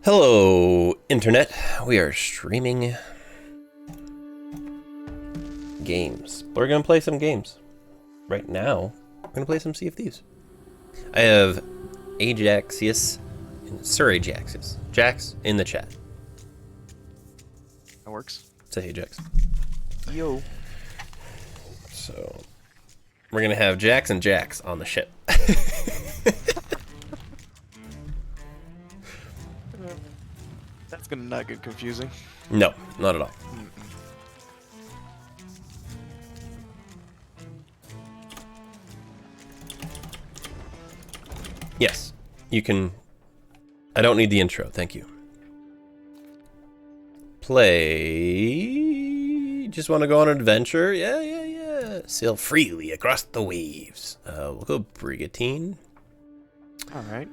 Hello, Internet. We are streaming games. We're gonna play some games. Right now, we're gonna play some Sea of Thieves. I have Ajaxius and Sir Ajaxius. Jax in the chat. That works. Say hey, Jax. Yo. So, we're gonna have Jax and Jax on the ship. That's gonna not get confusing. No, not at all. Yes, you can. I don't need the intro, thank you. Play. Just want to go on an adventure? Yeah. Sail freely across the waves. We'll go Brigantine. Alright.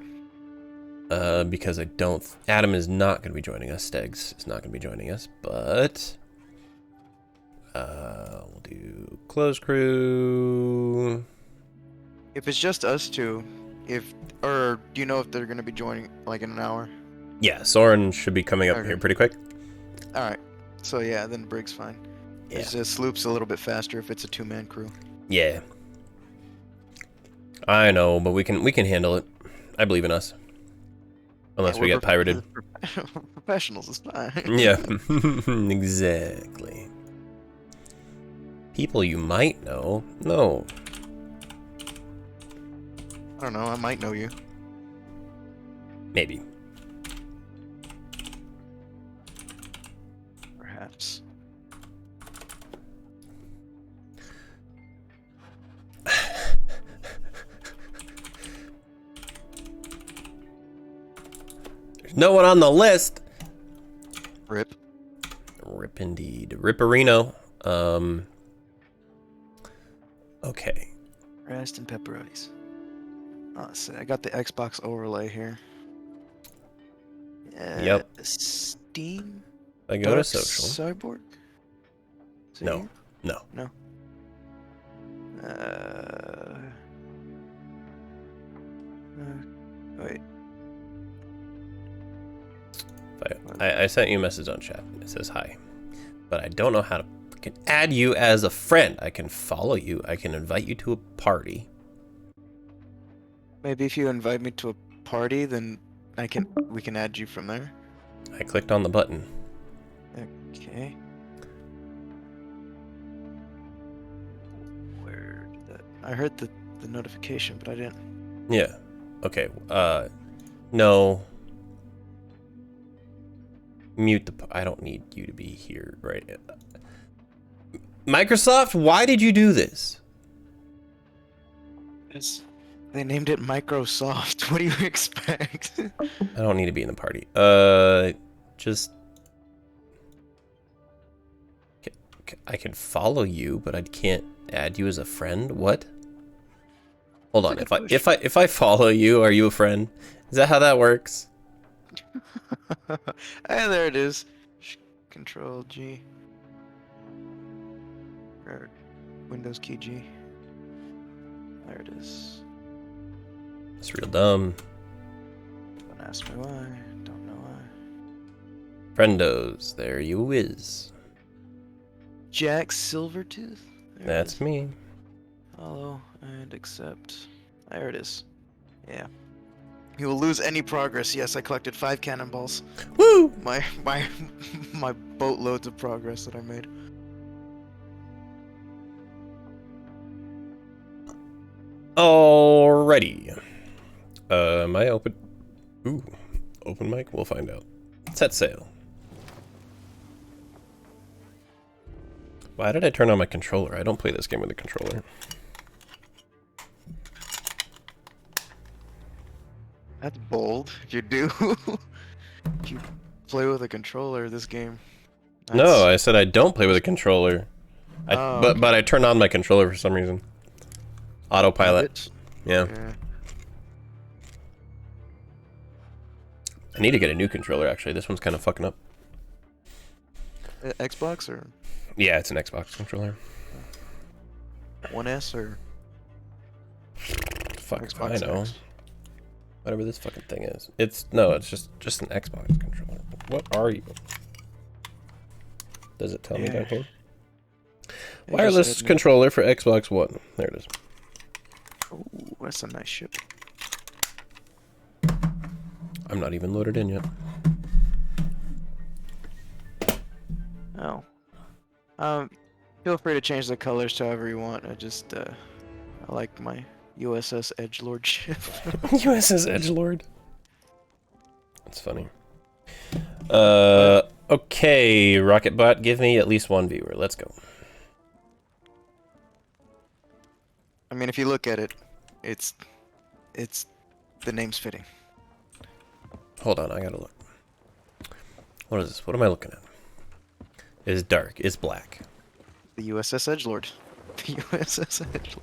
Because I don't. Adam is not going to be joining us. Stegs is not going to be joining us, but. We'll do close crew. If it's just us two, or do you know if they're gonna be joining like in an hour? Yeah, Soren should be coming up Okay. here pretty quick. Alright. So yeah, then Brig's fine. Yeah. It's just Sloop's a little bit faster if it's a two-man crew. Yeah. I know, but we can handle it. I believe in us. Unless Yeah, we we're get pirated. Professionals is fine. Yeah. Exactly. People you might know. No. I don't know, I might know you. Maybe. Perhaps. There's no one on the list. Rip. Rip indeed. Ripperino. Okay. Rest and pepperonis. Oh, see, I got the Xbox overlay here. Yep. Steam. I go to Dark social. Cyborg. Is it No. here? No. No. Wait. I sent you a message on chat. It says hi. But I don't know how to freaking add you as a friend. I can follow you. I can invite you to a party. Maybe if you invite me to a party, then we can add you from there. I clicked on the button. Okay. Where did that? I heard the notification, but I didn't. Yeah. Okay. No. Mute the. I don't need you to be here, right? Microsoft, why did you do this? They named it Microsoft. What do you expect? I don't need to be in the party. Just. I can follow you, but I can't add you as a friend. What? Hold on. If I follow you, are you a friend? Is that how that works? And there it is. Control G. Or Windows key G. There it is. It's real dumb. Don't ask me why. Don't know why. Friendos, there you is. Jack Silvertooth. There it That's is. me. Follow and accept. There it is. Yeah. You will lose any progress. Yes, I collected 5 cannonballs. Woo! My boatloads of progress that I made. Alrighty. Am I open? Ooh, open mic? We'll find out. Set sail. Why did I turn on my controller? I don't play this game with a controller. That's bold. If you do, if you play with a controller, this game. No, I said I don't play with a controller. But I turned on my controller for some reason. Autopilot. Yeah. I need to get a new controller, actually. This one's kind of fucking up. Xbox or? Yeah, it's an Xbox controller. 1S or? Fuck, Xbox I know. X. Whatever this fucking thing is. It's just an Xbox controller. What are you? Does it tell me down here? Wireless controller for Xbox One. There it is. Oh, that's a nice ship. I'm not even loaded in yet. Oh. Feel free to change the colors to however you want. I like my USS Edgelord ship. USS Edgelord. That's funny. Okay, Rocketbot, give me at least one viewer. Let's go. I mean, if you look at it, it's the name's fitting. Hold on, I gotta look. What is this? What am I looking at? It is dark. It's black. The USS Edgelord. The USS Edgelord.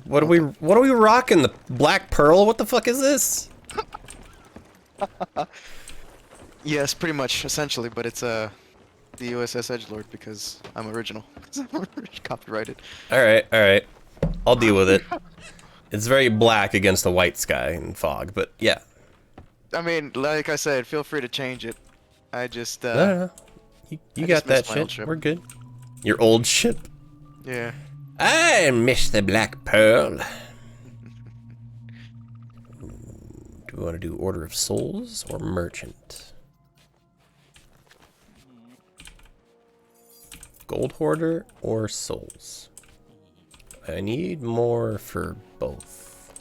What are we rocking? The Black Pearl? What the fuck is this? Yes, pretty much, essentially, but it's the USS Edgelord because I'm original. Copyrighted. Alright. I'll deal with it. It's very black against the white sky and fog, but yeah. I mean, like I said, feel free to change it. I just No. You got that shit. We're good. Your old ship? Yeah. I miss the Black Pearl. Do we want to do Order of Souls or Merchant? Gold Hoarder or Souls? I need more for both.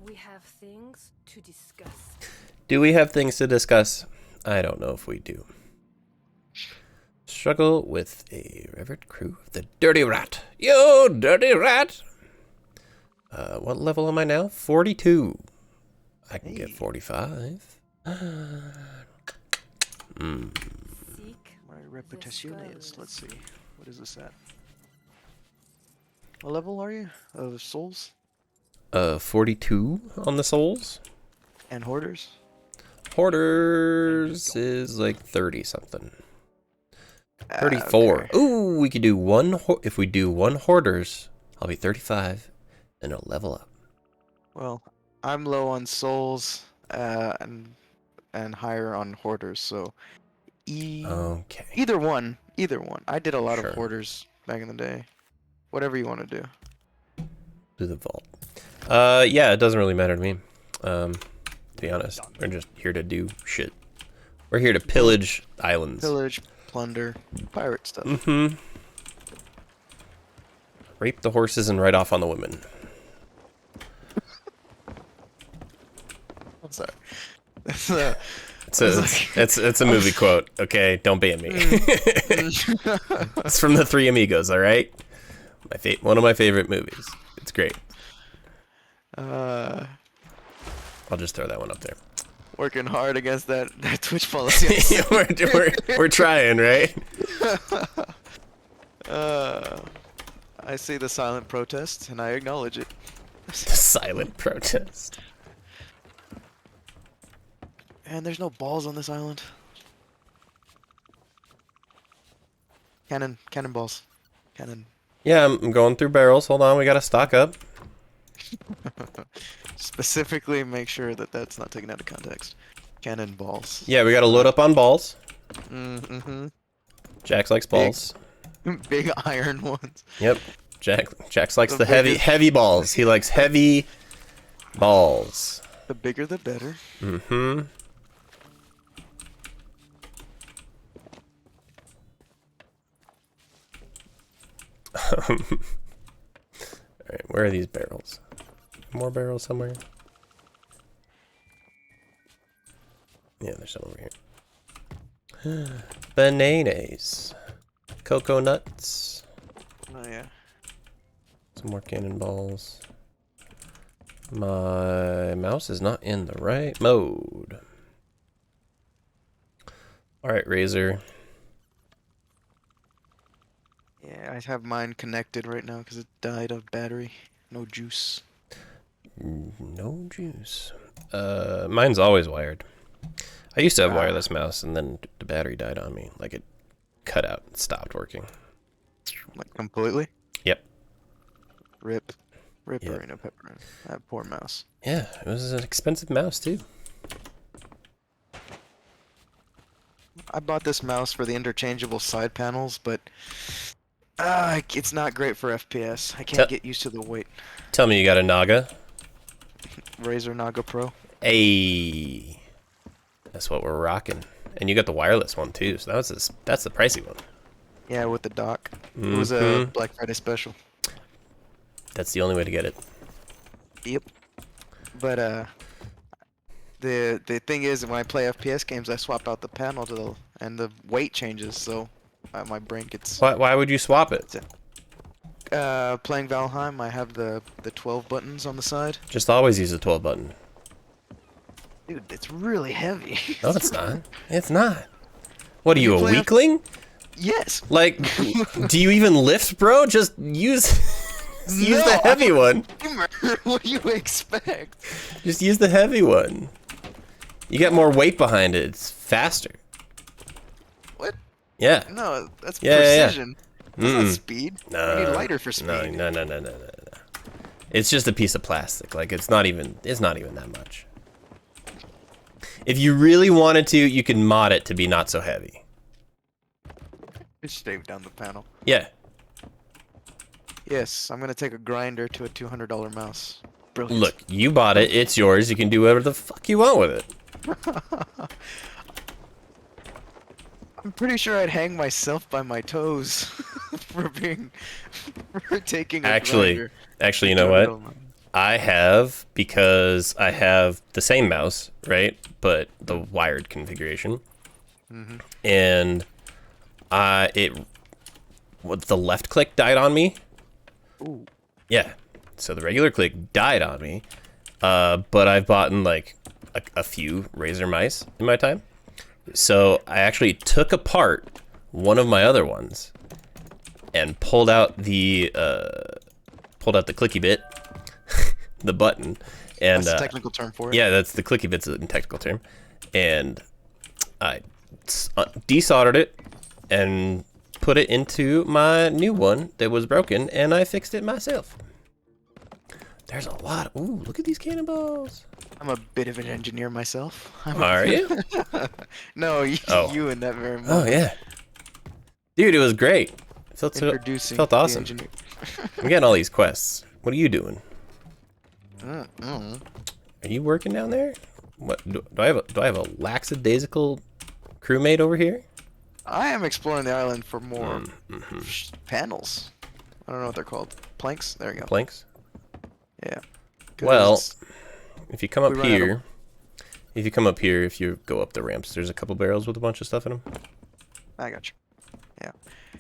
We have things to discuss. Do we have things to discuss? I don't know if we do. Struggle with a revered crew of the Dirty Rat. Yo, Dirty Rat! What level am I now? 42. I can get 45. Seek My reputation is. Let's see. What is this at? What level are you? Of souls? 42 on the souls. And hoarders? Hoarders is like 30 something. 34. Okay. Ooh, we could do one. If we do one hoarders, I'll be 35, and it'll level up. Well, I'm low on souls, and higher on hoarders, so Okay. either one. I did a lot Sure. of hoarders back in the day. Whatever you want to do. Do the vault. Yeah, it doesn't really matter to me. To be honest, we're just here to do shit. We're here to pillage islands. Pillage, plunder, pirate stuff. Mm-hmm. Rape the horses and ride off on the women. I'm sorry. It's a movie quote. Okay, don't ban me. It's from the Three Amigos. All right, one of my favorite movies. It's great. I'll just throw that one up there. Working hard against that Twitch policy. we're trying, right? I see the silent protest and I acknowledge it. The silent protest. And there's no balls on this island. Cannonballs. Cannon. Yeah, I'm going through barrels. Hold on, we gotta stock up. Specifically make sure that that's not taken out of context. Cannonballs. Yeah, we gotta load up on balls. Mm-hmm. Jax likes balls. Big iron ones. Yep. Jax likes the heavy balls. He likes heavy balls. The bigger the better. Mm-hmm. Alright, where are these barrels? More barrels somewhere? Yeah, there's some over here. Bananas. Cocoa nuts. Oh yeah. Some more cannonballs. My mouse is not in the right mode. Alright, Razor. Yeah, I have mine connected right now because it died of battery. No juice. No juice. Mine's always wired. I used to have wireless mouse, and then the battery died on me. Like, it cut out and stopped working. Like, completely? Yep. Rip. Ripperino pepperino. That poor mouse. Yeah, it was an expensive mouse too. I bought this mouse for the interchangeable side panels, but it's not great for FPS. I can't get used to the weight. Tell me you got a Naga. Razer Naga Pro. Hey, that's what we're rocking. And you got the wireless one too, so that's the pricey one. Yeah, with the dock. It was a Black Friday special. That's the only way to get it. Yep. But the thing is, when I play FPS games, I swap out the panel and the weight changes, so my brain gets. Why would you swap it? Playing Valheim, I have the 12 buttons on the side. Just always use the 12 button. Dude, it's really heavy. No, it's not. It's not. What are you, a play weakling? Yes. Like, do you even lift, bro? Just use the heavy one. What do you expect? Just use the heavy one. You get more weight behind it. It's faster. What? Yeah. No, that's Yeah, precision. Yeah. That's not speed. No. We need lighter for speed. No. It's just a piece of plastic. Like, it's not even that much. If you really wanted to, you can mod it to be not so heavy. Just shave down the panel. Yeah. Yes, I'm gonna take a grinder to a $200 mouse. Brilliant. Look, you bought it. It's yours. You can do whatever the fuck you want with it. I'm pretty sure I'd hang myself by my toes for taking a grinder. Actually, you know what? I have, because I have the same mouse, right? But the wired configuration. And the left click died on me. Ooh. Yeah. So the regular click died on me. But I've bought like a few Razer mice in my time. So I actually took apart one of my other ones and pulled out the clicky bit, the button, and that's the technical term for it. Yeah, that's the clicky bit's a technical term, and I desoldered it and put it into my new one that was broken, and I fixed it myself. There's a lot. Ooh, look at these cannonballs. I'm a bit of an engineer myself. Are you? No, you and that very much. Oh yeah, dude, it was great. It felt awesome. I'm getting all these quests. What are you doing? Are you working down there? What do I have a lackadaisical crewmate over here? I am exploring the island for more panels. I don't know what they're called. Planks? There you go. Planks? Yeah. Well, if you come up here, if you go up the ramps, there's a couple barrels with a bunch of stuff in them. I got you. Yeah.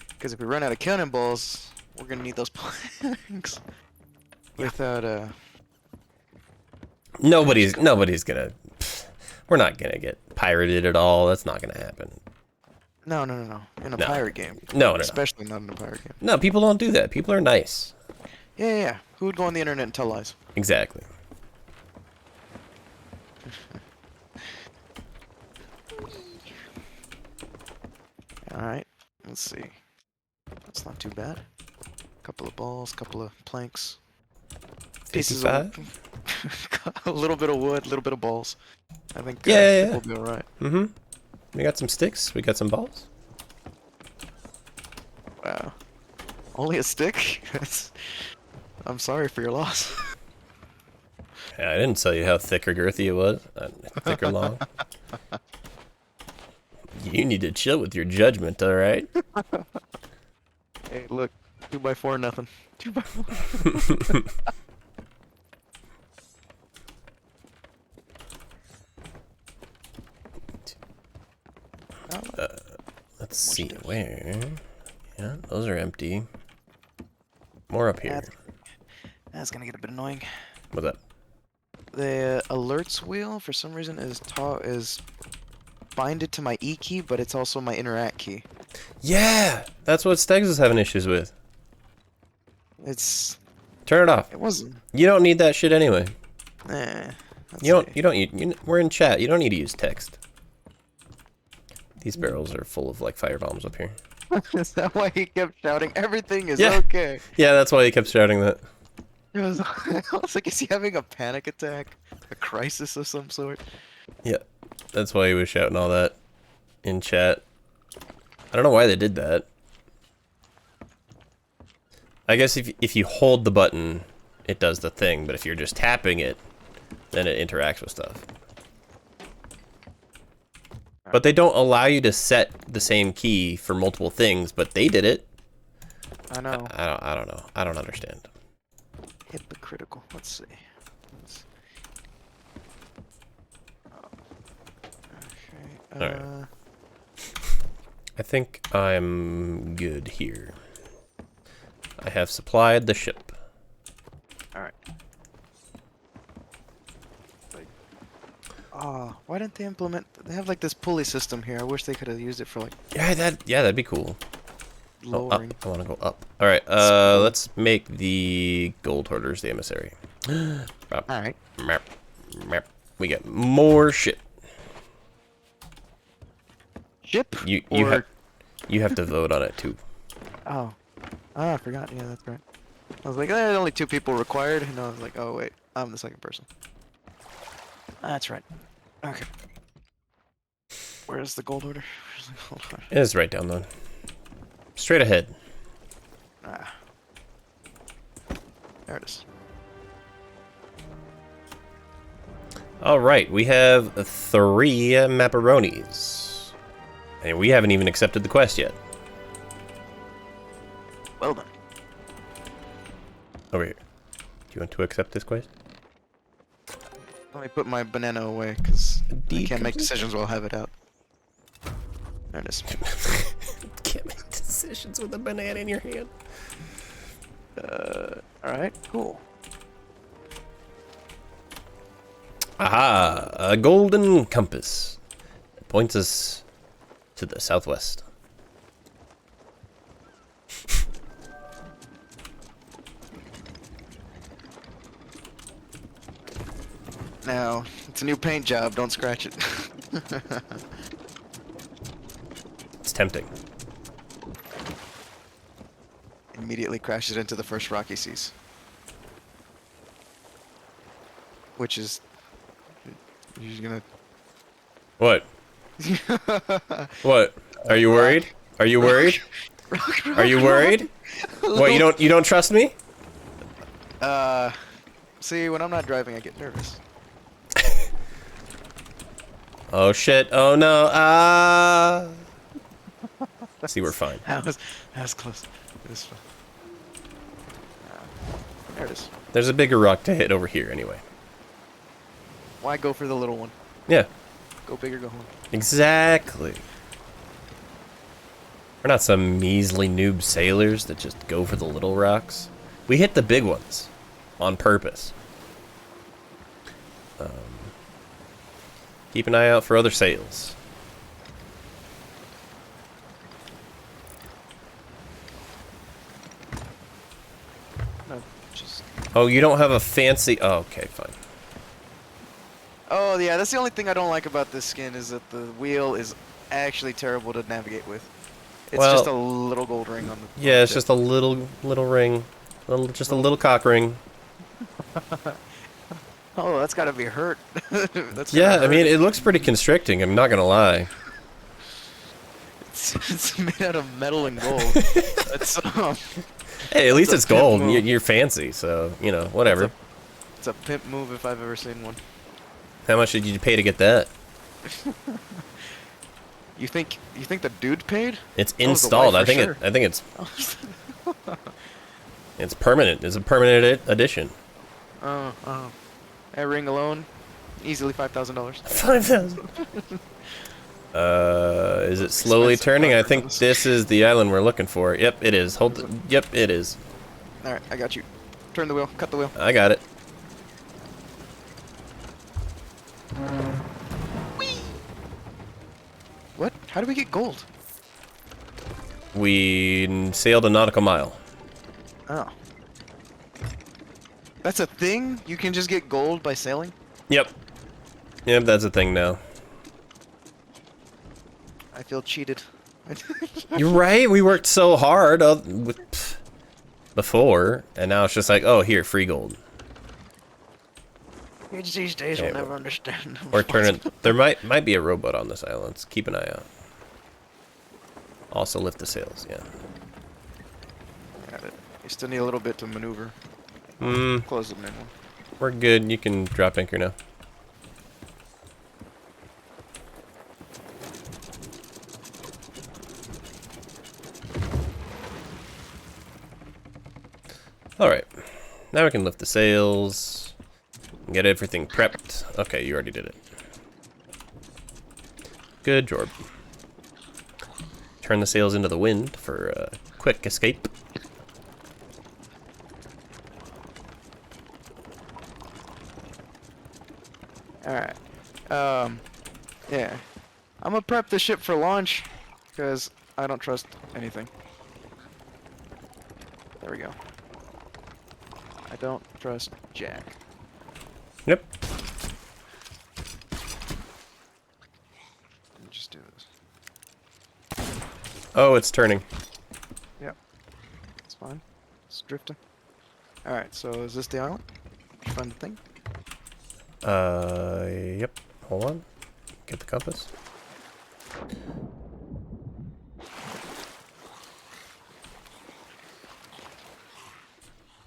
Because if we run out of cannonballs, we're gonna need those planks. Without Nobody's gonna. We're not gonna get pirated at all. That's not gonna happen. No. In a pirate game. No. Especially not in a pirate game. No, people don't do that. People are nice. Yeah. Who would go on the internet and tell lies? Exactly. Alright, let's see. That's not too bad. Couple of balls, couple of planks. Pieces of a little bit of wood, a little bit of balls. I think we'll be alright. We got some sticks, we got some balls. Wow. Only a stick? I'm sorry for your loss. Yeah, I didn't tell you how thick or girthy it was. Thick or long. You need to chill with your judgment, alright? Hey, look. 2x4 nothing. 2x4. Let's see, where? Yeah, those are empty. More up here. That's gonna get a bit annoying. What's up? The alerts wheel, for some reason, is binded to my E key, but it's also my interact key. Yeah! That's what Stegs is having issues with. Turn it off. It wasn't. You don't need that shit anyway. You don't. We're in chat. You don't need to use text. These barrels are full of like fire bombs up here. Is that why he kept shouting, everything is okay? Yeah, that's why he kept shouting that. I was like, is he having a panic attack? A crisis of some sort? Yeah, that's why he was shouting all that in chat. I don't know why they did that. I guess if you hold the button, it does the thing, but if you're just tapping it, then it interacts with stuff. But they don't allow you to set the same key for multiple things, but they did it. I know. I don't know. I don't understand. Hypocritical. Let's see. Okay. Alright. I think I'm good here. I have supplied the ship. Alright. Why didn't they implement? They have like this pulley system here. I wish they could have used it for like Yeah, that'd be cool. lowering. I want to go up. All right, let's make the gold hoarders the emissary. All right. We get more shit. Ship. You have to vote on it too. Oh. I forgot. Yeah, that's right. I was like, only 2 people required, and I was like, oh wait, I'm the second person. That's right. Okay. Where's the gold order? Where's the gold order? It is right down there. Straight ahead. Ah. There it is. All right, we have 3 macaronis, and we haven't even accepted the quest yet. Well done. Over here. Do you want to accept this quest? Let me put my banana away, because I can't make decisions while I have it out. There it is. Can't make decisions with a banana in your hand. Alright, cool. Aha! A golden compass. It points us to the southwest. Now, it's a new paint job, don't scratch it. It's tempting. Immediately crashes into the first rocky seas. Which is... You're gonna... What? What? Are you worried? Are you worried? Are you worried? What, you don't trust me? See, when I'm not driving, I get nervous. Oh shit, oh no, See, we're fine. That was close. It was fun. There it is. There's a bigger rock to hit over here anyway. Why go for the little one? Yeah, Go big or go home. exactly. We're not some measly noob sailors that just go for the little rocks. We hit the big ones on purpose. Keep an eye out for other sails. No, just... Oh, you don't have a fancy... Oh, okay, fine. Oh, yeah, that's the only thing I don't like about this skin is that the wheel is actually terrible to navigate with. It's Well, just a little gold ring on the... Yeah, it's just a little ring. Just a little cock ring. Oh, that's gotta be hurt. That's Yeah, gotta I mean, hurt. it looks pretty constricting, I'm not gonna lie. It's made out of metal and gold. That's, Hey, at least That's it's a pimp gold. move. You're fancy, so, you know, whatever. it's a pimp move if I've ever seen one. How much did you pay to get that? You think the dude paid? It's That was the installed. wife I for think sure. I think it's permanent. It's a permanent addition. Oh. That ring alone, easily $5,000. 5,000. Is it slowly Expensive turning? I for think this. this is the island we're looking for. Yep, it is. Yep, it is. All right, I got you. Turn the wheel. Cut the wheel. I got it. What? How do we get gold? We sailed a nautical mile. Oh. That's a thing? You can just get gold by sailing? Yep. Yep, that's a thing now. I feel cheated. You're right. We worked so hard. We before, and now it's just like, oh, here, free gold. Kids these days Okay, will never understand. Or turn it. There might be a rowboat on this island. So keep an eye out. Also lift the sails. Yeah. Got it. You still need a little bit to maneuver. Hmm. Close the main one. We're good. You can drop anchor now. All right. Now we can lift the sails. Get everything prepped. Okay, you already did it. Good job. Turn the sails into the wind for a quick escape. Alright. Yeah. I'm gonna prep the ship for launch, because I don't trust anything. There we go. I don't trust Jack. Yep. Let me just do this. Oh, it's turning. Yep. It's fine. It's drifting. Alright, so is this the island? Did you find the thing? Yep. Hold on. Get the compass.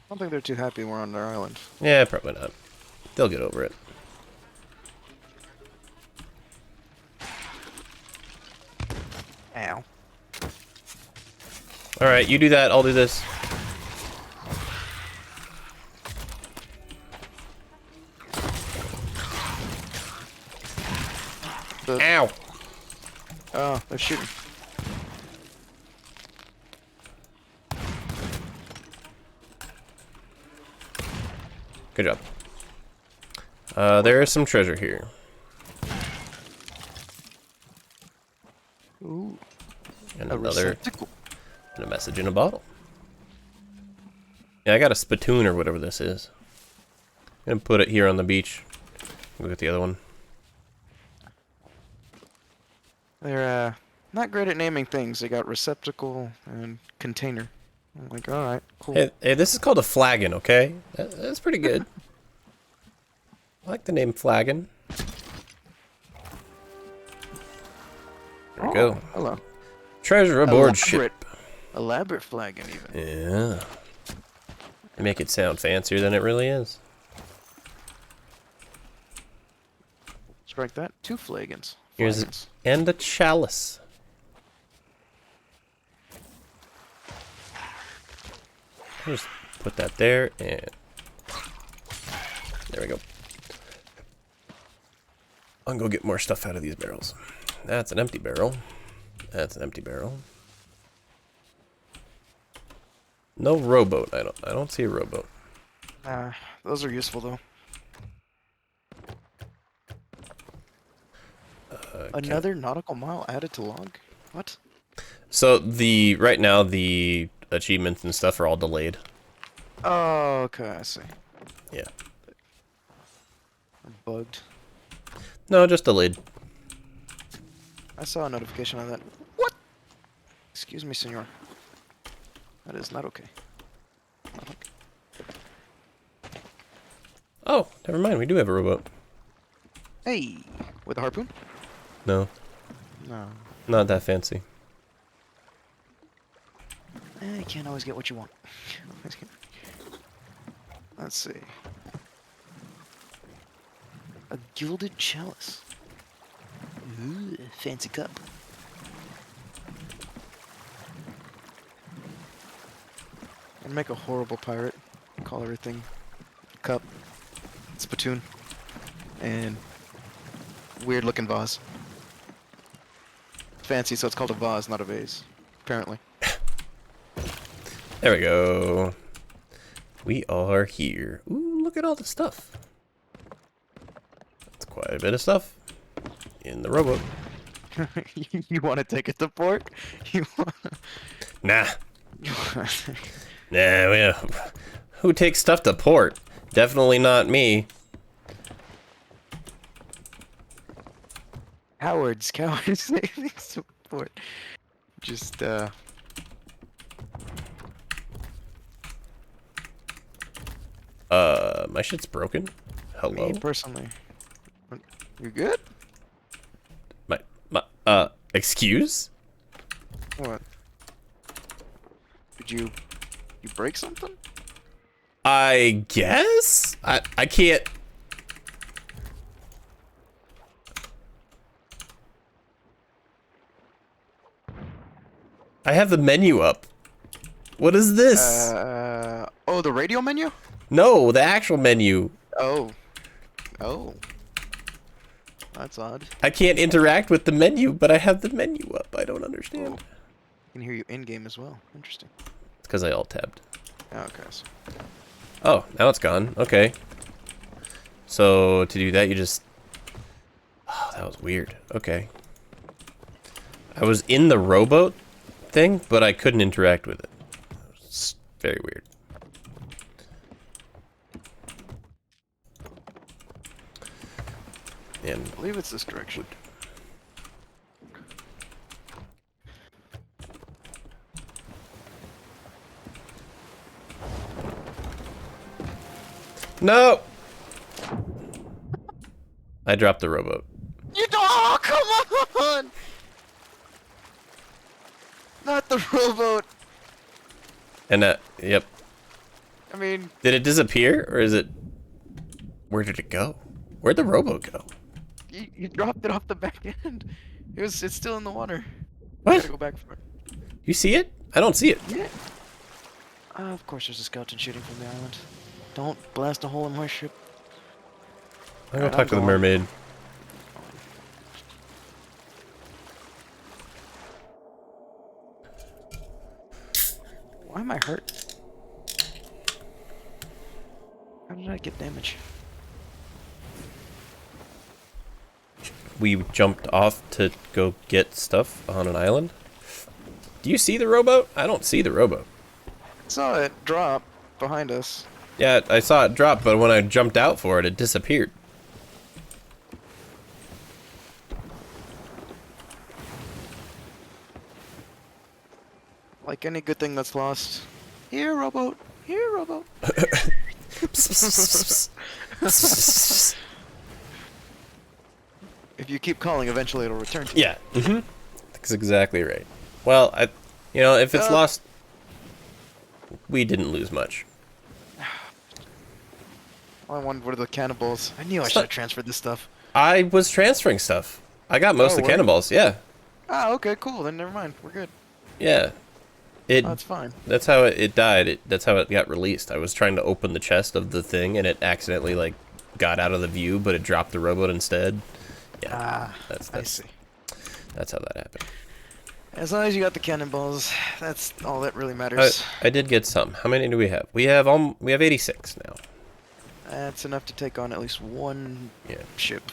I don't think they're too happy we're on their island. Yeah, probably not. They'll get over it. Ow. Alright, you do that, I'll do this. Ow! Oh, they're shooting. Good job. There is some treasure here. Ooh. And A another, receptacle. and a message in a bottle. Yeah, I got a spittoon or whatever this is. I'm gonna put it here on the beach. Look at the other one. They're not great at naming things. They got receptacle and container. I'm like, alright, cool. Hey, this is called a flagon, okay? That's pretty good. I like the name flagon. There we go. Hello. Treasure aboard ship. Elaborate flagon even. Yeah. They make it sound fancier than it really is. Strike that. 2 flagons. Here's Flagons. and a chalice. Just put that there, and there we go. I'll go get more stuff out of these barrels. That's an empty barrel. That's an empty barrel. No rowboat. I don't see a rowboat. Those are useful though. Another nautical mile added to log? What? So right now the achievements and stuff are all delayed. Oh, okay, I see. Yeah. I'm bugged. No, just delayed. I saw a notification on that. What? Excuse me, senor. That is not okay. Not okay. Oh, never mind. We do have a rowboat. Hey, with a harpoon? No, No. not that fancy. You can't always get what you want. Let's see. A gilded chalice. Ooh, fancy cup. I'd make a horrible pirate. Call everything cup, spittoon, and weird looking vase. Fancy, so it's called a vase, not a vase. Apparently. There we go. We are here. Ooh, look at all the stuff. That's quite a bit of stuff in the rowboat. You want to take it to port? You want? Nah. Nah, who takes stuff to port? Definitely not me. Cowards taking support. Just My shit's broken. Hello? Me personally. You good? Excuse? What? Did you break something? I guess? I can't... I have the menu up. What is this? Oh, the radio menu? No, the actual menu. Oh. Oh. That's odd. I can't interact with the menu, but I have the menu up. I don't understand. Oh. I can hear you in-game as well. Interesting. It's because I alt-tabbed. Oh, okay. So. Oh, now it's gone. Okay. So, to do that, you just... Oh, that was weird. Okay. I was in the rowboat thing, but I couldn't interact with it. It's very weird. And I believe it's this direction. no! I dropped the rowboat. You don't. Oh, come on! Not the rowboat. And yep. I mean, Did it disappear, or is it... Where did it go? Where'd the rowboat go? you dropped it off the back end. It's still in the water. What? Gotta go back for it. You see it? I don't see it. Yeah. Of course, there's a skeleton shooting from the island. Don't blast a hole in my ship. I'm gonna Alright, talk to the going. mermaid. Why am I hurt? How did I get damage? We jumped off to go get stuff on an island. Do you see the rowboat? I don't see the rowboat. I saw it drop behind us. Yeah, I saw it drop, but when I jumped out for it, it disappeared. Like any good thing that's lost. Here, rowboat. Here, rowboat. If you keep calling, eventually it'll return to you. Yeah. That's exactly right. Well, if it's lost, we didn't lose much. All I wanted were the cannonballs. I knew I should have transferred this stuff. I was transferring stuff. I got most of the were you? cannonballs. Yeah. Ah, okay, cool. Then never mind. We're good. Yeah. Oh, that's fine. That's how it died. That's how it got released. I was trying to open the chest of the thing, and it accidentally like got out of the view, but it dropped the rowboat instead. Yeah. Ah, that's I see. That's how that happened. As long as you got the cannonballs, that's all that really matters. I did get some. How many do we have? We have 86 now. That's enough to take on at least one Yeah. ship.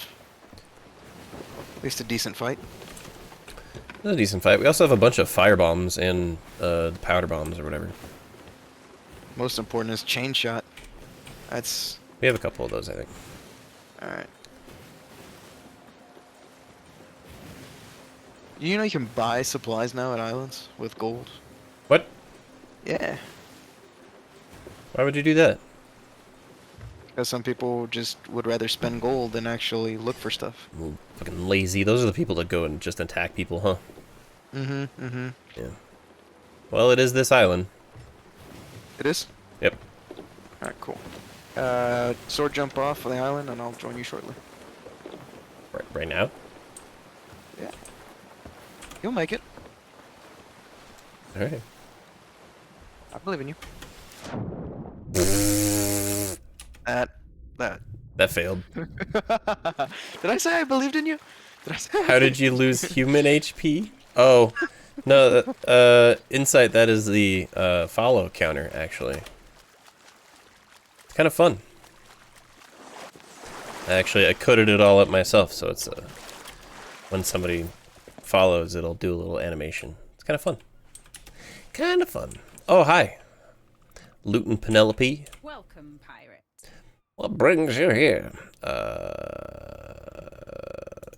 At least a decent fight. It was a decent fight. We also have a bunch of fire bombs and powder bombs or whatever. Most important is chain shot. That's We have a couple of those, I think. alright. You know you can buy supplies now at islands with gold? What? Yeah. Why would you do that? Because some people just would rather spend gold than actually look for stuff. Ooh, fucking lazy. Those are the people that go and just attack people, huh? Mm-hmm. Yeah. Well, it is this island. It is? Yep. Alright, cool. Sword jump off of the island and I'll join you shortly. Right now? Yeah. You'll make it. Alright. I believe in you. That. That failed. Did I say I believed in you? Did I say How did you lose human HP? Oh, no, insight, that is the follow counter, actually. It's kind of fun. Actually, I coded it all up myself, so it's when somebody follows, it'll do a little animation. It's kind of fun. Kind of fun. Oh, hi. Luton Penelope. Welcome, pirate. What brings you here?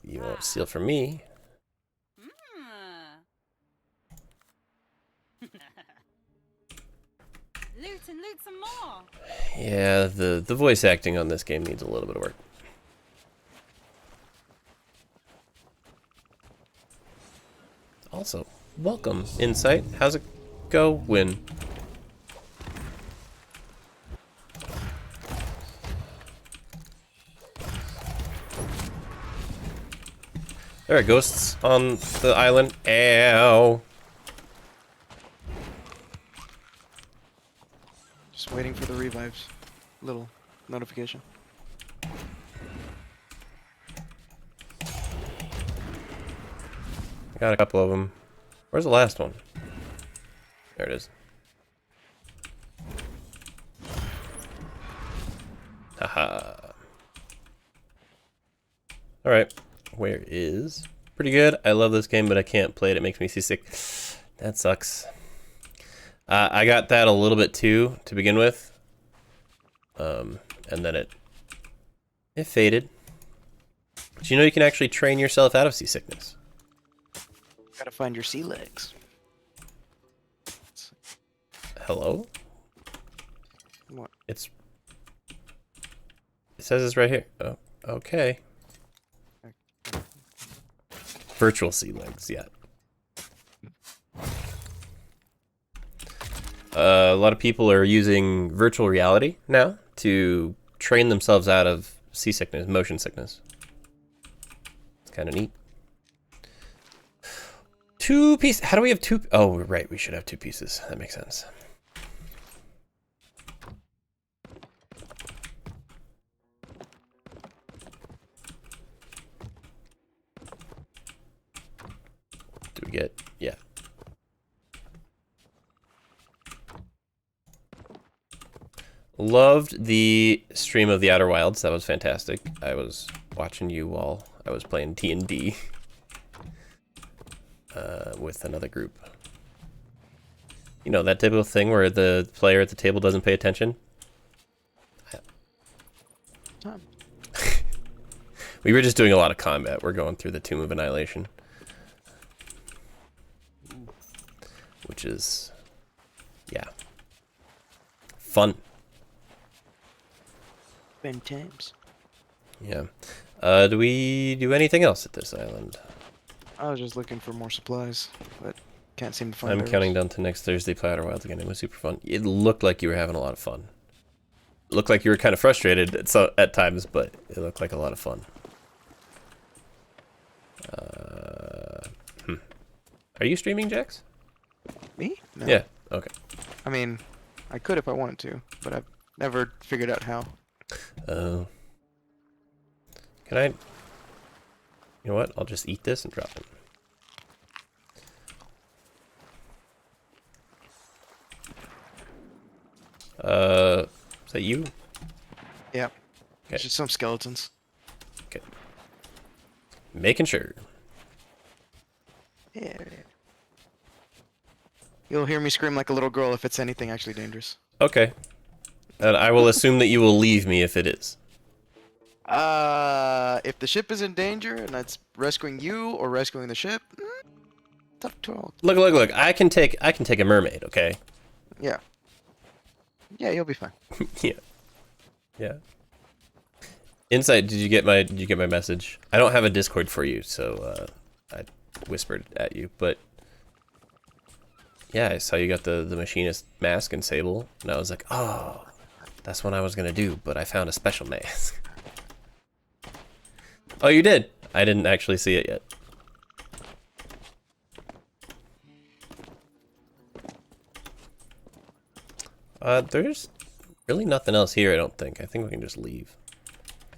You won't steal from me. Loot and loot some more. Yeah, the voice acting on this game needs a little bit of work. Also, welcome, Insight. How's it go? Win. There are ghosts on the island. Ow. Just waiting for the revives. Little notification. Got a couple of them. Where's the last one? There it is. Haha. Alright. Where is? Pretty good. I love this game, but I can't play it. It makes me seasick. That sucks. I got that a little bit too, to begin with. And then it faded. But you know you can actually train yourself out of seasickness. Gotta find your sea legs. Hello? What? It says it's right here. Oh, okay. Virtual sea legs, yeah. A lot of people are using virtual reality now to train themselves out of seasickness, motion sickness. It's kind of neat. 2 pieces. How do we have 2? Oh, right. We should have 2 pieces. That makes sense. Do we get? Yeah. Loved the stream of the Outer Wilds. That was fantastic. I was watching you while I was playing D&D with another group. You know, that typical thing where the player at the table doesn't pay attention? We were just doing a lot of combat. We're going through the Tomb of Annihilation. Which is, yeah, fun. Fun times. Yeah. Do we do anything else at this island? I was just looking for more supplies, but can't seem to find I'm those. counting down to next Thursday, Play Outer Wilds again. It was super fun. It looked like you were having a lot of fun. It looked like you were kind of frustrated at times, but it looked like a lot of fun. Are you streaming, Jax? Me? No. Yeah. Okay. I mean, I could if I wanted to, but I've never figured out how. Oh. Can I? You know what? I'll just eat this and drop it. Is that you? Yeah. Okay. It's just some skeletons. Okay. Making sure. Yeah. You'll hear me scream like a little girl if it's anything actually dangerous. Okay. And I will assume that you will leave me if it is. If the ship is in danger and that's rescuing you or rescuing the ship, tough to. Look. I can take a mermaid, okay? Yeah. Yeah, you'll be fine. Yeah. Yeah. Insight, did you get my message? I don't have a Discord for you, so I whispered at you, but yeah, I saw you got the machinist mask and sable, and I was like, oh, that's what I was gonna do, but I found a special mask. Oh, you did? I didn't actually see it yet. There's really nothing else here, I don't think. I think we can just leave.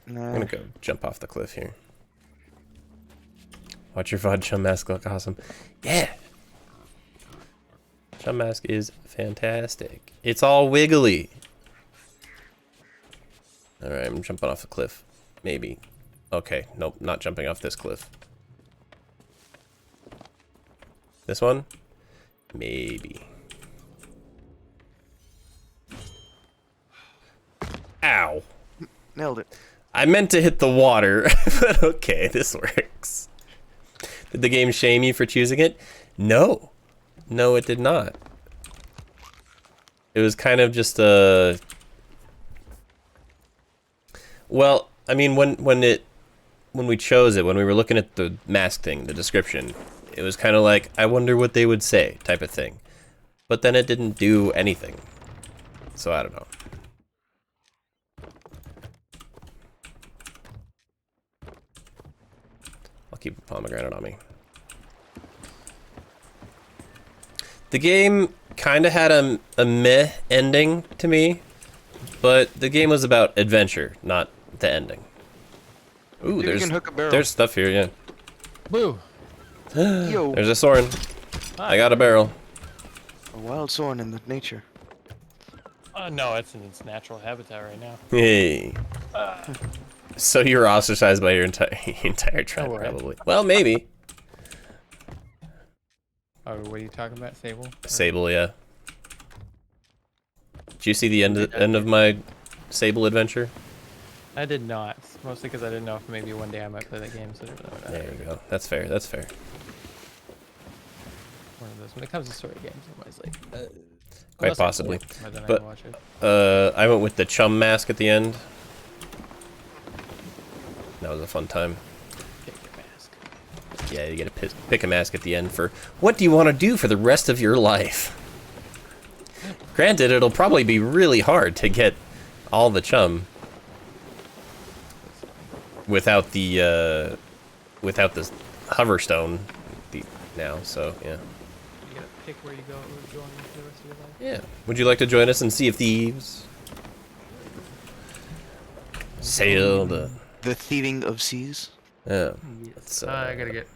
No. I'm gonna go jump off the cliff here. Watch your VOD chum mask look awesome. Yeah! Chum mask is fantastic. It's all wiggly. Alright, I'm jumping off the cliff. Maybe. Okay, nope, not jumping off this cliff. This one? Maybe. Ow. Nailed it. I meant to hit the water, but okay, this works. Did the game shame you for choosing it? No. No, it did not. It was kind of just a... Well, I mean, when we chose it, when we were looking at the mask thing, the description, it was kind of like, I wonder what they would say, type of thing. But then it didn't do anything. So I don't know. I'll keep a pomegranate on me. The game kind of had a meh ending to me, but the game was about adventure, not the ending. Ooh, there's stuff here, yeah. Boo. Yo, There's a Soren. I got a barrel. a wild Soren in the nature. No, it's in its natural habitat right now. Hey. So you're ostracized by your entire tribe, way. probably. Well, maybe. Oh, what are you talking about, Sable? Sable, yeah. Did you see the end of my Sable adventure? I did not. Mostly because I didn't know if maybe one day I might play that game. So There you go. That's fair. That's fair. One of those. When it comes to story games, I'm always like, Quite unless I possibly. play it, then I But watch it. I went with the chum mask at the end. That was a fun time. Pick your mask. Yeah, you get to pick a mask at the end for what do you want to do for the rest of your life. Granted, it'll probably be really hard to get all the chum without the hoverstone now. So yeah. You gotta pick where you go for the rest of your life. Yeah. Would you like to join us in Sea of Thieves? Sail the. The thieving of seas. Yeah. Yes. I gotta get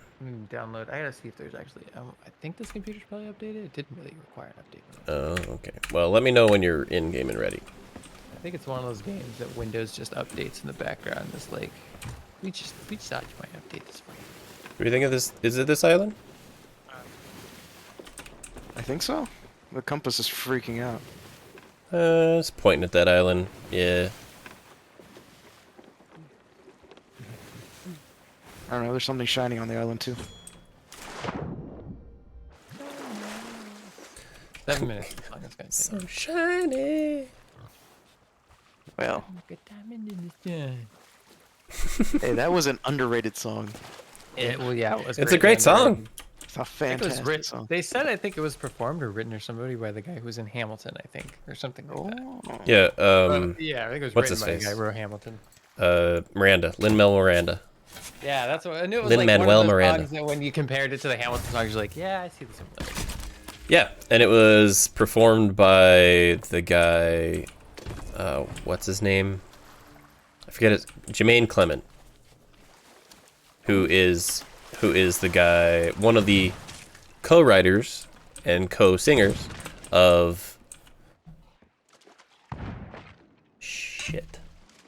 download. I gotta see if there's actually. I think this computer's probably updated. It didn't really require an update. Oh, okay. Well, let me know when you're in game and ready. I think it's one of those games that Windows just updates in the background. It's like, we thought you might update this for you. What do you think of this? Is it this island? I think so. The compass is freaking out. It's pointing at that island. Yeah. I don't know, there's something shiny on the island too. 7 minutes. How long it's gonna take. So shiny. Well, Good diamond in this time. hey, that was an underrated song. Well, yeah, it was. It's a great song. It's a I think it was fantastic written. song. They said I think it was performed or written or somebody by the guy who was in Hamilton, I think, or something like that. Oh. Yeah. Yeah, I think it was what's written by his the guy face? who wrote Hamilton. Miranda. Lin-Manuel Miranda. Yeah, that's what I knew. It was Lin-Manuel like one of those Miranda. songs that when you compared it to the Hamilton songs, you're like, yeah, I see the similarity. Yeah, and it was performed by the guy. What's his name? I forget it. Jermaine Clement, who is the guy, one of the co-writers and co-singers of. Shit,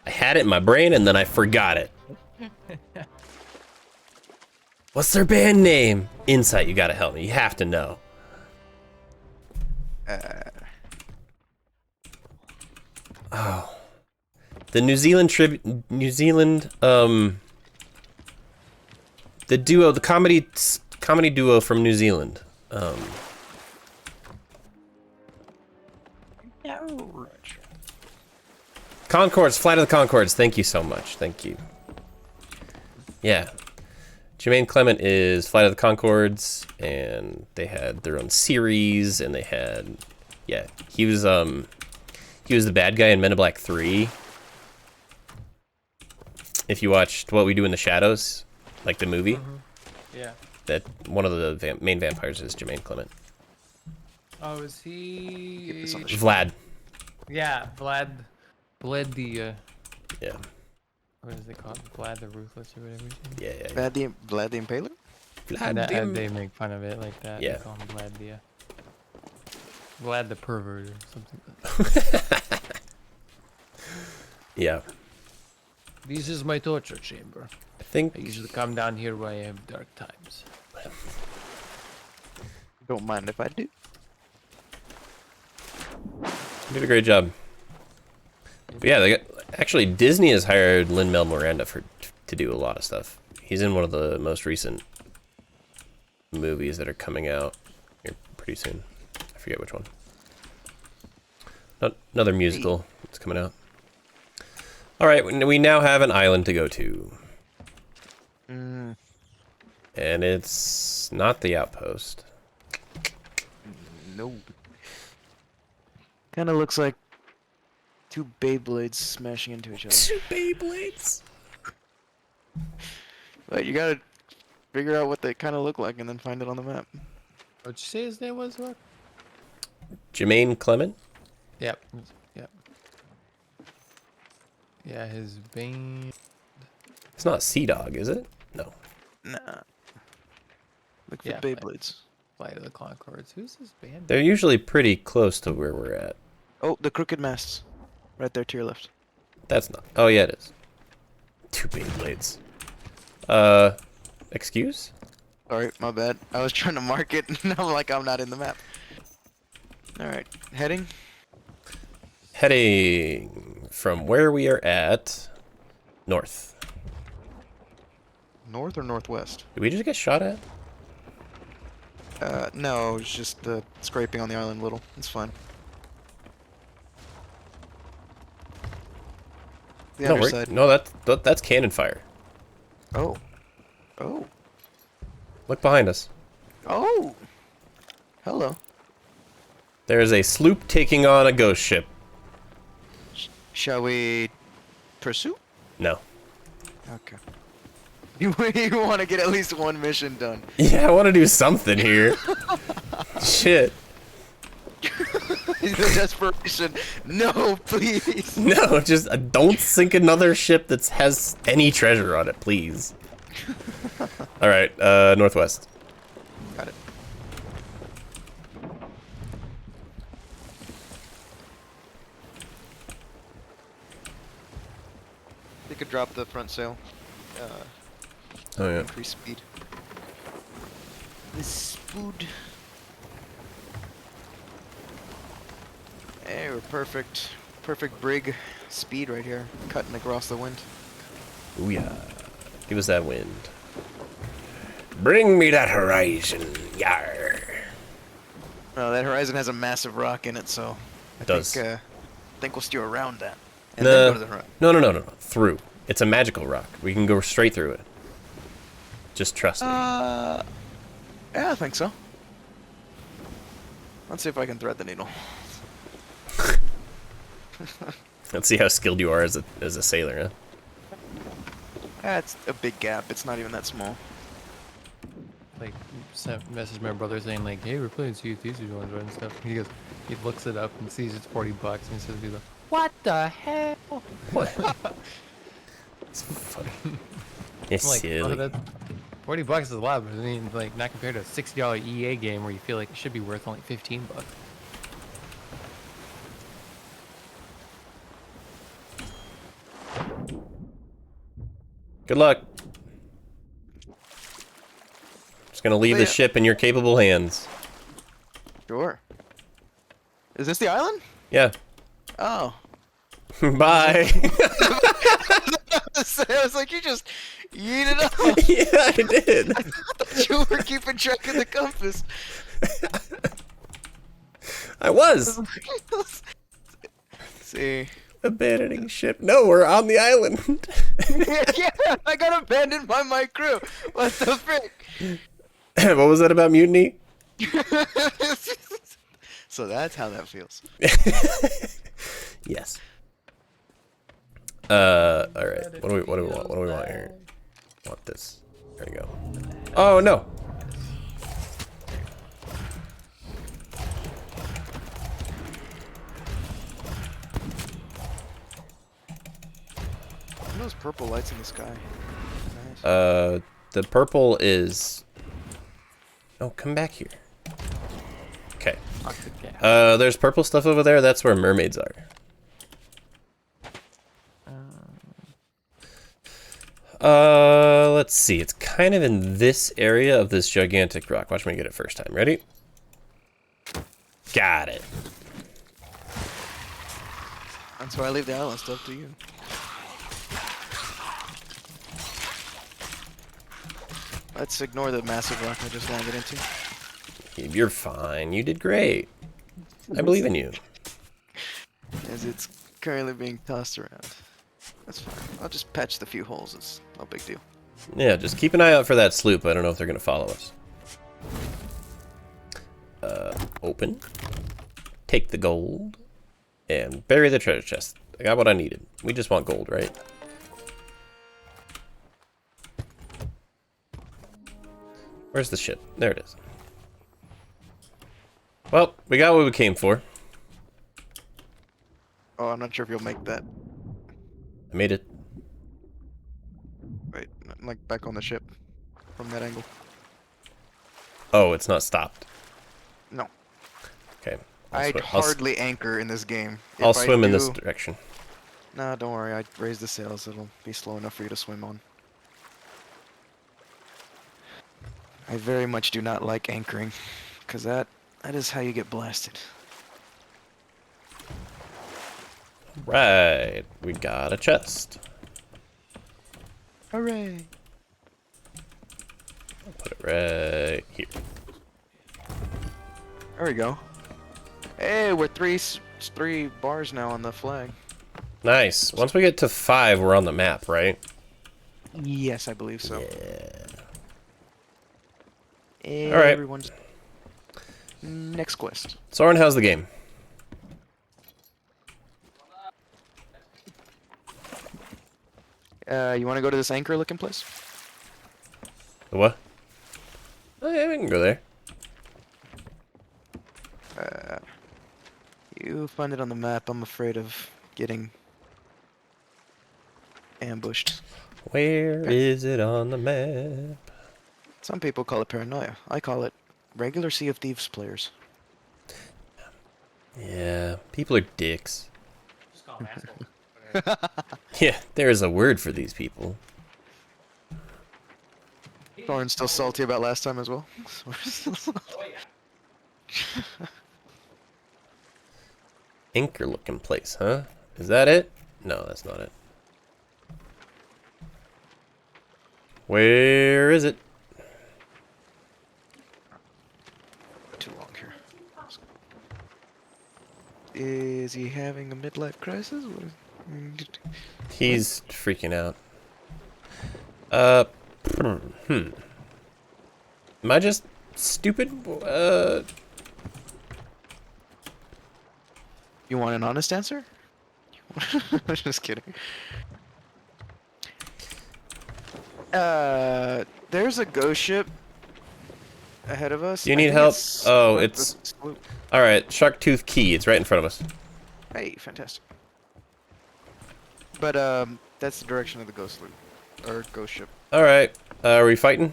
I had it in my brain and then I forgot it. What's their band name? Insight, you gotta help me. You have to know. Oh, the New Zealand the duo, the comedy duo from New Zealand. Concords, Flight of the Concords. Thank you so much. Thank you. Yeah. Jermaine Clement is Flight of the Concords, and they had their own series, and they had, yeah, he was the bad guy in Men in Black 3. If you watched What We Do in the Shadows, like the movie, Yeah. that one of the main vampires is Jermaine Clement. Oh, is he? Vlad. Yeah, Vlad the. Yeah. What is it called? Vlad the Ruthless or whatever. Yeah, yeah. Vlad the Impaler? Vlad. They make fun of it like that. Yeah. They call him Vlad the pervert or something like that. Yeah. This is my torture chamber. I think I usually come down here when I have dark times. Don't mind if I do. you did a great job. But yeah, actually Disney has hired Lin-Manuel Miranda to do a lot of stuff. He's in one of the most recent movies that are coming out here pretty soon. I forget which one. Another musical that's coming out. All right, we now have an island to go to. Mm, And it's not the outpost. no. Kind of looks like two Beyblades smashing into each other. Two Beyblades. But you gotta figure out what they kind of look like and then find it on the map. What'd you say his name was, Rock? Jermaine Clement? Yep. Yep. Yeah, his bane. It's not Sea Dog, is it? No. Nah. Look for Yeah, Beyblades. Flight of the Concords. Who's this band? They're usually pretty close to where we're at. Oh, the crooked masts. Right there to your left. That's not. Oh, yeah, it is. Two Beyblades. Excuse? Alright, my bad. I was trying to mark it and I'm like, I'm not in the map. Alright, heading? Heading from where we are at, north. North or northwest? Did we just get shot at? No, it's just scraping on the island a little. It's fine. The No, underside. no, that's cannon fire. Oh. Oh. Look behind us. Oh! Hello. There is a sloop taking on a ghost ship. Shall we pursue? No. Okay. You want to get at least one mission done. Yeah, I want to do something here. Shit. The desperation. No, please. No, just don't sink another ship that has any treasure on it, please. All right, northwest. Got it. You could drop the front sail. Oh yeah. Increase speed. The spood. Hey, we're perfect. Perfect brig speed right here. Cutting across the wind. Ooh yeah. Give us that wind. Bring me that horizon, yar. Well, that horizon has a massive rock in it, so I Does. think we'll steer around that. And No. then go to the horizon. No. Through. It's a magical rock. We can go straight through it. Just trust me. Yeah, I think so. Let's see if I can thread the needle. Let's see how skilled you are as a sailor, huh? That's a big gap. It's not even that small. Like, sent message my brother saying like, "Hey, we're playing Sea of Thieves and stuff." He goes, he looks it up and sees it's $40, and he says, "He's like, what the hell?" What? It's funny. It's I'm like, silly. oh, that's $40 is a lot, but I mean, like, not compared to a $60 EA game where you feel like it should be worth only $15. Good luck. Just gonna leave the Yeah. ship in your capable hands. Sure. Is this the island? Yeah. Oh. Bye. I was like, you just yeeted up. Yeah, I did. You were keeping track of the compass. I was See. abandoning ship. No, we're on the island. Yeah, I got abandoned by my crew. What the frick? What was that about mutiny? So that's how that feels. Yes. All right. What do we want? What do we want here? Want this? There you go. Oh no. Look at those purple lights in the sky. Nice. The purple is. Oh, come back here. Okay. There's purple stuff over there. That's where mermaids are. Let's see. It's kind of in this area of this gigantic rock. Watch me get it first time. Ready? Got it. That's why I leave the island stuff to you. Let's ignore the massive rock I just landed into. You're fine. You did great. I believe in you. as it's currently being tossed around. That's fine. I'll just patch the few holes. It's no big deal. Yeah, just keep an eye out for that sloop. I don't know if they're gonna follow us. Open. Take the gold. And bury the treasure chest. I got what I needed. We just want gold, right? Where's the ship? There it is. Well, we got what we came for. Oh, I'm not sure if you'll make that. I made it. Wait, like back on the ship from that angle. Oh, it's not stopped. No. Okay. I'd hardly anchor in this game. I'll If I swim in this do- direction. Nah, don't worry. I raised the sails. It'll be slow enough for you to swim on. I very much do not like anchoring, because that is how you get blasted. Right. We got a chest. Hooray! I'll put it right here. There we go. Hey, we're three bars now on the flag. Nice. Once we get to 5, we're on the map, right? Yes, I believe so. Yeah. All right. Everyone's... Next quest. Soren, how's the game? You want to go to this anchor-looking place? The what? Oh, yeah, we can go there. You find it on the map. I'm afraid of getting ambushed. Where is it on the map? Some people call it paranoia. I call it regular Sea of Thieves players. Yeah, people are dicks. Yeah, there is a word for these people. Thorin's still salty about last time as well. Anchor looking place, huh? Is that it? No, that's not it. Where is it? Too long here. Is he having a midlife crisis? What is... He's freaking out. Am I just stupid? You want an honest answer? Just kidding. There's a ghost ship ahead of us. Do you I need think help? it's Oh, like it's... the sloop. Alright, Sharktooth Key. It's right in front of us. Hey, fantastic. But that's the direction of the ghost sloop or ghost ship. Alright, are we fighting?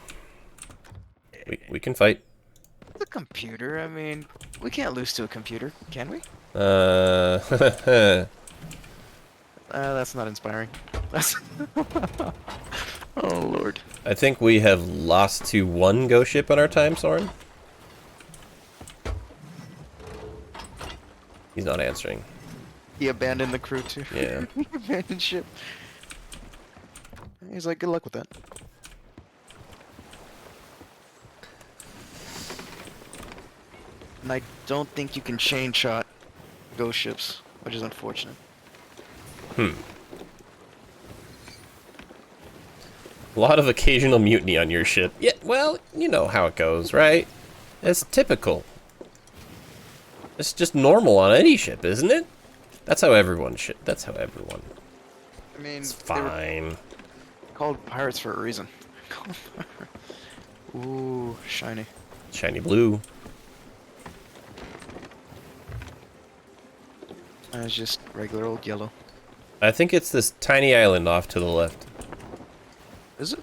We can fight. The computer. I mean, we can't lose to a computer, can we? That's not inspiring. That's. Oh lord. I think we have lost to one ghost ship on our time, Soren. He's not answering. He abandoned the crew too. Yeah. He abandoned ship. He's like, good luck with that. And I don't think you can chain shot ghost ships, which is unfortunate. A lot of occasional mutiny on your ship. Yeah, well, you know how it goes, right? It's typical. It's just normal on any ship, isn't it? That's how everyone ship. That's how everyone. I mean, It's they were fine. called pirates for a reason. Ooh, shiny. Shiny blue. It's just regular old yellow. I think it's this tiny island off to the left. Is it?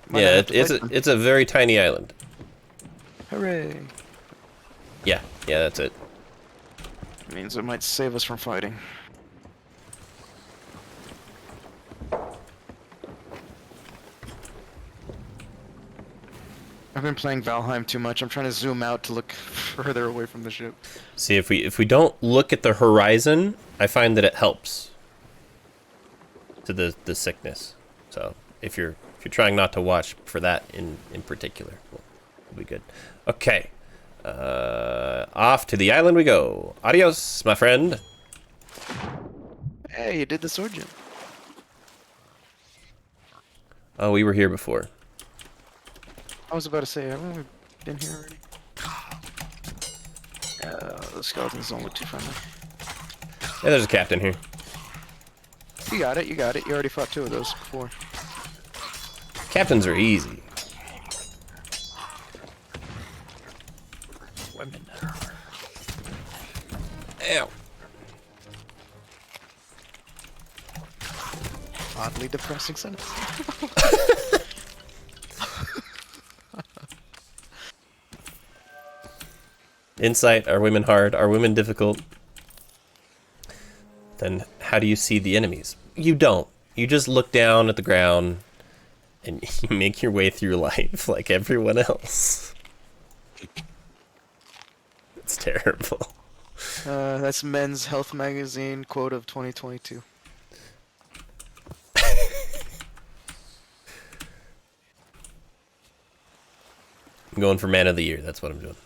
Might Yeah, have to it's fight them. a very tiny island. Hooray! Yeah, that's it. Means it might save us from fighting. I've been playing Valheim too much. I'm trying to zoom out to look further away from the ship. See, if we don't look at the horizon, I find that it helps to the sickness. So if you're trying not to watch for that in particular, we'll be good. Okay, off to the island we go. Adios, my friend. Hey, you did the sword jump. Oh, we were here before. I was about to say, haven't we been here already? The skeletons don't look too friendly. Yeah, there's a captain here. You got it, you got it. You already fought 2 of those before. Captains are easy. Women. Ow. Oddly depressing sentence. Insight, are women hard? Are women difficult? Then how do you see the enemies? You don't. You just look down at the ground and you make your way through life like everyone else. It's terrible. That's Men's Health Magazine quote of 2022. I'm going for man of the year. That's what I'm doing.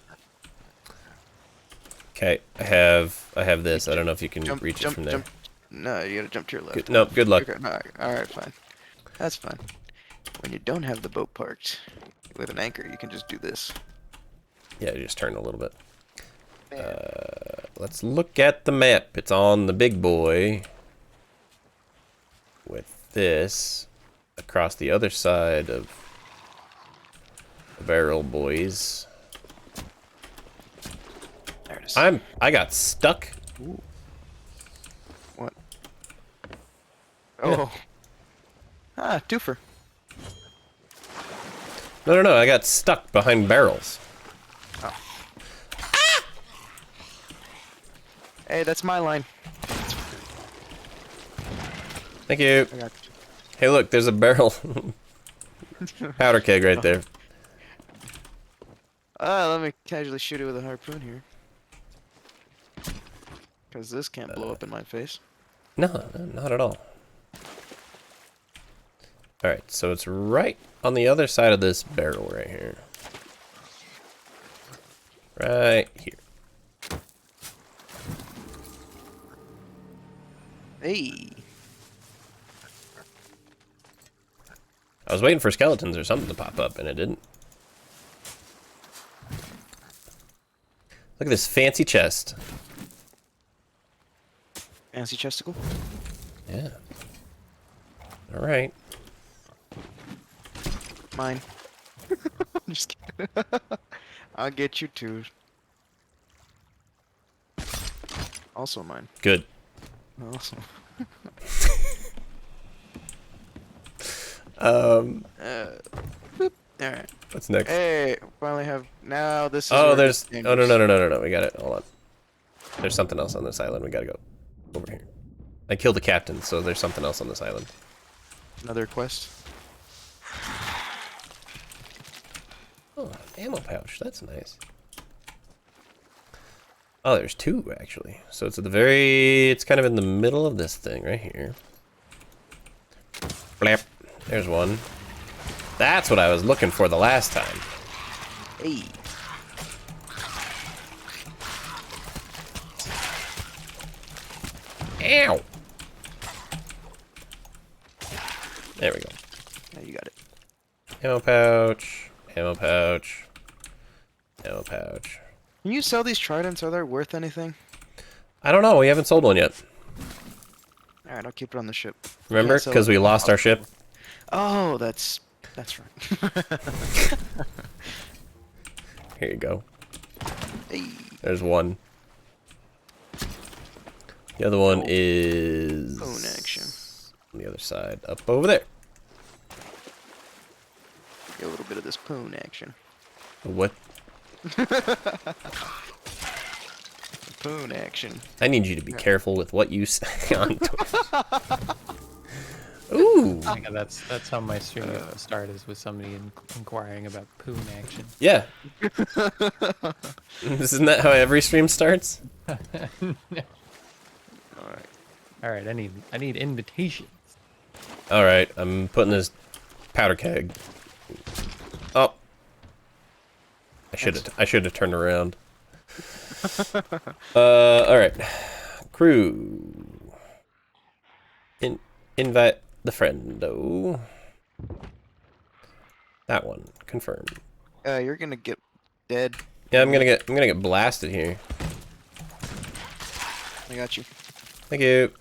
Okay, I have this. I don't know if you can reach it from there. No, you gotta jump to your left. Good, no, good luck. Okay, alright, fine. That's fine. When you don't have the boat parked with an anchor, you can just do this. Yeah, just turn a little bit. Let's look at the map. It's on the big boy. With this across the other side of the barrel, boys. There it is. I got stuck. Ooh. What? Oh. Ah, twofer. No, I got stuck behind barrels. Oh. Ah! Hey, that's my line. Thank you. I got you. Hey, look, there's a barrel. Powder keg right there. Let me casually shoot it with a harpoon here. Because this can't blow up in my face. No, not at all. Alright, so it's right on the other side of this barrel right here. Right here. Hey! I was waiting for skeletons or something to pop up, and it didn't. Look at this fancy chest. Fancy chesticle? Yeah. Alright. Mine. I'm just kidding. I'll get you too. Also mine. Good. Also. Boop. Alright. What's next? Hey, finally have. Now this is. Oh, where it there's. gets Oh, dangerous. no. We got it. Hold on. There's something else on this island. We gotta go over here. I killed the captain, so there's something else on this island. Another quest. Oh, ammo pouch. That's nice. Oh, there's 2 actually. So it's at the very. It's kind of in the middle of this thing right here. Blap. There's one. That's what I was looking for the last time. Hey. Ow. There we go. Yeah, you got it. Ammo pouch. Ammo pouch. Ammo pouch. Can you sell these tridents? Are they worth anything? I don't know. We haven't sold one yet. Alright, I'll keep it on the ship. Remember? Can't sell Because it. we lost our ship. Oh, that's right. Here you go. Hey. There's one. The other one is Phone action. on the other side, up over there. Get a little bit of this poon action. What? Poon action. I need you to be careful with what you say on Twitch. Ooh. I think that's how my stream used to start, is with somebody inquiring about poon action. Yeah. Isn't that how every stream starts? All right, I need invitations. All right, I'm putting this powder keg. Oh. I should have turned around. All right. Crew. Invite the friendo. That one confirmed. You're gonna get dead. Yeah, I'm gonna get blasted here. I got you. Thank you.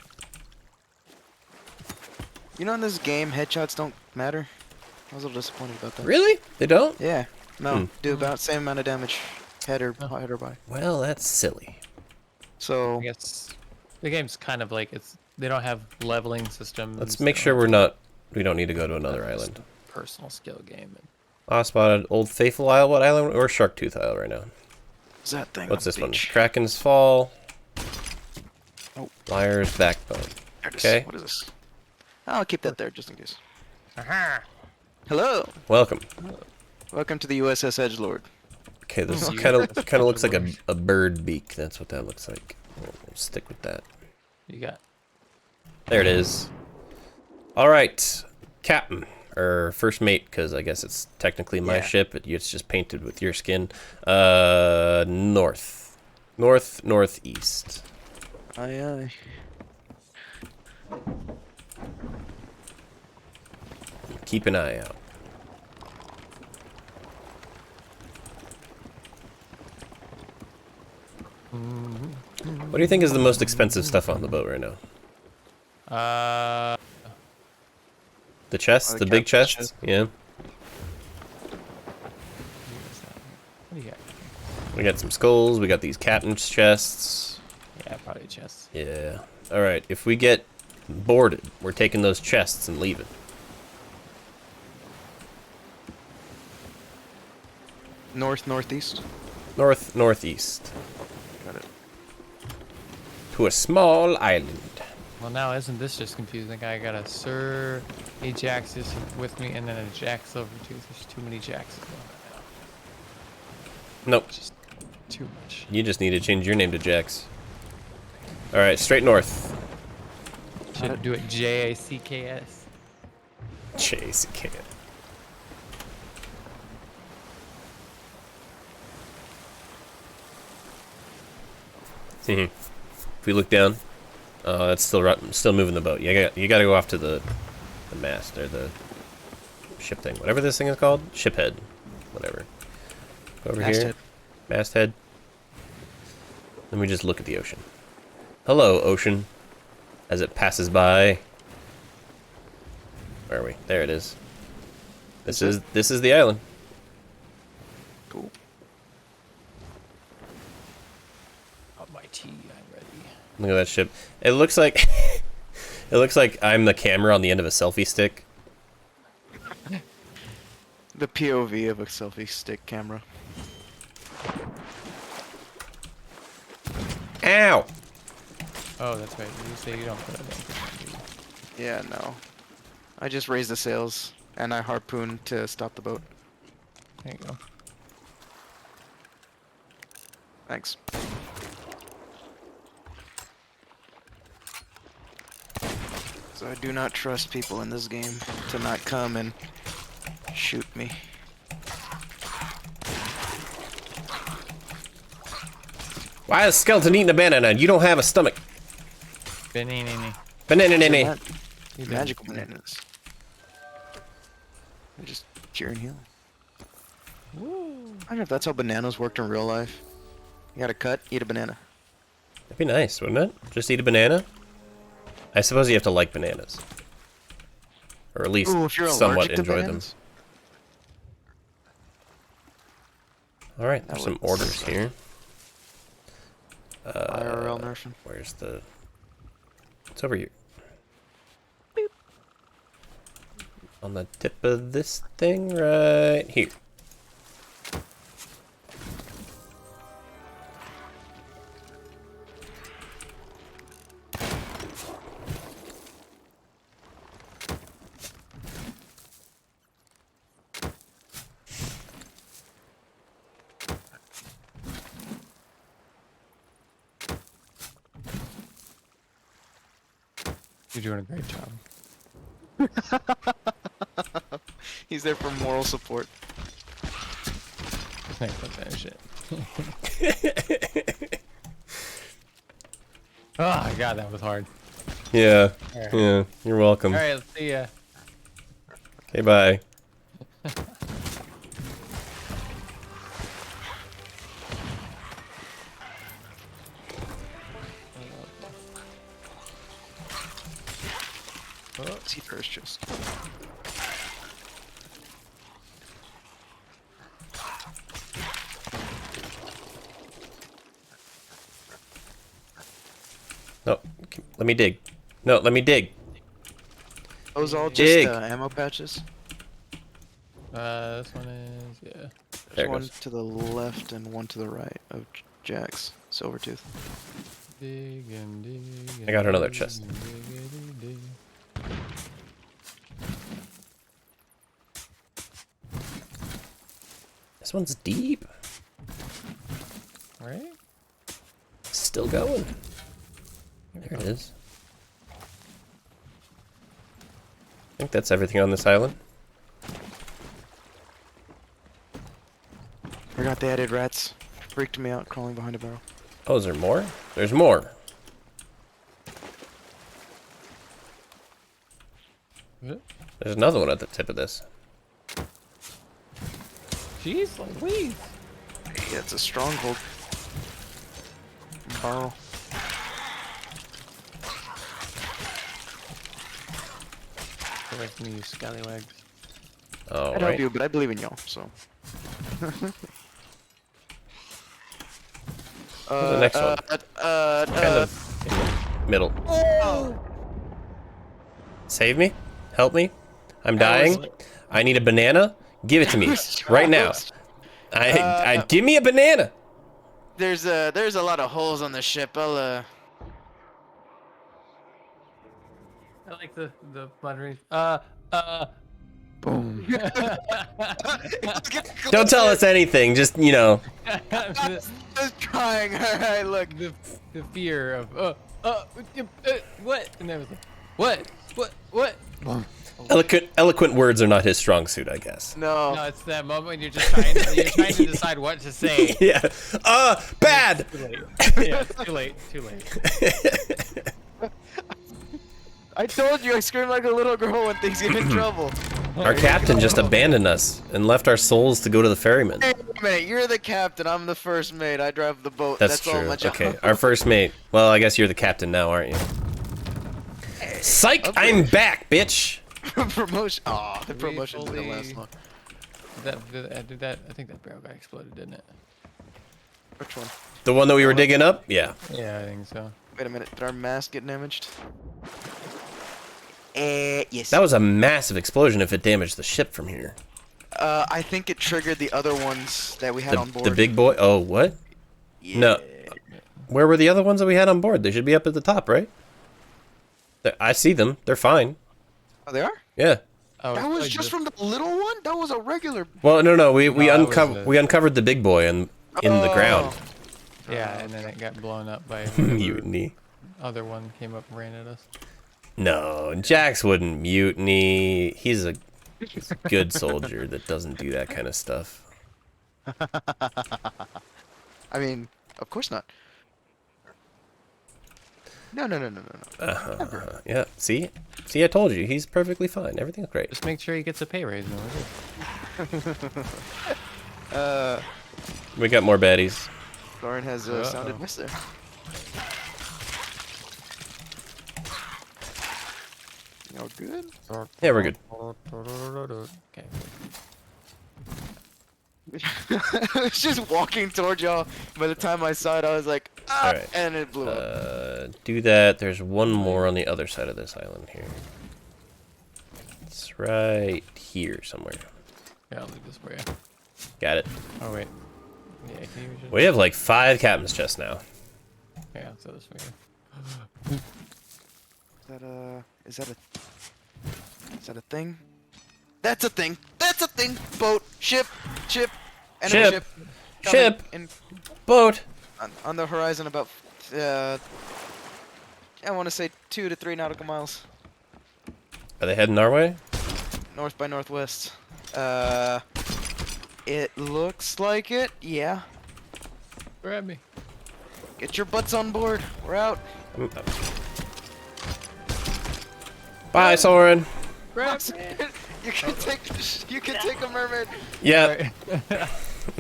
You know, in this game, headshots don't matter. I was a little disappointed about that. Really? They don't? Yeah. No. Hmm. Do about same amount of damage. Head or body. Well, that's silly. So I guess the game's kind of like they don't have leveling systems. Let's make sure we don't need to go to another island. Just a personal skill game. I spotted Old Faithful Isle. What island? Or Sharktooth Isle right now. what's that thing? What's on this the one? beach? Kraken's Fall. Oh. Liar's Backbone. There it is. Okay. What is this? I'll keep that there just in case. Aha! Hello. Welcome. Welcome to the USS Edgelord. Okay, this Oh. kind of looks like a bird beak. That's what that looks like. We'll stick with that. You got There it is. All right, Captain or first mate, because I guess it's technically my Yeah. ship. It's just painted with your skin. Northeast. Aye aye. Keep an eye out. What do you think is the most expensive stuff on the boat right now? The chests, the the big captain's chests. chest. Yeah, what do you got? we got some skulls. We got these captain's chests. Yeah, probably chests. Yeah. All right. If we get boarded, we're taking those chests and leaving. Northeast. Northeast Got it. to a small island. Well, now isn't this just confusing? I got a Sir Ajaxus with me, and then a Jax over too. There's too many Jaxes going on now. Nope. Just too much. You just need to change your name to Jax. All right, straight north. Should do it Jacks. Chase can't. If we look down, that's still moving the boat. You got to go off to the mast or the ship thing, whatever this thing is called, ship head, whatever. Go over here, Masthead. masthead. Then we just look at the ocean. Hello, ocean. As it passes by. Where are we? There it is. This is the island. Cool. Up my tea, I'm ready. Look at that ship. It looks like it looks like I'm the camera on the end of a selfie stick. The POV of a selfie stick camera. Ow! Oh, that's right. You say you don't put it in. Do you? Yeah, no. I just raised the sails and I harpooned to stop the boat. There you go. Thanks. So I do not trust people in this game to not come and shoot me. Why is a skeleton eating a banana? You don't have a stomach. Banana. Banana. They're magical bananas. They just cure and heal. I don't know if that's how bananas worked in real life. You gotta cut, eat a banana. That'd be nice, wouldn't it? Just eat a banana? I suppose you have to like bananas. Or at least Ooh, if you're somewhat allergic to enjoy them. bananas? Alright, That there's some would orders suck. here. IRL nerfing. Where's the... It's over here. On the tip of this thing right here. You're doing a great job. He's there for moral support. Thanks for that shit. Oh my god, that was hard. Yeah. Alright. Yeah. You're welcome. Alright, let's see ya. Okay, bye. See first, just. No, let me dig. No, let me dig. Those all just Dig. ammo patches. This one is, yeah. There There's it one goes. to the left and one to the right of Jack's Silvertooth. Dig and dig. I got another dig chest. and dig. This one's deep. Right? Still going. There it is. I think that's everything on this island. Forgot they added rats. Freaked me out crawling behind a barrel. Oh, is there more? There's more. What? There's another one at the tip of this. Jeez Louise. Yeah, it's a stronghold. Barrel. Away from me, you scallywags. All I'd right. help you, but I believe in y'all, so. Where's the next one? Kind of in the middle. Save me? Help me? I'm dying. I need a banana. Give it to me right now. I give me a banana. There's a lot of holes on the ship. I like the muttering. Boom. Don't tell us anything. Just, you know. Just trying. All right, look. the fear of what? And everything. What? Boom. Eloquent words are not his strong suit, I guess. No. No, it's that moment when you're just trying to decide what to say. Yeah. Bad. Too late. Yeah, it's too late. Too late. I told you I scream like a little girl when things get in trouble. Our captain just abandoned us and left our souls to go to the ferryman. Hey, wait a minute, you're the captain. I'm the first mate. I drive the boat. That's all true. my job. Okay, our first mate. Well, I guess you're the captain now, aren't you? Psych! I'm back, bitch. Promotion. Aw, the promotion didn't fully- last long. Did that? I think that barrel got exploded, didn't it? Which one? The one that we were digging up? Yeah. Yeah, I think so. Wait a minute. Did our mask get damaged? Yes. That was a massive explosion if it damaged the ship from here. I think it triggered the other ones that we had on board. The big boy? Oh, what? Yeah. No. Where were the other ones that we had on board? They should be up at the top, right? I see them. They're fine. Oh, they are? Yeah. Oh, That it's was like just from the little one? That was a regular. Well, no. We that was uncovered the big boy in the ground. Yeah, and then it got blown up by Mutiny. other one came up and ran at us. No, Jax wouldn't mutiny. He's a good soldier that doesn't do that kind of stuff. I mean, of course not. No. Yeah. See, I told you. He's perfectly fine. Everything's great. Just make sure he gets a pay raise. No, We got more baddies. Lauren has sounded miss there. Y'all good? Yeah, we're good. Okay. I was just walking towards y'all. By the time I saw it, I was like, ah, Alright. and it blew up. Do that. There's one more on the other side of this island here. It's right here somewhere. Yeah, I'll leave this for you. Got it. Oh wait. Yeah, can you just... We have like 5 captain's chests now. Yeah, so this for you. Is that a thing? That's a thing. That's a thing. Boat, ship, enemy Ship. ship, Ship. in, Boat. on the horizon about I want to say 2 to 3 nautical miles Are they heading our way? north by northwest. It looks like it. Yeah. Grab me. Get your butts on board. We're out. Bye, Soren. Grab Max, me. you can take a mermaid. Yeah.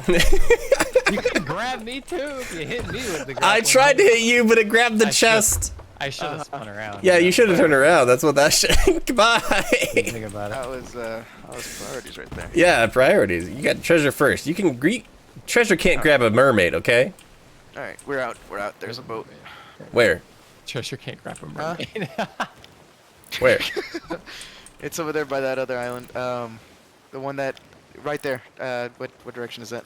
You can grab me too if you hit me with the grappling I tried to hook. hit you, but it grabbed the I should've- chest. I should have spun around. Yeah, you should have turned around. That's what that shit. Goodbye. Think about it. That was priorities right there. Yeah, priorities. You got treasure first. You can treasure can't grab a mermaid, okay? All right, we're out. We're out. There's a boat. Where? Treasure can't grab a mermaid. Where? It's over there by that other island. The one that right there. What direction is that?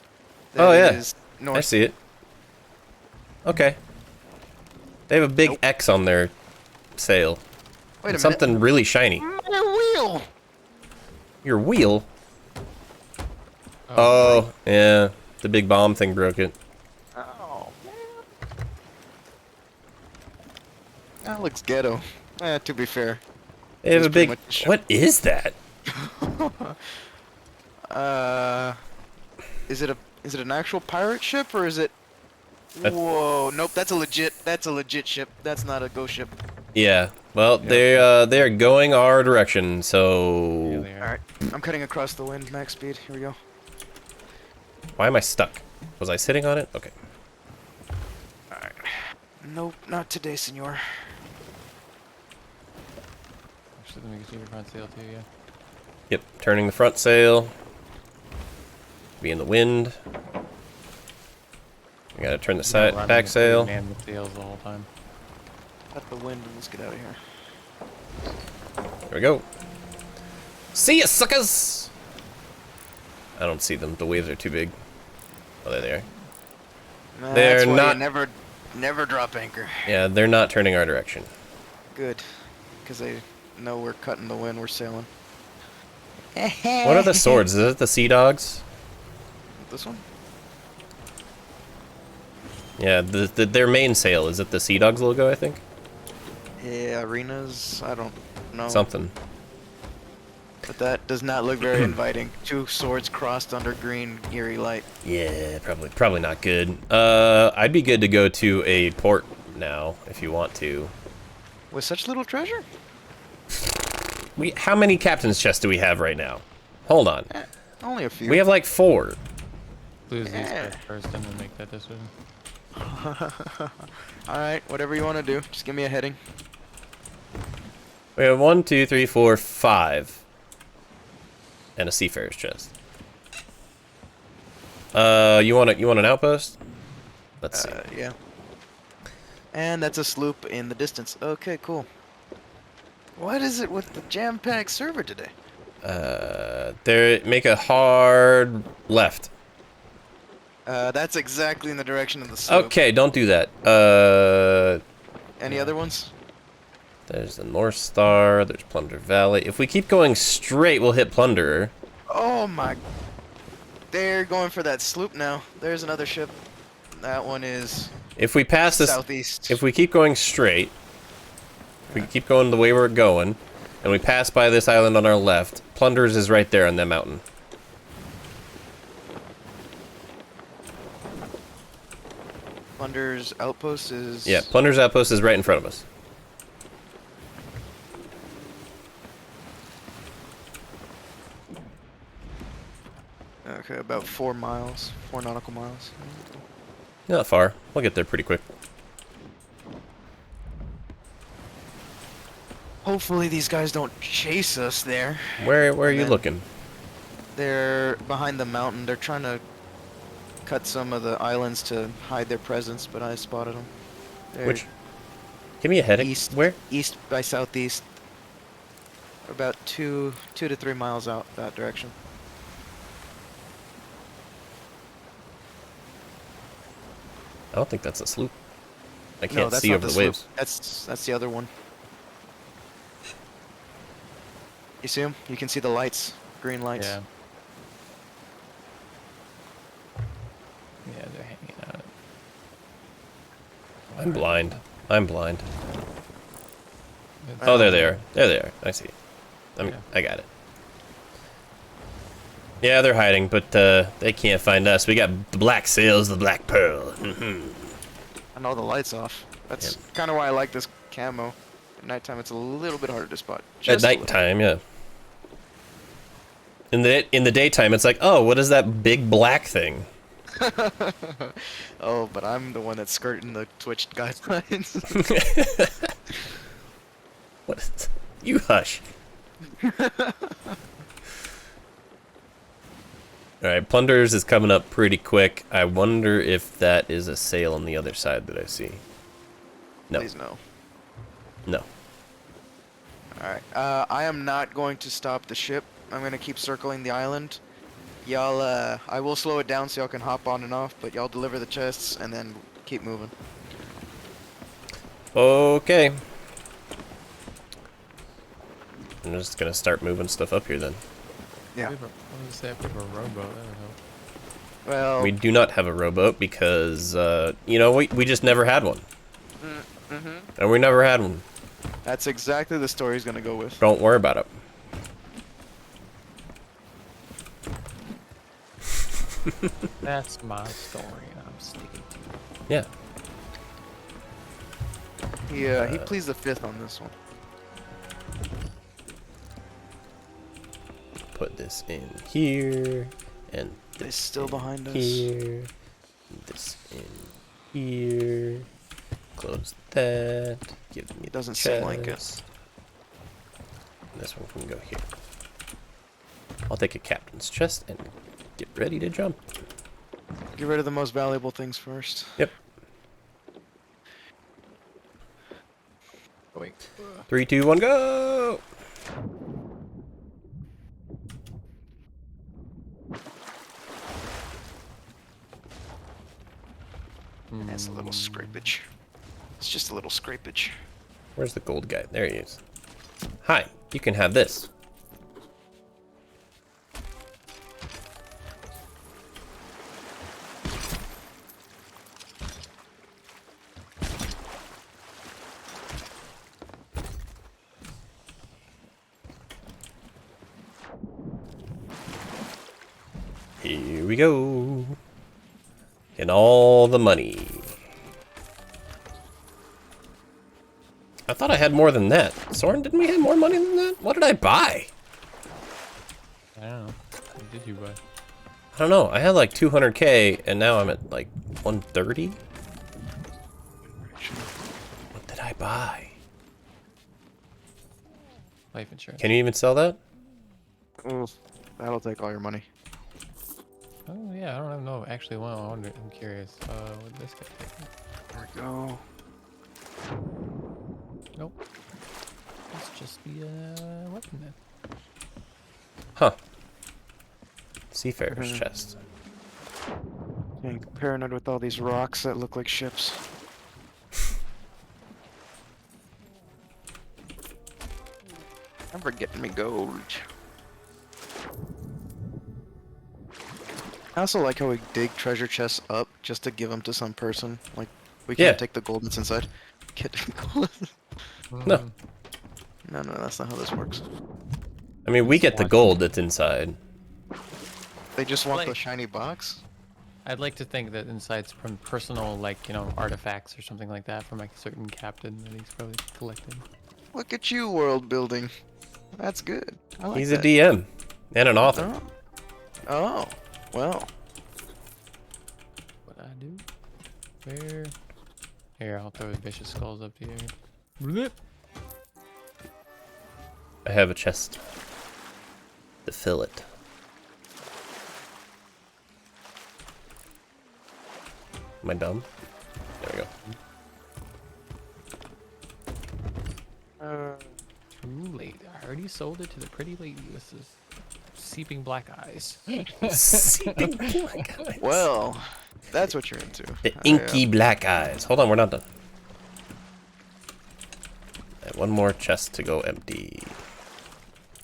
Oh, yeah. Is north. I see it. Okay. They have a big X on their sail. Wait a minute. Something really shiny. My wheel. Your wheel? Oh, yeah. The big bomb thing broke it. Oh man. That looks ghetto. To be fair. They have It's a pretty big... much- What is that? Is it an actual pirate ship or is it? That's- Whoa! Nope. That's a legit ship. That's not a ghost ship. Yeah. Well, they are going our direction, so... All right. I'm cutting across the wind, max speed. Here we go. Why am I stuck? Was I sitting on it? Okay. All right. Nope, not today, senor. Actually, let me get you your front sail too, yeah. Yep, turning the front sail. Be in the wind. We gotta turn the side Running back the sail. Man with sails the whole time. Cut the wind and let's get out of here. Here we go. See ya, suckers! I don't see them. The waves are too big. Oh, there they are. Nah, They're that's why not- you never drop anchor. Yeah, they're not turning our direction. Good, because they know we're cutting the wind. We're sailing. What are the swords? Is it the sea dogs? This one? Yeah, their main sail. Is it the sea dogs logo, I think? Yeah, arenas. I don't know. Something. But that does not look very inviting. Two swords crossed under green eerie light. Yeah, probably not good. I'd be good to go to a port now, if you want to. With such little treasure? How many captain's chests do we have right now? Hold on. Only a few. We have like 4. Lose these Yeah. guys first and then make that decision. Alright, whatever you want to do. Just give me a heading. We have 1, 2, 3, 4, 5. And a seafarer's chest. You want an outpost? Let's see. Yeah. And that's a sloop in the distance. Okay, cool. What is it with the jam-packed server today? Make a hard left. That's exactly in the direction of the slope. Okay, don't do that. Any other ones? There's the North Star. There's Plunder Valley. If we keep going straight, we'll hit Plunderer. Oh my... They're going for that sloop now. There's another ship. That one is If we pass this, southeast. if we keep going straight, if we keep going the way we're going, and we pass by this island on our left, Plunderers is right there on that mountain. Plunder's outpost is... Yeah, Plunder's outpost is right in front of us. Okay, about 4 miles. 4 nautical miles. Not far. We'll get there pretty quick. Hopefully these guys don't chase us there. Where are you then- looking? They're behind the mountain. They're trying to cut some of the islands to hide their presence, but I spotted them. They're Which? Give me a heading. east, Where? east by southeast. About 2 to 3 miles out that direction. I don't think that's a sloop. I No, can't that's see not over the sloop. waves. That's the other one. You see them? You can see the lights, green lights. Yeah. Yeah, they're hanging out. I'm blind. I'm blind. It's- Oh, there they are. There they are. I see. Yeah. I got it. Yeah, they're hiding, but they can't find us. We got the black sails, the black pearl. I know the lights off. That's kind of why I like this camo. At nighttime, it's a little bit harder to spot. At Just a little. nighttime, yeah. In the daytime, it's like, oh, what is that big black thing? Oh, but I'm the one that's skirting the Twitch guidelines. What is? You hush. All right, plunders is coming up pretty quick. I wonder if that is a sail on the other side that I see. No. Please no. No. Alright, I am not going to stop the ship. I'm gonna keep circling the island. Y'all, I will slow it down so y'all can hop on and off, but y'all deliver the chests and then keep moving. Okay. I'm just gonna start moving stuff up here then. Yeah. What does that have a rowboat? That would help. Well, We do not have a rowboat because, you know, we just never had one. And we never had one. that's exactly the story he's gonna go with. Don't worry about it. That's my story, and I'm sticking to it. Yeah. Yeah, he pleads the fifth on this one. Put this in here, and They're this still in behind us. here, this in here. Close that. Give me. It doesn't the seem like it. chest. This one can go here. I'll take a captain's chest and get ready to jump. Get rid of the most valuable things first. Yep. Oh, wait. 3, 2, 1, go! That's a little scrapage. It's just a little scrapage. Where's the gold guy? There he is. Hi, you can have this. Here we go. And all the money. I thought I had more than that. Soren, didn't we have more money than that? What did I buy? I don't know. What did you buy? I don't know. I had like 200k and now I'm at like 130. What did I buy? Life insurance. Can you even sell that? Ooh, that'll take all your money. Oh yeah, I don't know. Actually, well, I wonder. I'm curious. What this guy take? There we go. Nope. Let's just be a weapon then. Huh. Seafarer's chest. Getting paranoid with all these rocks that look like ships. Never getting me gold. I also like how we dig treasure chests up just to give them to some person. Like, we can't Yeah. take the gold that's inside. Get gold. No. No, that's not how this works. I mean, we get the gold that's inside. They just want the Like- shiny box? I'd like to think that inside's from personal, like, you know, artifacts or something like that from like a certain captain that he's probably collected. Look at you, world building. That's good. I like He's that. a DM and an author. Oh, well. What I do? Where? Here, I'll throw vicious skulls up here. Blip. I have a chest. The fillet. Am I dumb? There we go. Too late. I already sold it to the pretty lady with the seeping black eyes. Seeping black eyes. Well, that's what you're into. The inky black eyes. Hold on, we're not done. I have one more chest to go empty.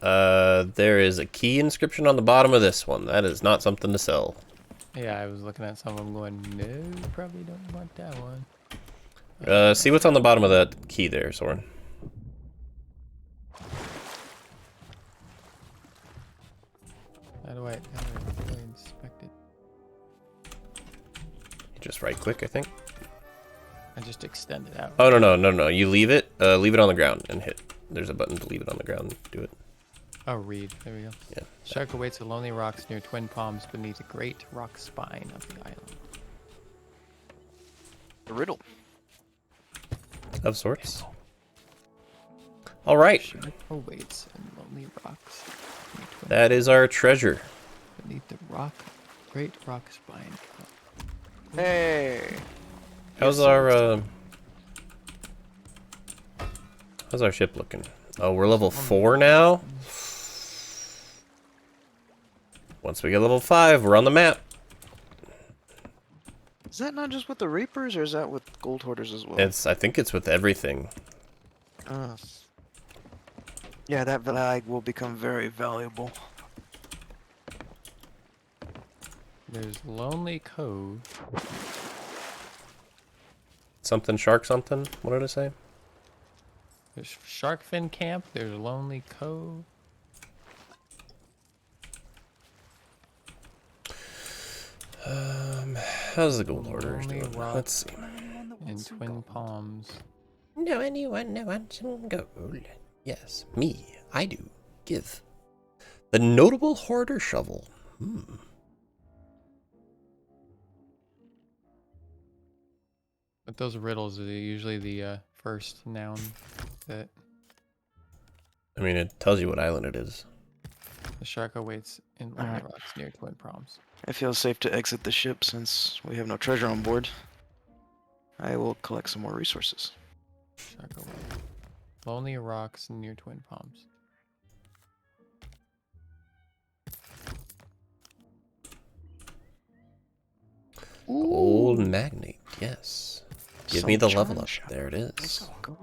There is a key inscription on the bottom of this one. That is not something to sell. Yeah, I was looking at some of them going, no, probably don't want that one. See what's on the bottom of that key there, Soren. How do I inspect it? You just right click, I think. I just extend it out. Oh, no. You leave it, Leave it on the ground and hit. There's a button to leave it on the ground. Do it. Oh, read. There we go. Yeah. Shark awaits at lonely rocks near Twin Palms beneath a great rock spine of the island. A riddle. Of sorts. All right. Shark awaits in lonely rocks near Twin That is our treasure. beneath the great rock spine. Hey. How's our ship looking? Oh, we're level 4 now. Once we get level 5, we're on the map. Is that not just with the Reapers, or is that with Gold Hoarders as well? I think it's with everything. Yeah, that flag will become very valuable. There's Lonely Cove. Something shark something. What did I say? There's Sharkfin Camp. There's Lonely Cove. How's the gold hoarders Lonely doing? Rock Let's see. in Twin Palms. No anyone no wants some gold. Yes, me. I do. Give. The notable hoarder shovel. But those riddles are usually the first noun that I mean, it tells you what island it is. the shark awaits in Lonely Rocks near Twin Palms. I feel safe to exit the ship since we have no treasure on board. I will collect some more resources. Shark awaits. Lonely Rocks near Twin Palms. Old magnate. Yes. Give me Some the level charm up. shop. There it is. Let's go.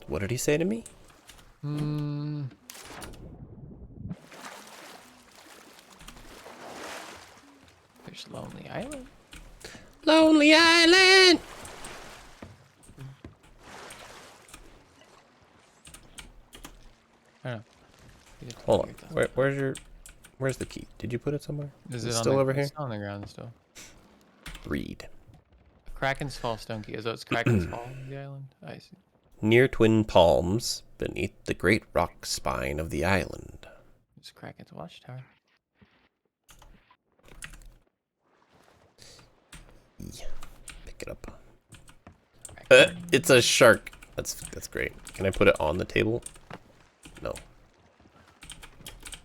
What did he say to me? There's Lonely Island. Lonely Island. I don't know. Hold on. Where's the key? Did you put it somewhere? Is it it still over here? It's on the ground still. Read. Kraken's Fall stone key. So it's Kraken's Fall, the island? I see. Near Twin Palms, beneath the great rock spine of the island. It's Kraken's Watchtower. Yeah. Pick it up. Kraken. It's a shark. That's great. Can I put it on the table? No.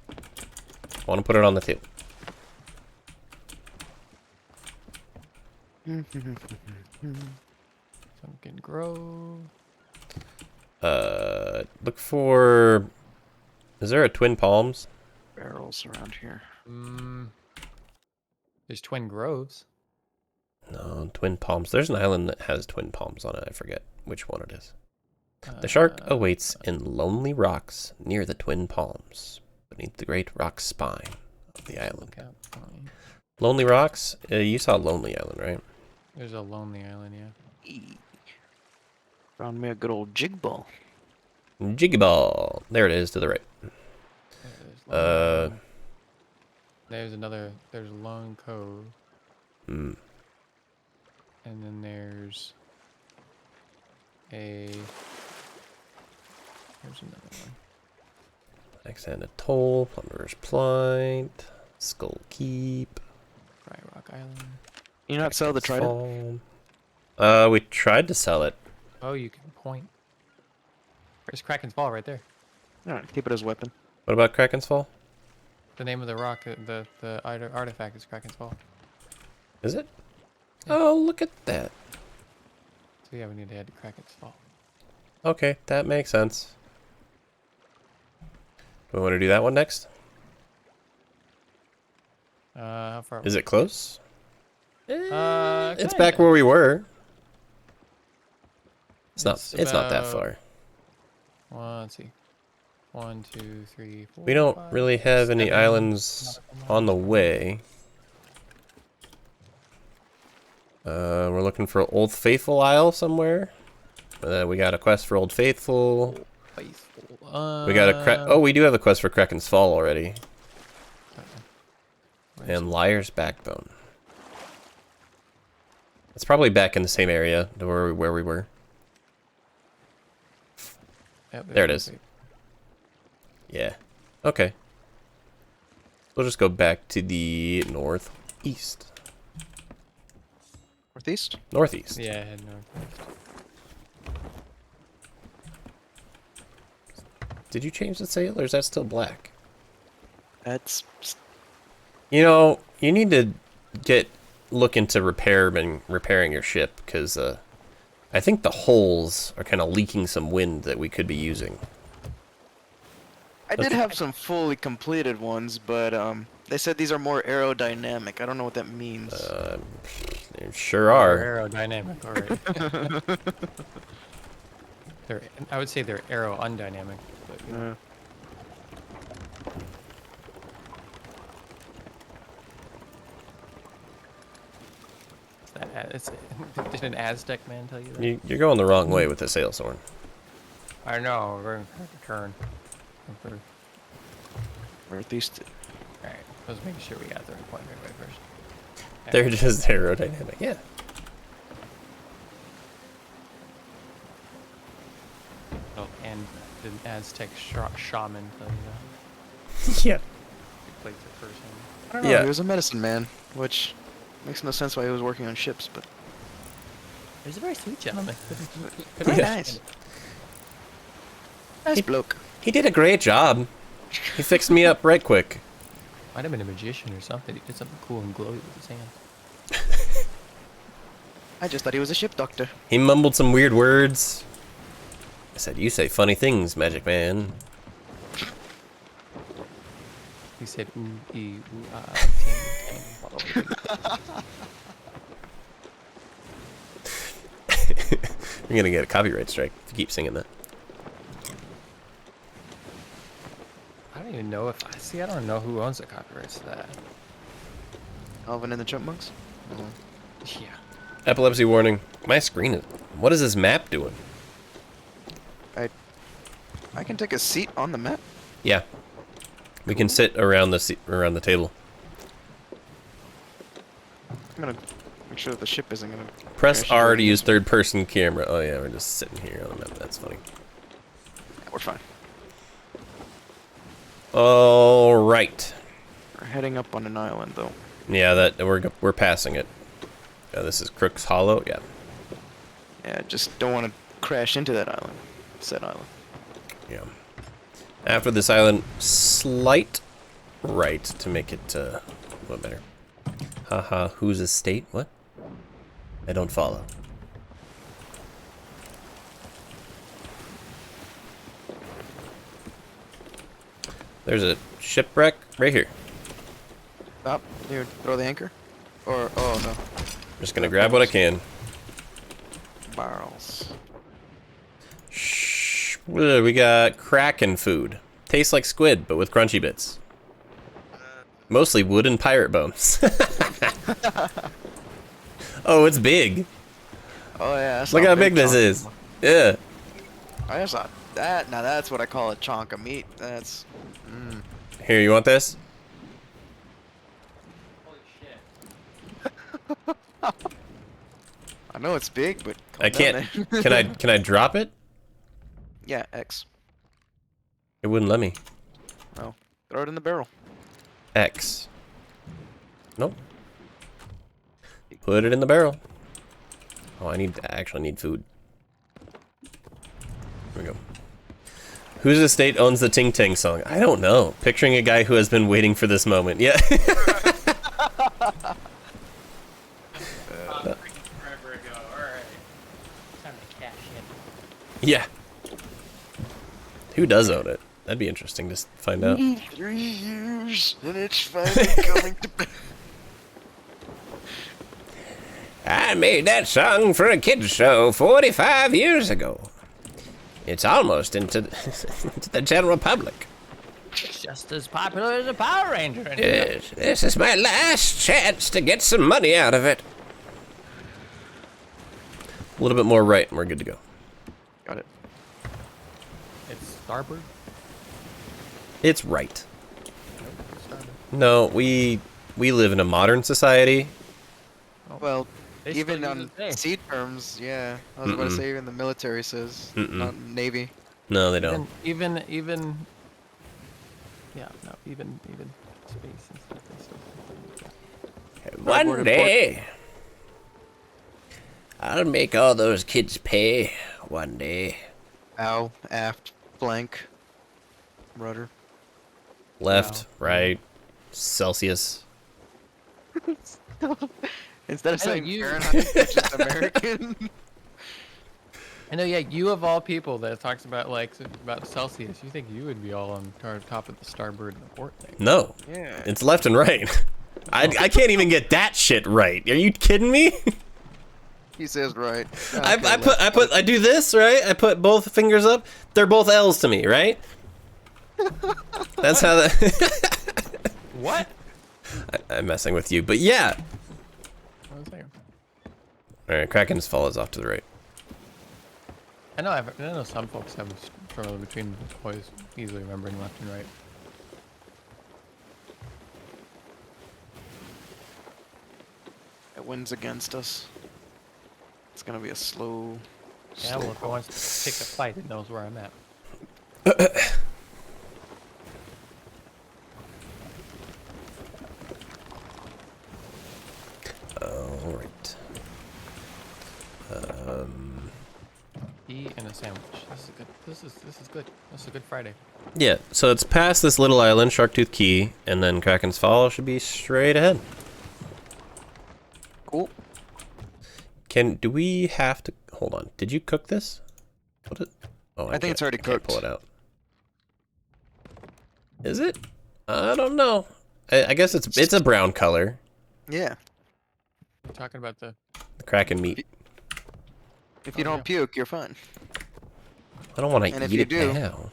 I want to put it on the table. Sunken Grove. Look for... Is there a Twin Palms? Barrels around here. There's Twin Groves. No, Twin Palms. There's an island that has Twin Palms on it. I forget which one it is. The shark awaits in lonely rocks near the Twin Palms, beneath the great rock spine of the island. Lonely Rocks? You saw Lonely Island, right? There's a Lonely Island, yeah. Found me a good old jig ball. Jiggy Ball. There it is, to the right. There's another. There's Lone Cove. And then there's a. There's another one. Accent Atoll, Plunderer's Plight, Skull Keep. Dry Rock Island. You not sell the trident? We tried to sell it. Oh, you can point. There's Kraken's Fall right there. Alright, keep it as a weapon. What about Kraken's Fall? The name of the rock, the artifact is Kraken's Fall. Is it? Oh, look at that. So yeah, we need to head to Kraken's Fall. Okay, that makes sense. Do we want to do that one next? How far? Is it close? It's back kinda. where we were. It's not that about- far. Let's see. 1, 2, 3, 4. We don't 5, really have any 7 islands nautical on the miles. way. We're looking for Old Faithful Isle somewhere. We got a quest for Old Faithful. Faithful. We got a oh, we do have a quest for Kraken's Fall already. And Liar's Backbone. It's probably back in the same area to where we were. Yep, There it is. Yeah. Okay. We'll just go back to the northeast. Northeast? Northeast. Yeah, head northwest. Did you change the sail, or is that still black? That's... You know, you need to look into repairing your ship, because I think the holes are kind of leaking some wind that we could be using. I did have some fully completed ones, but they said these are more aerodynamic. I don't know what that means. They sure are. They're aerodynamic, alright. I would say they're aero undynamic, but you know. Did an Aztec man tell you that? You're going the wrong way with the sail, Soren. I know, we're going to turn. Northeast. Alright, I was making sure we got the right point right away first. They're just aerodynamic, yeah. Oh, and the Aztec shaman tell you that. Yeah. He played the first one. I don't know, Yeah. he was a medicine man, which makes no sense why he was working on ships, but... He's a very sweet gentleman. Very nice. Nice bloke. He did a great job. He fixed me up right quick. Might have been a magician or something. He did something cool and glowy with his hand. I just thought he was a ship doctor. He mumbled some weird words. I said, "You say funny things, Magic Man." He said, ooh, ee, ooh, ah, ting, ting. You're gonna get a copyright strike if you keep singing that. I don't even know if I don't know who owns the copyrights to that. Alvin and the Chipmunks? Yeah. Epilepsy warning. My screen is... What is this map doing? I can take a seat on the map. Yeah. We can sit around the table. I'm gonna make sure that the ship isn't gonna... Press crash R into to use third-person camera. Oh yeah, we're just sitting here on the map. That's funny. Yeah, we're fine. All right. We're heading up on an island, though. Yeah, that we're passing it. This is Crook's Hollow. Yeah. Yeah, just don't want to crash into that island. Said island. Yeah. After this island, slight right to make it a little better. Haha, whose estate? What? I don't follow. There's a shipwreck right here. Stop. You throw the anchor? Or, oh no. Just gonna grab what I can. Barrels. Shh. We got Kraken food. Tastes like squid, but with crunchy bits. Mostly wood and pirate bones. Oh, it's big. Oh yeah, that's Look not how a big this chunk. is. Yeah. I saw that. Now that's what I call a chunk of meat. That's... Here, you want this? Holy shit. I know it's big, but... I can't. Can I drop it? Yeah, X. It wouldn't let me. Oh, throw it in the barrel. X. Nope. Put it in the barrel. Oh, I actually need food. Here we go. Whose estate owns the Ting Ting song? I don't know. Picturing a guy who has been waiting for this moment. Yeah. Forever ago. Alright. Time to cash in. Yeah. Who does own it? That'd be interesting to find out. 3 years, and it's finally coming to pass. I made that song for a kids show 45 years ago. It's almost into the general public. Just as popular as a Power Ranger. Yes, this is my last chance to get some money out of it. A little bit more right and we're good to go. Got it. It's starboard. It's right. No, we live in a modern society. Well, They even still on use it today. sea terms, yeah. I was about to say even the military says, not Navy. No, they don't. Even. Yeah, no, even space and stuff. They still One day, I'll make all those kids pay. One day. Ow, aft, flank, rudder. Left, Wow. right, Celsius. Instead of I know saying you- Fahrenheit, it's just American. I know, yeah. You of all people that talks about about Celsius, you think you would be all on top of the starboard and the port thing? No, Yeah. it's left and right. I can't even get that shit right. Are you kidding me? He says right. I do this, right? I put both fingers up. They're both L's to me, right? That's how that. What? I'm messing with you, but yeah. I was there. All right, Kraken's Fall is off to the right. I know some folks have struggle between always easily remembering left and right. It wins against us. It's gonna be a slow. Yeah, well, if it wants to pick a fight, it knows where I'm at. All right. Tea and a sandwich. This is good. This is good. This is a good Friday. Yeah, so it's past this little island, Sharktooth Key, and then Kraken's Fall should be straight ahead. Cool. Do we have to hold on? Did you cook this? What? Oh, I think it's already can't cooked. pull it out. Is it? I don't know. I guess it's a brown color. Yeah. We're talking about the. The Kraken meat. If you Oh, don't yeah. puke, you're fine. I don't want And to if eat you it do- now.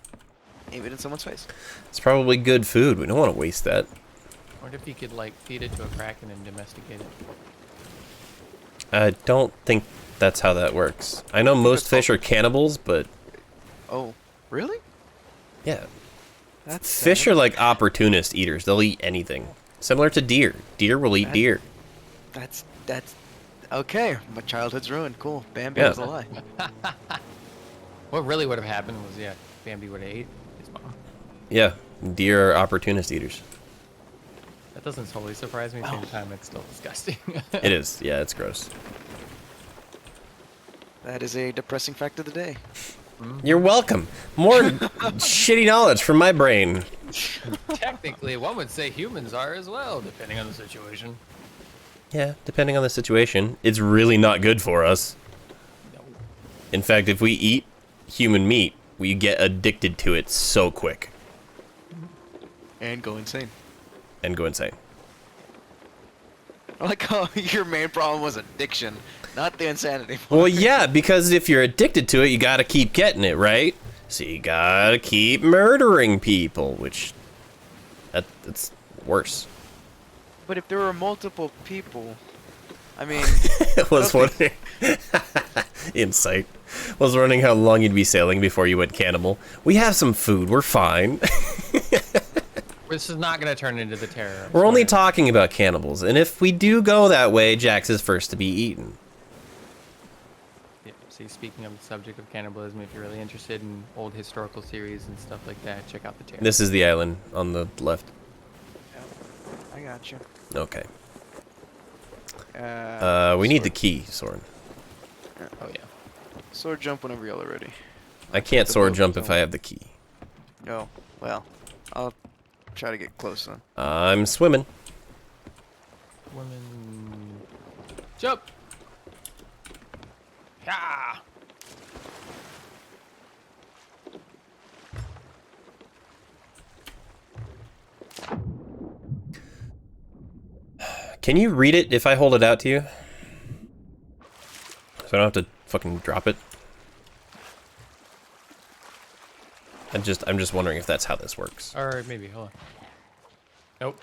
Aim it in someone's face. It's probably good food. We don't want to waste that. What if you could like feed it to a kraken and domesticate it? I don't think that's how that works. I know most fish are cannibals, but Oh, really? yeah, That's fish sad. are like opportunist eaters. They'll eat anything. Similar to deer. Deer will eat deer. That's okay. My childhood's ruined. Cool. Bambi Yeah. was a lie. What really would have happened was, yeah, Bambi would have ate his mom. Yeah, deer are opportunist eaters. That doesn't totally surprise me. At the same time, it's still disgusting. It is. Yeah, it's gross. That is a depressing fact of the day. You're welcome. More shitty knowledge from my brain. Technically, one would say humans are as well, depending on the situation. Yeah, depending on the situation, it's really not good for us. No. In fact, if we eat human meat, we get addicted to it so quick And go insane. and go insane. I like how your main problem was addiction, not the insanity. Well, yeah, because if you're addicted to it, you gotta keep getting it, right? So you gotta keep murdering people, which that's worse. But if there were multiple people, I mean, Was wondering insight. Was wondering how long you'd be sailing before you went cannibal. We have some food. We're fine. This is not going to turn into the terror. I'm We're only sorry. talking about cannibals, and if we do go that way, Jax is first to be eaten. Yeah, see, speaking of the subject of cannibalism, if you're really interested in old historical series and stuff like that, check out the terror. This is the island on the left. I got you. Okay. We need the key, Soren. Oh yeah. Sword jump whenever y'all are ready. I can't The sword boat jump is if on. I have the key. No. Well, I'll try to get close then. I'm swimming. Women. Jump! Yeah! Can you read it if I hold it out to you? So I don't have to fucking drop it. I'm just wondering if that's how this works. Or maybe, hold on. Nope.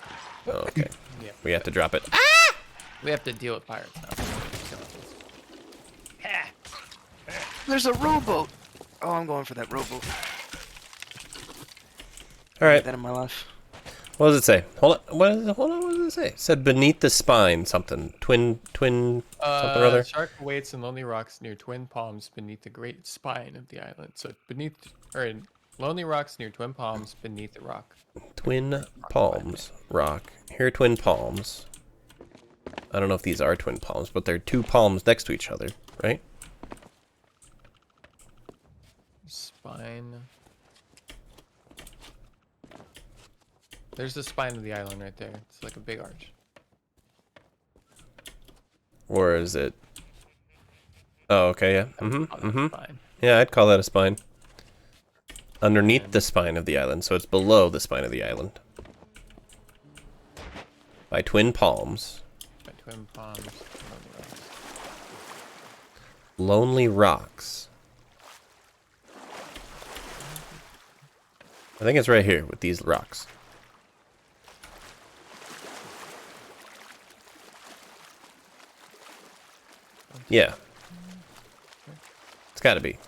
Oh, okay. Yeah. We have to drop it. Ah! We have to deal with pirates now. Ha! There's a rowboat. Oh, I'm going for that rowboat. All right. That in my life. What does it say? Hold on. Hold on. What does it say? It said beneath the spine something. Twin something or other. Shark awaits in lonely rocks near twin palms beneath the great spine of the island. So beneath, or in lonely rocks near twin palms beneath the rock. Twin palms. Rock. Here are twin palms. I don't know if these are twin palms, but they're two palms next to each other, right? Spine. There's the spine of the island right there. It's like a big arch. Or is it? Oh, okay, yeah. Spine. Yeah, I'd call that a spine. Underneath the spine of the island, so it's below the spine of the island. By twin palms. By twin palms. Lonely rocks. I think it's right here with these rocks. Yeah. It's gotta be.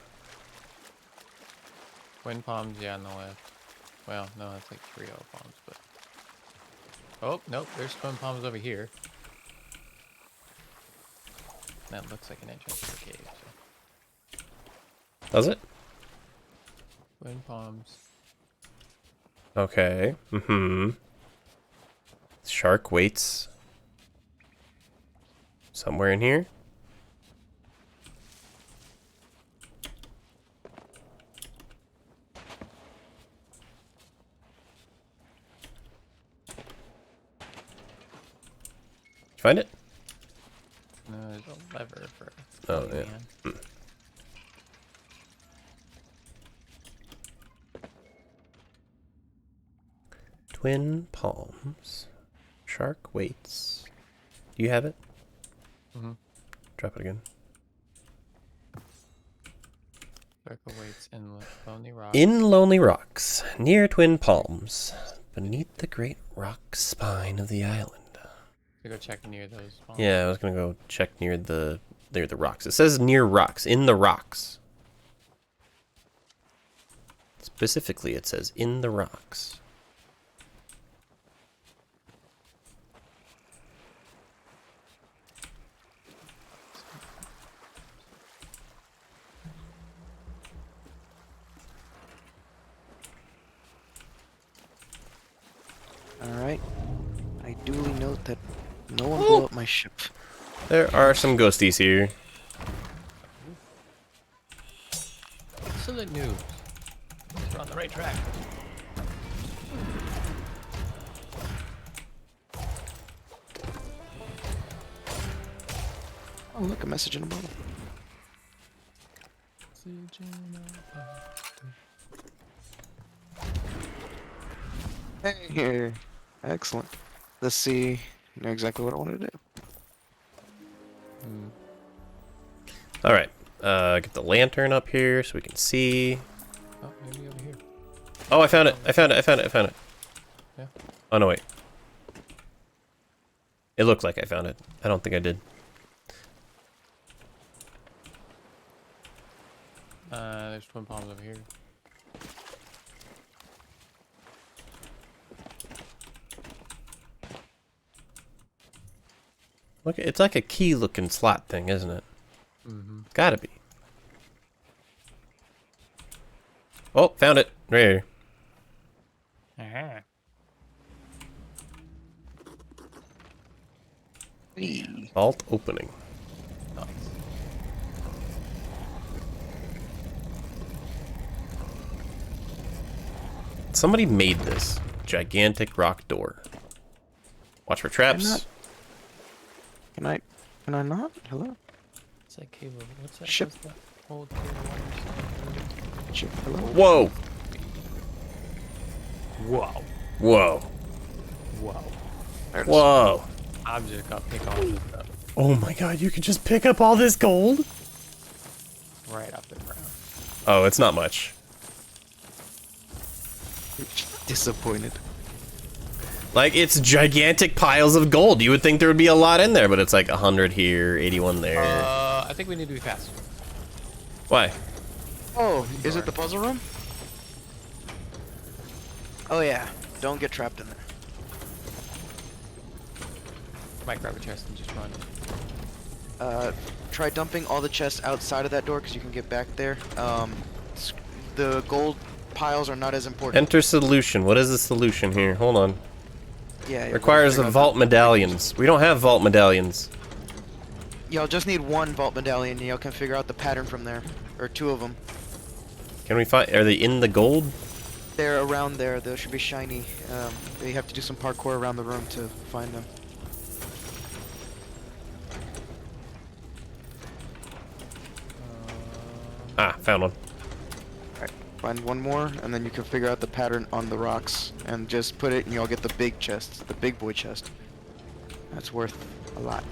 Twin palms, yeah, on the left. Well, no, that's like 3 palms, but. Oh, nope, there's twin palms over here. That looks like an entrance to the cave. So. Does it? Twin palms. Okay. Shark waits. Somewhere in here. Did you find it? No, there's a lever for. Oh, floating yeah. man. Twin palms. Shark waits. Do you have it? Drop it again. Shark awaits in lonely rocks. In lonely rocks, near twin palms, beneath the great rock spine of the island. To go check near those palms. Yeah, I was gonna go check near the rocks. It says near rocks, in the rocks. Specifically, it says in the rocks. Alright. I duly note that no one blew up my ship. There are some ghosties here. Excellent news. We're on the right track. Oh, look, a message in a bottle. Hey, excellent. Let's see. You know exactly what I wanted to do. All right, get the lantern up here so we can see. Oh, maybe over here. Oh, I found it! I found it! I found it! I found it! Yeah. Oh no, wait. It looked like I found it. I don't think I did. There's twin palms over here. Look, it's like a key-looking slot thing, isn't it? It's gotta be. Oh, found it! Right here. Uh-huh. Vault opening. Nice. Somebody made this gigantic rock door. Watch for traps. Can I not? Hello? What's that cable? What's that? Ship. What's that old cable wires? Ship, hello? Whoa! Whoa. Whoa! Whoa. There it is. Whoa! I'm just gonna pick all this up Oh my god, you can just pick up all this gold? right off the ground. Oh, it's not much. Disappointed. Like, it's gigantic piles of gold. You would think there would be a lot in there, but it's like 100 here, 81 there. I think we need to be fast. Why? Oh, is it the puzzle room? Oh yeah, don't get trapped in there. Might grab a chest and just run. Try dumping all the chests outside of that door because you can get back there. The gold piles are not as important. Enter solution. What is the solution here? Hold on. Yeah. Requires the vault medallions. We don't have vault medallions. Y'all just need one vault medallion. Y'all can figure out the pattern from there, or 2 of them. Can we find? Are they in the gold? They're around there. They should be shiny. You have to do some parkour around the room to find them. Ah, found one. Alright, find one more, and then you can figure out the pattern on the rocks, and just put it, and y'all get the big chest, the big boy chest. That's worth a lot.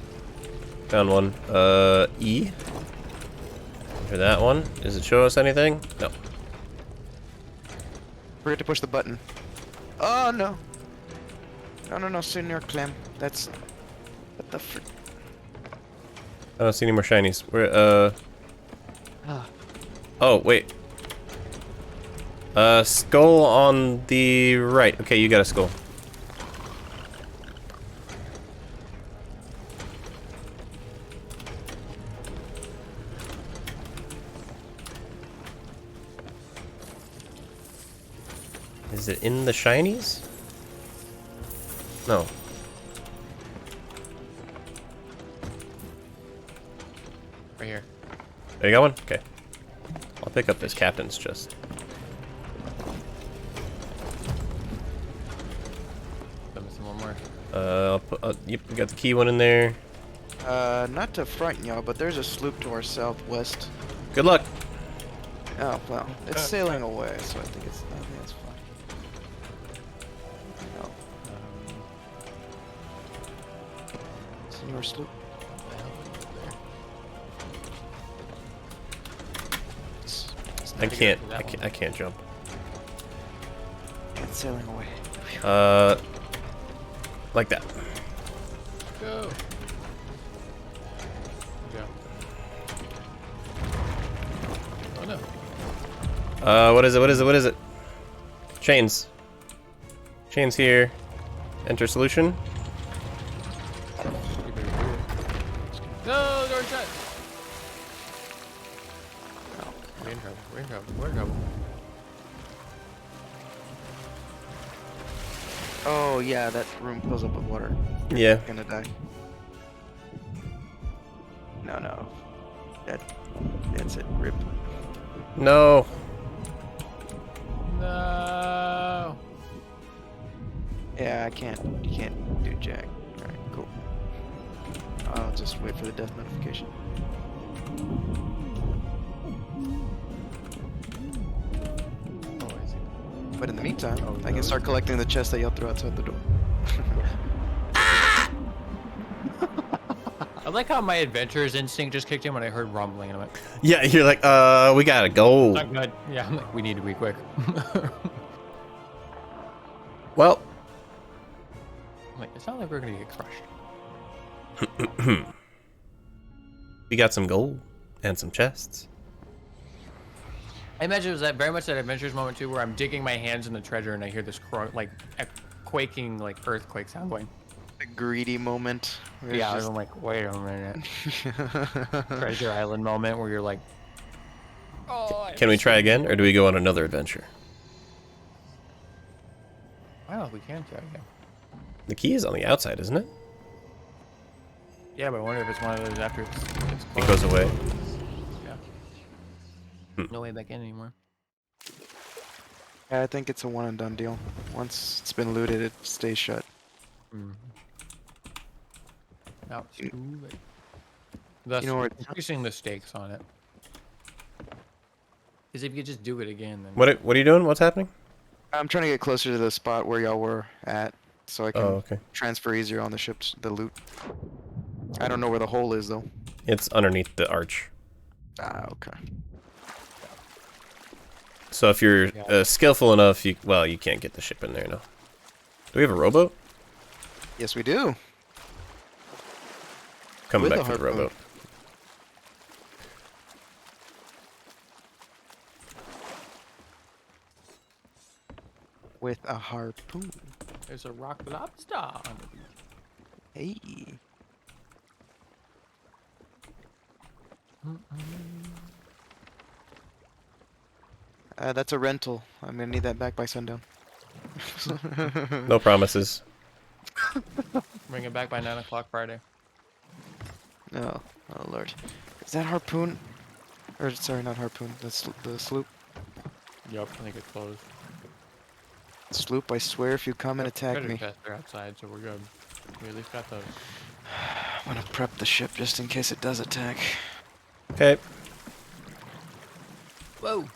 Found one. E. For that one. Does it show us anything? No. Forget to push the button. Oh no! No, Senior Clem. That's... What the frick? I don't see any more shinies. Where, Oh, wait. Skull on the right. Okay, you got a skull. Is it in the shinies? No. Right here. There you got one? Okay. I'll pick up this captain's chest. I'm missing one more. I'll put, yep, we got the key one in there. Not to frighten y'all, but there's a sloop to our southwest. Good luck. Oh, well, it's sailing away, so I think it's fine. No. Senior sloop. I can't jump. It's sailing away. Like that. Go. Go. Oh no. What is it? Chains. Chains here. Enter solution. You better do it. No, door shut. Oh, we're in trouble. We're in trouble. Oh yeah, that room fills up with water. Yeah. Gonna die. No. That's it. Rip. No. No. Yeah, I can't. You can't do jack. Alright, cool. I'll just wait for the death notification. Oh, I see. But in the meantime, Oh, I can start collecting the chests that y'all threw outside the door. I like how my adventurer's instinct just kicked in when I heard rumbling, and I'm like, Yeah, you're like, we gotta go. not good. Yeah, I'm like, we need to be quick. Well. I'm like, it's not like we're gonna get crushed. We got some gold and some chests. I imagine it was that very much that adventurous moment too, where I'm digging my hands in the treasure and I hear this like a quaking like earthquake sound going. A greedy moment. where it's Yeah, just- I'm like, wait a minute. Treasure Island moment where you're like, oh. Can we try again, or do we go on another adventure? I don't know if we can try again. The key is on the outside, isn't it? Yeah, but I wonder if it's one of those after it's It closed. goes away. Yeah. No way back in anymore. Yeah, I think it's a one and done deal. Once it's been looted, it stays shut. Mm-hmm. Now it's too late. Thus, know where- increasing the stakes on it. Because if you just do it again, then What are you doing? What's happening? I'm trying to get closer to the spot where y'all were at, so I can Oh, okay. transfer easier on the ships, the loot. I don't know where the hole is though. It's underneath the arch. Ah, okay. So if you're skillful enough, you can't get the ship in there, no. Do we have a rowboat? Yes, we do. Coming With back a for the harpoon. rowboat. With a harpoon. there's a rock lobster on the beach. Hey. That's a rental. I'm gonna need that back by sundown. No promises. Bring it back by 9 o'clock Friday. No. Oh lord. Is that harpoon? Or sorry, not harpoon. That's the sloop. Yup, I think it's closed. Sloop, I swear if you come and attack Treasure me. chests are outside, so we're good. We at least got those. I'm gonna prep the ship just in case it does attack. Okay. Whoa! You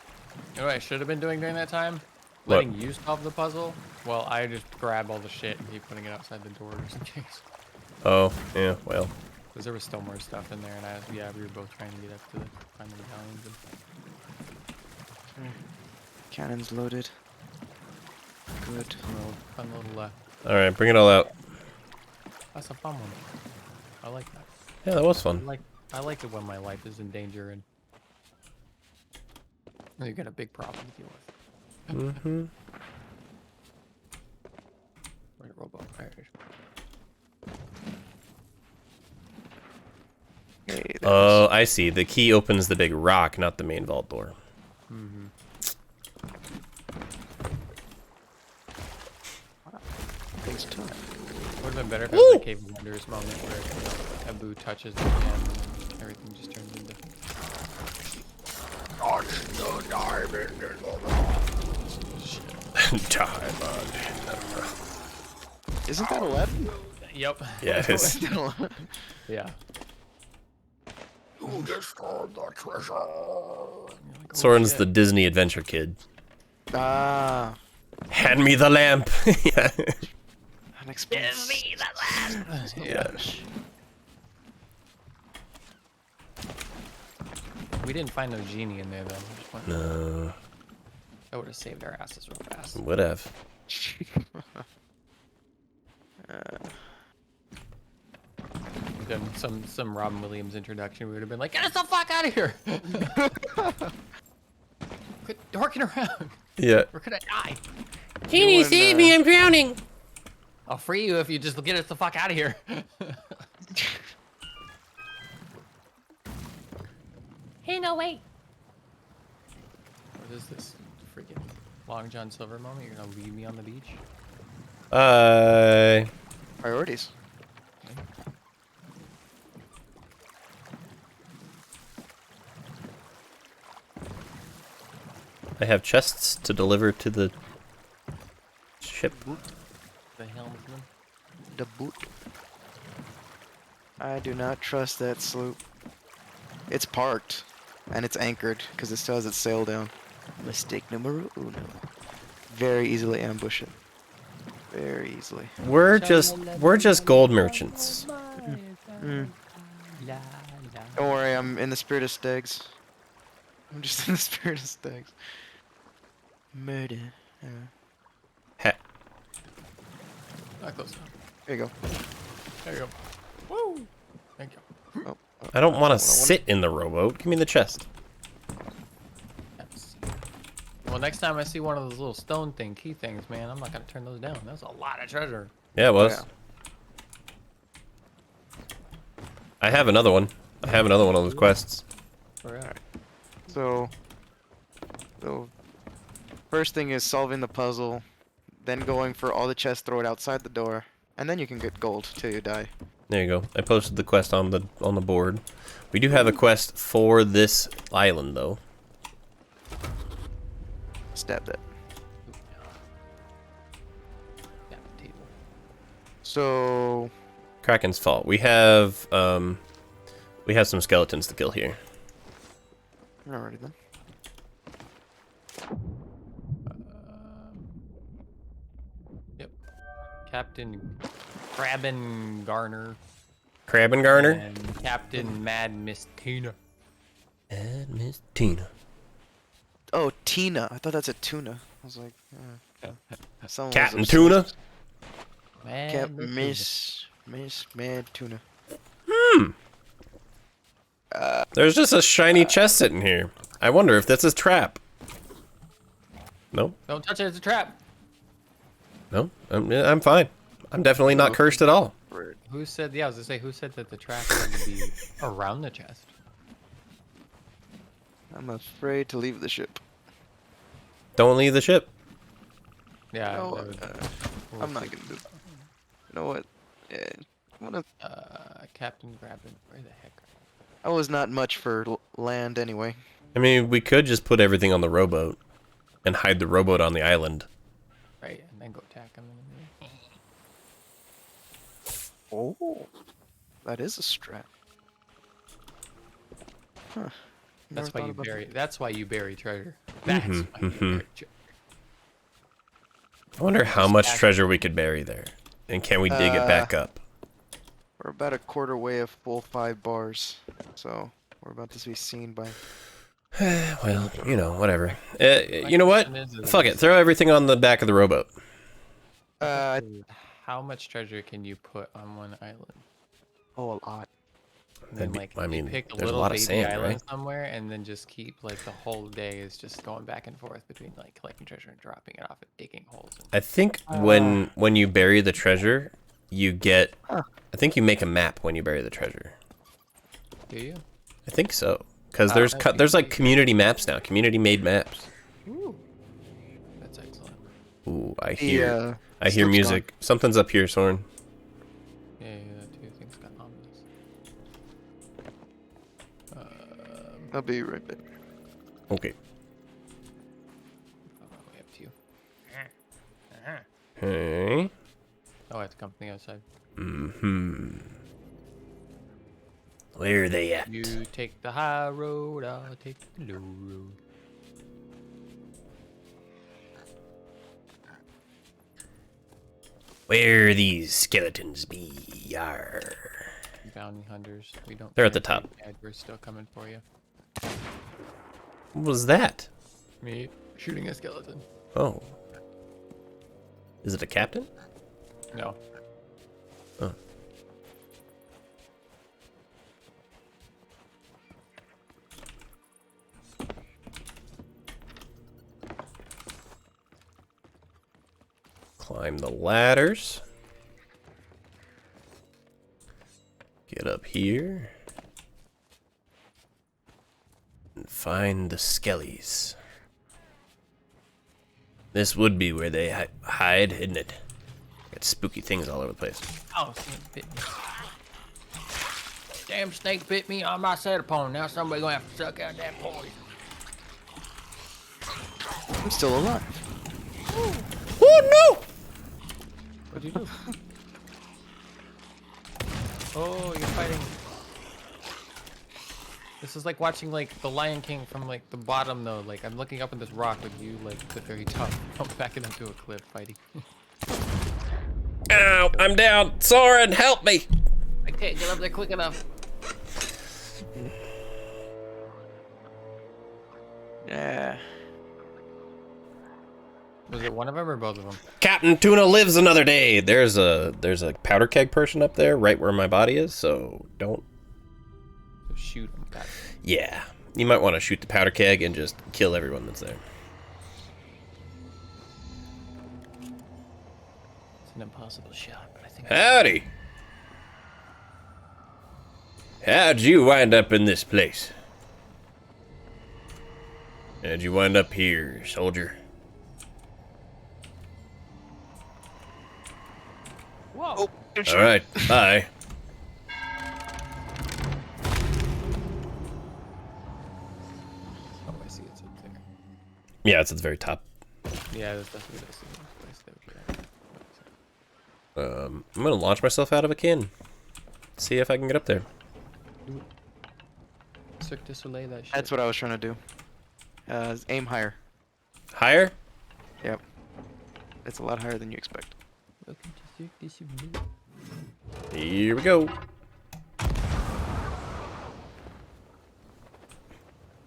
know what I should have been doing during that time? What? Letting you solve the puzzle. Well, I just grab all the shit and keep putting it outside the door just in case. Oh, yeah, well. Because there was still more stuff in there, and we were both trying to get up to the final medallions. Cannons loaded. Good. Fun little, Alright, bring it all out. that's a fun one. I like that. Yeah, that was fun. I like it when my life is in danger and you got a big problem to deal with. Mm-hmm. Where's the robot? There it is. Hey, Oh, I see. The key opens the big rock, not the main vault door. Mm-hmm. things tough. Would have been better if it was a Cave of Wonders moment where Abu touches the can and everything just turns into. Diamond. Isn't that 11? Yep. Yeah, it is. Isn't that 11? Yeah. Who destroyed the treasure? Soren's the Disney adventure kid. Ah. Hand me the lamp. Yeah. Give me the lamp. Yeah. We didn't find no genie in there though. Just went- No. That would have saved our asses real fast. Would have. Then some Robin Williams introduction, we would have been like, get us the fuck out of here! Quit dorking around. Yeah. We're gonna die. Genie, save me! I'm drowning. I'll free you if you just get us the fuck out of here. Hey, no, wait. What is this? Freaking Long John Silver moment? You're gonna leave me on the beach? Priorities. I have chests to deliver to the ship. The helmsman? The boot. I do not trust that sloop. It's parked, and it's anchored, because it still has its sail down. Mistake numero uno. Very easily ambush it. Very easily. We're just gold merchants. Mm. Don't worry, I'm in the spirit of Stegs. I'm just in the spirit of Stegs. Murder. Ha. Not close enough. There you go. There you go. Woo! Thank you. Oh, I don't want to hold on, sit in the rowboat. Give me the chest. Yes. Well, next time I see one of those little stone key things, man, I'm not gonna turn those down. That's a lot of treasure. Yeah, it was. Yeah. I have another one. I have another one of those quests. Alright. So, first thing is solving the puzzle, then going for all the chests, throw it outside the door, and then you can get gold till you die. There you go. I posted the quest on the board. We do have a quest for this island, though. Stab that. Yeah, table. So, Kraken's fault. We have some skeletons to kill here. alrighty then. Yep. Captain Crabbin Garner Crab and Garner and Captain Mad Miss Tina. and Miss Tina. Oh, Tina. I thought that's a tuna. I was like, someone was Captain obsessed. Tuna. Mad Miss Mad Tuna. There's just a shiny chest sitting here. I wonder if that's a trap. No, Don't touch it, it's a trap. no, I'm fine. I'm definitely not cursed at all. Right. Who said? Yeah, I was gonna say, who said that the track had to be around the chest? I'm afraid to leave the ship. Don't leave the ship. Yeah, No, that would, we'll I'm not see. gonna do. You know what? Yeah, I'm gonna. Captain Grabbin, where the heck? I was not much for land anyway. I mean, we could just put everything on the rowboat and hide the rowboat on the island. Right, and then go attack him. Oh, that is a strat. Huh. Never That's why thought you about bury. that. That's why you bury treasure. That's why you bury treasure. I wonder how Just much ask- treasure we could bury there. And can we dig it back up? We're about a quarter way of full 5 bars, so we're about to be seen by. Well, you know, whatever. You My know what? question is Fuck it. Throw everything on the back of the rowboat. How much treasure can you put on one island? Oh, a lot. And then, That'd be- like, I mean, you pick a there's a little lot of baby sand, island right? somewhere, and then just keep like the whole day is just going back and forth between like collecting treasure and dropping it off and digging holes. And... I think when you bury the treasure, you get... I think you make a map when you bury the treasure. Do you? I think so. Because there's that'd be there's like great. community maps now. Community-made maps. Ooh, that's excellent. Ooh, I The, hear sloop's music. Something's up here, Soren. Yeah, that too. Things got ominous. I'll be right back. Okay. On my way up to you. Hey. Oh, I have to come from the outside. Mm-hmm. Where are they at? You take the high road, I'll take the low road. Where these skeletons be? Yar. Bounty hunters. We don't. They're at the care if top. you're dead, we're still coming for you. What was that? Me shooting a skeleton. Oh. Is it a captain? No. Oh. Climb the ladders. Get up here. And find the skellies. This would be where they hide, isn't it? Got spooky things all over the place. Oh, snake bit me. Damn snake bit me on my set upon. Now somebody gonna have to suck out that poison. I'm still alive. Oh no! What'd you do? Oh, you're fighting. This is like watching like the Lion King from like the bottom though. Like I'm looking up at this rock with you like at the very top, backing up to a cliff fighting. Ow! I'm down. Soren, help me! I can't get up there quick enough. Yeah. Was it one of them or both of them? Captain Tuna lives another day. There's a powder keg person up there, right where my body is. So don't. So shoot him. Got it. Yeah, you might want to shoot the powder keg and just kill everyone that's there. It's an impossible shot, but I think. Howdy. How'd you wind up in this place? How'd you wind up here, soldier? Whoa! Oh, good All shot. right, bye. Oh, I see it's up there. Yeah, it's at the very top. Yeah, that's definitely the place that we are. I'm gonna launch myself out of a can. See if I can get up there. Cirque du Soleil, that shit. That's what I was trying to do. Aim higher. Higher? Yep. It's a lot higher than you expect. Welcome to Cirque du Soleil. Here we go.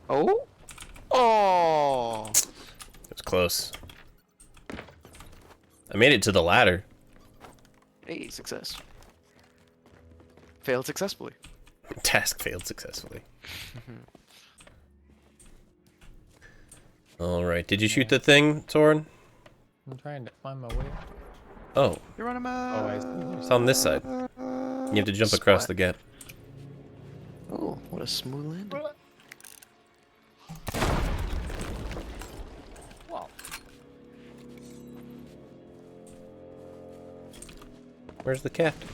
Oh? Oh! It's close. I made it to the ladder. Hey, success. Failed successfully. Task failed successfully. All right. Did you shoot the thing, Soren? I'm trying to find my way up. Oh, You're running Oh, I see. it's on this side. You have to jump across the gap. Oh, what a smooth landing. Wow. Where's the captain?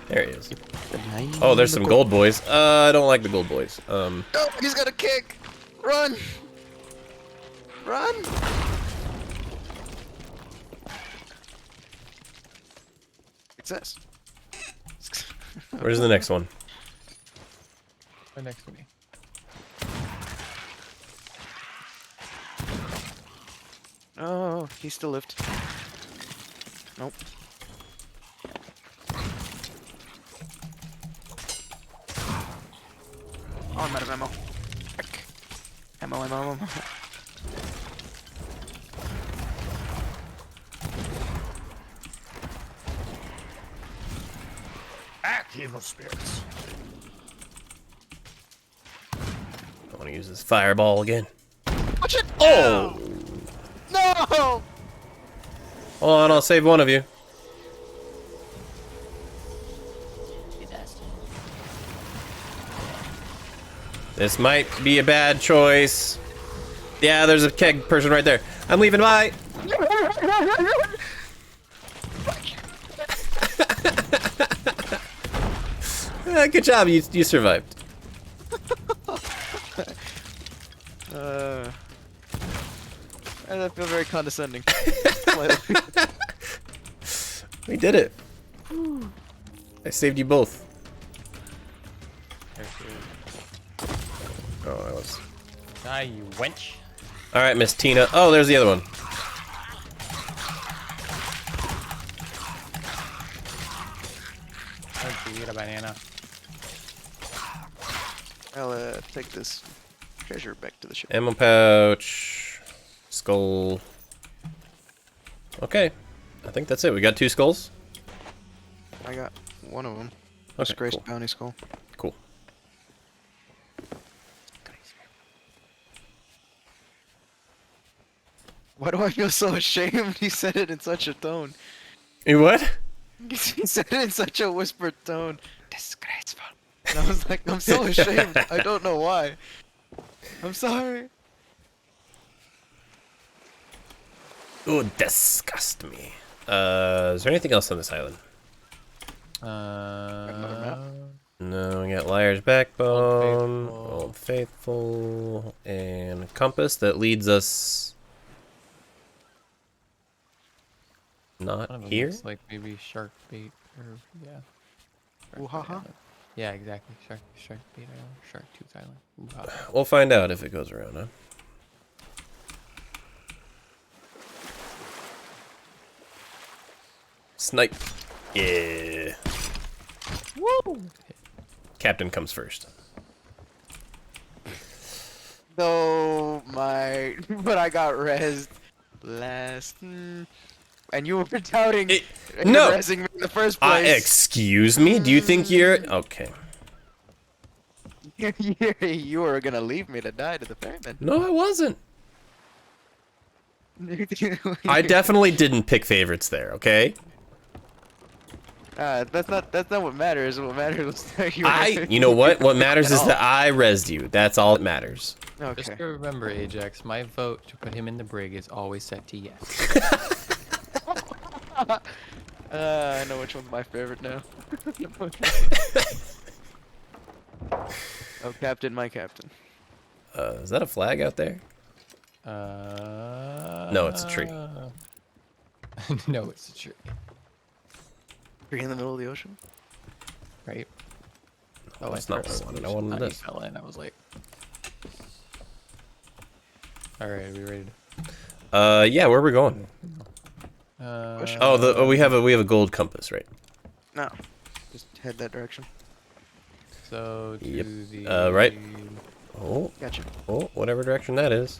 There he is. Behind Oh, there's the some goal. gold boys. I don't like the gold boys. Oh, he's got a kick! Run! Run! Success. Where's the next one? Right next to me. Oh, he still lived. Nope. Oh, I'm out of ammo. Frick. Ammo. Act, evil spirits. I want to use this fireball again. Watch it! Oh! No! Hold on, I'll save one of you. This might be a bad choice. Yeah, there's a keg person right there. I'm leaving. Bye. Good job. You survived. I feel very condescending. We did it. I saved you both. Oh, that was. Die, you wench. All right, Miss Tina. Oh, there's the other one. Don't eat a banana. I'll take this treasure back to the ship. Ammo pouch. Skull. Okay. I think that's it. We got 2 skulls. I got one of them. Okay, Disgraced cool. bounty skull. Cool. Why do I feel so ashamed? He said it in such a tone. You what? He said it in such a whispered tone. Disgraceful. And I was like, I'm so ashamed. I don't know why. I'm sorry. Oh, disgust me. Is there anything else on this island? No, we got Liar's Backbone, Old Faithful, and a compass that leads us not One of them here. looks like maybe shark bait or yeah. Shark Ooh, ha, Bait ha. Island. Yeah, exactly. Shark bait island. Shark tooth island. Ooh, ha, ha. We'll find out if it goes around, huh? Snipe. Yeah. Woo! Captain comes first. No, my. But I got rezzed last. And you were doubting. No! Rezzing me in the first place. Excuse me? Do you think you're... Okay. You were gonna leave me to die to the ferryman. No, I wasn't. I definitely didn't pick favorites there, okay? That's not what matters. What matters was that you. You know what? What matters is that I rezzed you. That's all that matters. Just Okay. to remember, Ajax, my vote to put him in the brig is always set to yes. I know which one's my favorite now. Oh, Captain, my Captain. Is that a flag out there? No, it's a tree. No, it's a tree. Tree in the middle of the ocean. Right? Oh, that's I not what I wanted. I wanted thought this. he fell in. I was like... Alright, are we ready to... Yeah, where are we going? We have a gold compass, right? No, just head that direction. So, to Yep. the... Right. Oh, Gotcha. whatever direction that is.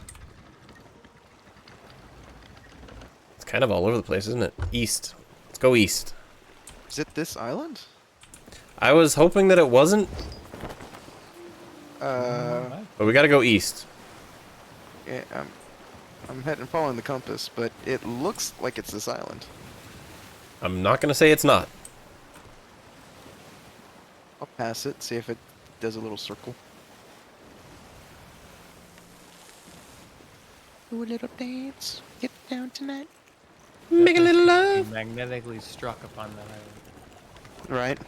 It's kind of all over the place, isn't it? East. Let's go east. Is it this island? I was hoping that it wasn't, Uh, but we gotta go east. yeah, I'm following the compass, but it looks like it's this island. I'm not gonna say it's not. I'll pass it, see if it does a little circle. Do a little dance. Get down tonight. Make a little He love. magnetically struck upon that island. Right.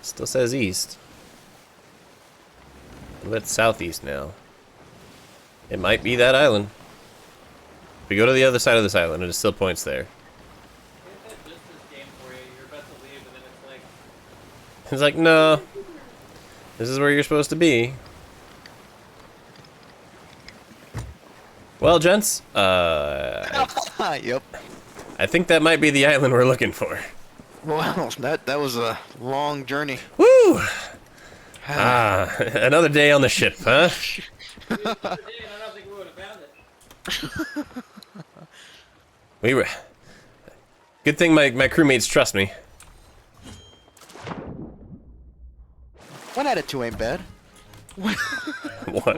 Still says east. But it's southeast now. It might be that island. If we go to the other side of this island, it still points there. It's like, no. This is where you're supposed to be. Well, gents, Yep. I think that might be the island we're looking for. Wow, that was a long journey. Woo! Another day on the ship, huh? We were. Good thing my crewmates trust me. 1 out of 2 ain't bad. 1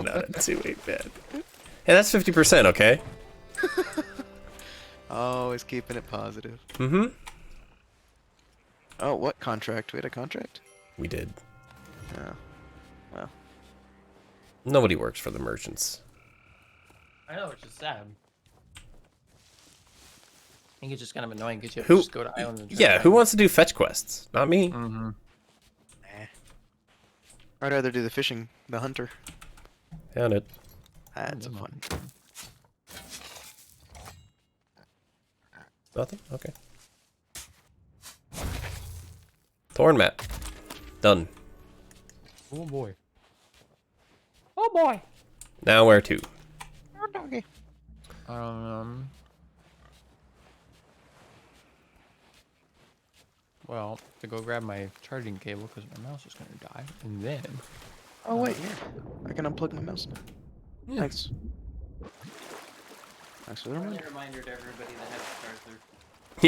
out of 2 ain't bad. Hey, that's 50%, okay? Always keeping it positive. Mm-hmm. Oh, what contract? We had a contract? We did. Oh. Well. Nobody works for the merchants. I know, it's just sad. I think it's just kind of annoying because you have Who? to just go to islands and Yeah, who wants to do fetch quests? Not me. Mm-hmm. I'd rather do the fishing, the hunter. Found it. That's fun. Nothing? Okay. Thorn map. Done. Oh boy. Oh boy. Now where to? Oh, doggy. Well, to go grab my charging cable because my mouse is gonna die, and then Oh, wait, yeah. I can unplug my mouse now. Yeah. Thanks. Thanks for the reminder. reminder to everybody that has to charge their.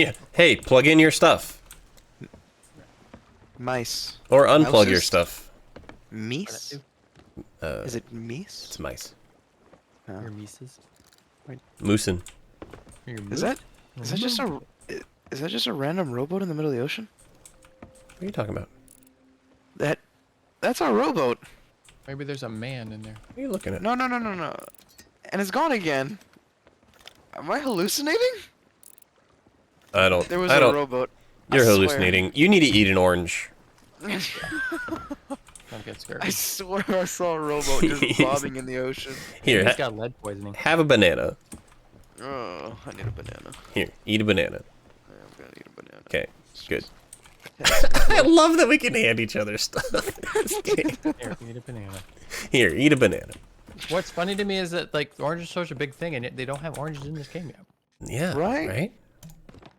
Yeah. Hey, plug in your stuff. Mice. Or unplug your Mouses? stuff. Meese? Is it meese? It's mice. Oh. Your Mises. Moosin. Your Is that just a random rowboat in the middle of the ocean? What are you talking about? That's our rowboat. Maybe there's a man in there. What are you looking at? No. And it's gone again. Am I hallucinating? I don't. There was I a don't. rowboat. You're I swear. hallucinating. You need to eat an orange. Don't get scared. I swear I saw a rowboat just bobbing in the ocean. Here, He's got lead poisoning. have a banana. Oh, I need a banana. Here, eat a banana. Yeah, I'm gonna eat a banana. Okay, good. I love that we can hand each other stuff. Here, eat a banana. Here, eat a banana. What's funny to me is that like orange is such a big thing, and yet they don't have oranges in this game yet. Yeah. Right? Right.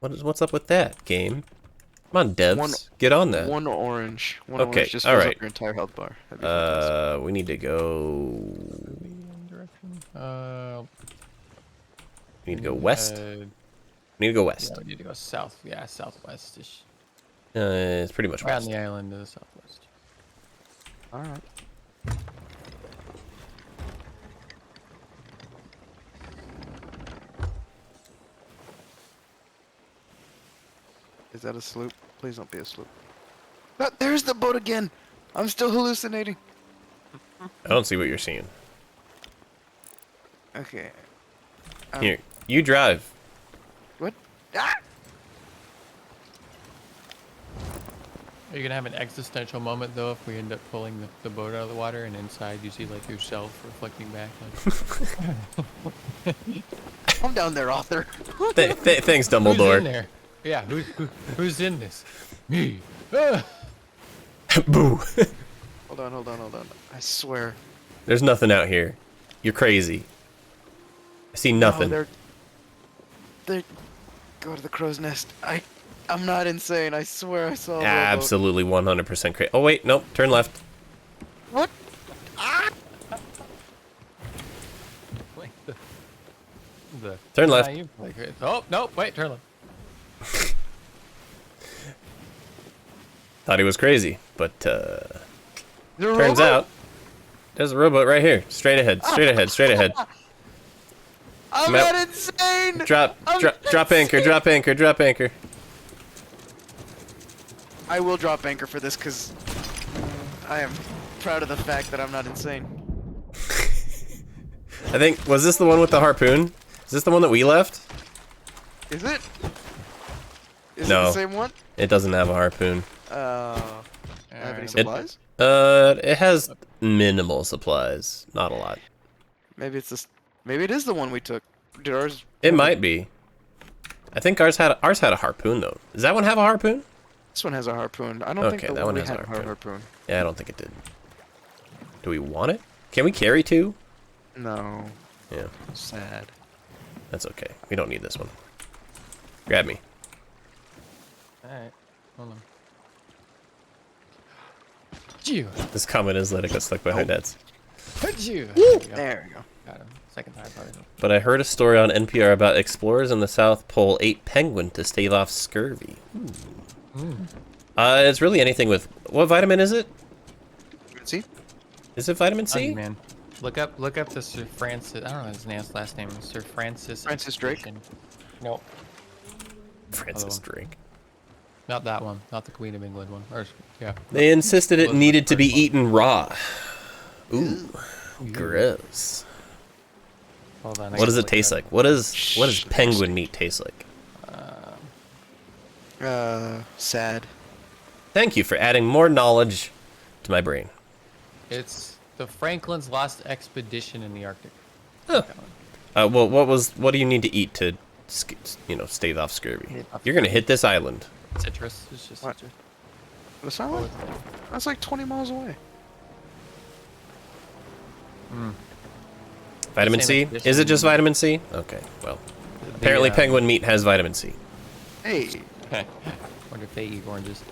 What's up with that game? Come on, devs, One- get on that. One orange. One Okay, orange just all fills right. up your entire health bar. That'd be fantastic. We need to go. Direction. We need to go west. We need to go west. Yeah, we need to go south. Yeah, southwest-ish. It's pretty much Right on west. the island to the southwest. Alright. Is that a sloop? Please don't be a sloop. Ah, there's the boat again! I'm still hallucinating. I don't see what you're seeing. Okay. Here, you drive. What? Ah! Are you gonna have an existential moment though if we end up pulling the boat out of the water and inside you see like yourself reflecting back? Like, I'm down there, author. Thanks, who's in Dumbledore. there? Yeah, who's in this? Me. Ah! Boo. Hold on. I swear. There's nothing out here. You're crazy. I see nothing. No, they're... Go to the crow's nest. I'm not insane. I swear I saw a rowboat. Absolutely 100% crazy. Oh wait, nope. Turn left. What? Ah! Like the Turn left. Like, oh no! Wait, turn left. Thought he was crazy, but Is there a turns rowboat? out There's a rowboat right here. Straight ahead. Straight ahead. Straight ahead. I'm Nope. not insane! Drop anchor. Drop anchor. Drop anchor. I will drop anchor for this because I am proud of the fact that I'm not insane. I think, was this the one with the harpoon? Is this the one that we left? Is it? Is No. it the same one? It doesn't have a harpoon. Have any It- supplies? It has minimal supplies. Not a lot. Maybe it's this. Maybe it is the one we took. Did ours? It might be. I think ours had a harpoon though. Does that one have a harpoon? This one has a harpoon. I don't Okay, think the that one one we has a had harpoon. harpoon. Yeah, I don't think it did. Do we want it? Can we carry two? No. Yeah, Sad. that's okay. We don't need this one. Grab me. Alright, hold on. Phew. This comment is letting us stuck behind heads. Phew. There we go. There we go. Got him. Second time probably. But I heard a story on NPR about explorers in the South Pole ate penguin to stave off scurvy. It's really anything with... What vitamin is it? See? Is it vitamin C? Onion Man. Look up the Sir Francis. I don't know his last name. Sir Francis. Francis Drake? Expedition. Nope. Francis Other Drake. Not that one. Not the Queen of England one. Or, yeah. They insisted it Wasn't needed the to be first one. eaten raw. Ooh, gross. Hold on. I What gotta does it look taste up. like? What does penguin meat taste like? Sad. Thank you for adding more knowledge to my brain. It's the Franklin's Lost Expedition in the Arctic. Huh. That one. Well, what do you need to eat to, stave off scurvy? Hit off You're gonna hit this island. Citrus. It's just What? citrus. The silent? That's like 20 miles away. Vitamin Same C? expedition. Is it just vitamin C? Okay, well, apparently penguin meat has vitamin C. Hey. Wonder if they eat oranges.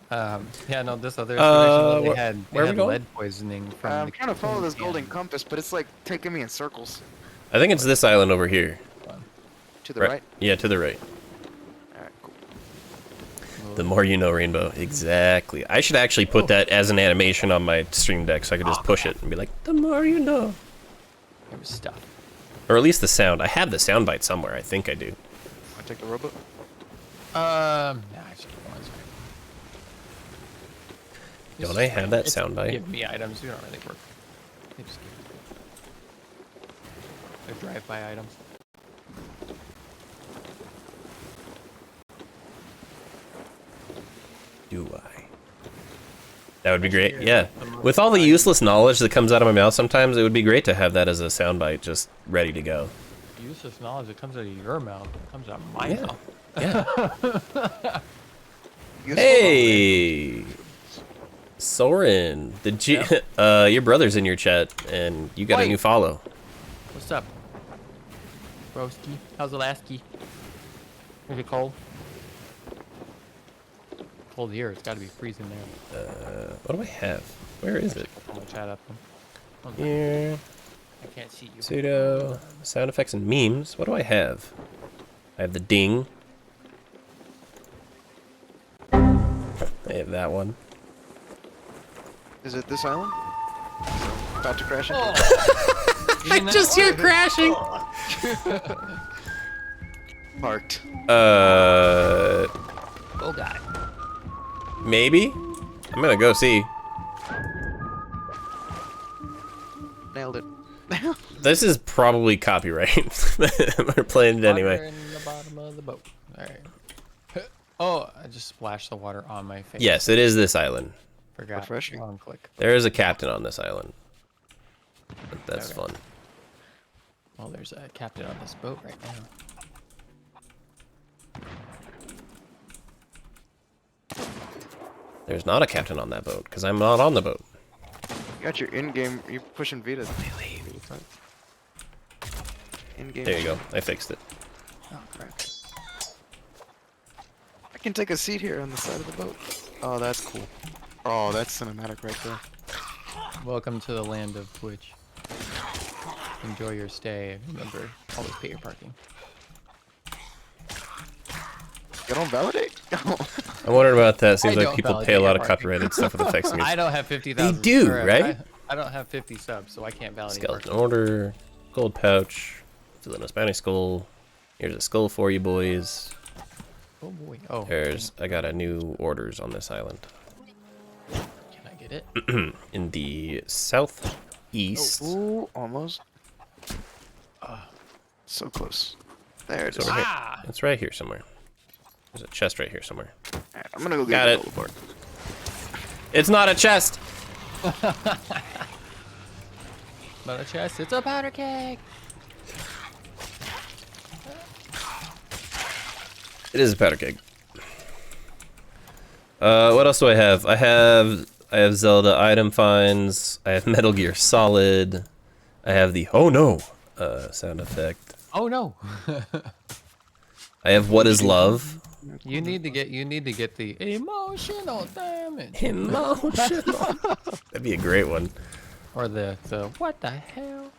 Yeah, no, this other expedition they had, where are we going? lead poisoning from I'm the trying to follow this can. golden compass, but it's like taking me in circles. I think it's this island over here. To the right? Yeah, to the right. Alright, cool. The more you know, Rainbow. Exactly. I should actually put that as an animation on my stream deck so I could just push it and be like, the more you know. There was stuff. Or at least the sound. I have the sound bite somewhere. I think I do. I take the rowboat. Nah, I should get one. Sorry. Don't I have that sound bite? Give me items. You don't really work. They just give me. They're drive-by items. Do I? That would be great. Yeah. With all the useless knowledge that comes out of my mouth sometimes, it would be great to have that as a soundbite just ready to go. Useless knowledge that comes out of your mouth. It comes out of my Yeah. mouth. Yeah. Useful Hey! Soren, your brother's in your chat, and you got a Wait. new follow. What's up? Broski? How's the last key? Is it cold? Cold here. It's got to be freezing there. What do I have? Where is it? Pull my chat up. Oh, Here. I can't see you. Pseudo. Sound effects and memes. What do I have? I have the ding. I have that one. Is it this island? About to crash into I just hear crashing. Parked. Oh god. Maybe? I'm gonna go see. Nailed it. This is probably copyright. We're playing it anyway. Water in the bottom of the boat. Alright. Oh, I just splashed the water on my face. Yes, it is this island. Forgot. Refreshing. Wrong click. There is a captain on this island. That's Okay. fun. Well, there's a captain on this boat right now. There's not a captain on that boat, because I'm not on the boat. You got your in-game. You're pushing Vita. In-game. There you go. I fixed it. Oh crap. I can take a seat here on the side of the boat. Oh, that's cool. Oh, that's cinematic right there. Welcome to the land of Twitch. Enjoy your stay. Remember, always pay your parking. You don't validate? I wondered about that. Seems I like don't people validate pay a lot your of marketing. copyrighted stuff with effects and I music. don't have 50,000. They do, or, right? I don't have 50 subs, so I can't validate. Skeleton marketing. order, gold pouch, fill in a Spanish skull. Here's a skull for you boys. Oh boy. Oh. I got a new orders on this island. Can I get it? In the southeast. Ooh, almost. So close. There it It's is. over here. It's right here somewhere. There's a chest right here somewhere. Alright, I'm gonna go get Got the it. gold bar. It's not a chest. Not a chest. It's a powder keg. It is a powder keg. What else do I have? I have Zelda item finds. I have Metal Gear Solid. I have the oh no sound effect. Oh no. I have What Is Love. You need to get the emotional damage. Emotional. That'd be a great one. Or the what the hell?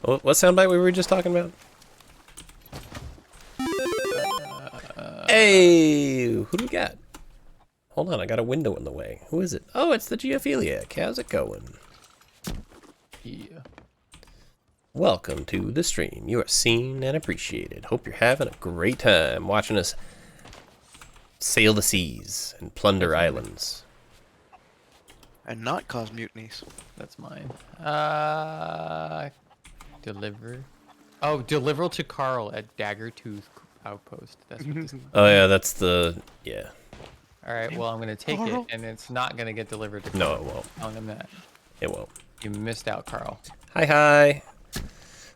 What soundbite we were just talking about? Hey, who do we got? Hold on, I got a window in the way. Who is it? Oh, it's the Geophiliac. How's it going? Yeah. Welcome to the stream. You are seen and appreciated. Hope you're having a great time watching us sail the seas and plunder islands. And not cause mutinies. That's mine. Deliver. Oh, deliver to Carl at Daggertooth Outpost. That's what this is. Oh yeah, that's the yeah. All right. Well, I'm gonna take it, and it's not gonna get delivered to Carl. No, it won't. Telling him that. It won't. You missed out, Carl. Hi.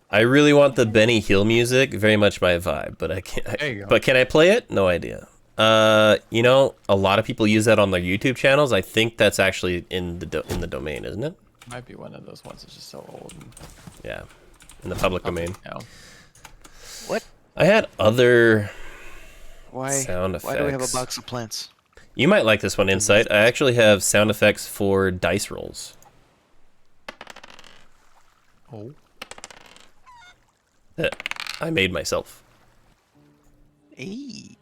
I really want the Benny Hill music, very much my vibe, but I can't. There you go. But can I play it? No idea. You know, a lot of people use that on their YouTube channels. I think that's actually in the domain, isn't it? Might be one of those ones that's just so old. And Yeah, in the public domain. now. What? I had other Why? sound effects. Why do we have a box of plants? You might like this one, Insight. I actually have sound effects for dice rolls Oh. that I made myself. Hey.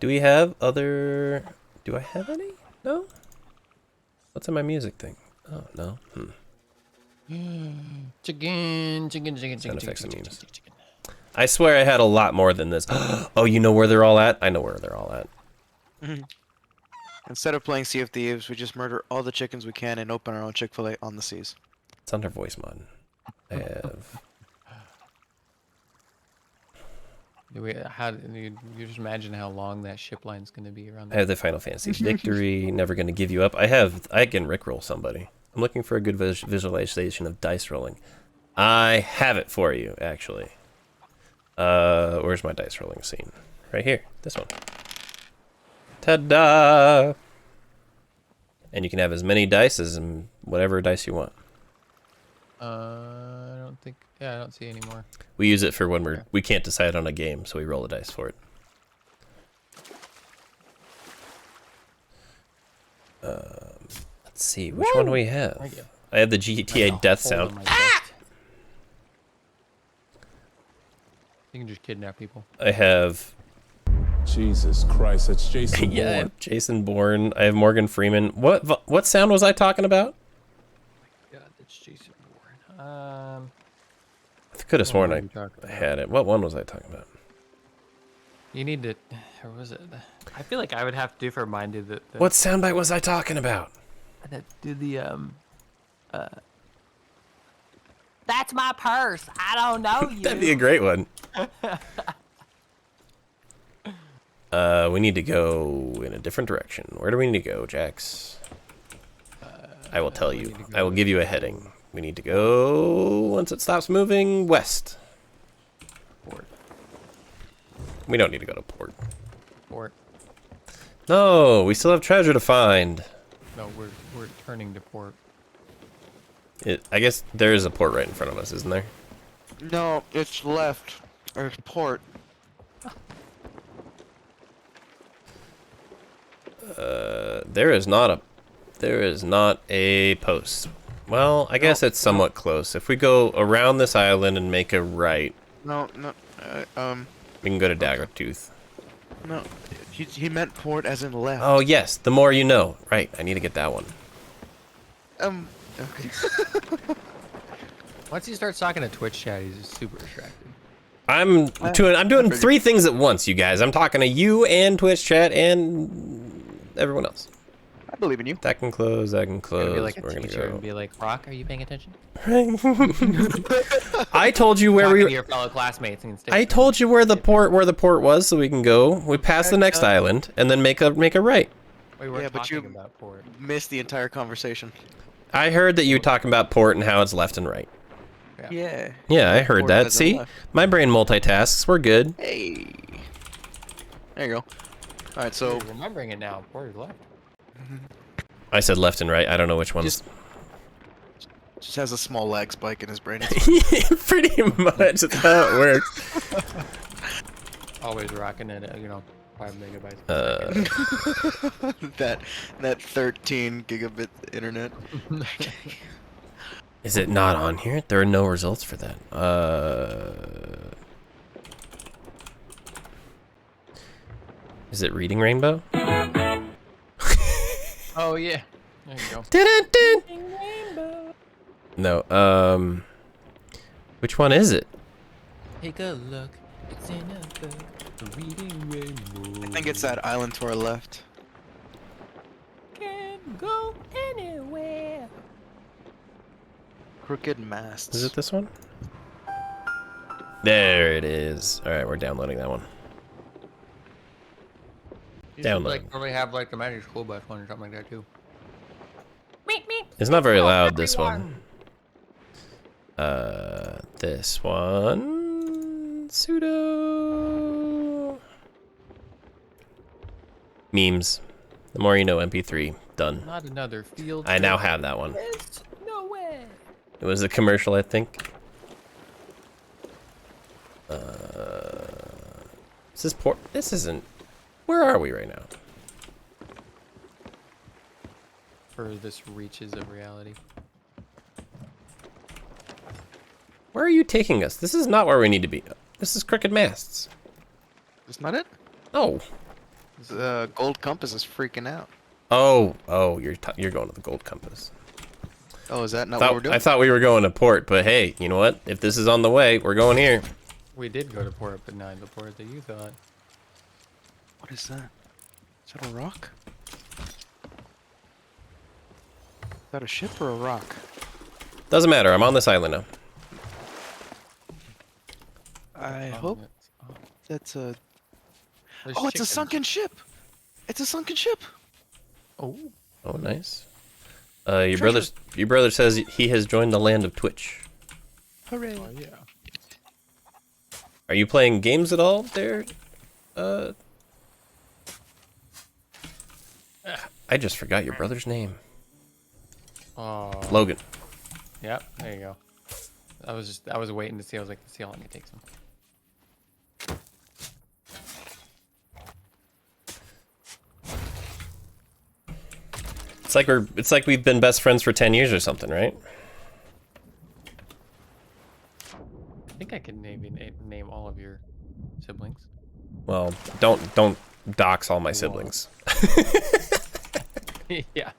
Do we have other? Do I have any? No. What's in my music thing? Oh no. Chicken. Sound effects and memes. I swear I had a lot more than this. Oh, you know where they're all at? I know where they're all at. Instead of playing Sea of Thieves, we just murder all the chickens we can and open our own Chick-fil-A on the seas. It's under voice mod. I have. You just imagine how long that ship line's gonna be around. I have the Final Fantasy Victory. Never gonna give you up. I can rickroll somebody. I'm looking for a good visualization of dice rolling. I have it for you, actually. Where's my dice rolling scene? Right here. This one. Ta-da! And you can have as many dice as whatever dice you want. I don't think. Yeah, I don't see any more. We use it for when we can't decide on a game, so we roll the dice for it. Let's see, which one do we have? Thank you. I have the GTA death sound. You can just kidnap people. I have Jesus Christ, that's Jason yeah, I Bourne. have Jason Bourne. I have Morgan Freeman. What sound was I talking about? God, that's Jason Bourne. I could have sworn what I are you talking about? had it. What one was I talking about? You need to. Or was it? I feel like I would have to do for mine. Do the What soundbite was I talking about? do the That's my purse. I don't know you. That'd be a great one. We need to go in a different direction. Where do we need to go, Jax? I will tell you. I will give you a heading. We need to go, once it stops moving, west. Port. We don't need to go to port. Port. No, we still have treasure to find. No, we're turning to port. I guess there is a port right in front of us, isn't there? No, it's left. Or port. There is not a post. Well, I guess it's somewhat close. If we go around this island and make a right, No, we can go to Daggertooth. No, he meant port as in left. Oh yes, the more you know. Right, I need to get that one. Okay. Once he starts talking to Twitch chat, he's just super distracted. I'm doing 3 things at once, you guys. I'm talking to you and Twitch chat and everyone else. I believe in you. That can close. That can Gonna close. be like a We're gonna teacher go. and be like, Rock, are you paying attention? I told you where Talking we. to your fellow classmates instead. I told you where the port was, so we can go. We pass the next island and then make a right. We were Yeah, but talking you- about port. Missed the entire conversation. I heard that you were talking about port and how it's left and right. Yeah. Yeah, I heard Port that. as in See, left. my brain multitasks. We're good. Hey. There you go. All right, so So remembering it now, port is left. I said left and right. I don't know which one's. just has a small lag spike in his brain. Pretty much. That's how it works. Always rocking it, 5 megabytes. that 13 gigabit internet. Is it not on here? There are no results for that. Is it reading Rainbow? Oh yeah, there you go. Dun-dun-dun. No. Which one is it? Take a look. It's in a book. Reading Rainbow. I think it's that island to our left. Can't go anywhere. Crooked masts. Is it this one? There it is. All right, we're downloading that one. You should, Download. probably have like the magic school bus one or something like that too. Meep, meep. It's not very Hello, loud, this everyone. one. This one. Pseudo. Memes. The more you know, MP3. Done. Not another field. I now trip. have that one. There's no way. It was a commercial, I think. Is this port? This isn't. Where are we right now? Furthest reaches of reality. Where are you taking us? This is not where we need to be. This is crooked masts. Isn't that it? Oh. The gold compass is freaking out. Oh, you're going to the gold compass. Oh, is that not what we're doing? I thought we were going to port, but hey, you know what? If this is on the way, we're going here. We did go to port, but not the port that you thought. What is that? Is that a rock? Is that a ship or a rock? Doesn't matter. I'm on this island now. I Oh, hope it's- that's a... there's Oh, it's a chickens. sunken ship! It's a sunken ship! Oh, Oh, nice. Your brother says he has joined the land of Twitch. Hooray! oh yeah. Are you playing games at all there? I just forgot your brother's name. Oh. Logan. Yep. There you go. I was waiting to see. I was like, let's see how long it takes him. It's like we've been best friends for 10 years or something, right? I think I can maybe name all of your siblings. Well, don't dox all my siblings. Yeah.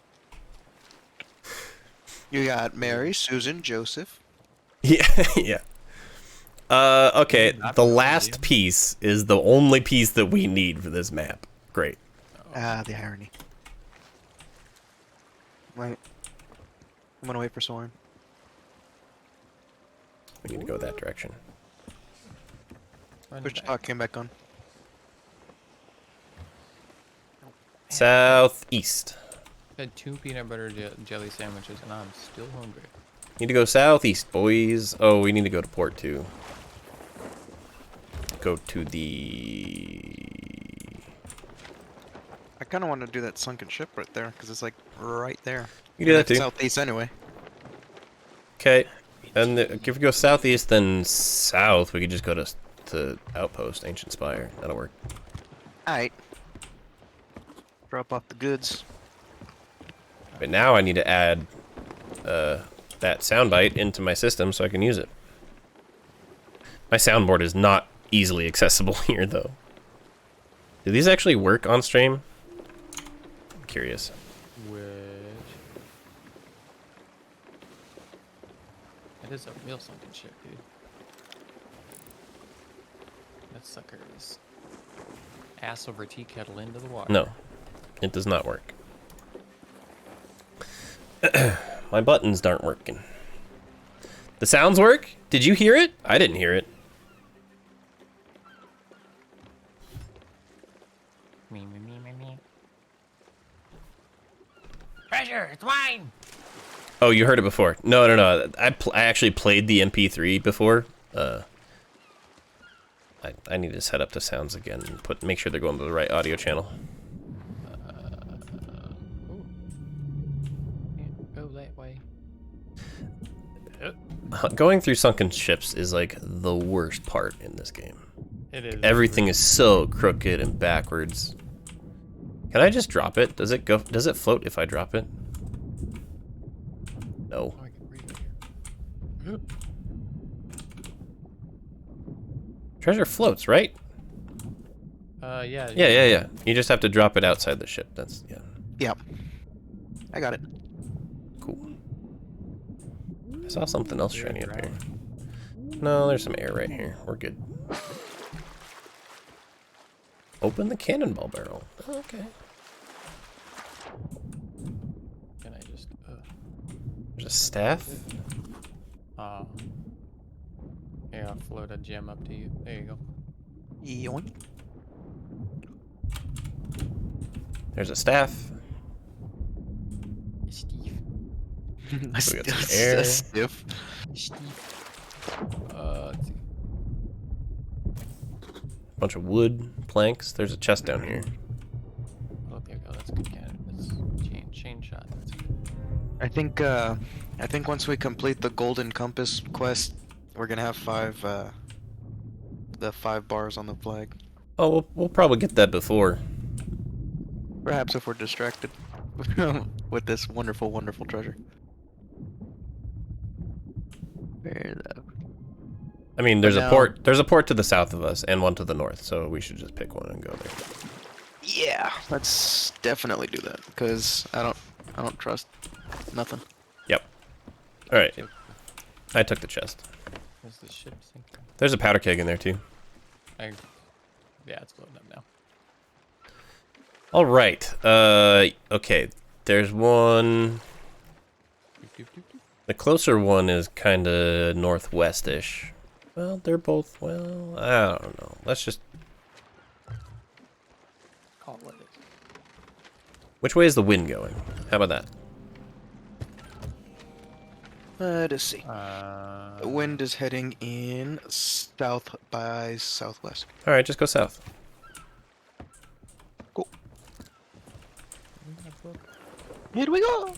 You got Mary, Susan, Joseph. Yeah, yeah. Okay, the last piece is the only piece that we need for this map. Great. Ah, the irony. Wait. I'm gonna wait for Soren. We need to go that direction. Run Push back. talk came back on. Southeast. Had 2 peanut butter jelly sandwiches, and I'm still hungry. Need to go southeast, boys. Oh, we need to go to port too. Go to the... I kind of want to do that sunken ship right there, because it's like right there. You do that That's too. Southeast anyway. Okay. And if we go southeast, then south, we could just go to Outpost, Ancient Spire. That'll work. Alright. Drop off the goods. But now I need to add that soundbite into my system so I can use it. My soundboard is not easily accessible here, though. Do these actually work on stream? I'm curious. Which... It is a real sunken ship, dude. That sucker is ass over tea kettle into the water. No, it does not work. My buttons aren't working. The sounds work? Did you hear it? I didn't hear it. Me, me, me, me, me. Treasure, it's mine! Oh, you heard it before. No. I actually played the MP3 before. I need to set up the sounds again and make sure they're going to the right audio channel. Go that way. Going through sunken ships is like the worst part in this game. It is. Everything is so crooked and backwards. Can I just drop it? Does it go? Does it float if I drop it? No. Oh, I can read it here. Treasure floats, right? Yeah. Yeah. You just have to drop it outside the ship. That's, yeah. Yep. I got it. Cool. I saw something else shiny up here. No, there's some air right here. We're good. Open the cannonball barrel. Okay. Can I just... There's a staff. Yeah, I'll float a gem up to you. There you go. Yoink. There's a staff. Steve. So we got some air. Stiff. Let's see. Bunch of wood, planks. There's a chest down here. Oh, there you go. That's a good candidate. That's chain shot. That's good. I think once we complete the Golden Compass quest, we're gonna have the 5 bars on the flag. Oh, we'll probably get that before. Perhaps if we're distracted with this wonderful, wonderful treasure. Where's that? I mean, there's a now- port. There's a port to the south of us and one to the north, so we should just pick one and go there. Yeah, let's definitely do that because I don't trust nothing. Yep. All right. I took the chest. Where's the ship sinking? There's a powder keg in there too. Yeah, it's floating up now. All right. Okay. There's one. Doop, doop, doop, doop. The closer one is kind of northwest-ish. Well, they're both. Well, I don't know. Let's just. Call it. Which way is the wind going? How about that? Let's see. Uh, The wind is heading in south by southwest. All right, just go south. Cool. Here we go.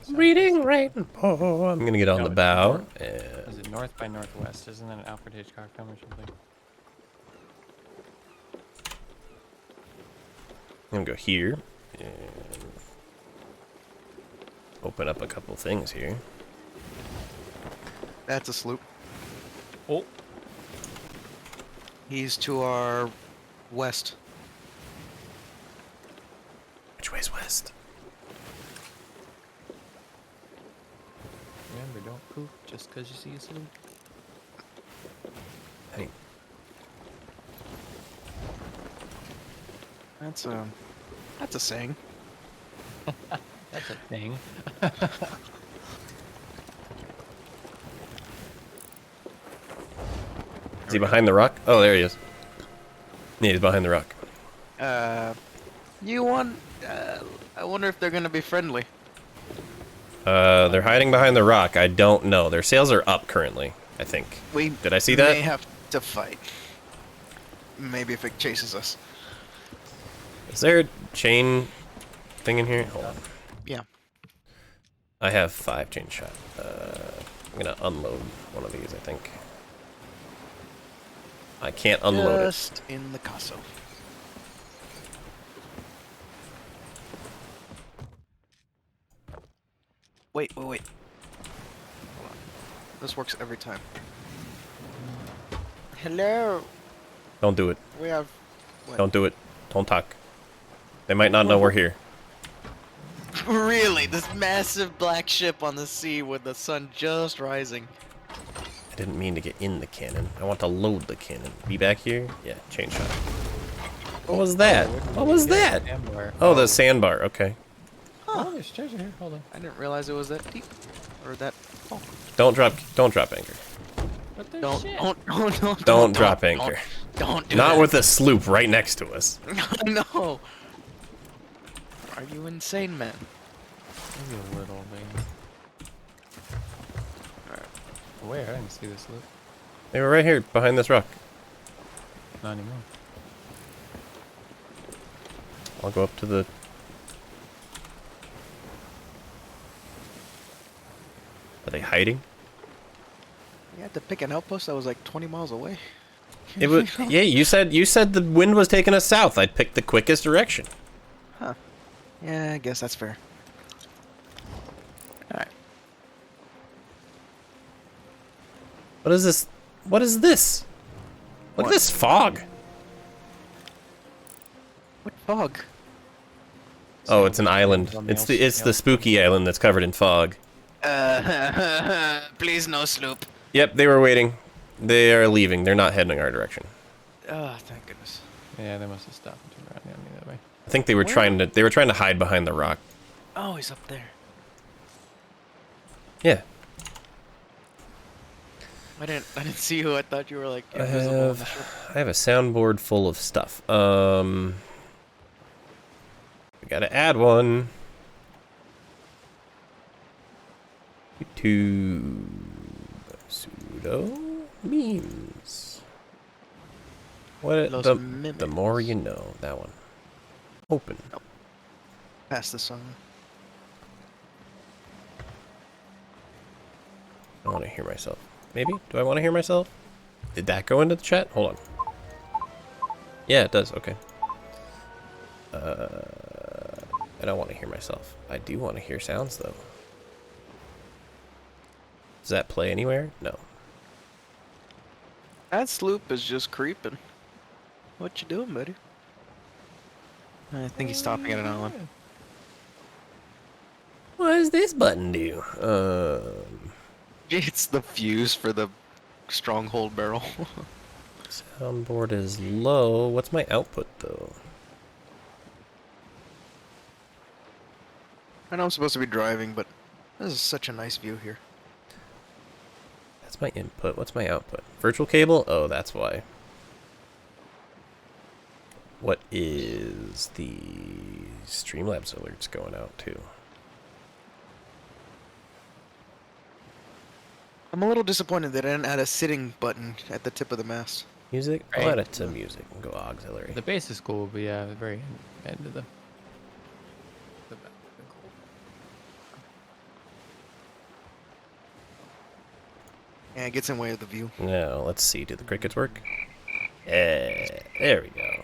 Reading rainbow. I'm gonna get on No, the it's bow. north. Is it north by northwest? Isn't that an Alfred Hitchcock film or something? I'm gonna go here and open up a couple things here. That's a sloop. Oh, He's to our west. Which way's west? remember, don't poop just because you see a sloop. Hey, That's a saying. That's a thing. is he behind the rock? Oh, there he is. Yeah, he's behind the rock. You want? I wonder if they're gonna be friendly. They're hiding behind the rock. I don't know. Their sails are up currently, I think. We Did I see may that? have to fight. Maybe if it chases us. Is there a chain thing in here? Hold on. Yeah. I have 5 chain shot. I'm gonna unload one of these, I think. I can't unload it. Just in the castle. Wait. Hold on. This works every time. Hello. Don't do it. We have What? Don't do it. Don't talk. They might not know we're here. Really? This massive black ship on the sea with the sun just rising. I didn't mean to get in the cannon. I want to load the cannon. Be back here? Yeah, chain shot. What was that? What was that? Sandbar. Oh, the sandbar. Okay. Oh, there's treasure here. Hold on. I didn't realize it was that deep. Or that... Oh. Don't drop anchor. But there's Don't, shit. Don't drop anchor. Don't do Not that. with a sloop right next to us. No. Are you insane, man? Maybe a little, maybe. Where? I didn't see this loop. They were right here behind this rock. Not anymore. I'll go up to the... Are they hiding? You had to pick an outpost that was like 20 miles away. It was... Yeah, you said the wind was taking us south. I picked the quickest direction. Huh. Yeah, I guess that's fair. Alright. What is this? What is this? Look at What? this fog. What fog? Oh, it's an island. It's the spooky island that's covered in fog. Please no sloop. Yep, they were waiting. They are leaving. They're not heading our direction. Oh, thank goodness. Yeah, they must have stopped and turned around the enemy that way. I think they were trying to hide behind the rock. Oh, he's up there. Yeah. I didn't see you. I thought you were like I invisible on the ship. have a soundboard full of stuff. We gotta add one. YouTube pseudo memes. What Los the memes. more you know. That one. Open. Pass this on. I want to hear myself. Maybe? Do I want to hear myself? Did that go into the chat? Hold on. Yeah, it does. Okay. I don't want to hear myself. I do want to hear sounds, though. Does that play anywhere? No. That sloop is just creeping. What you doing, buddy? I think he's stopping at an island. What does this button do? It's the fuse for the stronghold barrel. Soundboard is low. What's my output, though? I know I'm supposed to be driving, but this is such a nice view here. That's my input. What's my output? Virtual cable? Oh, that's why. What is the Streamlabs alerts going out to? I'm a little disappointed that I didn't add a sitting button at the tip of the mast. Music? I'll Right. add it to music and go auxiliary. The base is cool, but yeah, the very end of the back. Cool. Yeah, it gets in the way of the view. Now, let's see. Do the crickets work? Yeah, there we go.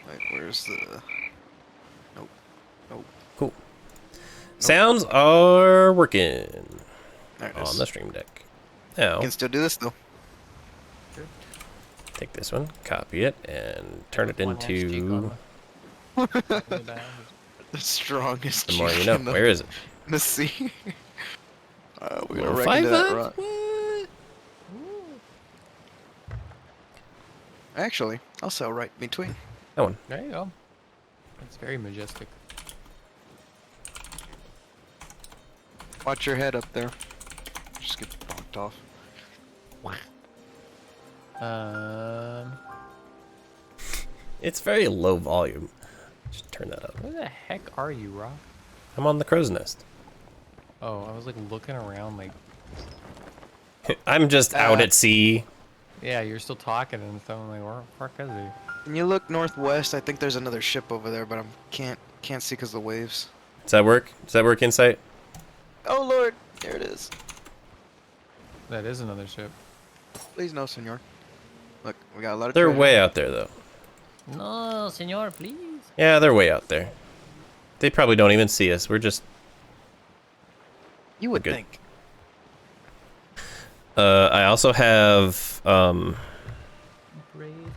Like, where's the... Nope. Nope. Cool. Sounds are working There it on is. the stream deck. Now, You can still do this, though. take this one, copy it, and turn it One last cheek into... on the back. The strongest The more you cheek know. in the, Where is it? in the sea. We're gonna Low wreck five into that vibes? rock. What? Actually, I'll sail right between. That one. There you go. It's very majestic. Watch your head up there. Just get bonked off. It's very low volume. Just turn that up. Where the heck are you, Rock? I'm on the crow's nest. Oh, I was like looking around like, I'm just out at sea. yeah, you're still talking and stuff. I'm like, where the fuck is he? When you look northwest, I think there's another ship over there, but I can't see because of the waves. Does that work? Does that work, Insight? Oh lord, there it is. That is another ship. Please no, senor. Look, we got a lot of. They're treasure. way out there, though. No, senor, please. Yeah, they're way out there. They probably don't even see us. We're just... You would good. think. I also have, Brave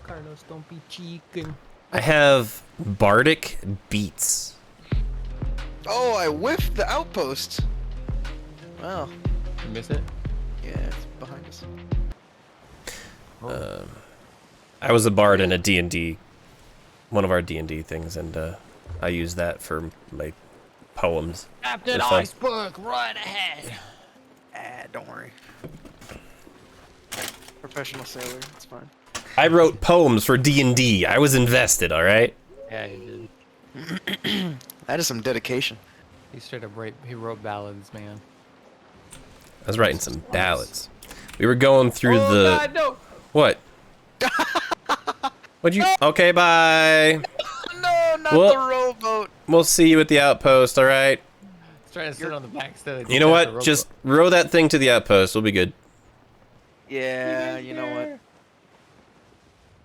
Carlos, don't be cheeking. I have Bardic Beats. Oh, I whiffed the outpost. Wow. You miss it? Yeah, it's behind us. I was a bard in a D&D, one of our D&D things, and I use that for my poems. Captain They're fun. Iceberg, right ahead. Don't worry. Professional sailor, it's fine. I wrote poems for D&D. I was invested, all right? Yeah, he did. That is some dedication. He straight up he wrote ballads, man. I was writing some ballads. We were going through the... God, no! What? What'd you... Okay, bye. No, not Well- the rowboat. We'll see you at the outpost, all right? He's trying to sit on the back instead of You know what? Just row that thing to the outpost. We'll be good. Yeah, you know what?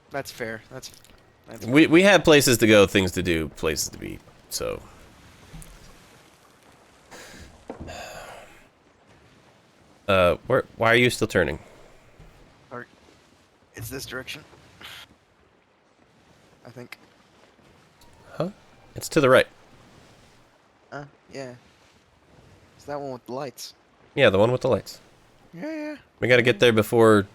That's fair. That's We had places to go, things to do, places to be, so... why are you still turning? It's this direction. I think. Huh? It's to the right. Yeah. It's that one with the lights. Yeah, the one with the lights. Yeah. We gotta get there before...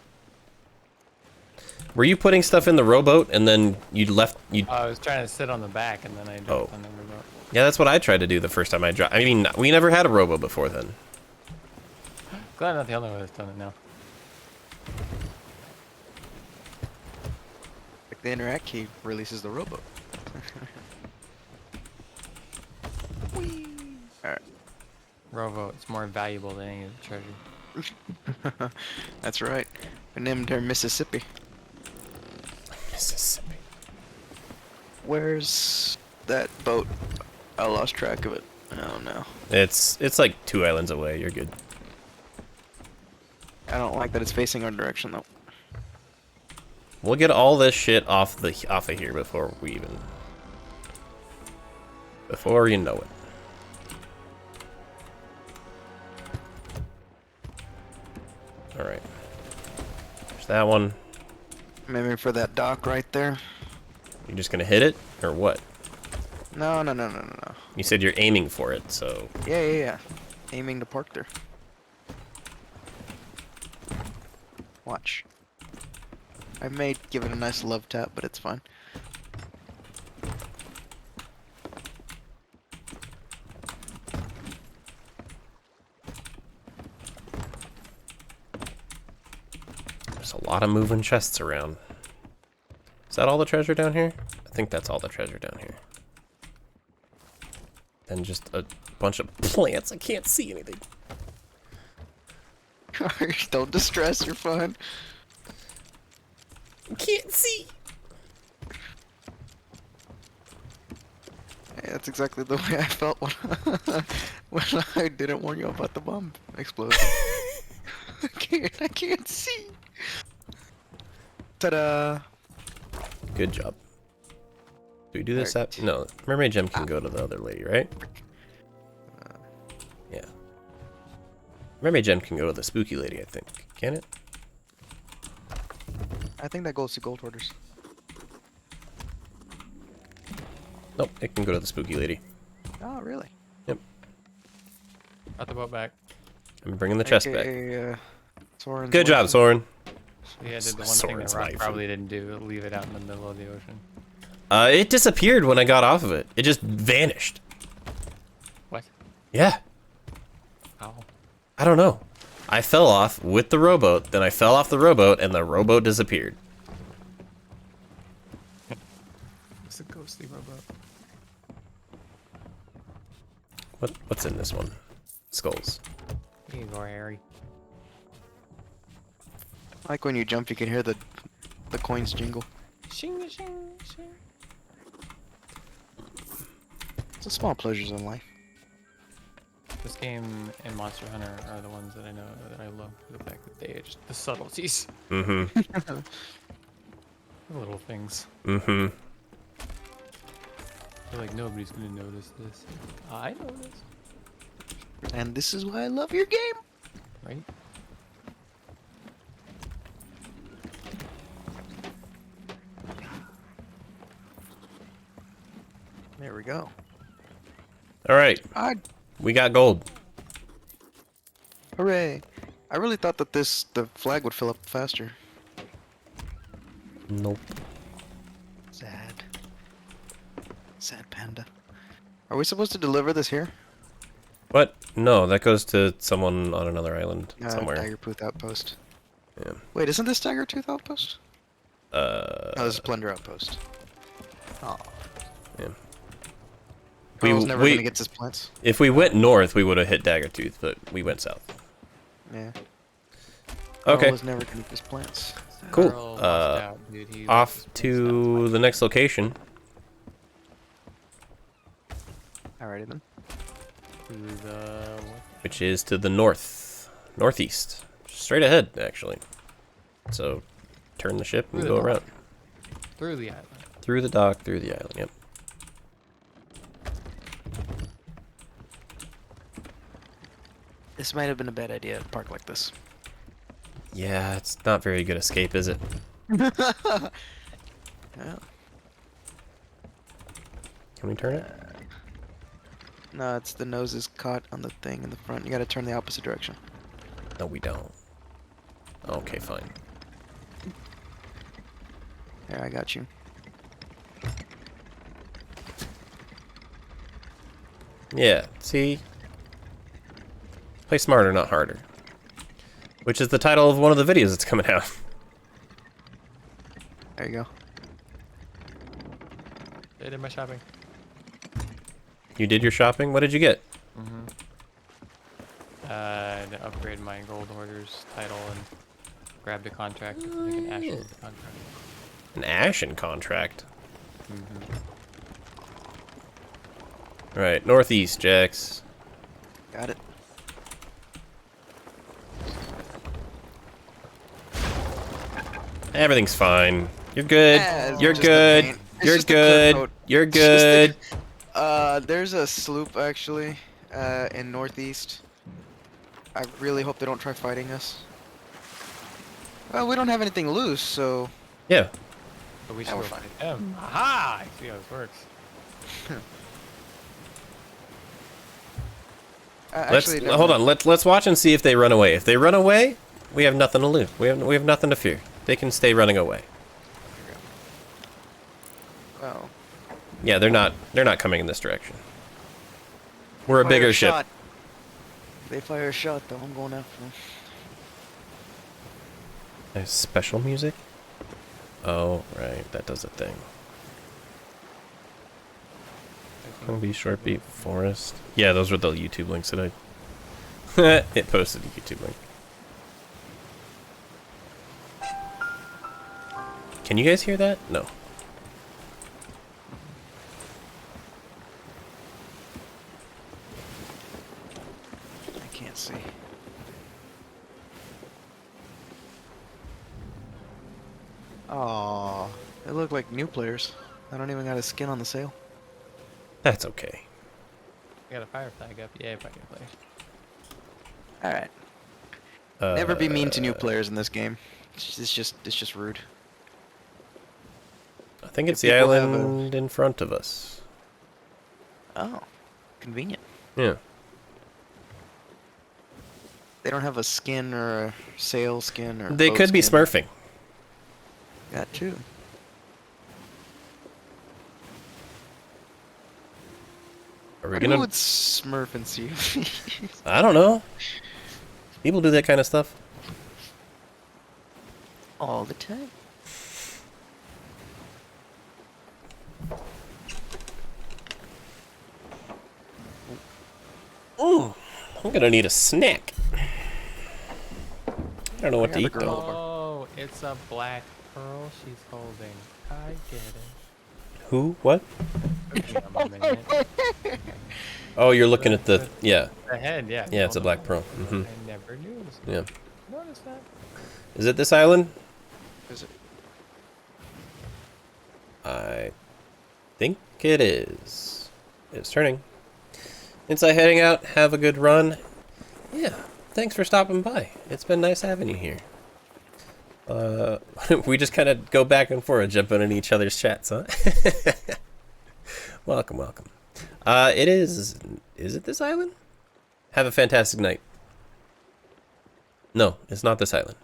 Were you putting stuff in the rowboat and then you left... I was trying to sit on the back and then I jumped on the remote. Yeah, that's what I tried to do the first time I dropped. I mean, we never had a rowboat before then. Glad I'm not the only one that's done it now. Like the interact key releases the rowboat. Alright. Rowboat, it's more valuable than any of the treasure. That's right. We named her Mississippi. Mississippi. Where's that boat? I lost track of it. Oh no. It's like 2 islands away. You're good. I don't like that it's facing our direction though. We'll get all this shit off of here before we even... Before you know it. Alright. There's that one. Maybe for that dock right there. You just gonna hit it? Or what? No. You said you're aiming for it, so... Yeah. Aiming to park there. Watch. I may give it a nice love tap, but it's fine. There's a lot of moving chests around. Is that all the treasure down here? I think that's all the treasure down here. Then just a bunch of plants. I can't see anything. Don't distress, you're fine. I can't see. Hey, that's exactly the way I felt when I didn't warn you about the bomb explosion. I can't see. Ta-da! Good job. Do we do this Alright. up? No, Mermaid Gem can go to the other lady, right? Yeah. Mermaid Gem can go to the spooky lady, I think. Can it? I think that goes to gold hoarders. Nope, it can go to the spooky lady. Oh, really? Yep. Got the boat back. I'm bringing the chest back. Soren's Good job, wife. Soren. Yeah, did the one thing Soren's that Rock knife. probably didn't do, leave it out in the middle of the ocean. It disappeared when I got off of it. It just vanished. What? Yeah. How? I don't know. I fell off with the rowboat, then I fell off the rowboat, and the rowboat disappeared. It's a ghostly robot. What's in this one? Skulls. Here you go, Harry. Like when you jump, you can hear the coins jingle. Shing, shing, shing. It's the small pleasures in life. This game and Monster Hunter are the ones that I know that I love for the fact that they just the subtleties, Mm-hmm. the little things. Mm-hmm. I feel like nobody's gonna notice this. I noticed, And this is why I love your game. right? There we go. All right, Ah, we got gold. hooray! I really thought that the flag would fill up faster. Nope. Sad. Sad panda. Are we supposed to deliver this here? What? No, that goes to someone on another island somewhere. Tiger Tooth Outpost. Yeah. Wait, isn't this Tiger Tooth Outpost? No, this is Plunder Outpost. Oh. Yeah. Carl's never gonna get his plants. If we went north, we would have hit Daggertooth, but we went south. Yeah. Okay. Carl was never gonna get his plants. Cool. Carl lost out, dude. He Off lost his to the next location. Alrighty then. to the Which is to the northeast. Straight ahead, actually. So, turn the ship and Through the go around. through the island. Through the dock, through the island, yep. This might have been a bad idea to park like this. Yeah, it's not very good escape, is it? Yeah. Can we turn it? No, it's the nose is caught on the thing in the front. You gotta turn the opposite direction. No, we don't. Okay, fine. There, I got you. Yeah, see? Play smarter, not harder. Which is the title of one of the videos that's coming out. There you go. They did my shopping. You did your shopping? What did you get? To upgrade my gold hoarder's title and grabbed a contract. I think an ashen contract. An ashen contract? Alright, northeast, Jax. Got it. Everything's fine. You're good. Yeah, it's You're just the good. paint. It's You're just the clear good. coat. You're It's just the- good. There's a sloop actually, in northeast. I really hope they don't try fighting us. Well, we don't have anything loose, so Yeah. But we Yeah, should we're go fine. fight them. Aha! I see how this works. actually, never Hold mind. on. Let's watch and see if they run away. If they run away, we have nothing to lose. We have nothing to fear. They can stay running away. Well, Yeah, they're not coming in this direction. We're a fire bigger ship. shot. They fire a shot though. I'm going after them. There's special music? Oh, right. That does a thing. Be short beat forest. Yeah, those were the YouTube links that I it posted a YouTube link. Can you guys hear that? No. I can't see. Oh, they look like new players. I don't even got a skin on the sail. That's okay. I got a fire flag up. Yeah, if I can play. All right. Never be mean to new players in this game. It's just rude. I think it's If the people have a- island in front of us. Oh, convenient. Yeah. They don't have a skin or a sail skin or. They boat could be skin. smurfing. That too. Are we Who gonna? would smurf and see? I don't know. People do that kind of stuff. All the time. Ooh, I'm gonna need a snack. I don't know what I to got eat the though. granola bar. Oh, it's a black pearl she's holding. I get it. Who? What? Took me a minute. Oh, you're looking at the yeah. The head, yeah. Yeah, it's a Hold black on. pearl. Mhm. I never knew. Yeah. Notice that. Is it this island? Is it? I think it is. It's turning. Inside heading out. Have a good run. Yeah. Thanks for stopping by. It's been nice having you here. We just kind of go back and forth, jumping in each other's chats, huh? Welcome, welcome. It is it this island? Have a fantastic night. No, it's not this island.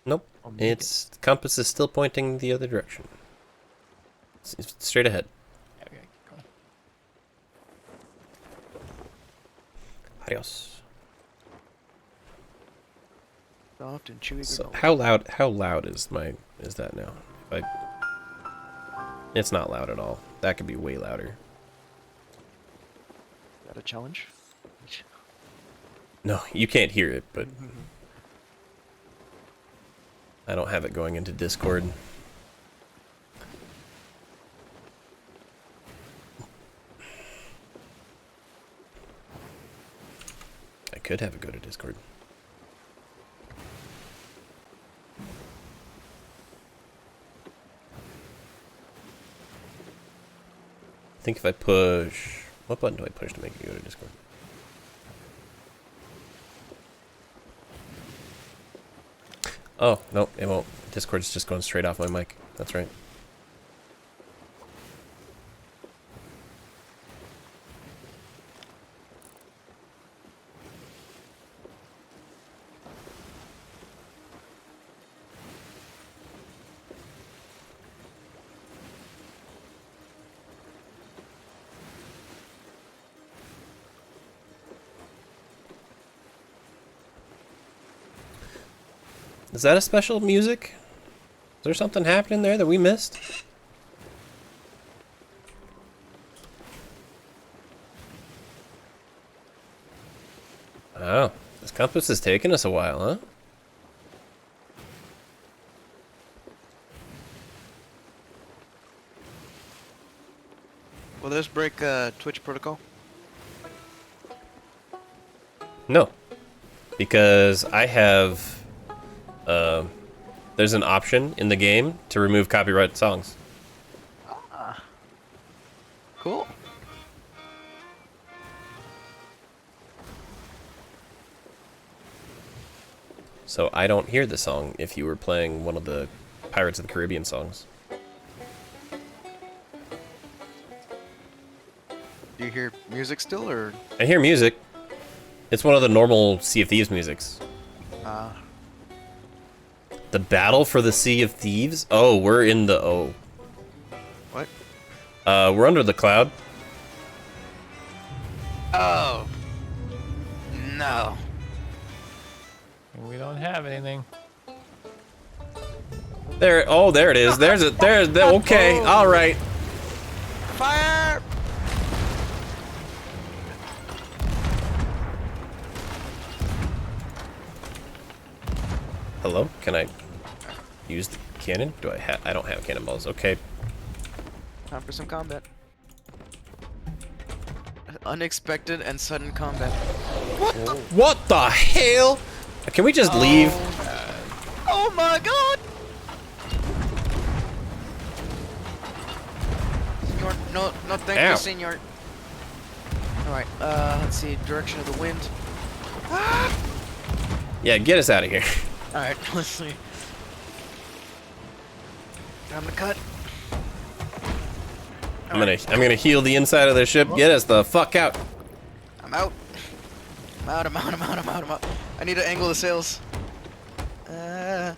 Nope. It's the compass is still pointing the other direction. It's straight ahead. Yeah, we gotta keep going. Adios. Soft and chewy. So granola. how loud is that now? It's not loud at all. That could be way louder. Is that a challenge? No, you can't hear it, but I don't have it going into Discord. I could have it go to Discord. I think if I push... What button do I push to make it go to Discord? Oh, no, it won't. Discord's just going straight off my mic. That's right. Is that a special music? Is there something happening there that we missed? Oh, this compass is taking us a while, huh? Will this break Twitch protocol? No, because I have... there's an option in the game to remove copyrighted songs. Cool. So I don't hear the song if you were playing one of the Pirates of the Caribbean songs. Do you hear music still, or? I hear music. It's one of the normal Sea of Thieves musics. The battle for the Sea of Thieves? Oh, we're in the... Oh. What? We're under the cloud. Oh. No. We don't have anything. There, oh, there it is. There's it. Okay, all right. Fire! Hello? Can I use the cannon? I don't have cannonballs. Okay. Time for some combat. Unexpected and sudden combat. What the hell? Can we just leave? Oh my god! Senor, no, thank Ow. you, senor. Alright, let's see, direction of the wind. Yeah, get us out of here. Alright, let's see. Time to cut. I'm gonna heal the inside of the ship. Get us the fuck out. I'm out. I'm out. I need to angle the sails. I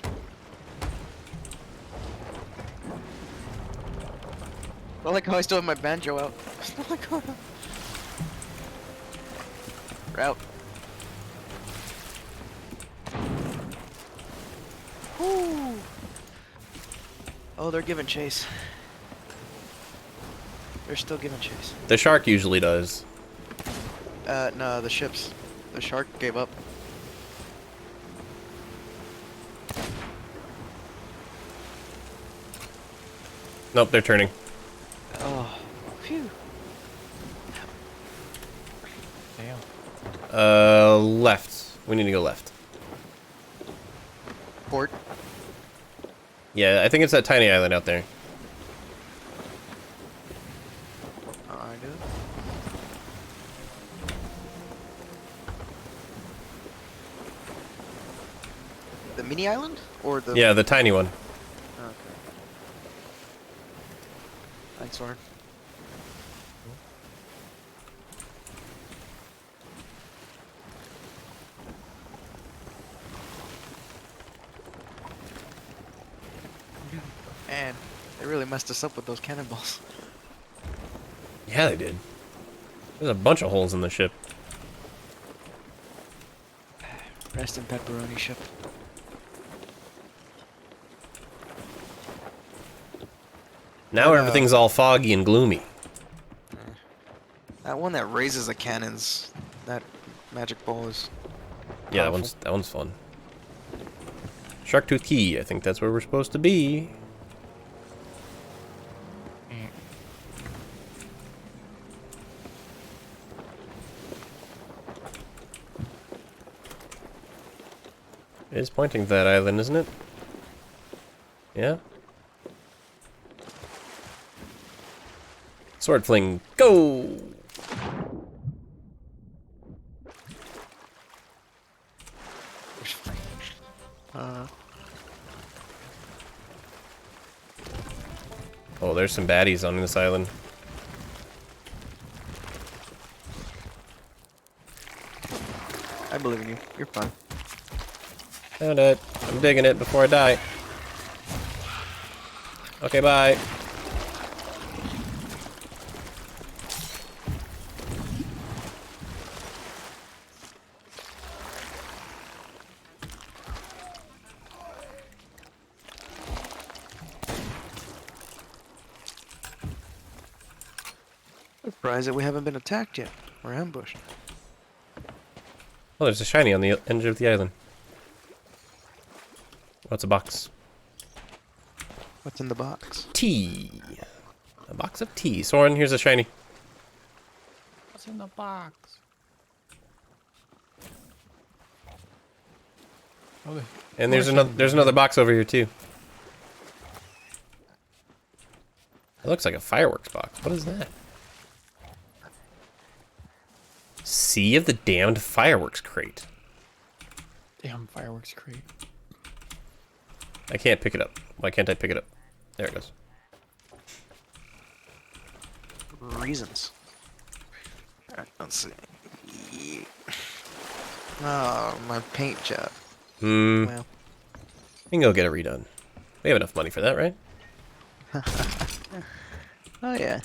like how I still have my banjo out. Route. Woo. Oh, they're giving chase. They're still giving chase. The shark usually does. No, the ships. The shark gave up. Nope, they're turning. Oh, phew. Damn. Left. We need to go left. Port. Yeah, I think it's that tiny island out there. I do. The mini island? Or the... Yeah, the tiny one. Okay. Thanks, Warren. Man, they really messed us up with those cannonballs. Yeah, they did. There's a bunch of holes in the ship. Rest in pepperoni ship. Now everything's all foggy and gloomy. That one that raises the cannons, that magic ball is. Yeah, powerful. that one's fun. Sharktooth Key, I think that's where we're supposed to be. It is pointing to that island, isn't it? Yeah? Sword fling, go! Oh, there's some baddies on this island. I believe in you. You're fine. Found it. I'm digging it before I die. Okay, bye. Surprised that we haven't been attacked yet. We're ambushed. Oh, there's a shiny on the edge of the island. What's a box? What's in the box? Tea. A box of tea. Soren, here's a shiny. What's in the box? Oh, And there's another box over here too. It looks like a fireworks box. What is that? Sea of the Damned Fireworks Crate. damn fireworks crate. I can't pick it up. Why can't I pick it up? There it goes. Reasons. Alright, let's see. Oh, my paint job. Well, We can go get it redone. We have enough money for that, right? oh yeah.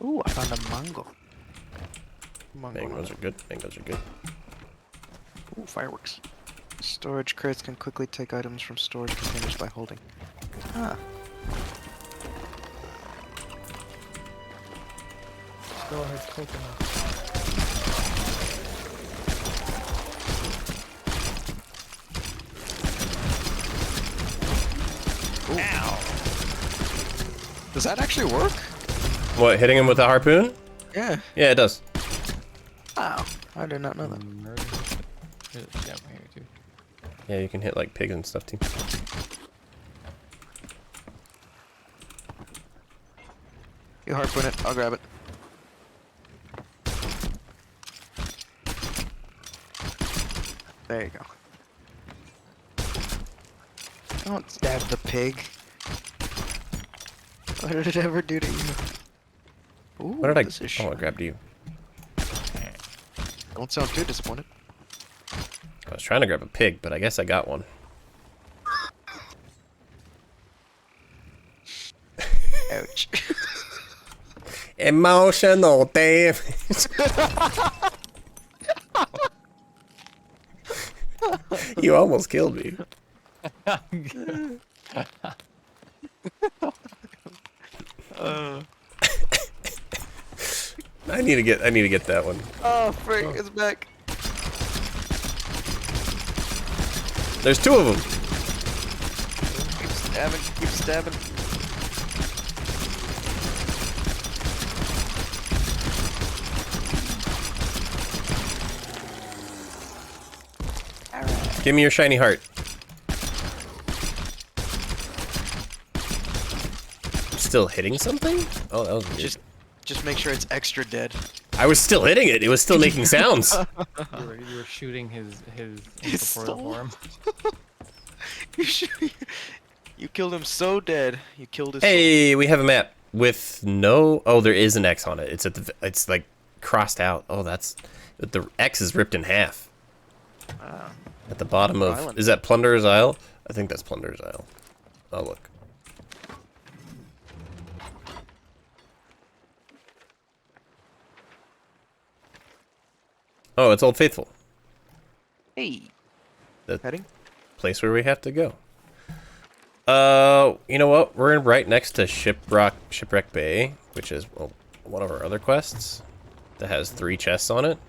Ooh, I found a mango. Mangoes are good. Mangoes are good. Ooh, fireworks. Storage crates can quickly take items from storage containers by holding. Ah. Storage coconut. Ow. Does that actually work? What, hitting him with a harpoon? Yeah. Yeah, it does. Wow. I did not know that. Murder. There's a gem here too. Yeah, you can hit like pigs and stuff too. You harpoon it, I'll grab it. There you go. Don't stab the pig. What did it ever do to you? Ooh, What did I? this is Oh, I shiny. grabbed you. Don't sound too disappointed. I was trying to grab a pig, but I guess I got one. Ouch. Emotional damage. You almost killed me. I need to get that one. Oh, frick, it's back. There's two of them. Keep stabbing, keep stabbing. Give me your shiny heart. I'm still hitting something? Oh, that was weird. Just make sure it's extra dead. I was still hitting it. It was still making sounds. You were shooting his His incorporeal soul? form. You should. You killed him so dead. You killed his soul. Hey, we have a map with no. Oh, there is an X on it. It's at the. It's like crossed out. Oh, that's. The X is ripped in half. Ah. At the bottom of. Island. Is that Plunderer's Isle? I think that's Plunderer's Isle. Oh, look. Oh, it's Old Faithful. Hey. The Heading? place where we have to go. You know what? We're right next to Shipwreck Bay, which is one of our other quests that has 3 chests on it.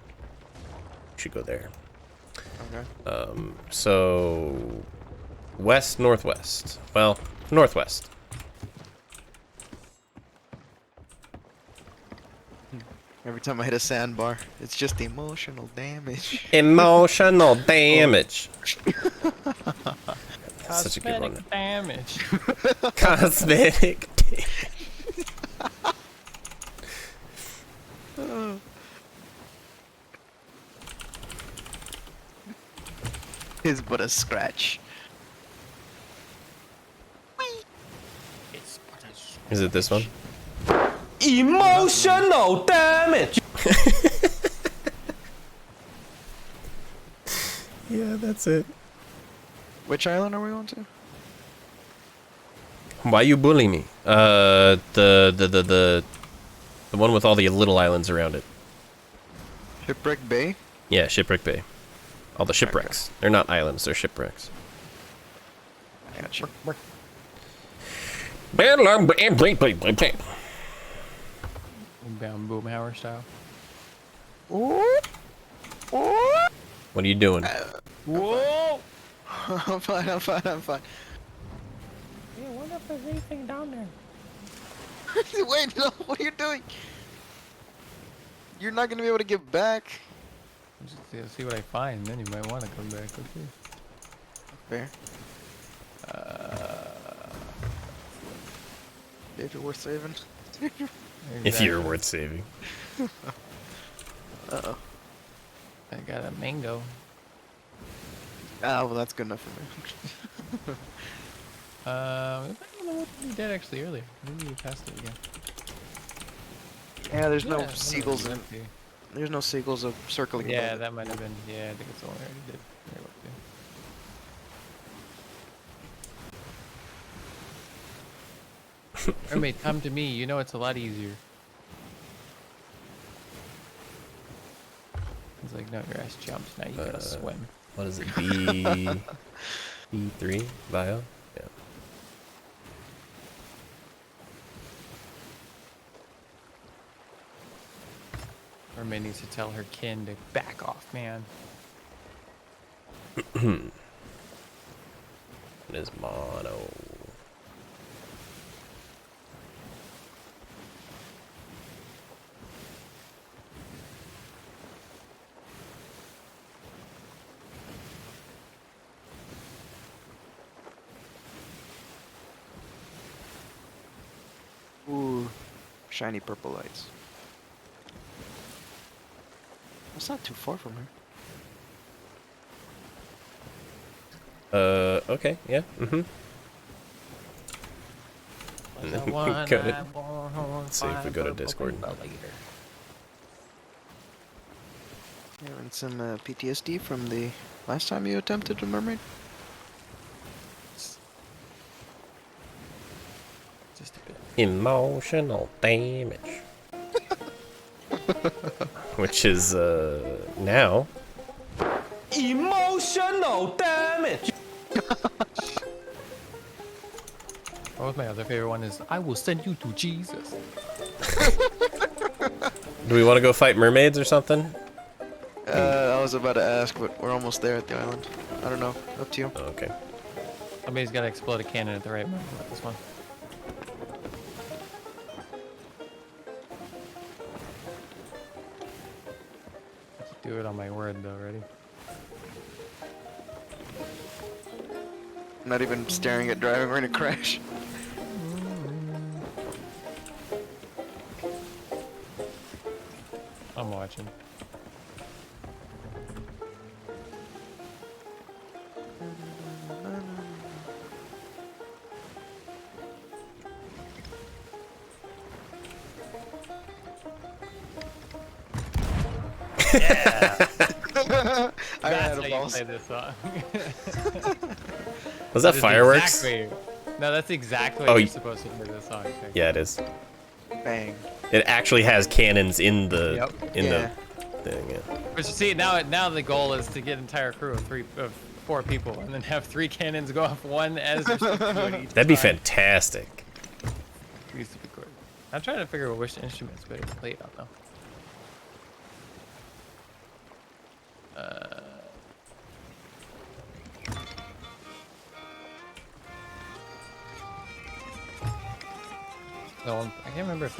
We should go there. Okay. So west, northwest. Well, northwest. Every time I hit a sandbar, it's just emotional damage. Emotional damage. That's such a good one. Cosmetic damage. Cosmetic It's but a scratch. It's but a Is it this one? Emotional damage. Yeah, that's it. Which island are we on to? Why you bully me? The one with all the little islands around it. Shipwreck Bay? Yeah, Shipwreck Bay. All the shipwrecks. They're not islands, they're shipwrecks. I got you. Boom, Boomhauer style. What are you doing? Whoa! I'm fine, I'm fine, I'm fine. I wonder if there's anything down there. Wait, no, what are you doing? You're not gonna be able to get back. Just see what I find, then you might want to come back. Let's see. Fair. If you're worth saving. If you're worth saving. Uh-oh. I got a mango. Ah, well, that's good enough for me. I don't know what we did actually earlier. Maybe we passed it again. Yeah, there's Yeah, no I don't know, seagulls it's in. empty. There's no seagulls of circling. Yeah, above it. that might have been. Yeah, I think it's the one we already did. Here, look, yeah. Mermaid, come to me. You know it's a lot easier. He's like, no, your ass jumps. Now you gotta swim. What is it? B3 bio? Yeah. Mermaid needs to tell her kin to back off, man. It is mono. Ooh, shiny purple lights. That's not too far from here. Okay, yeah, mm-hmm. And then we go to, let's see if we go to Discord. Having some PTSD from the last time you attempted a mermaid? Just a bit. Emotional damage. Which is, now. Emotional damage. What was my other favorite one is, I will send you to Jesus. Do we want to go fight mermaids or something? I was about to ask, but we're almost there at the island. I don't know. Up to you. Oh, okay. Somebody's gotta explode a cannon at the right moment with this one. I have to do it on my word though, ready? I'm not even staring at driving. We're gonna crash. I'm watching. Yeah. I ran out That's of how you balls. play this song. Was that is fireworks? Exactly. No, that's exactly Oh, what you're supposed to play this song. Okay. Yeah, it is. Bang. It actually has cannons in the Yep. Yeah. the thing. Yeah. But you see, now the goal is to get an entire crew of 4 people, and then have 3 cannons go off one as you're supposed to do it each That'd be time. fantastic. Used to be good. I'm trying to figure out which instruments better to play it on though. So I can't remember if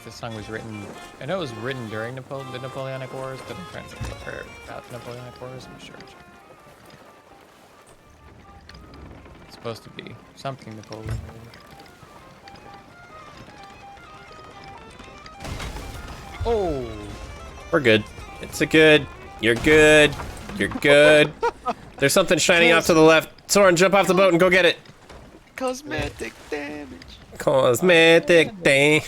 this song was written. I know it was written during the Napoleonic Wars, but I'm trying to compare about the Napoleonic Wars. I'm sure. It's supposed to be something Napoleon. Oh. We're good. It's a good. You're good. You're good. There's something shining off to the left. Soren, jump off the boat and go get it. Cosmetic damage. Cosmetic thing.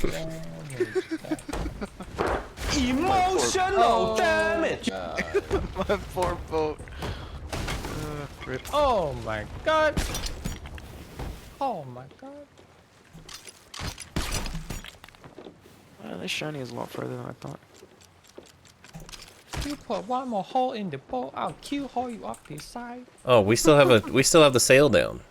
Emotional damage. My poor boat. Rip. Oh my god. Oh my god. This shiny is a lot further than I thought. You put one more hole in the boat, I'll haul you off this side. Oh, we still have the sail down.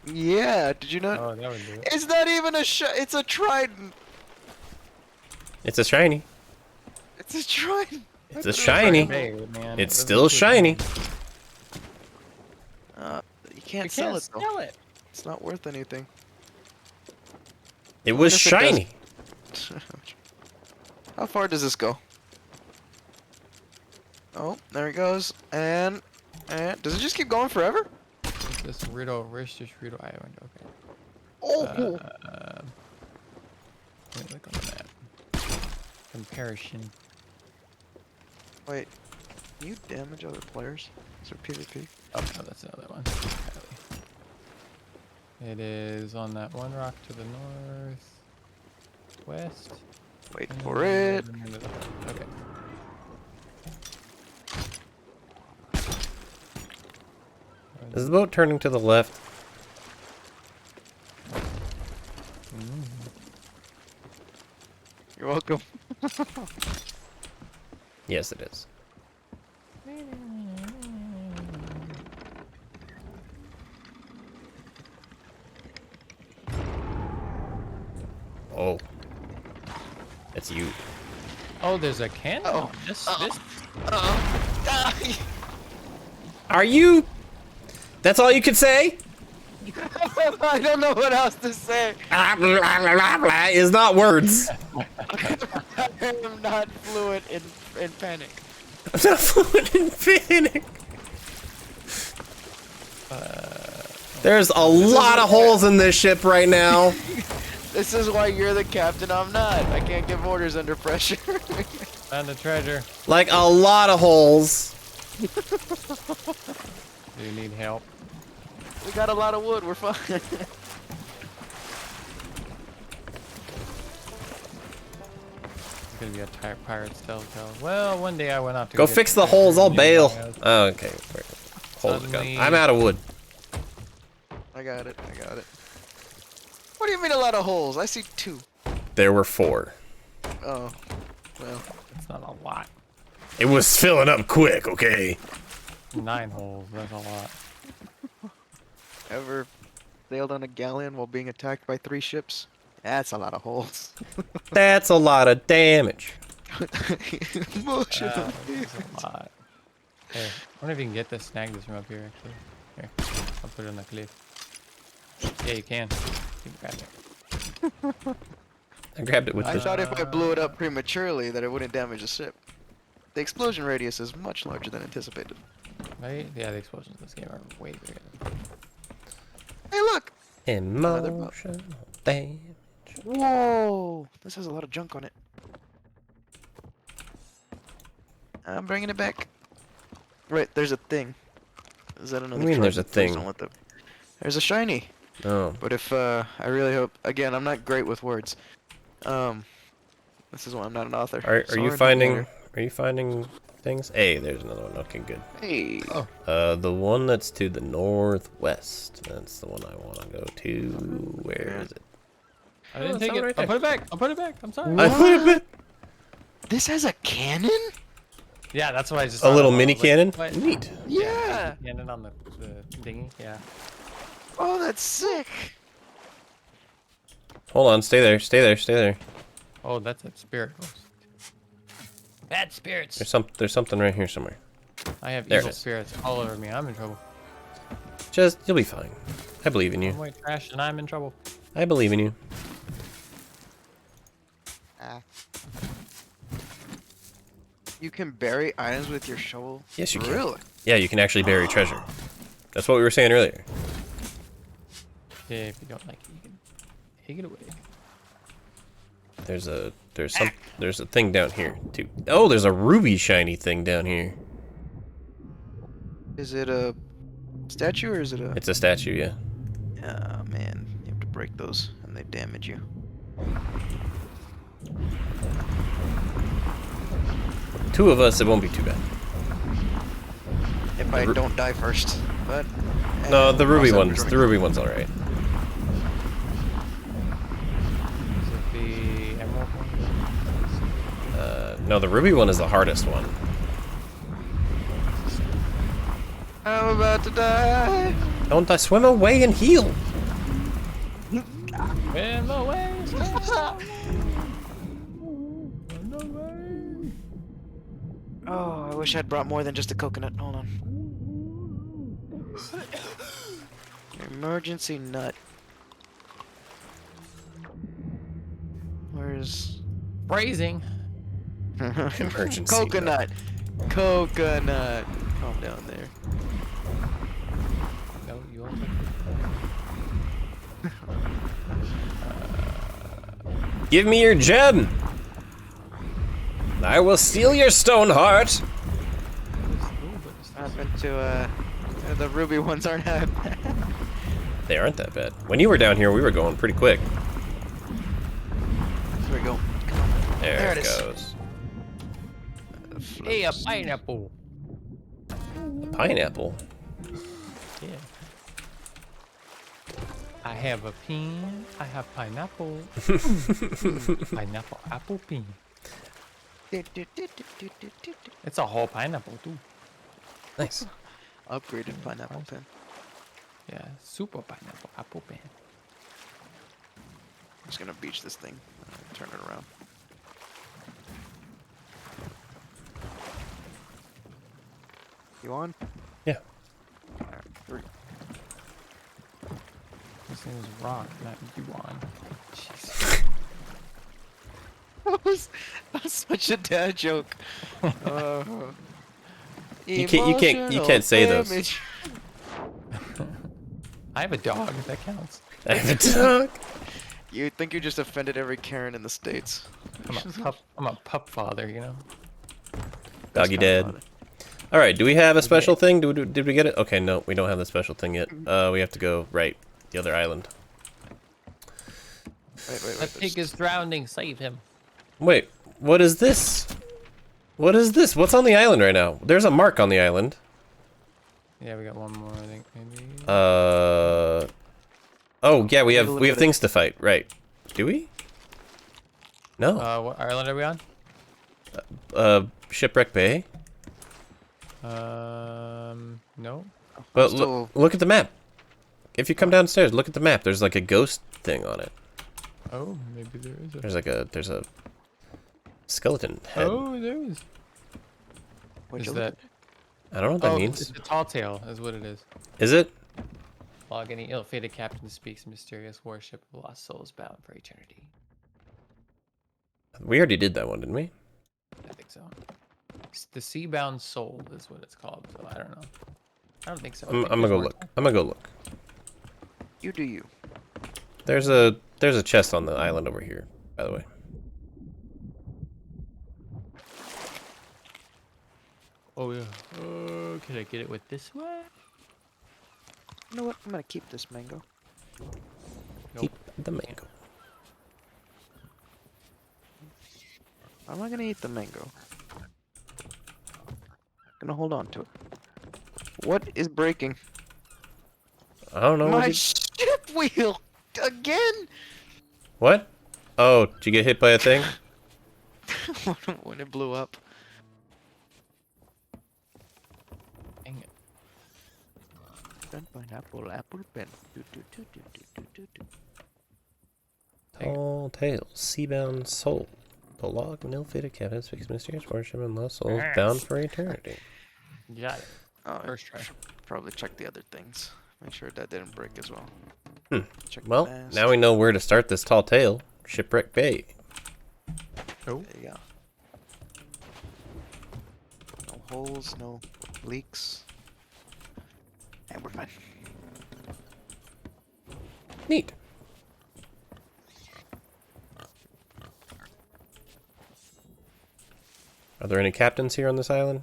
Yeah, did you not? Oh, that would do it. It's not even a it's a trident. It's a shiny. It's a trident. It's a shiny. Big, man. It's It still doesn't look shiny. You can't You sell can't it though. sell it. It's not worth anything. It was If it does- shiny. How far does this go? Oh, there it goes. And does it just keep going forever? This where's this Riddle Island? Okay. Oh, Let me look on the map. Comparison. wait. Can you damage other players? Is there PvP? Oh no, that's another one. It is on that one rock to the northwest. Wait for it. Okay. Is the boat turning to the left? You're welcome. Yes, it is. Oh. It's you. Oh, there's a cannon. Uh-oh. This. Are you? That's all you could say? I don't know what else to say. Blah, blah, blah, blah, blah, is not words. I am not fluent in panic. I'm not fluent in panic. There's a lot of holes in this ship right now. This is why you're the captain. I'm not. I can't give orders under pressure. Found the treasure. Like a lot of holes. Do you need help? We got a lot of wood. We're fine. It's gonna be a pirate's telltale. Well, one day I went out to Go get fix the treasure holes, I'll and bail. I was- Oh, okay. Holes go. Suddenly- I'm out of wood. I got it. I got it. What do you mean a lot of holes? I see 2. There were 4. Oh, well. It's not a lot. It was filling up quick, okay? 9 holes. That's a lot. Ever sailed on a galleon while being attacked by 3 ships? That's a lot of holes. That's a lot of damage. Emotional. That's a lot. Here, I wonder if you can get this, snag this from up here, actually. Here, I'll put it on the cliff. Yeah, you can. You can grab it. I grabbed it with I the... thought if I blew it up prematurely that it wouldn't damage the ship. The explosion radius is much larger than anticipated. Right? Yeah, the explosions in this game are way bigger. Hey, look! Emotional damage. Whoa! This has a lot of junk on it. I'm bringing it back. Right, there's a thing. Is that another? What do you mean there's a trident? Please thing? don't let the- There's a shiny. Oh. But if I really hope, again, I'm not great with words. This is why I'm not an author. Are Sorry, you but finding... later. Are you finding things? Hey, there's another one. Okay, good. Hey. Oh. The one that's to the northwest. That's the one I want to go to. Where is it? I didn't it's take not it. right I'll there. put it back. I'll put it back. I'm sorry. I put it back. This has a cannon? Yeah, that's what I just. A thought little of. mini Like, cannon. what? Neat. Yeah. Cannon on the dinghy. Yeah. Oh, that's sick. Hold on. Stay there. Stay there. Stay there. Oh, that's a spirit. Bad spirits. There's something right here somewhere. I have There it evil is. spirits all over me. I'm in trouble. Just you'll be fine. I believe in I'm you. white trash and I'm in trouble. I believe in you. You can bury items with your shovel? Yes, you can. Really? Yeah, you can actually bury treasure. That's what we were saying earlier. Yeah, if you don't like it, you can take it away. There's a thing down here too. Oh, there's a ruby shiny thing down here. Is it a statue or is it a... It's a statue, yeah. Oh, man. You have to break those and they damage you. Two of us, it won't be too bad. If I don't die first. But... No, the ruby cross that one's bridge. the ruby one's all right. Is it the emerald one? No, the ruby one is the hardest one. I'm about to die. Don't I swim away and heal? Swim away, Oh, I wish I'd brought more than just a coconut. Hold on. Emergency nut. Where's... Phrasing. Emergency Coconut. Coconut. Calm down there. No, you won't. Give me your gem. I will steal your stone heart. What happened to, the ruby ones aren't that bad. They aren't that bad. When you were down here, we were going pretty quick. There we go. There, There it it is. goes. Hey, a pineapple. Pineapple. Yeah. I have a pin. I have pineapple. Pineapple apple pin. It's a whole pineapple too. Nice. Upgraded pineapple pen. Yeah, super pineapple apple pin. I'm just gonna beach this thing. Turn it around. You on? Yeah. Alright, 3. This thing is rock, not Yuan. Jeez. That was such a dad joke. You can't say those. damage. I have a dog. That counts. I have a dog. You think you just offended every Karen in the States. I'm a pup father, you know. Doggy kinda dead. funny. All right. Do we have a special thing? Did we get it? Okay, no, we don't have the special thing yet. We have to go right, the other island. Wait. That pig is drowning. Save him. Wait, what is this? What is this? What's on the island right now? There's a mark on the island. Yeah, we got one more, I think, maybe. Oh yeah, we have things to fight, right? Do we? No. What island are we on? Shipwreck Bay. No. But Still- look at the map. If you come downstairs, look at the map. There's like a ghost thing on it. Oh, maybe there is a... There's a skeleton head. Oh, there is. What'd Is you look that... I don't know what that Oh, means. it's a tall tale, is what it is. Is it? Log any ill-fated captain speaks a mysterious warship of lost souls bound for eternity. We already did that one, didn't we? I think so. The Seabound Soul is what it's called, so I don't know. I don't think so. I I'm think gonna there's go more look. to it. I'm gonna go look. You do you. There's a chest on the island over here, by the way. Oh, yeah. Can I get it with this one? You know what? I'm gonna keep this mango. Keep the mango. I'm not gonna eat the mango. gonna hold on to it. What is breaking? I don't know. My ship wheel again. What? Oh, did you get hit by a thing? When it blew up. Dang it. Pineapple, apple pen. Do, do, do, do, do, do, do. Tall tales, seabound soul. The log and ill-fated cabin speaks mysterious worship and lost souls bound for eternity. Got it. Oh, First try. should probably check the other things. Make sure that didn't break as well. Hmm. Check the Well, mast. now we know where to start this tall tale. Shipwreck Bay. Oh. There you go. No holes, no leaks. And we're fine. Neat. Are there any captains here on this island?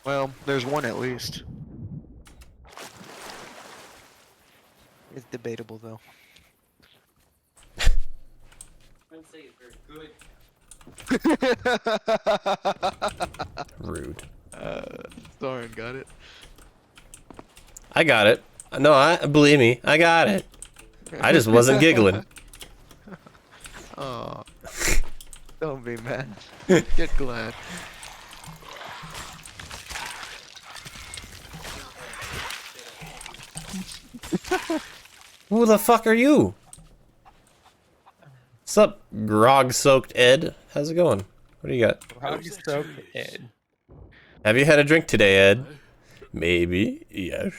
Well, there's one at least. It's debatable though. Rude. Soren got it. I got it. No, believe me, I got it. I just wasn't giggling. Oh, don't be mad. Get glad. Who the fuck are you? What's up, grog-soaked Ed? How's it going? What do you got? Rock-soaked Ed. Have you had a drink today, Ed? Maybe, yes.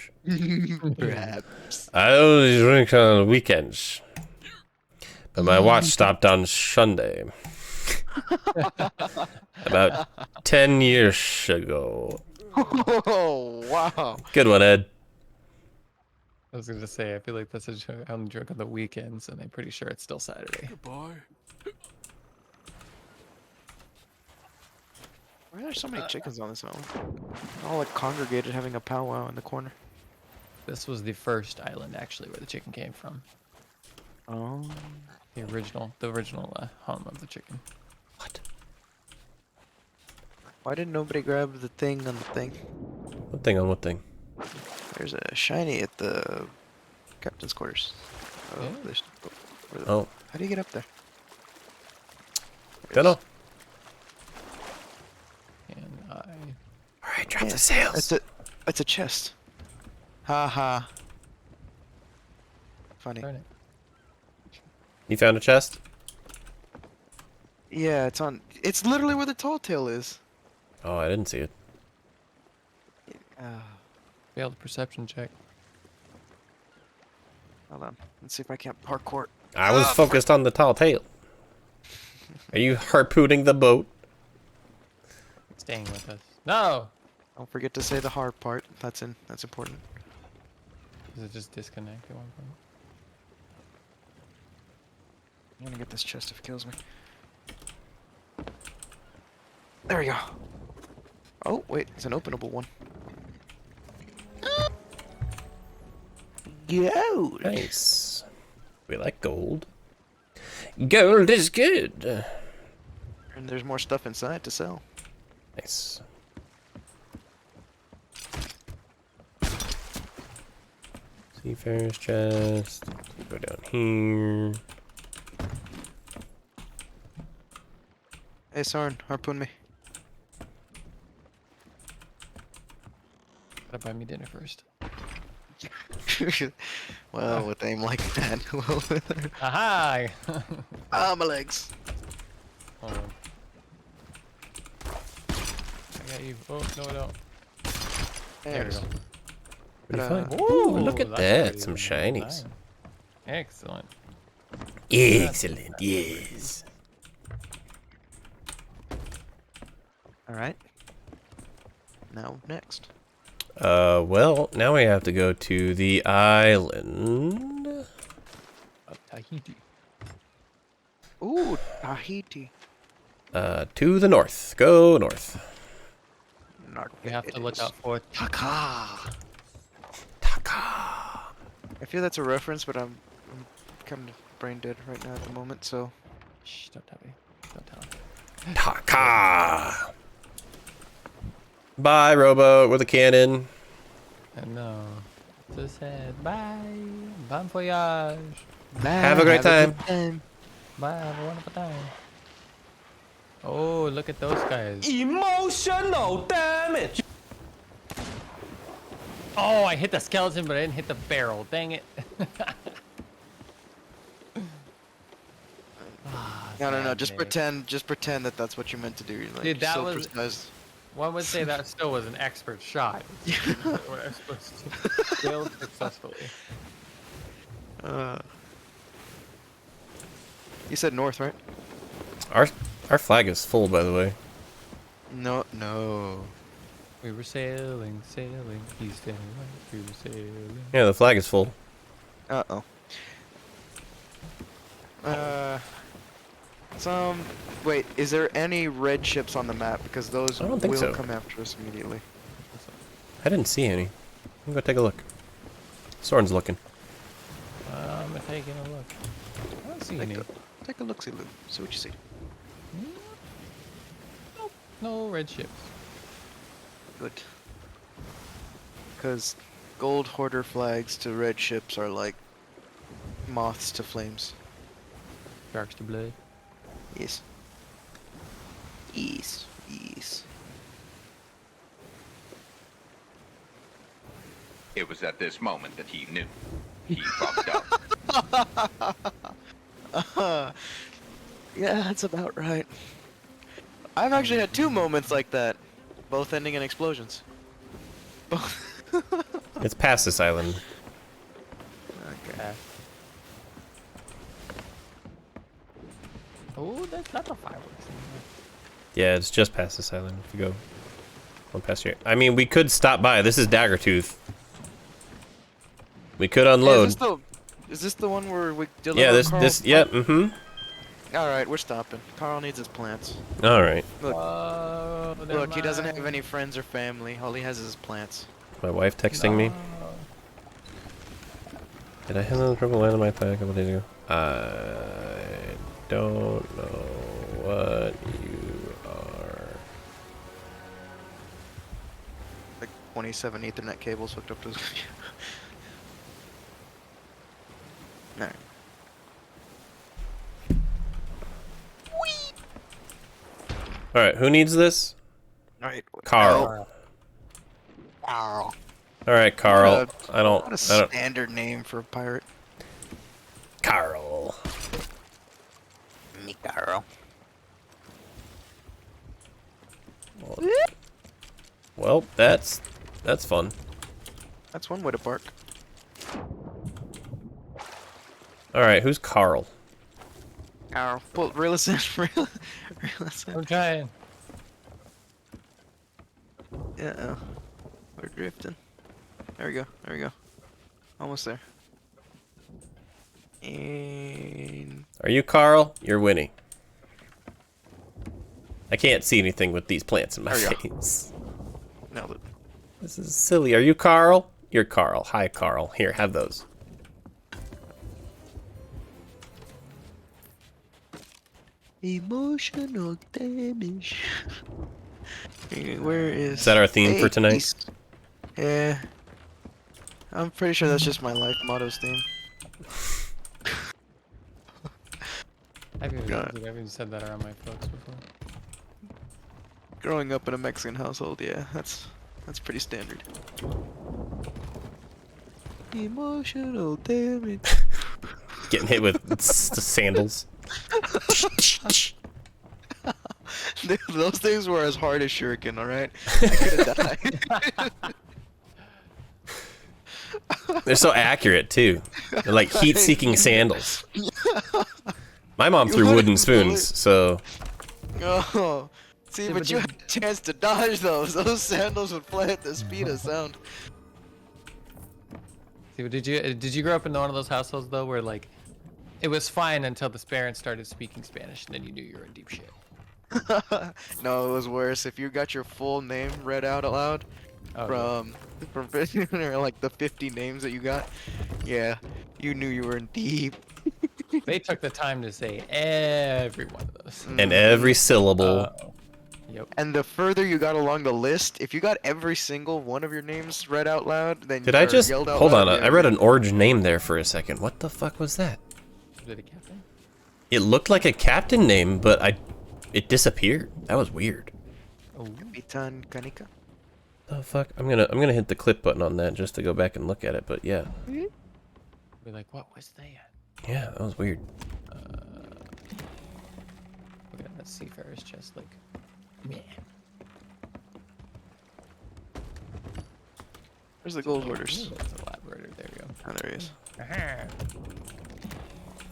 Perhaps. I only drink on weekends. But my watch stopped on Sunday. About 10 years ago. Oh wow. Good one, Ed. I was gonna say, I feel like that's a joke. I'm drunk on the weekends, and I'm pretty sure it's still Saturday. Goodbye. Why are there so many chickens on this island? All like congregated having a powwow in the corner. This was the first island, actually, where the chicken came from. Oh. The original home of the chicken. What? Why didn't nobody grab the thing on the thing? What thing on what thing? There's a shiny at the captain's quarters. Oh, Yeah. there's. Oh, How do you get up there? dunno. And I... Alright, drop Yeah, the sails. It's a chest. Ha ha. Funny. Darn it. You found a chest? Yeah, it's on. It's literally where the tall tale is. Oh, I didn't see it. Failed perception check. Hold on. Let's see if I can't parkour. I was focused on the tall tale. Are you harpooning the boat? Staying with us. No! Don't forget to say the hard part. That's important. Does it just disconnect at one point? I'm gonna get this chest if it kills me. There we go. Oh, wait, it's an openable one. Gold! Nice. We like gold. Gold is good. And there's more stuff inside to sell. Nice. Seafarer's chest. Go down here. Hey, Soren, harpoon me. Gotta buy me dinner first. Well, with aim like that. Well, Aha! ah, my legs. Hold on. I got you. Oh, no, I don't. There we go. Pretty Ta-da. fun. Ooh, look at that's that. pretty Some nice. shinies. Excellent. Excellent, yes. Alright. Now, next. Well, now we have to go to the island. Of Tahiti. Ooh, Tahiti. To the north. Go north. We have to look out for Taka. Taka. I feel that's a reference, but I'm kind of brain dead right now at the moment, so. Shh, don't tell me. Don't tell me. Taka. Bye, rowboat with a cannon. I know. So sad. Bye. Bon voyage. Have a great time. Bye. Have a wonderful time. Oh, look at those guys. Emotional damage. Oh, I hit the skeleton, but I didn't hit the barrel. Dang it. No. Sad Just day. pretend that that's what you meant to do. You're like, Dude, that so was- precise. One would say that still was an expert shot. What I was supposed to failed successfully. You said north, right? Our flag is full, by the way. No. We were sailing, east and west. We were sailing. Yeah, the flag is full. Uh-oh. Wait, is there any red ships on the map? Because those I don't think will so. come after us immediately. I didn't see any. I'm gonna take a look. Soren's looking. I'm taking a look. I don't see any. Take a look-see, Lou. See what you see. Nope. No red ships. Good. Because gold hoarder flags to red ships are like moths to flames. Sharks to blood. Yes. Yes. It was at this moment that he knew. He fucked up. Yeah, that's about right. I've actually had 2 moments like that, both ending in explosions. Both. It's past this island. Okay. Oh, that's not the fireworks. Yeah, it's just past this island. If you go one past here. I mean, we could stop by. This is Daggertooth. We could unload. Is this the one where we deliver? Yeah, this, Carl's yeah, plant? Alright, we're stopping. Carl needs his plants. All right. Look, he doesn't have any friends or family. All he has is his plants. My wife texting me. Did I have another triple land in my pack a couple days ago? I don't know what you are. Like 27 Ethernet cables hooked up to his. Alright. All right, who needs this? Alright. Carl. Carl. All right, Carl. What I a don't. standard name for a pirate. Carl. Me, Carl. Well, that's fun. That's one way to bark. All right, who's Carl? Carl. Pull, reel us in. Reel us in. I'm trying. Yeah. We're drifting. There we go. Almost there. And Are you Carl? You're winning. I can't see anything with these plants in my There we face. nailed it. This is silly. Are you Carl? You're Carl. Hi, Carl. Here, have those. Emotional damage. Where is? Is that our theme for tonight? East. Yeah. I'm pretty sure that's just my life motto's theme. I've even, Yeah. I've even said that around my folks before. Growing up in a Mexican household, yeah, that's pretty standard. Emotional damage. Getting hit with sandals. Dude, those things were as hard as shuriken, alright? I could've died. They're so accurate too. They're like heat-seeking sandals. My mom threw wooden spoons, so Oh. See, Yeah, but but you you- had a chance to dodge those. Those sandals would fly at the speed of sound. See, but did you grow up in one of those households though, where like, it was fine until the parents started speaking Spanish, and then you knew you were in deep shit. No, it was worse. If you got your full name read out aloud from or like the 50 names that you got, yeah, you knew you were in deep. They took the time to say every one of those. And every syllable. Yep. And the further you got along the list, if you got every single one of your names read out loud, then Did I just yelled out hold loud, on? yeah, I read an orange name there for a second. What the fuck was that? Was it a captain? It looked like a captain name, but it disappeared. That was weird. Oh. Kapitan Kanika. The fuck? I'm gonna hit the clip button on that just to go back and look at it. But yeah, Be like, what was that? yeah, that was weird. Look at that seafarer's chest, like, meh. Where's the gold hoarders? That's the elaborator. There we go. Oh, there he is.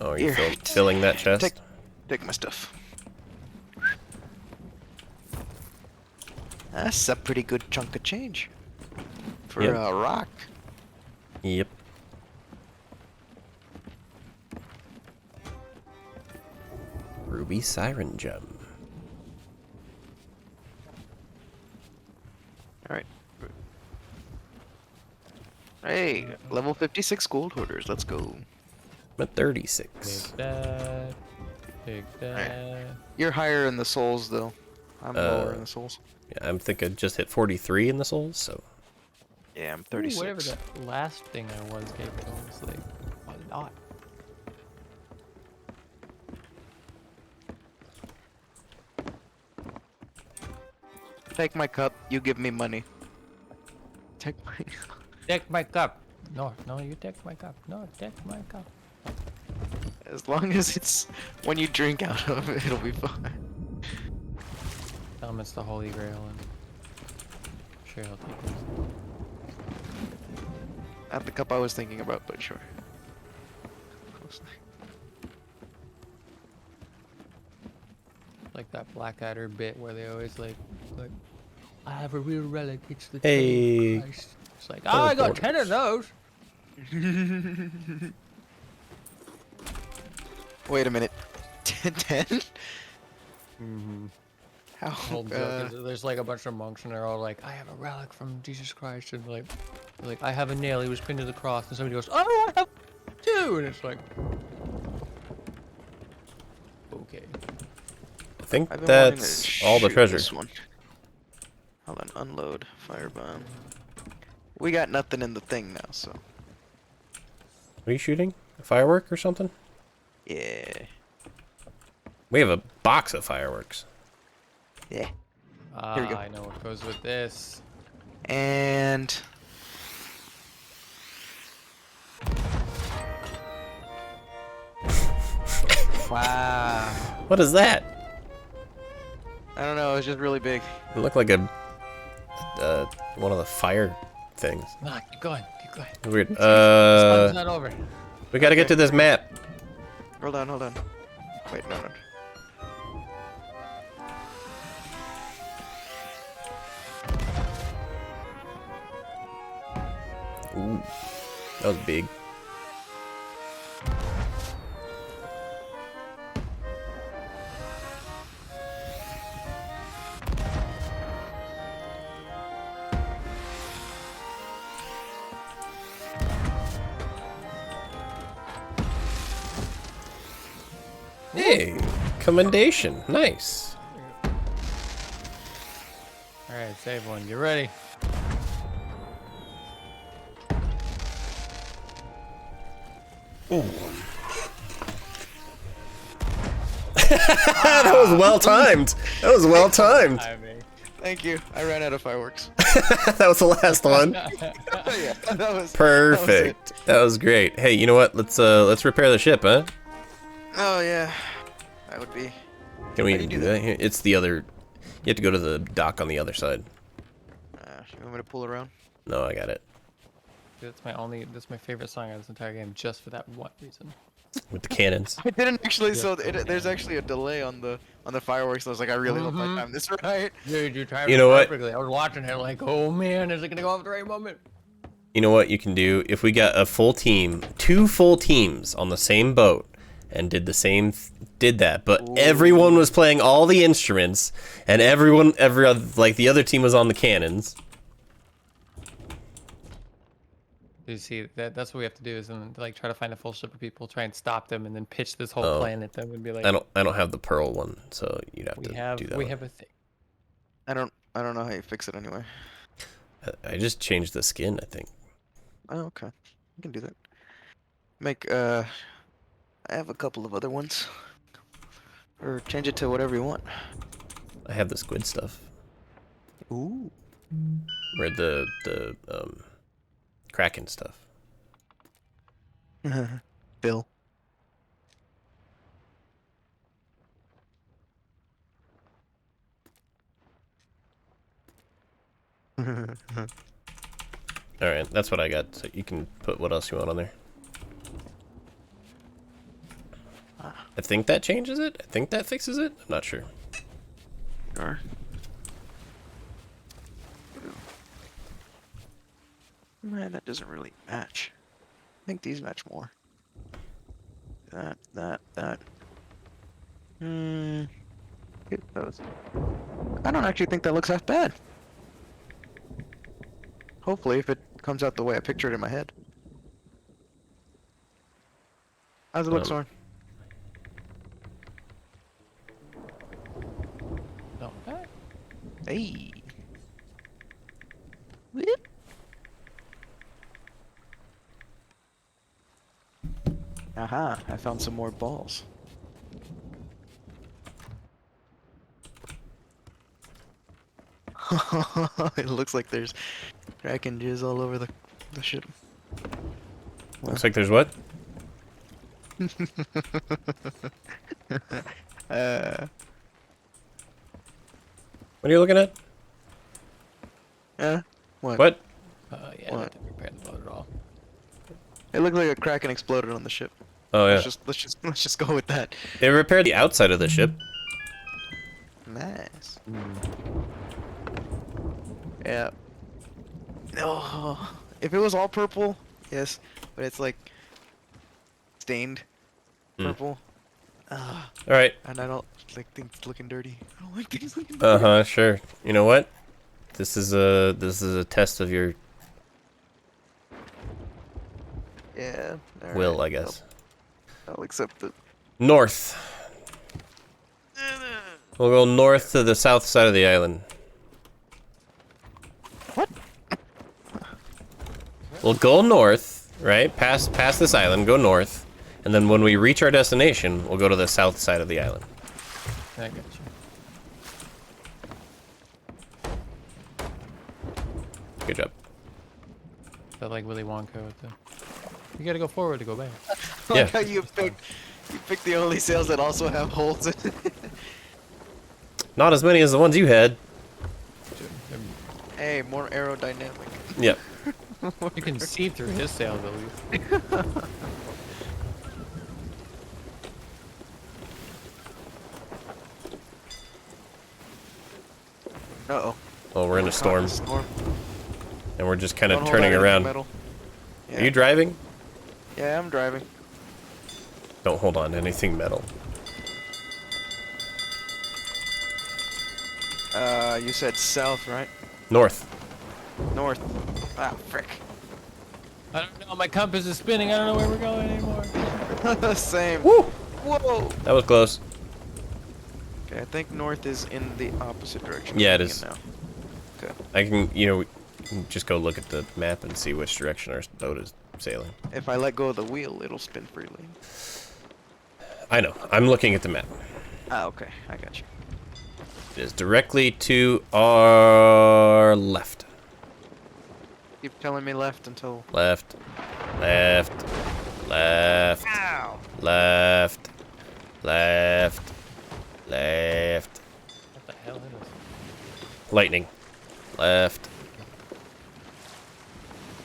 Oh, are you Here. filling that chest? Take my stuff. That's a pretty good chunk of change for Yep. a rock. Yep. Ruby Siren Gem. All right. Hey, level 56 gold hoarders. Let's go. I'm at 36. Take that. Take that. You're higher in the souls though. I'm lower in the souls. Yeah, I'm thinking just hit 43 in the souls, so. Yeah, I'm Ooh, 36. whatever that last thing I was capable of was like a lot. Take my cup. You give me money. Take my. Take my cup. No, you take my cup. No, take my cup. As long as it's when you drink out of it, it'll be fine. Tell him it's the Holy Grail and sure I'll take it. Not the cup I was thinking about, but sure. Like that Blackadder bit where they always like I have a real relic, it's the Hey. Church of Christ. It's like, oh, I got 10 of those. Wait a minute. 10? Mm-hmm. How? Whole joke is there's like a bunch of monks and they're all like, I have a relic from Jesus Christ, and like I have a nail, he was pinned to the cross, and somebody goes, oh, I have two, and it's like, okay. I think I've been wanting to that's all the shoot treasure. this one. Hold on, unload firebomb. We got nothing in the thing now, so Are you shooting? A firework or something? yeah, We have a box of fireworks. yeah. Ah, Here we go. I know what goes with this. And wow, What is that? I don't know. It was just really big. It looked like a one of the fire things. Nah, keep going, keep going. It's weird. This one's not over. We gotta get to this map. Hold on. Wait, no. Ooh, that was big. Hey, commendation. Nice. Alright, save one, get ready. That was well timed. That was well timed. I mean, Thank you. I ran out of fireworks. That was the last one. Yeah, that was Perfect. That was great. Hey, you know what? Let's repair the ship, huh? Oh yeah, that would be. Can we How do you do do that? Here, it's the other. You have to go to the dock on the other side. You want me to pull around? No, I got it. that's my favorite song of this entire game, just for that one reason. With the cannons. I didn't actually. So there's actually a delay on the fireworks. So I was like, I really hope I timed this right. Dude, you timed You know it what? perfectly. I was watching it like, oh man, is it gonna go off at the right moment? You know what you can do? If we got a full team, 2 full teams on the same boat, and did that, but everyone was playing all the instruments, and like the other team was on the cannons. You see that's what we have to do is like try to find a full ship of people, try and stop them, and then pitch this whole Oh. plan at them and be like, I don't have the pearl one, so you'd have to do that. we one. have a thing. I don't know how you fix it anyway. I just changed the skin, I think. Oh, okay. You can do that. Make I have a couple of other ones. Or change it to whatever you want. I have the squid stuff. Ooh. Or the Kraken stuff. Bill. Alright, that's what I got. So you can put what else you want on there. I think that changes it. I think that fixes it. I'm not sure. Sure. Man, that doesn't really match. I think these match more. That. Get those. I don't actually think that looks half bad. Hopefully, if it comes out the way I pictured it in my head. How's it look, Soren? No. Hey. Whoop. Aha, I found some more balls. It looks like there's Kraken jizz all over the ship. Looks like there's what? What are you looking at? What? What? Yeah, I What? didn't repair the boat at all. It looked like a Kraken exploded on the ship. Oh yeah. Let's just go with that. They repaired the outside of the ship. Nice. Yeah. Oh, if it was all purple, yes, but it's like stained purple. Alright. And I don't like things looking dirty. I don't like things looking dirty. Uh-huh, sure. You know what? This is a test of your Yeah. will, I guess. I'll accept it. North. We'll go north to the south side of the island. What? We'll go north, right? Past this island, go north. And then when we reach our destination, we'll go to the south side of the island. I got you. Good job. Felt like Willy Wonka with the. You gotta go forward to go back. Yeah. Like how you picked the only sails that also have holes in it. Not as many as the ones you had. Hey, more aerodynamic. Yep. You can see through his sails at least. Uh-oh. Well, we're in a storm, Storm. and we're just kind Don't of hold turning anything around. metal. Yeah. Are you driving? Yeah, I'm driving. Don't hold on to anything metal. You said south, right? North. North. Ah, frick. I don't know. My compass is spinning. I don't know where we're going anymore. Same. Woo! Whoa. That was close. Okay, I think north is in the opposite direction. Yeah, I'm it thinking is. Now. Okay. I can, we can just go look at the map and see which direction our boat is sailing. If I let go of the wheel, it'll spin freely. I know. I'm looking at the map. Ah, okay. I got you. It is directly to our left. Keep telling me left until... Left. Left. Left. Ow! Left. Left. Left. What the hell is? Lightning. Left.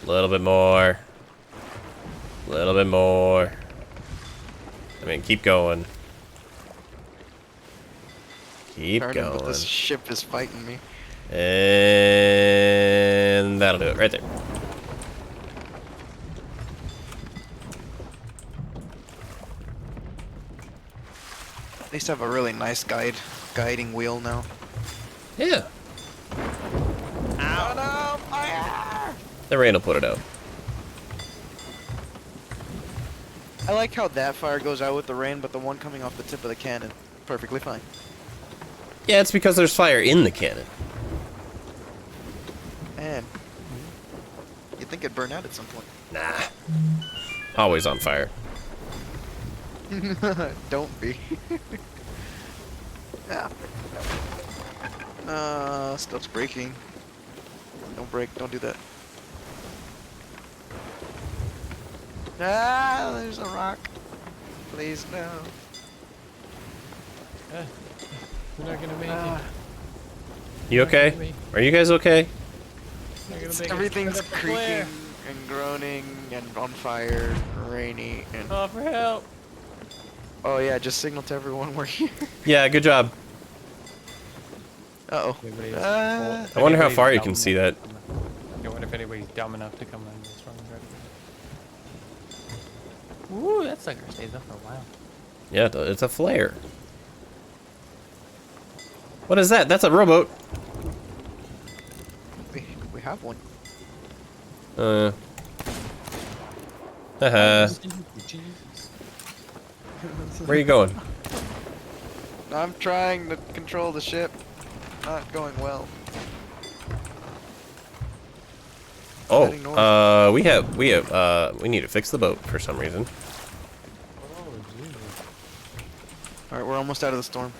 A little bit more. A little bit more. I mean, keep going. Keep Starting, but going. this ship is fighting me. And that'll do it right there. At least I have a really nice guiding wheel now. Yeah. Ow, no, fire! The rain will put it out. I like how that fire goes out with the rain, but the one coming off the tip of the cannon, perfectly fine. Yeah, it's because there's fire in the cannon. And you'd think it'd burn out at some point. Nah. Always on fire. Don't be. Yeah. Stuff's breaking. Don't break, don't do that. Ah, there's a rock. Please, no. We're not gonna make it. You okay? Are you guys okay? We're not gonna make it. Everything's Put up a creaking flare. and groaning and on fire, rainy, and... Oh, for help. Oh yeah, just signal to everyone we're here. Yeah, good job. Uh-oh. Anybody's Uh, I wonder how anybody's far you dumb can see that. I wonder if anybody's dumb enough to come on this wrong direction. Ooh, that sucker stays up for a while. Yeah, it's a flare. What is that? That's a rowboat. we have one. Haha. Jesus. Where are you going? I'm trying to control the ship. Not going well. Heading north. Oh, we need to fix the boat for some reason. Oh, Jesus. Alright, we're almost out of the storm.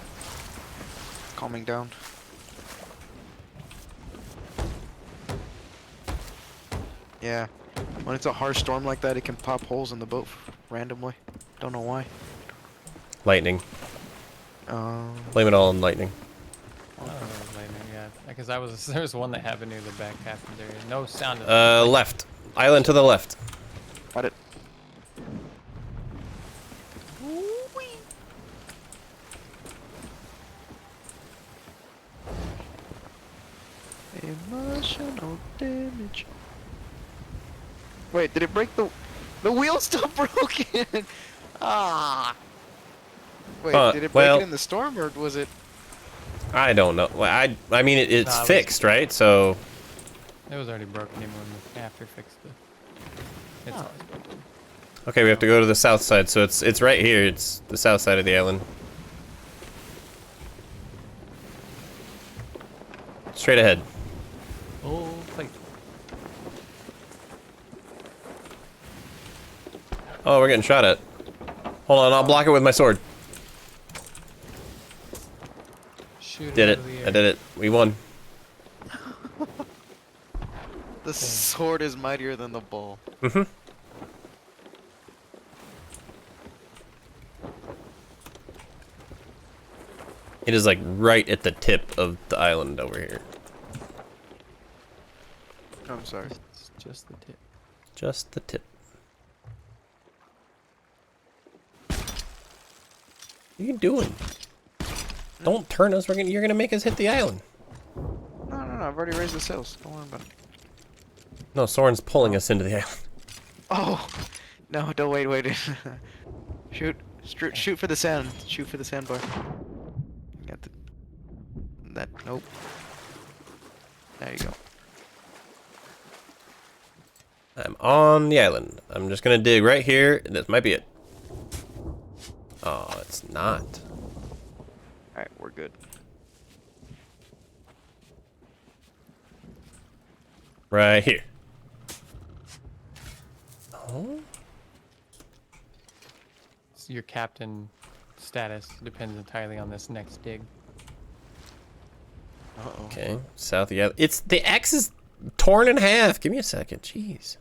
Calming down. Yeah. When it's a harsh storm like that, it can pop holes in the boat randomly. Don't know why. Lightning. Um, Blame it all on lightning. Oh, lightning, yeah. Because there was one that happened near the back half of there. No sound. Left. Island to the left. got it. Emotional damage. Wait, did it break the wheel's still broken? Ah. Wait, did it break well- it in the storm or was it? I don't know. Well, I mean, it's Nah, it was- fixed, right? So It was already broken even when the after fixed it. It's always broken. okay, we have to go to the south side. So it's right here. It's the south side of the island. Straight ahead. Oh, like Oh, we're getting shot at. Hold on, I'll block it with my sword. shoot Did out it. of the I air. did it. We won. The sword is mightier than the bow. Mm-hmm. It is like right at the tip of the island over here. I'm sorry. It's just the tip. Just the tip. What are you doing? Don't turn us. You're gonna make us hit the island. No, I've already raised the sails. Don't worry about it. No, Soren's pulling us into the island. Oh! No, don't wait. Shoot. Shoot for the sand. Shoot for the sandbar. Got that. Nope. There you go. I'm on the island. I'm just gonna dig right here. This might be it. Oh, it's not. Alright, we're good. Right here. Oh? So your captain status depends entirely on this next dig. Uh-oh. Okay, south of the island. It's the X is torn in half. Give me a second. Jeez.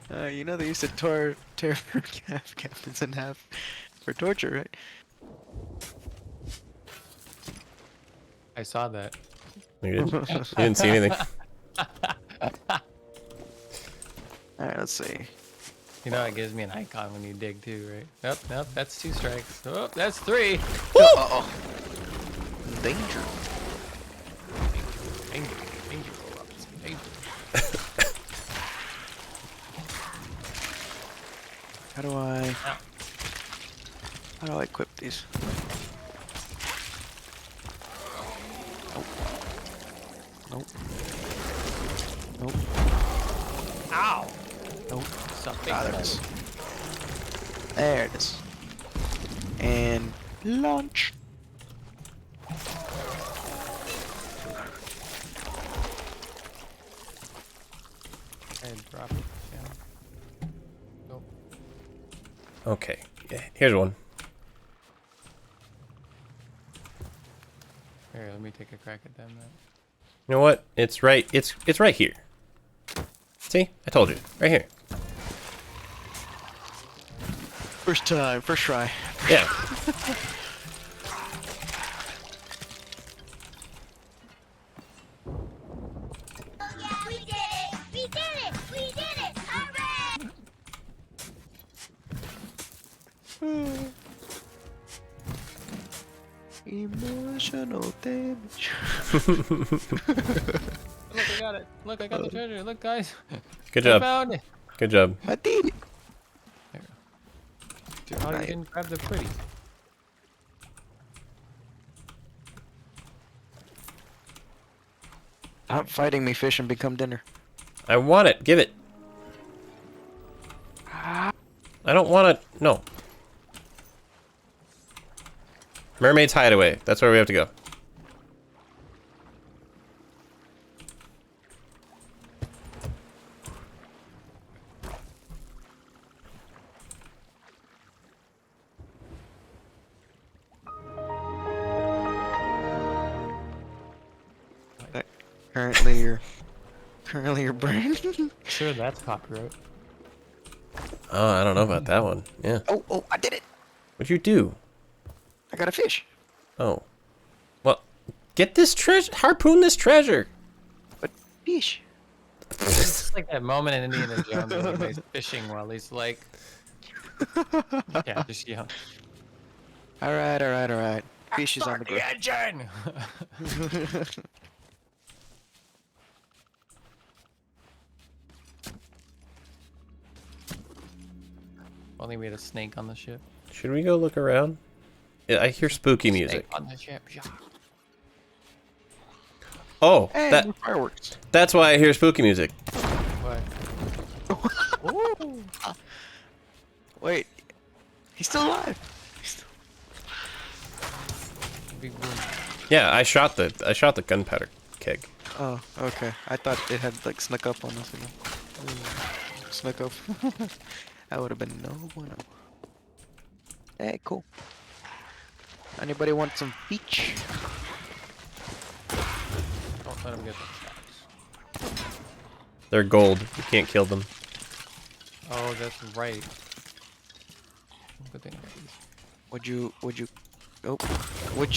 You know they used to tear captains in half for torture, right? I saw that. You didn't see anything. Alright, let's see. You know, it gives me an icon when you dig too, right? Nope, that's 2 strikes. Oh, that's 3. Uh-oh. Danger. Danger, Robinson, danger. How do I equip these? Nope. Nope. Ow! Nope. Suck big Ah, there it time. is. There it is. And launch. And drop it. Yeah. Nope. Okay. Yeah, here's one. Here, let me take a crack at them. Then. You know what? It's right. It's right here. See? I told you. Right here. First time, first try. Yeah. We did it! We did it! We did it! Hooray! Emotional damage. Look, I got it. Look, I got the treasure. Look, guys. Good I job. found it. Good job. I did it. Dude, how you Right. didn't grab the pretty? Stop fighting me, fish, and become dinner. I want it. Give it. I don't want it. No. Mermaid's Hideaway. That's where we have to go. Currently your brain. Sure, that's copyright. Oh, I don't know about that one. Yeah. Oh, I did it. What'd you do? I got a fish. Oh. Well, get this treasure. Harpoon this treasure. But fish. It's like that moment in Indiana Jones when he's fishing while he's like, yeah, just yell. All right. Fish is on the ground. Engine! Only we had a snake on the ship. Should we go look around? Yeah, I hear spooky music. Snake on the ship. Yeah. Oh, Hey, more fireworks. that's why I hear spooky music. What? Ooh. Wait, he's still alive. Big boom. Yeah, I shot the gunpowder keg. Oh, okay. I thought it had like snuck up on us again. Snuck up. That would have been no bueno. Hey, cool. Anybody want some peach? Don't let him get the shots. They're gold. You can't kill them. Oh, that's right. Good thing. Would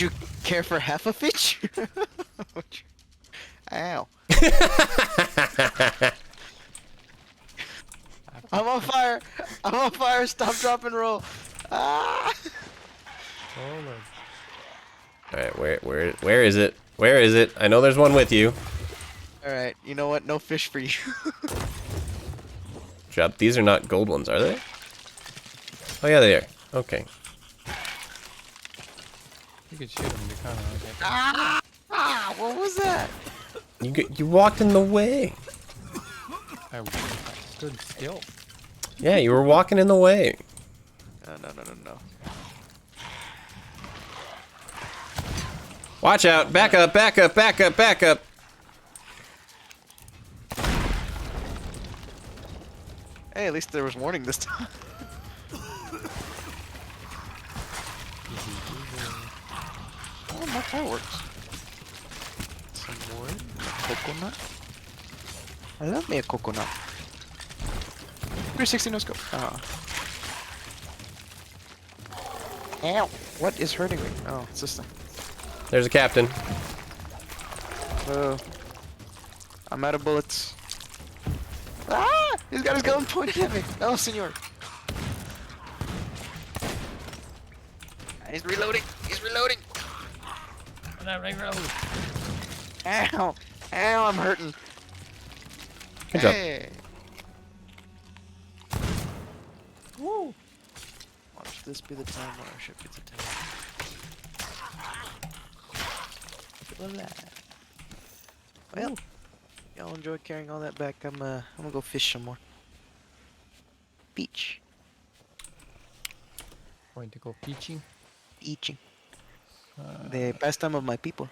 you care for half a fish? Ow. I'm on fire. I'm on fire. Stop, drop, and roll. Ah! Oh, Lord. All right, where is it? Where is it? I know there's one with you. All right. You know what? No fish for you. Job. These are not gold ones, are they? Oh yeah, they are. Okay. You could shoot him. You're kind of okay. What was that? You walked in the way. I good skill. Yeah, you were walking in the way. No. Watch out! Back up! Back up! Back up! Back up! Hey, at least there was warning this time. Oh, my fireworks. Some wood. Coconut. I love me a coconut. 360 no scope. Ah. Ow. What is hurting me? Oh, it's this thing. There's a captain. I'm out of bullets. Ah! He's got his gun pointed at me. No, senor. He's reloading. He's reloading. Ow. Ow, I'm hurting. Good job. Hey. Woo. Watch this be the time where our ship gets attacked. Well, y'all enjoyed carrying all that back. I'm gonna go fish some more. beach. Going to go peaching. Beaching. The pastime of my people.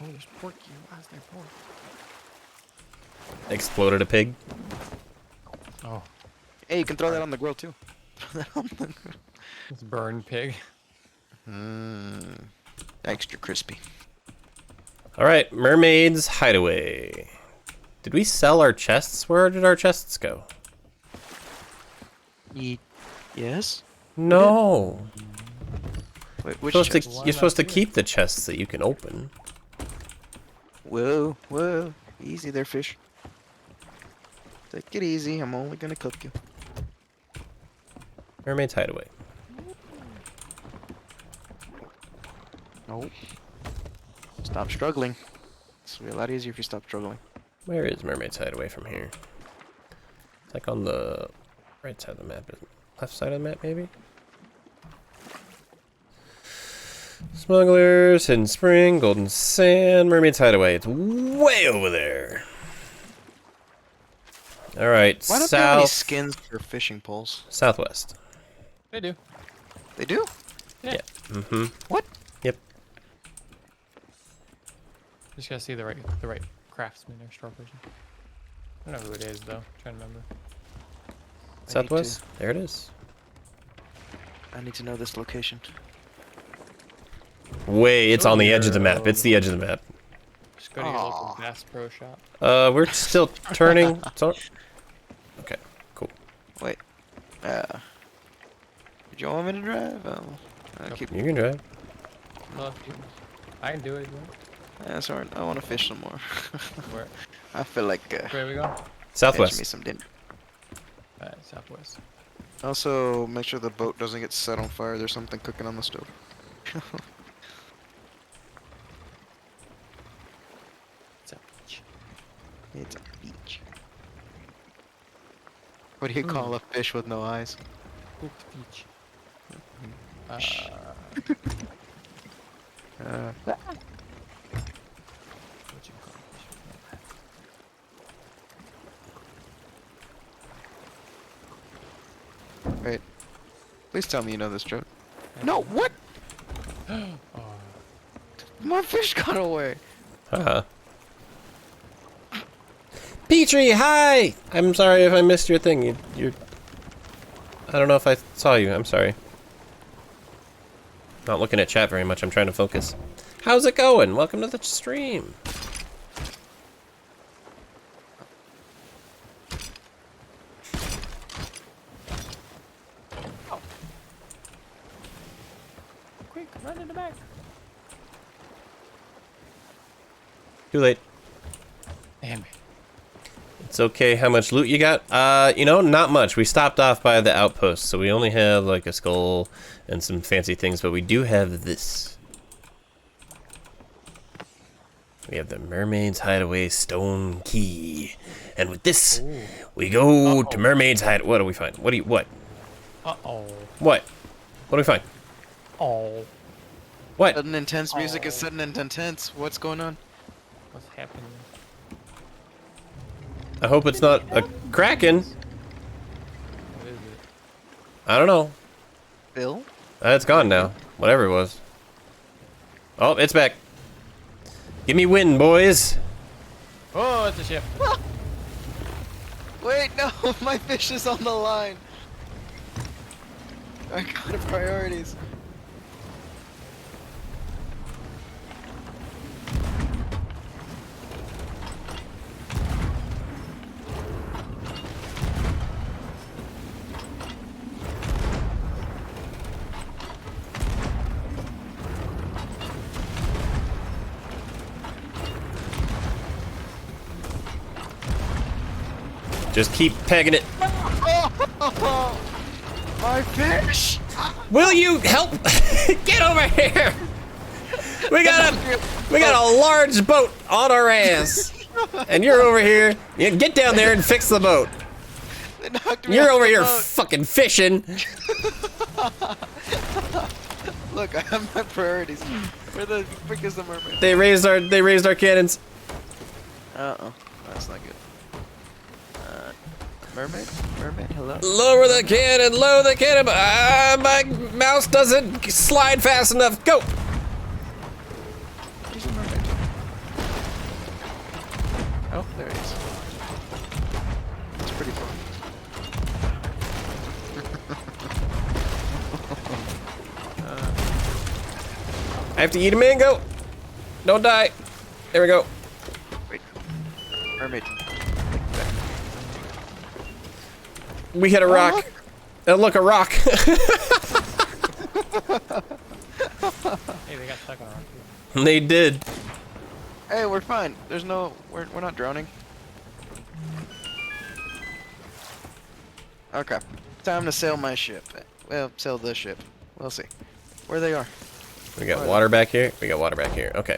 Oh, there's pork here. Why is there pork? Exploded a pig. Oh, Hey, you can throw that on the grill too. Throw that on the grill. it's burned pig. Extra crispy. All right, Mermaid's Hideaway. Did we sell our chests? Where did our chests go? Yes? No. Wait, which You're supposed chest? to, you're supposed to keep the chests that you can open. Whoa, whoa. Easy there, fish. Take it easy. I'm only gonna cook you. Mermaid's Hideaway. Nope. Stop struggling. It's be a lot easier if you stop struggling. Where is Mermaid's Hideaway from here? It's like on the right side of the map, isn't it? Left side of the map, maybe? Smugglers, Hidden Spring, Golden Sand, Mermaid's Hideaway. It's way over there. All right, Why don't they have any south, skins for fishing poles? southwest. They do. They do? Yeah. Mm-hmm. What? Yep. Just gotta see the right craftsman or store person. I don't know who it is though. I'm trying to remember. Southwest. There it is. I need to know this location. Way, it's on the edge of the map. It's the edge of the map. Just go to your local Bass Pro Shop. We're still turning. Okay, cool. Wait. Did you want me to drive? Keep. You can drive. Well, I can do it. Yeah, sorry. I want to fish some more. Where? I feel like Where we go? catch me Southwest. some dinner. Southwest. Also, make sure the boat doesn't get set on fire. There's something cooking on the stove. It's a beach. It's a beach. What do you call a fish with no eyes? Cooked beach. What you call fish with no eyes? Wait. Please tell me you know this joke. No, what? My fish got away. Haha. Petrie, hi! I'm sorry if I missed your thing. You're... I don't know if I saw you. I'm sorry. Not looking at chat very much. I'm trying to focus. How's it going? Welcome to the stream. Quick, run in the back. Too late. Damn it. It's okay how much loot you got. You know, not much. We stopped off by the outpost, so we only have like a skull and some fancy things, but we do have this. We have the Mermaid's Hideaway stone key. And with this, we go to Mermaid's Hideaway. What do we find? What? Uh-oh. What do we find? Oh. What? Sudden intense music is sudden and intense. What's going on? What's happening? I hope it's not a kraken. What is it? I don't know. Bill? It's gone now. Whatever it was. Oh, it's back. Give me wind, boys. Oh, it's a ship. Wait, no, my fish is on the line. I got priorities. Just keep pegging it. My fish! Will you help? Get over here! We got a large boat on our ass, and you're over here. Yeah, get down there and fix the boat. They knocked me You're off over the here boat. fucking fishing. Look, I have my priorities. Where the frick is the mermaid? They raised our cannons. Uh-oh. That's not good. Mermaid? Mermaid, hello? Lower the cannon, lower the cannon. My mouse doesn't slide fast enough. Go. Where's the mermaid? Oh, there he is. It's pretty fun. I have to eat a mango. Don't die. There we go. Wait. Mermaid. We hit a rock. Look, a rock. Hey, they got stuck on a rock too. They did. Hey, we're fine. There's no... We're not drowning. Okay. Time to sail my ship. Well, sail the ship. We'll see. Where they are. We got water back here. We got water back here. Okay.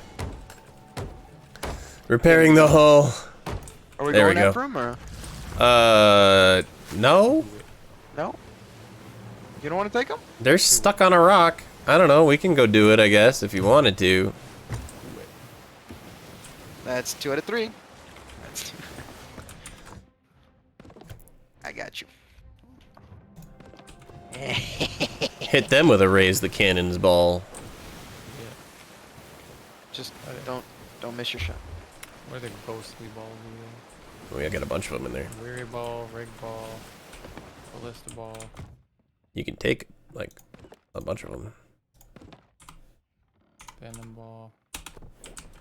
Repairing the hull. Are we There we going go. after them, or...? No. No? You don't want to take them? They're stuck on a rock. I don't know. We can go do it, I guess, if you wanted to. That's 2 out of 3. That's I got you. Hit them with a raise the cannons ball. Just don't miss your shot. Where are the ghostly balls again? We got a bunch of them in there. Weary ball, rig ball, ballista ball. You can take like a bunch of them. Venom ball. I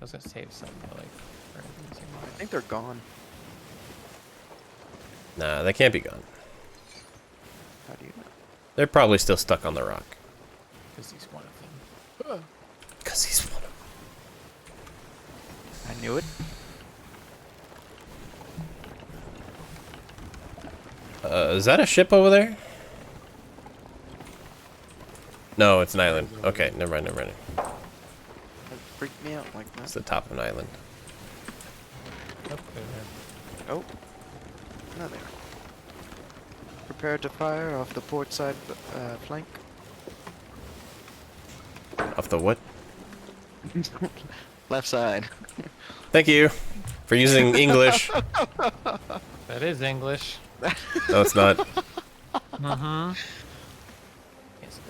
was gonna save some, but like, for anything I think they're gone. Nah, they can't be gone. How do you know? They're probably still stuck on the rock. because he's one of them. Cause he's one of I knew it. Is that a ship over there? No, it's an island. Okay, never mind, never mind. That freaked me out like It's that. the top of an island. Up there. Oh. No, there. Prepare to fire off the port side flank. Off the what? Left side. Thank you for using English. That is English. No, it's not. Mm-hmm. Yes,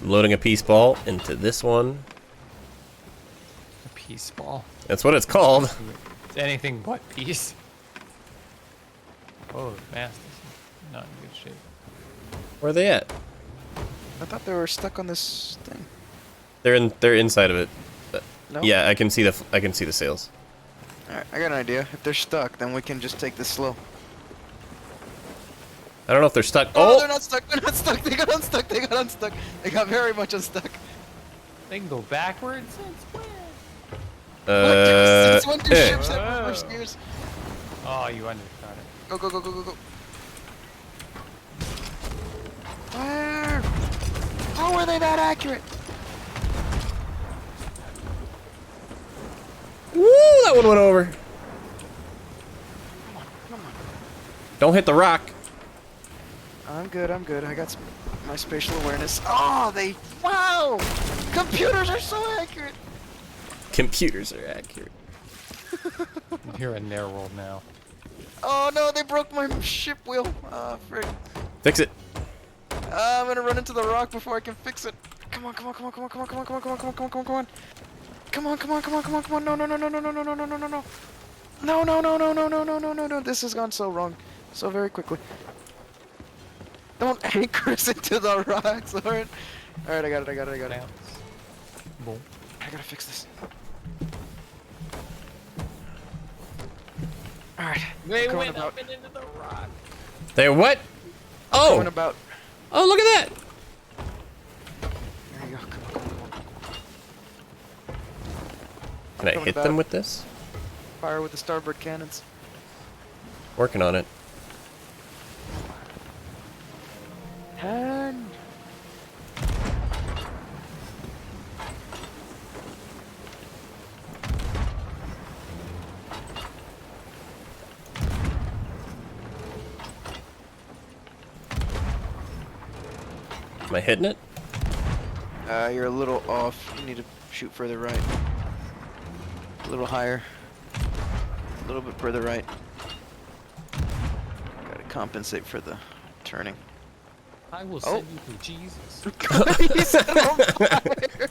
I'm loading a peace ball into this one. a peace ball. That's what it's called. It's anything but peace. Oh, the mast is not in good shape. Where are they at? I thought they were stuck on this thing. They're inside of it. No? Yeah, I can see the sails. Alright, I got an idea. If they're stuck, then we can just take this slow. I don't know if they're stuck. Oh, Oh, they're not stuck. They're not stuck. They got unstuck. They got unstuck. They got very much unstuck. They can go backwards? Since when? Since when do eh. ships have reverse gears? Oh, you undershot it. Go, go, go, go, go, go. Where? How are they that accurate? Woo, that one went over. Come on. Don't hit the rock. I'm good, I'm good. I got my spatial awareness. Oh, they... Wow! Computers are so accurate! Computers are accurate. You're in their world now. Oh no, they broke my ship wheel. Ah, frick. Fix it. I'm gonna run into the rock before I can fix it. Come on, come on, come on, come on, come on, come on, come on, come on, come on, come on, come on, come on. Come on, come on, come on, come on, come on. No, no, no, no, no, no, no, no, no, no, no, no. No, no, no, no, no, no, no, no, no, no. This has gone so wrong. So very quickly. Don't anchor us into the rocks, alright? Alright, I got it, I got it, I got it. Bounce. Boom. I gotta fix this. Alright. They going went about. up and into the rock. They what? Going Oh, about. oh, look at that. There you go. Come on, come on, come on. Can I Going hit about. them with this? Fire with the starboard cannons. Working on it. Turn. Am I hitting it? You're a little off. You need to shoot further right. A little higher. A little bit further right. Gotta compensate for the turning. I will Oh. send you to Jesus. He set him on fire.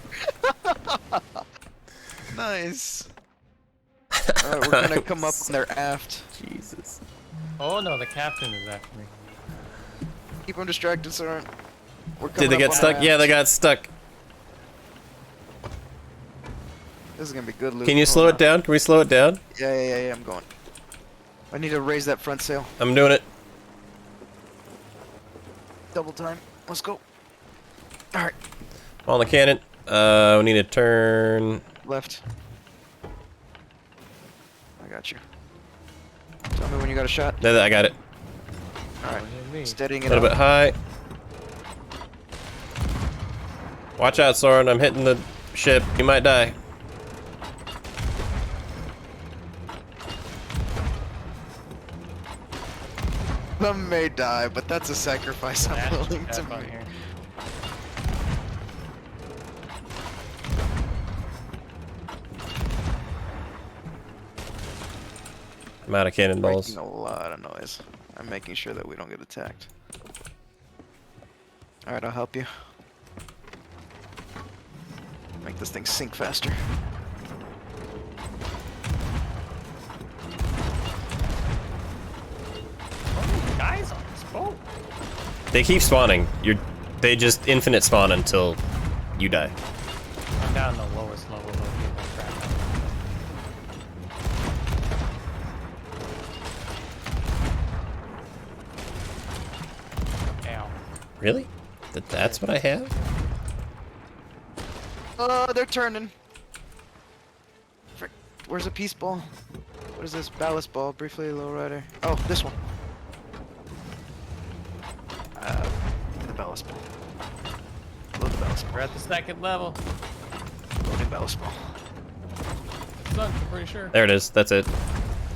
Nice. Alright, we're gonna come up on their aft. Jesus. Oh no, the captain is after me. Keep them distracted, Soren. We're Did coming they up get on stuck? their Yeah, aft. they got stuck. This is gonna be good loot. Can you Hold slow on. it down? Can we slow it down? Yeah, I'm going. I need to raise that front sail. I'm doing it. Double time. Let's go. Alright, On the cannon. We need to turn. left. I got you. Tell me when you got a shot. No, I got it. Alright, Hit me. steadying A it little up. bit high. Watch out, Soren. I'm hitting the ship. You might die. Some may die, but that's a sacrifice I'm That's willing to have fun make. here. I'm out of cannonballs. Making a lot of noise. I'm making sure that we don't get attacked. Alright, I'll help you. Make this thing sink faster. Guys on this boat. They keep spawning. They just infinite spawn until you die. I'm down the lowest level of getting my crap out. Ow. Really? That's what I have? They're turning. Frick. Where's a peace ball? What is this? Ballast ball. Briefly, low rider. Oh, this one. The ballast ball. Load the ballast We're ball. at the second level. Loading ballast ball. It's sunk, I'm pretty sure. There it is. That's it.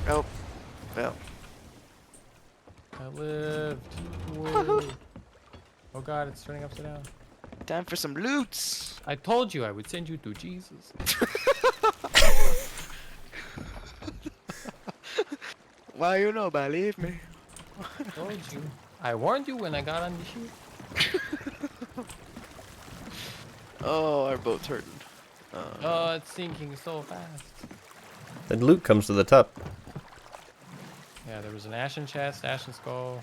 Oh. Well. I lived. Whoa. Oh god, it's turning upside down. Time for some loots. I told you I would send you to Jesus. Why you know, believe me. Told you. I warned you when I got on the ship. Oh, our boat's hurting. Oh, it's sinking so fast. The loot comes to the top. Yeah, there was an ashen chest, ashen skull.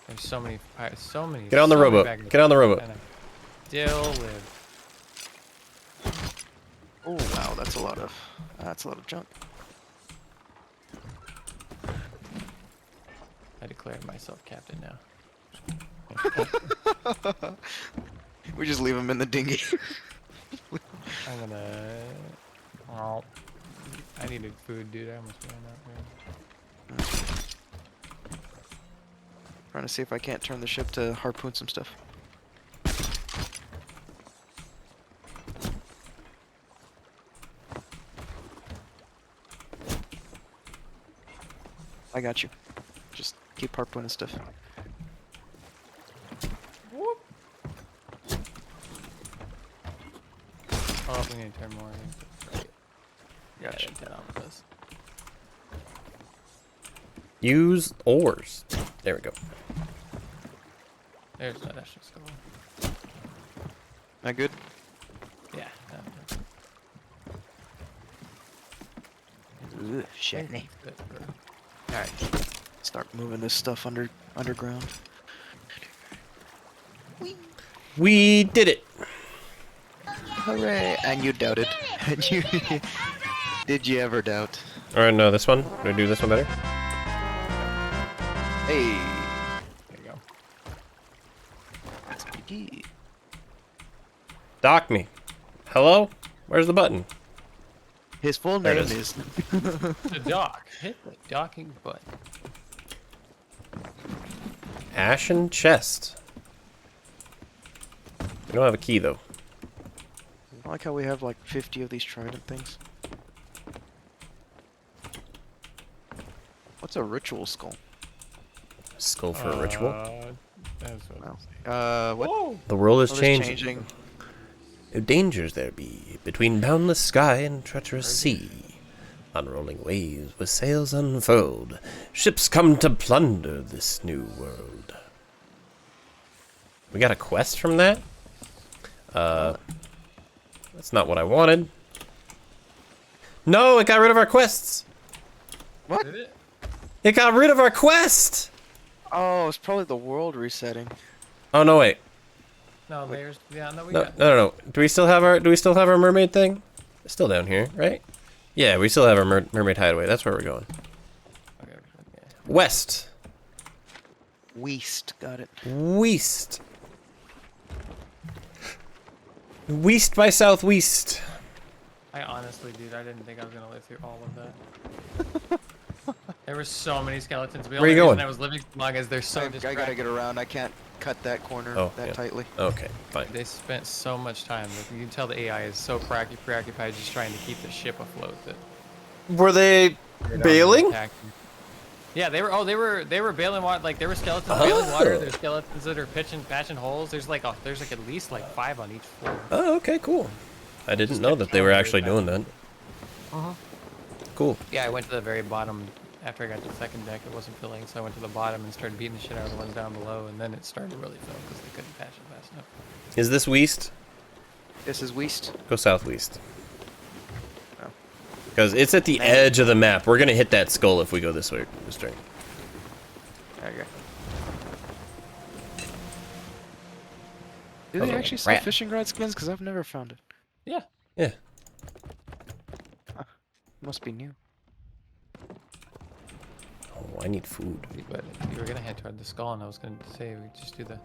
There's so many, so many. Get on the so many rowboat. bags of- Get on the rowboat. And I still live. Oh wow, that's a lot of junk. I declare myself captain now. We just leave him in the dinghy. I'm gonna. Oh, I needed food, dude. I almost ran out. Trying to see if I can't turn the ship to harpoon some stuff. I got you. Just keep harpooning stuff. Whoop. Oh, we need to turn more. Gotcha. Get on with this. Use oars. There we go. There's that ashen skull. Am I good? Yeah. Ugh, shiny. Good, good. Alright. Start moving this stuff underground. We did it. Hooray! And you doubted. And you did you ever doubt? All right, no, this one. Do I do this one better? Hey! There you go. Speedy. Dock me. Hello? Where's the button? His full There name it is. The dock. Hit the docking button. Ashen chest. We don't have a key though. I like how we have like 50 of these trident things. What's a ritual skull? Skull for a ritual. That's what No. What? Whoa! The world is World is changing. No dangers there be between boundless sky and treacherous sea. On rolling waves with sails unfurled, ships come to plunder this new world. We got a quest from that? That's not what I wanted. No, it got rid of our quests! What? Did it? It got rid of our quest! Oh, it's probably the world resetting. Oh, no, wait. No, there's yeah, no, we No, got. no. Do we still have our mermaid thing? It's still down here, right? Yeah, we still have our mermaid hideaway. That's where we're going. Okay, okay. West. Weast, got it. West. West by southwest. I honestly, dude, I didn't think I was gonna live through all of that. There were so many skeletons. The Where only you going? reason I was living so long is they're so I gotta distracting. get around. I can't cut that corner that yeah. tightly. Okay, fine. They spent so much time. You can tell the AI is so preoccupied just trying to keep the ship afloat that Were they bailing? attacking. Yeah, they were bailing water. Like there were skeletons bailing water. There's skeletons that are patching holes. There's like at least like 5 on each floor. Oh, okay, cool. I didn't know that they were actually doing that. Cool. Yeah, I went to the very bottom after I got to the second deck. It wasn't filling, so I went to the bottom and started beating the shit out of the ones down below, and then it started to really fill because they couldn't patch it fast enough. Is this west? This is Weast. Go southwest. Oh. Because it's at the edge of the map. We're gonna hit that skull if we go this way this turn. Okay. Do Oh, they actually sell rat. fishing rod skins? Because I've never found it. Yeah. Yeah. Must be new. Oh, I need food. But you were gonna head toward the skull, and I was gonna say we just do that.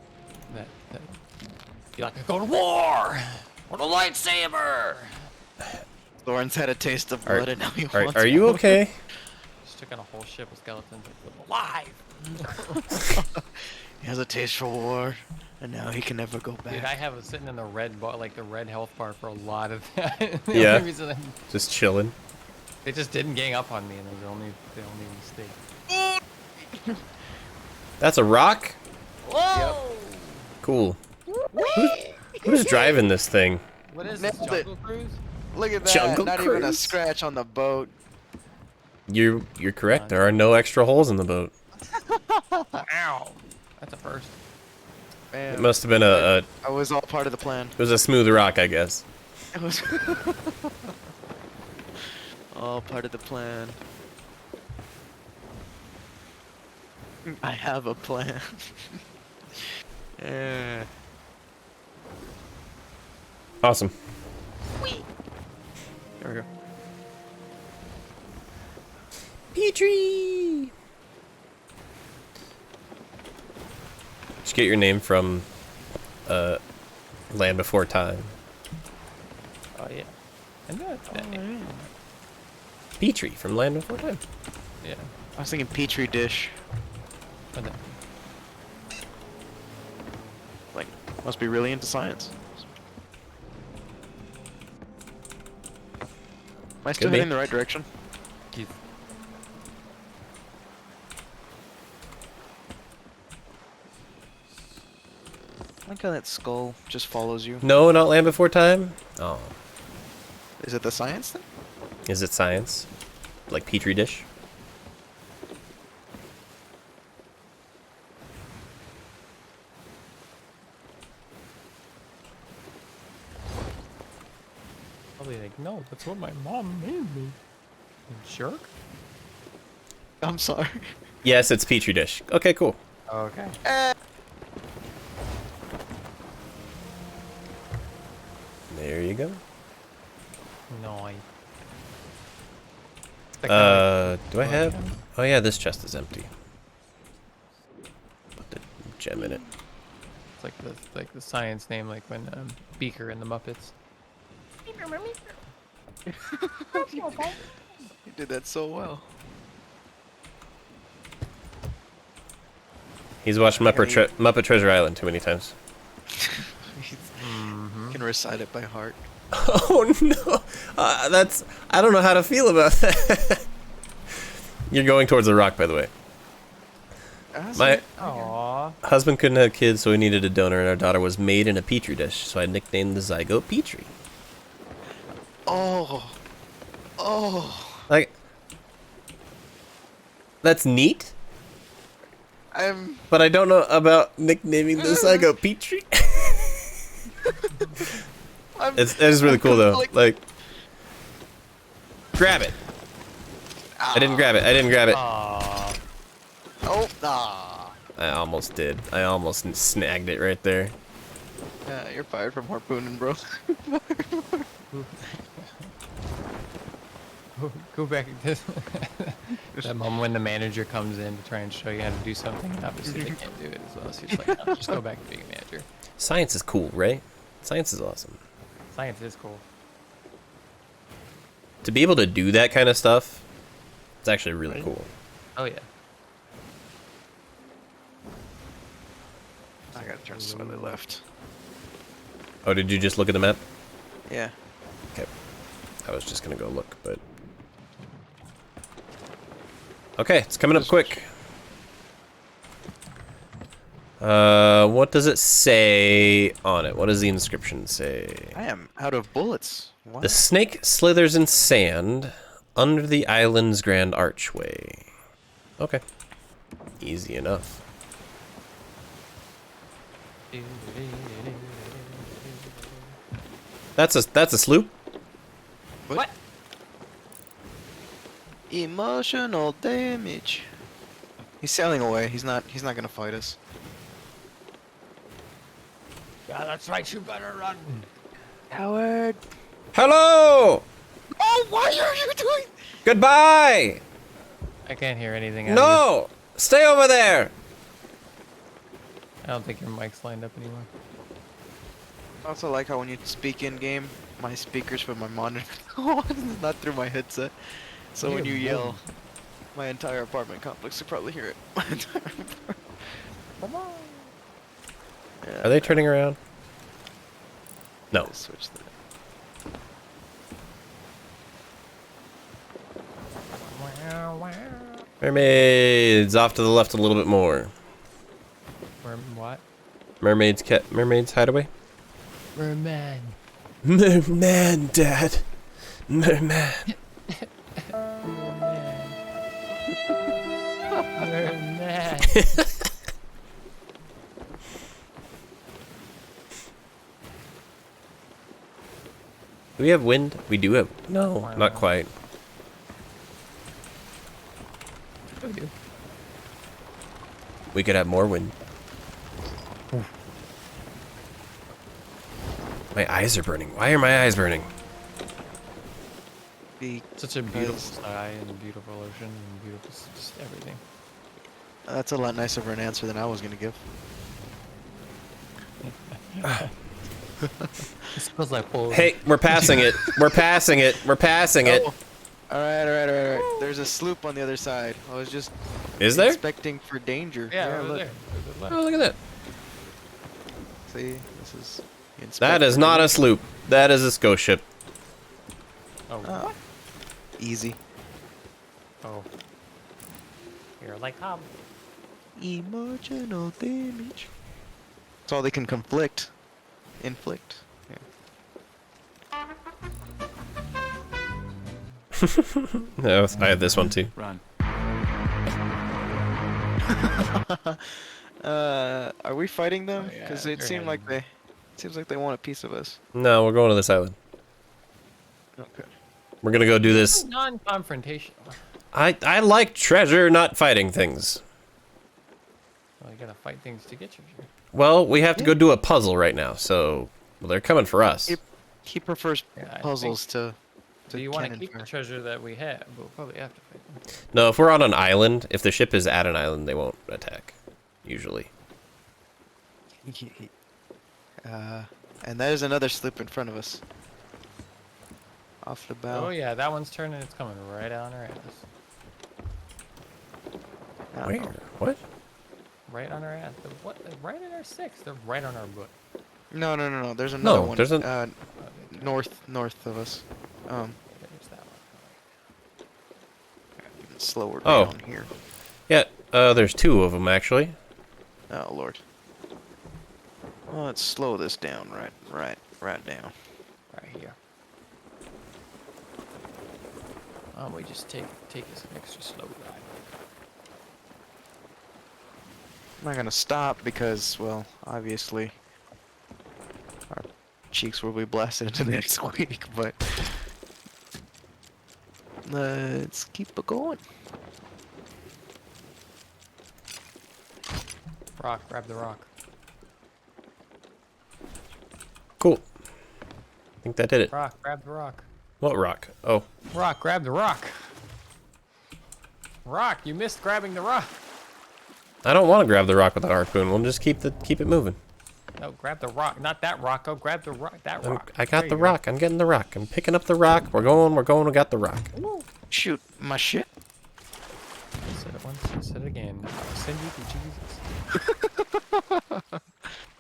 You're like, go to war with a lightsaber. Lawrence had a taste of blood and now he wants Are you okay? Just took on a whole ship of skeletons and alive. He has a taste for war, and now he can never go back. Dude, I have it sitting in the red bar, like the red health bar for a lot of that. The Yeah. only reason Just chilling. they just didn't gang up on me, and it was the only mistake. That's a rock? Whoa! Cool. Who's driving this thing? What is this, Nailed it. Jungle Cruise? Look at that! Jungle Not even a Cruise. scratch on the boat. You're correct. There are no extra holes in the boat. Ow! That's a first. Man, It must have been a I was all part of the plan. it was a smooth rock, I guess. It was all part of the plan. I have a plan. Yeah. Awesome. There we go. Petrie. Did you get your name from Land Before Time? Oh yeah. And that name. Petrie from Land Before Time. Yeah. I was thinking petri dish. And that. Like, must be really into science. Am I still Could be. heading the right direction? Keith. I like how that skull just follows you. No, not Land Before Time. Oh, Is it the science thing? is it science? Like Petri dish? Probably like, no, that's what my mom made me. You jerk. I'm sorry. Yes, it's Petri dish. Okay, cool. Okay. There you go. No, I. Do I have? Oh yeah, this chest is empty. Put the gem in it. It's like the science name, like when Beaker in the Muppets. You did that so well. He's watched Muppet Treasure Island too many times. You can recite it by heart. Oh no, I don't know how to feel about that. You're going towards the rock, by the way. My Aww. husband couldn't have kids, so we needed a donor, and our daughter was made in a petri dish, so I nicknamed the zygote Petrie. Oh. Oh. Like, That's neat. I'm. But I don't know about nicknaming this. I go Petrie. It's really cool though. Like, grab it. I didn't grab it. I didn't grab it. Aww. Oh, ah. I almost did. I almost snagged it right there. You're fired from harpooning, bro. Go back to that moment when the manager comes in to try and show you how to do something, and obviously they can't do it as well. So he's like, no, just go back to being a manager. Science is cool, right? Science is awesome. Science is cool. To be able to do that kind of stuff, it's actually really cool. Oh yeah. I gotta turn slightly left. Oh, did you just look at the map? Yeah. Okay. I was just gonna go look, but... Okay, it's coming up quick. What does it say on it? What does the inscription say? I am out of bullets. Wow. The snake slithers in sand under the island's grand archway. Okay. Easy enough. That's a sloop? What? Emotional damage. He's sailing away. He's not gonna fight us. Yeah, that's right. You better run. Howard. Hello! Oh, why are you doing? Goodbye! I can't hear anything. Out of No! Stay over there! you. I don't think your mic's lined up anymore. I also like how when you speak in game, my speakers from my monitor on, not through my headset. So when you yell, my entire apartment complex will probably hear it. My entire apartment. Come on. Yeah, Are they turning around? No. switch that. Wow, wow. Mermaids off to the left a little bit more. What? Mermaids hideaway? Merman. Merman, Dad. Merman. Merman. Do we have wind? We do have. No, not quite. We do. We could have more wind. My eyes are burning. Why are my eyes burning? Such a beautiful sky and a beautiful ocean and beautiful just everything. That's a lot nicer of an answer than I was gonna give. It smells like full. Hey, we're passing it. We're passing it. We're passing it. Oh. Alright. There's a sloop on the other side. I was just Is there? expecting for danger. Yeah, over look. there. Oh, look at that. See, this is. That is not a sloop. That is a SCO ship. Oh, Oh. Easy. oh. Here, like hum. Emotional damage. That's all they can inflict. Yeah. No, I have this one too. Run. Are we fighting them? Oh, yeah, Because it they're seemed like heading. seems like they want a piece of us. No, we're going to this island. Okay. We're gonna go do this. Non-confrontational. I like treasure, not fighting things. Well, you gotta fight things to get treasure. Well, we have to go do a puzzle right now, so well, they're coming for us. He prefers Yeah, I puzzles to. Do you want to cannon keep the fire. treasure that we have? But we'll probably have to fight them. No, if we're on an island, if the ship is at an island, they won't attack. Usually. And there's another sloop in front of us. Off the bow. Oh yeah, that one's turning. It's coming right on our ass. Where? What? Right on our ass. What? Right in our six. They're right on our butt. No. There's another one. there's North of us. There's that one. Slower Oh. down here. Yeah, there's two of them actually. Oh lord. Well, let's slow this down. Right down. Right here. We just take us an extra slow ride. I'm not gonna stop because, well, obviously, our cheeks will be blasted into next week, but let's keep it going. Rock, grab the rock. Cool. I think that did it. Rock, grab the rock. What rock? Oh. Rock, grab the rock. Rock, you missed grabbing the rock. I don't want to grab the rock with the harpoon. We'll just keep it moving. No, grab the rock, not that rock. Oh, grab the rock, that rock. I got There the you go. rock. I'm getting the rock. I'm picking up the rock. We're going. We got the rock. Shoot, my shit. I said it once, I said it again. I'll send you to Jesus.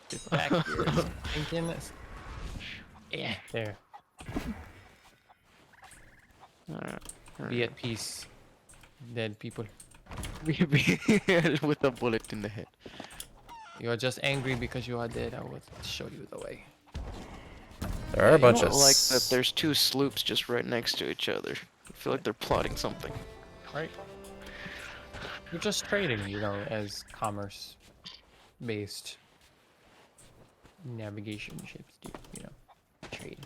Get back here. Thinking. Yeah, there. Be at peace, dead people. With a bullet in the head. You are just angry because you are dead. I will show you the way. There are a bunch I of. don't like that there's two sloops just right next to each other. I feel like they're plotting something. Right? We're just trading, you know, as commerce-based navigation ships do, you know, trade.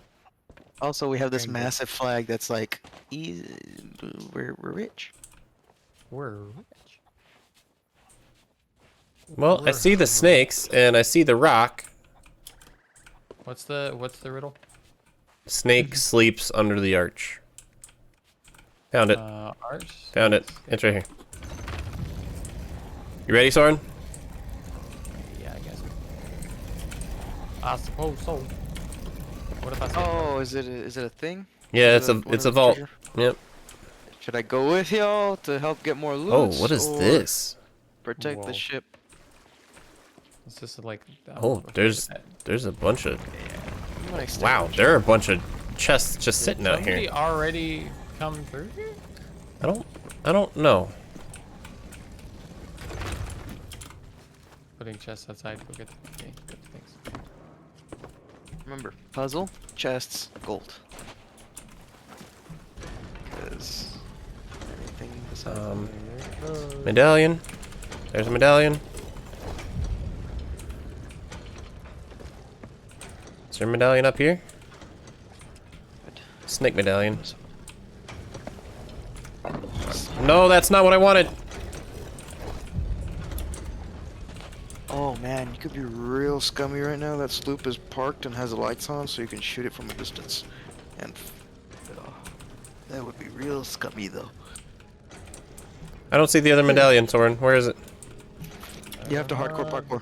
Also, we have this Very good. massive flag that's like, we're rich. We're rich. Well, I see the snakes and I see the rock. What's the riddle? Snake sleeps under the arch. Found it. Arch? Found it. It's right here. You ready, Soren? Yeah, I guess. I suppose so. What if I say Oh, is it a thing? Yeah, Is it's it a it's a one of the vault. treasure? Yep. Should I go with y'all to help get more loot? Oh, what is this? Protect Whoa. the ship. It's just like... Oh, there's a bunch of. I'm gonna extend Wow, the there are a bunch of chests just sitting out Somebody here. already come through here? I don't know. Putting chests outside. Go get the okay, good things. Remember, puzzle, chests, gold. Because anything besides Medallion. There's a medallion. Is there a medallion up here? Snake medallion. No, that's not what I wanted. Oh man, you could be real scummy right now. That sloop is parked and has the lights on, so you can shoot it from a distance. And that would be real scummy though. I don't see the other medallion, Soren. Where is it? You have to hardcore parkour.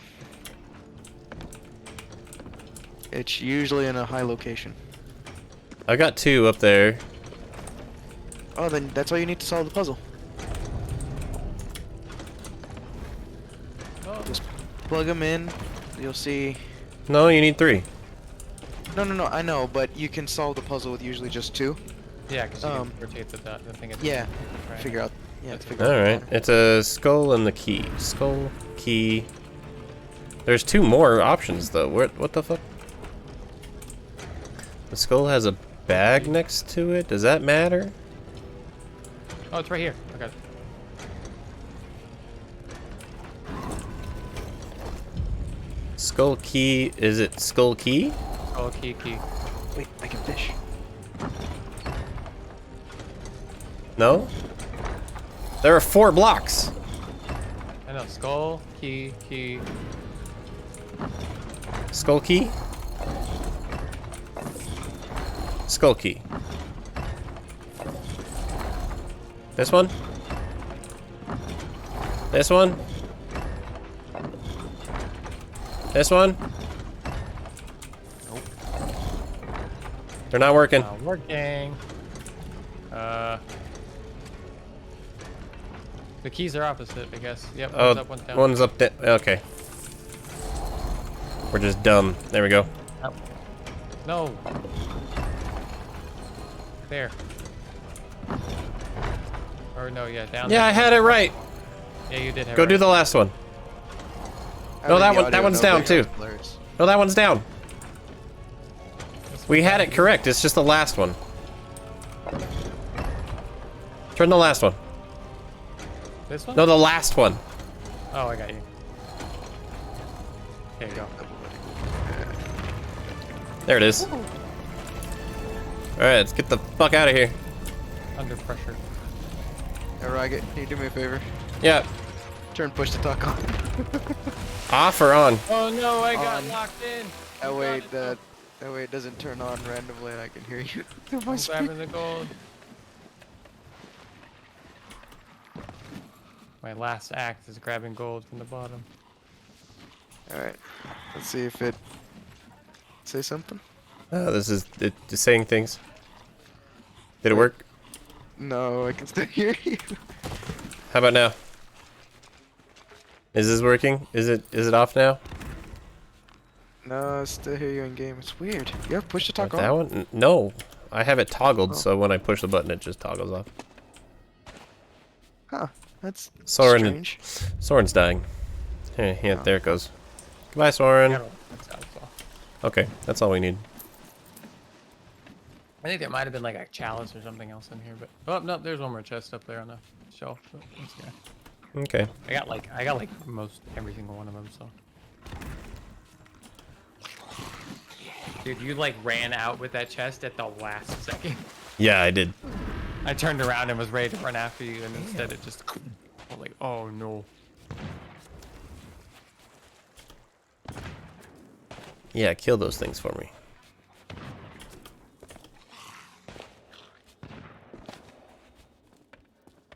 It's usually in a high location. I got two up there. Oh, then that's all you need to solve the puzzle. Just plug them in. You'll see. No, you need three. No, I know, but you can solve the puzzle with usually just two. Yeah, because you can rotate the thing. At the Yeah. right. Figure out. Yeah. That's Figure out. All right. It's a skull and the key. Skull, key. There's two more options though. What the fuck? The skull has a bag next to it. Does that matter? Oh, it's right here. I got it. Skull key. Is it skull key? Oh, key. Wait, I can fish. No. There are 4 blocks. I know. Skull, key. Skull key. Skull key. This one. This one. This one. Nope. They're not working. Working. The keys are opposite, I guess. Yep. Oh, One's up, one's down. one's up. Okay. We're just dumb. There we go. Oh. No. There. Or no, yeah, down. Yeah, there. I had it right. Yeah, you did have Go it do right. the last one. No, that one's down too. No, that one's down. We had it correct. It's just the last one. Turn the last one. This one? No, the last one. Oh, I got you. There you go. There it is. All right, let's get the fuck out of here. Under pressure. Hey, Rocket, can you do me a favor? Yeah. Turn push to talk on. Off or on? Oh no, I got On. locked in. That way it doesn't turn on randomly and I can hear you through my I'm speaker. grabbing the gold. My last act is grabbing gold from the bottom. Alright. Let's see if it say something. This is it, just saying things. Did it work? No, I can still hear you. How about now? Is this working? Is it off now? No, I still hear you in game. It's weird. You have push to talk With that on? one? No. I have it toggled, Oh. so when I push the button, it just toggles off. Huh. That's Soren, strange. Soren's dying. Hey, yeah, Oh. there it goes. Goodbye, Soren. That's how it's off. Okay, that's all we need. I think there might have been like a chalice or something else in here, but oh no, there's one more chest up there on the shelf. But let's go. Okay. I got like most every single one of them. So, dude, you like ran out with that chest at the last second. Yeah, I did. I turned around and was ready to run after you, and instead it just I'm like, oh no. Yeah, kill those things for me.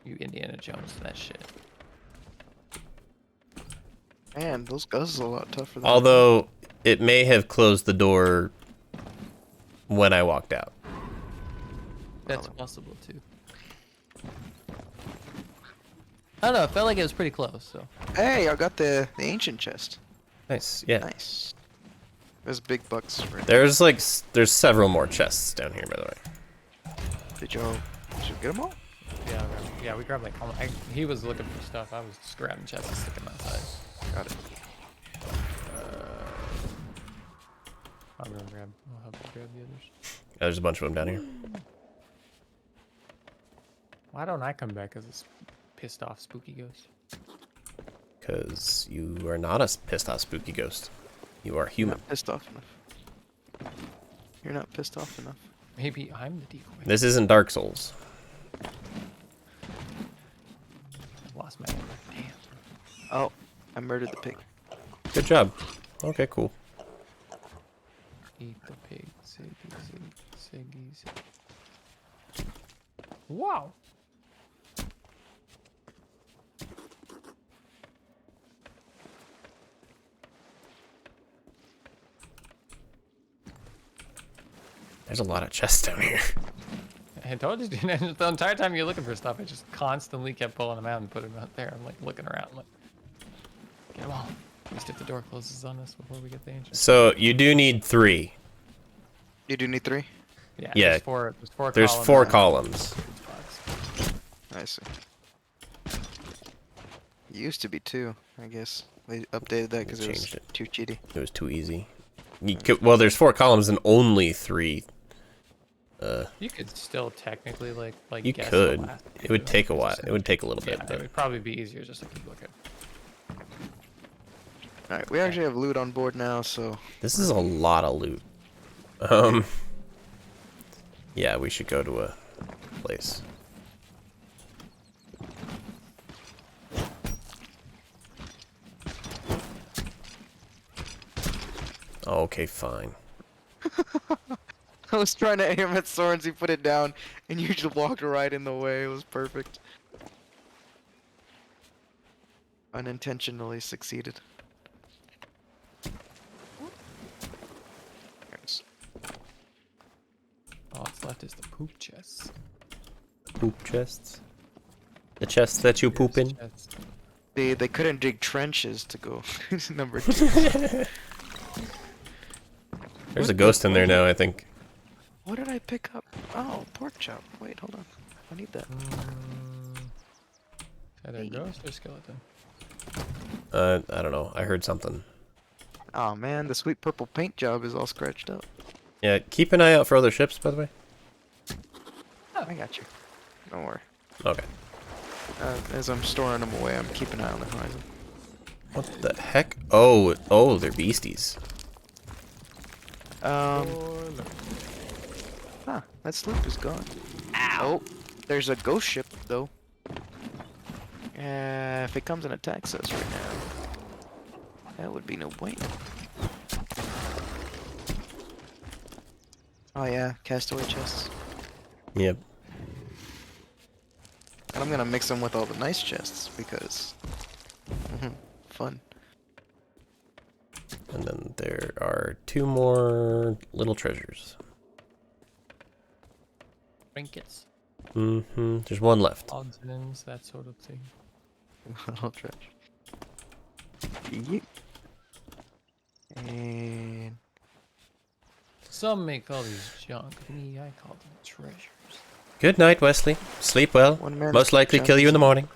You Indiana Jones that shit. Man, those guns are a lot tougher than Although, it may have closed the door when I walked out. That's possible too. I don't know. It felt like it was pretty close. So Hey, I got the ancient chest. Nice, yeah. Nice. There's big bucks right there. There's like, there's several more chests down here, by the way. Did you get them all? yeah, we grabbed like he was looking for stuff. I was just grabbing chests and sticking them outside. Got it. I'm gonna grab. I'll help you grab the others. There's a bunch of them down here. Why don't I come back as a pissed off spooky ghost? Because you are not a pissed off spooky ghost. You are human. Not pissed off enough. You're not pissed off enough. Maybe I'm the decoy. This isn't Dark Souls. Lost my hammer. Damn. Oh, I murdered the pig. Good job. Okay, cool. Eat the pig. Siggy. Wow. There's a lot of chests down here. I told you, dude, the entire time you're looking for stuff, I just constantly kept pulling them out and putting them out there. I'm like looking around, like, get them all. At least if the door closes on us before we get the ancient. So you do need 3. You do need 3? Yeah. Yeah, There's four. There's columns. 4 columns. I see. It used to be 2, I guess. They updated that because it was Changed it. too cheaty. It was too easy. Well, there's 4 columns and only 3. You could still technically like You guess could. the last It would two, take a just while. say- It would take a little Yeah, bit. it But would probably be easier just to keep looking. Alright, we actually have loot on board now, so... this is a lot of loot. Yeah, we should go to a place. Okay, fine. I was trying to aim at Soren's, he put it down, and you just walked right in the way. It was perfect. Unintentionally succeeded. Thanks. All that's left is the poop chest. Poop chests. The chests that you poop in. They couldn't dig trenches to go number 2. There's a ghost in there now, I think. What did I pick up? Oh, pork chop. Wait, hold on. I need that. Is that a ghost or skeleton? I don't know. I heard something. Oh man, the sweet purple paint job is all scratched up. Yeah, keep an eye out for other ships, by the way. Oh, I got you. Don't worry. Okay. As I'm storing them away, I'm keeping an eye on the horizon. What the heck? Oh, oh, they're beasties. Huh, that sloop is gone. Oh, there's a ghost ship though. If it comes and attacks us right now, that would be no bueno. Oh yeah, castaway chests. Yep. And I'm gonna mix them with all the nice chests because fun. And then there are 2 more little treasures. Trinkets, There's 1 left. odds and ends, that sort of thing. Little treasure. Yeet. And Some may call these junk. Me, I call them treasures. Good night, Wesley. Sleep well. One man's Most likely junk kill you in the morning.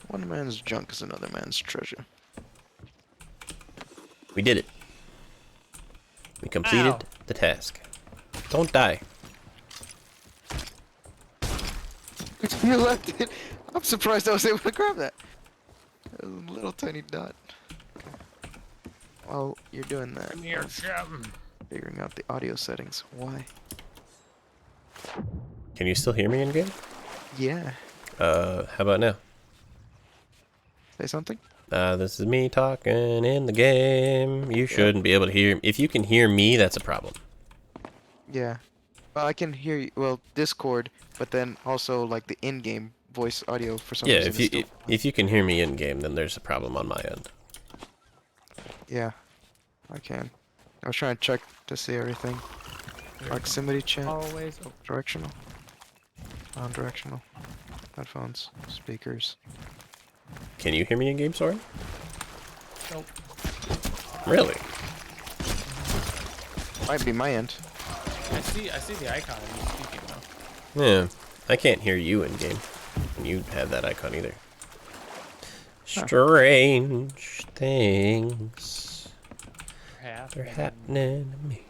one man's junk is another man's treasure. We did it. We completed Ow. the task. Don't die. You left it. I'm surprised I was able to grab that. A little tiny dot. Okay. While you're doing that, Come here, I was Chum. figuring out the audio settings. Why? Can you still hear me in game? Yeah. How about now? Say something? This is me talking in the game. You shouldn't be able to hear. If you can hear me, that's a problem. Yeah. Well, I can hear you. Well, Discord, but then also like the in-game voice audio for some Yeah, reason. if you if you can hear me in game, then there's a problem on my end. Yeah, I can. I was trying to check to see everything. Proximity chat. Always. Oh, Directional. Non-directional. Headphones. Speakers. Can you hear me in game, Soren? nope. Really? Might be my end. I see the icon of you speaking though. Yeah. I can't hear you in game. And you have that icon either. Strange things Perhaps. are happening to me.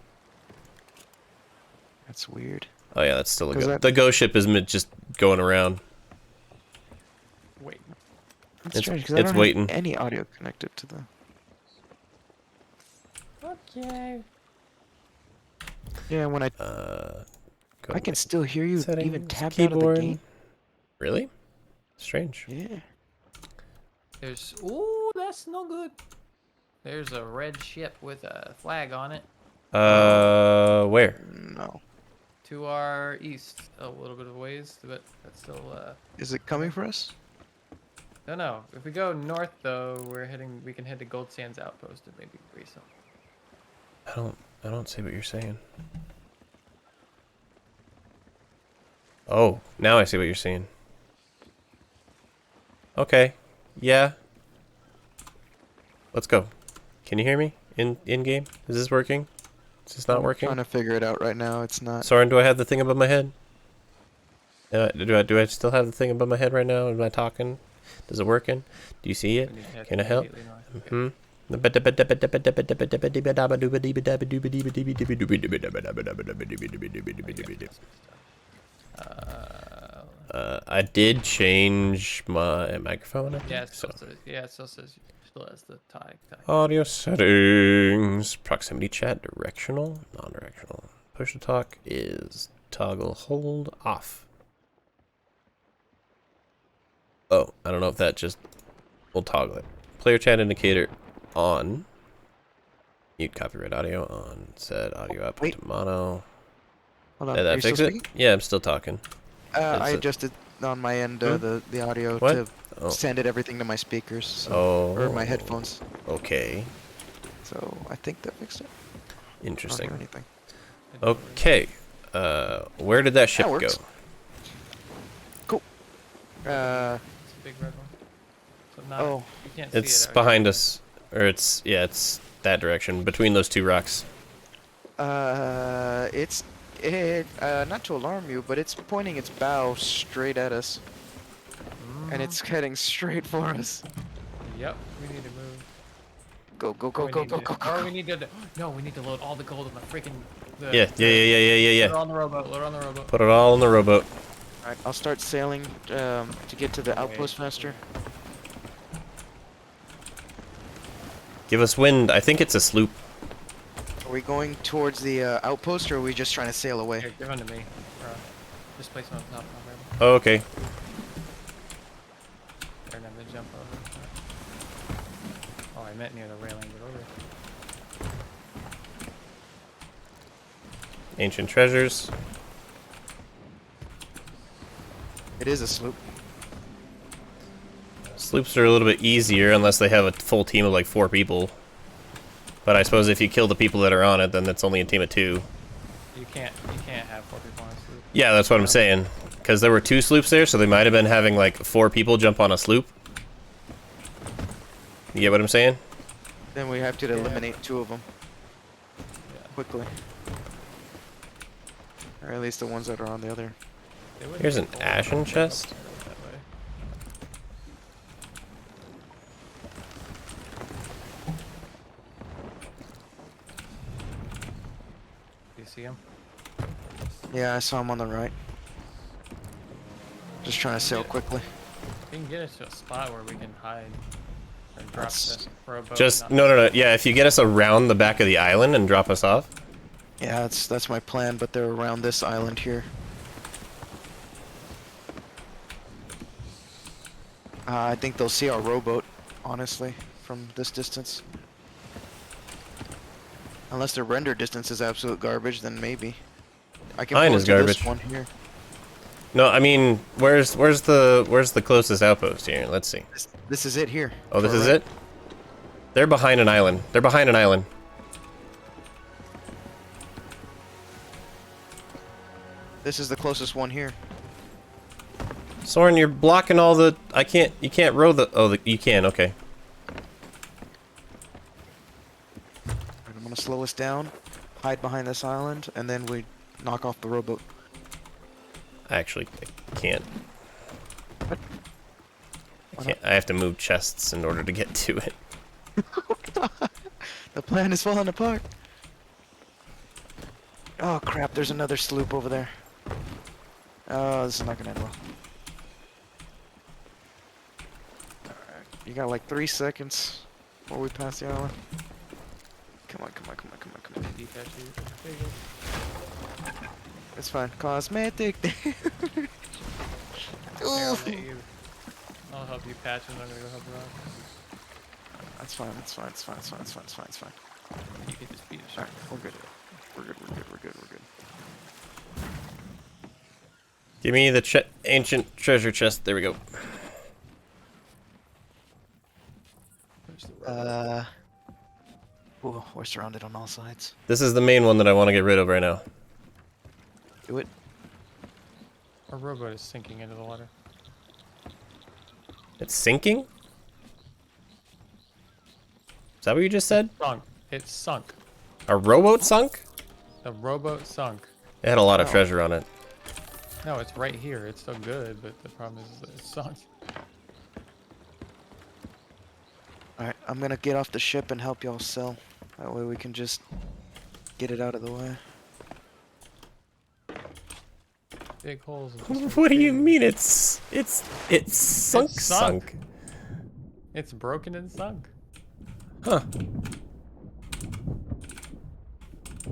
That's weird. Oh yeah, that's still a 'Cause go. that- The ghost ship is just going around. Wait. That's It's- strange because I it's don't waiting. have any audio connected to the. Okay. Yeah, when I Go I can still hear you even settings, tapped out of the keyboard. game. Really? Strange. Yeah. There's. Ooh, that's no good. There's a red ship with a flag on it Where? No. to our east, a little bit of ways, but that's still. Is it coming for us? No, no. If we go north though, we can head to Gold Sands Outpost and maybe race them. I don't see what you're saying. Oh, now I see what you're saying. Okay. Yeah. Let's go. Can you hear me in game? Is this working? Is this not I'm working? trying to figure it out right now. It's not. Soren, do I have the thing above my head? Do I still have the thing above my head right now? Am I talking? Does it working? Do you see it? We need to head Can I help? immediately north. I did change my microphone. I think, Yeah, it so. still says. Yeah, it still has the tie. Audio settings, proximity chat, directional, non-directional. Push to talk is toggle hold off. Oh, I don't know if that just will toggle it. Player chat indicator on. Mute copyright audio on. Set audio output Wait. to mono. Hold on. Did Are that you fix still it? speaking? Yeah, I'm still talking. I it- adjusted on my end the audio What? to Oh. send it everything to my speakers. So, Oh. Or my headphones. Okay. So I think that fixed it. I don't Interesting. hear anything. Okay. Where did that ship go? works. Cool. It's a big red one. So not, Oh. you can't see It's it out behind here. us. Or it's that direction, between those 2 rocks. It's not to alarm you, but it's pointing its bow straight at us, and it's heading straight for us. Yep, we need to move. Go go Or go we go need go to- go Or go. we need to. No, we need to load all the gold in the freaking. Yeah. Put it on the rowboat. Load it on the rowboat. Put it all in the rowboat. Alright, I'll start sailing to get to the outpost faster. Give us wind. I think it's a sloop. Are we going towards the outpost, or are we just trying to sail away? Here, give them to me. Just place them on top of them. Oh, okay. They're never jump over. Oh, I meant near the railing, but over. Ancient treasures. It is a sloop. Sloops are a little bit easier unless they have a full team of like 4 people. But I suppose if you kill the people that are on it, then it's only a team of 2. You can't have 4 people on a sloop. Yeah, that's what I'm saying. Because there were 2 sloops there, so they might have been having like 4 people jump on a sloop. You get what I'm saying? Then we have to eliminate 2 of them. Quickly. Or at least the ones that are on the other. Here's an ashen chest. That way. Do you see him? Yeah, I saw him on the right. Just trying to sail quickly. You can get us to a spot where we can hide. Or drop That's- the rowboat. Just, not- no. Yeah, if you get us around the back of the island and drop us off. Yeah, that's my plan, but they're around this island here. I think they'll see our rowboat, honestly, from this distance. Unless their render distance is absolute garbage, then maybe. I can Mine pull is into this garbage. one here. No, I mean, where's the closest outpost here? Let's see. This is it here. Oh, this to our is right. it? They're behind an island. They're behind an island. This is the closest one here. Soren, you're blocking all the... You can't row the... Oh, you can, okay. I'm gonna slow us down, hide behind this island, and then we knock off the rowboat. Actually, I can't. What? I can't. I have to move chests in order to get to it. The plan is falling apart. Oh crap, there's another sloop over there. Oh, this is not gonna end well. Alright, you got like 3 seconds before we pass the island. Come on, come on, come on, come on, come on. It's fine. Cosmetic. Here, I'll hit you. I'll help you patch and I'm gonna go help Rob. That's fine, that's fine, it's fine, it's fine, it's fine, it's fine, it's fine. You can just beat a Alright, shark. we're good. We're good, we're good, we're good, we're good. Give me the ancient treasure chest. There we go. Ooh, we're surrounded on all sides. This is the main one that I want to get rid of right now. Do it. Our rowboat is sinking into the water. It's sinking? Is that what you just said? Sunk. It's sunk. A rowboat sunk? The rowboat sunk. It had a lot of Oh. treasure on it. No, it's right here. It's still good, but the problem is that it's sunk. Alright, I'm gonna get off the ship and help y'all sell. That way we can just get it out of the way. Big holes. and just What do you big- mean? It's sunk. It's sunk. It's broken and sunk. Huh.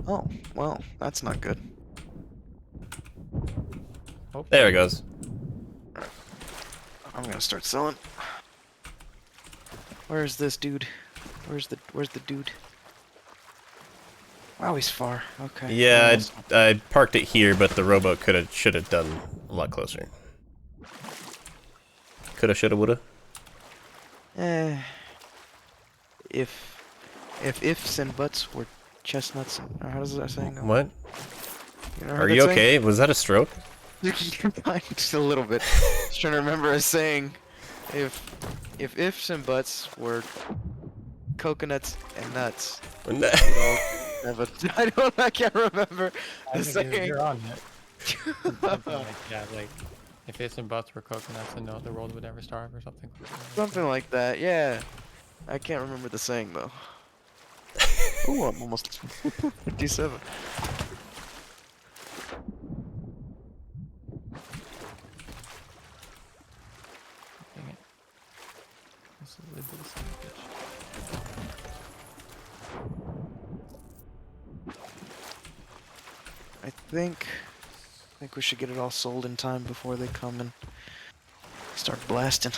Oh, well, that's not good. There it goes. I'm gonna start selling. Where's this dude? Where's the dude? Wow, he's far. Okay. Yeah, Almost. I parked it here, but the rowboat should have done a lot closer. Coulda, shoulda, woulda. If ifs and buts were chestnuts, or how does that saying go? What? You know Are you okay? Was that a stroke? Just a little bit. Just trying to remember a saying. If ifs and buts were coconuts and nuts, I can't remember I the think saying. you're on it. Something like, yeah, like if ifs and buts were coconuts, then no, the world would never starve or something. Something like that, yeah. I can't remember the saying though. Ooh, I'm almost 57. Dang it. This is a little bit of son of a bitch. I think we should get it all sold in time before they come and start blasting.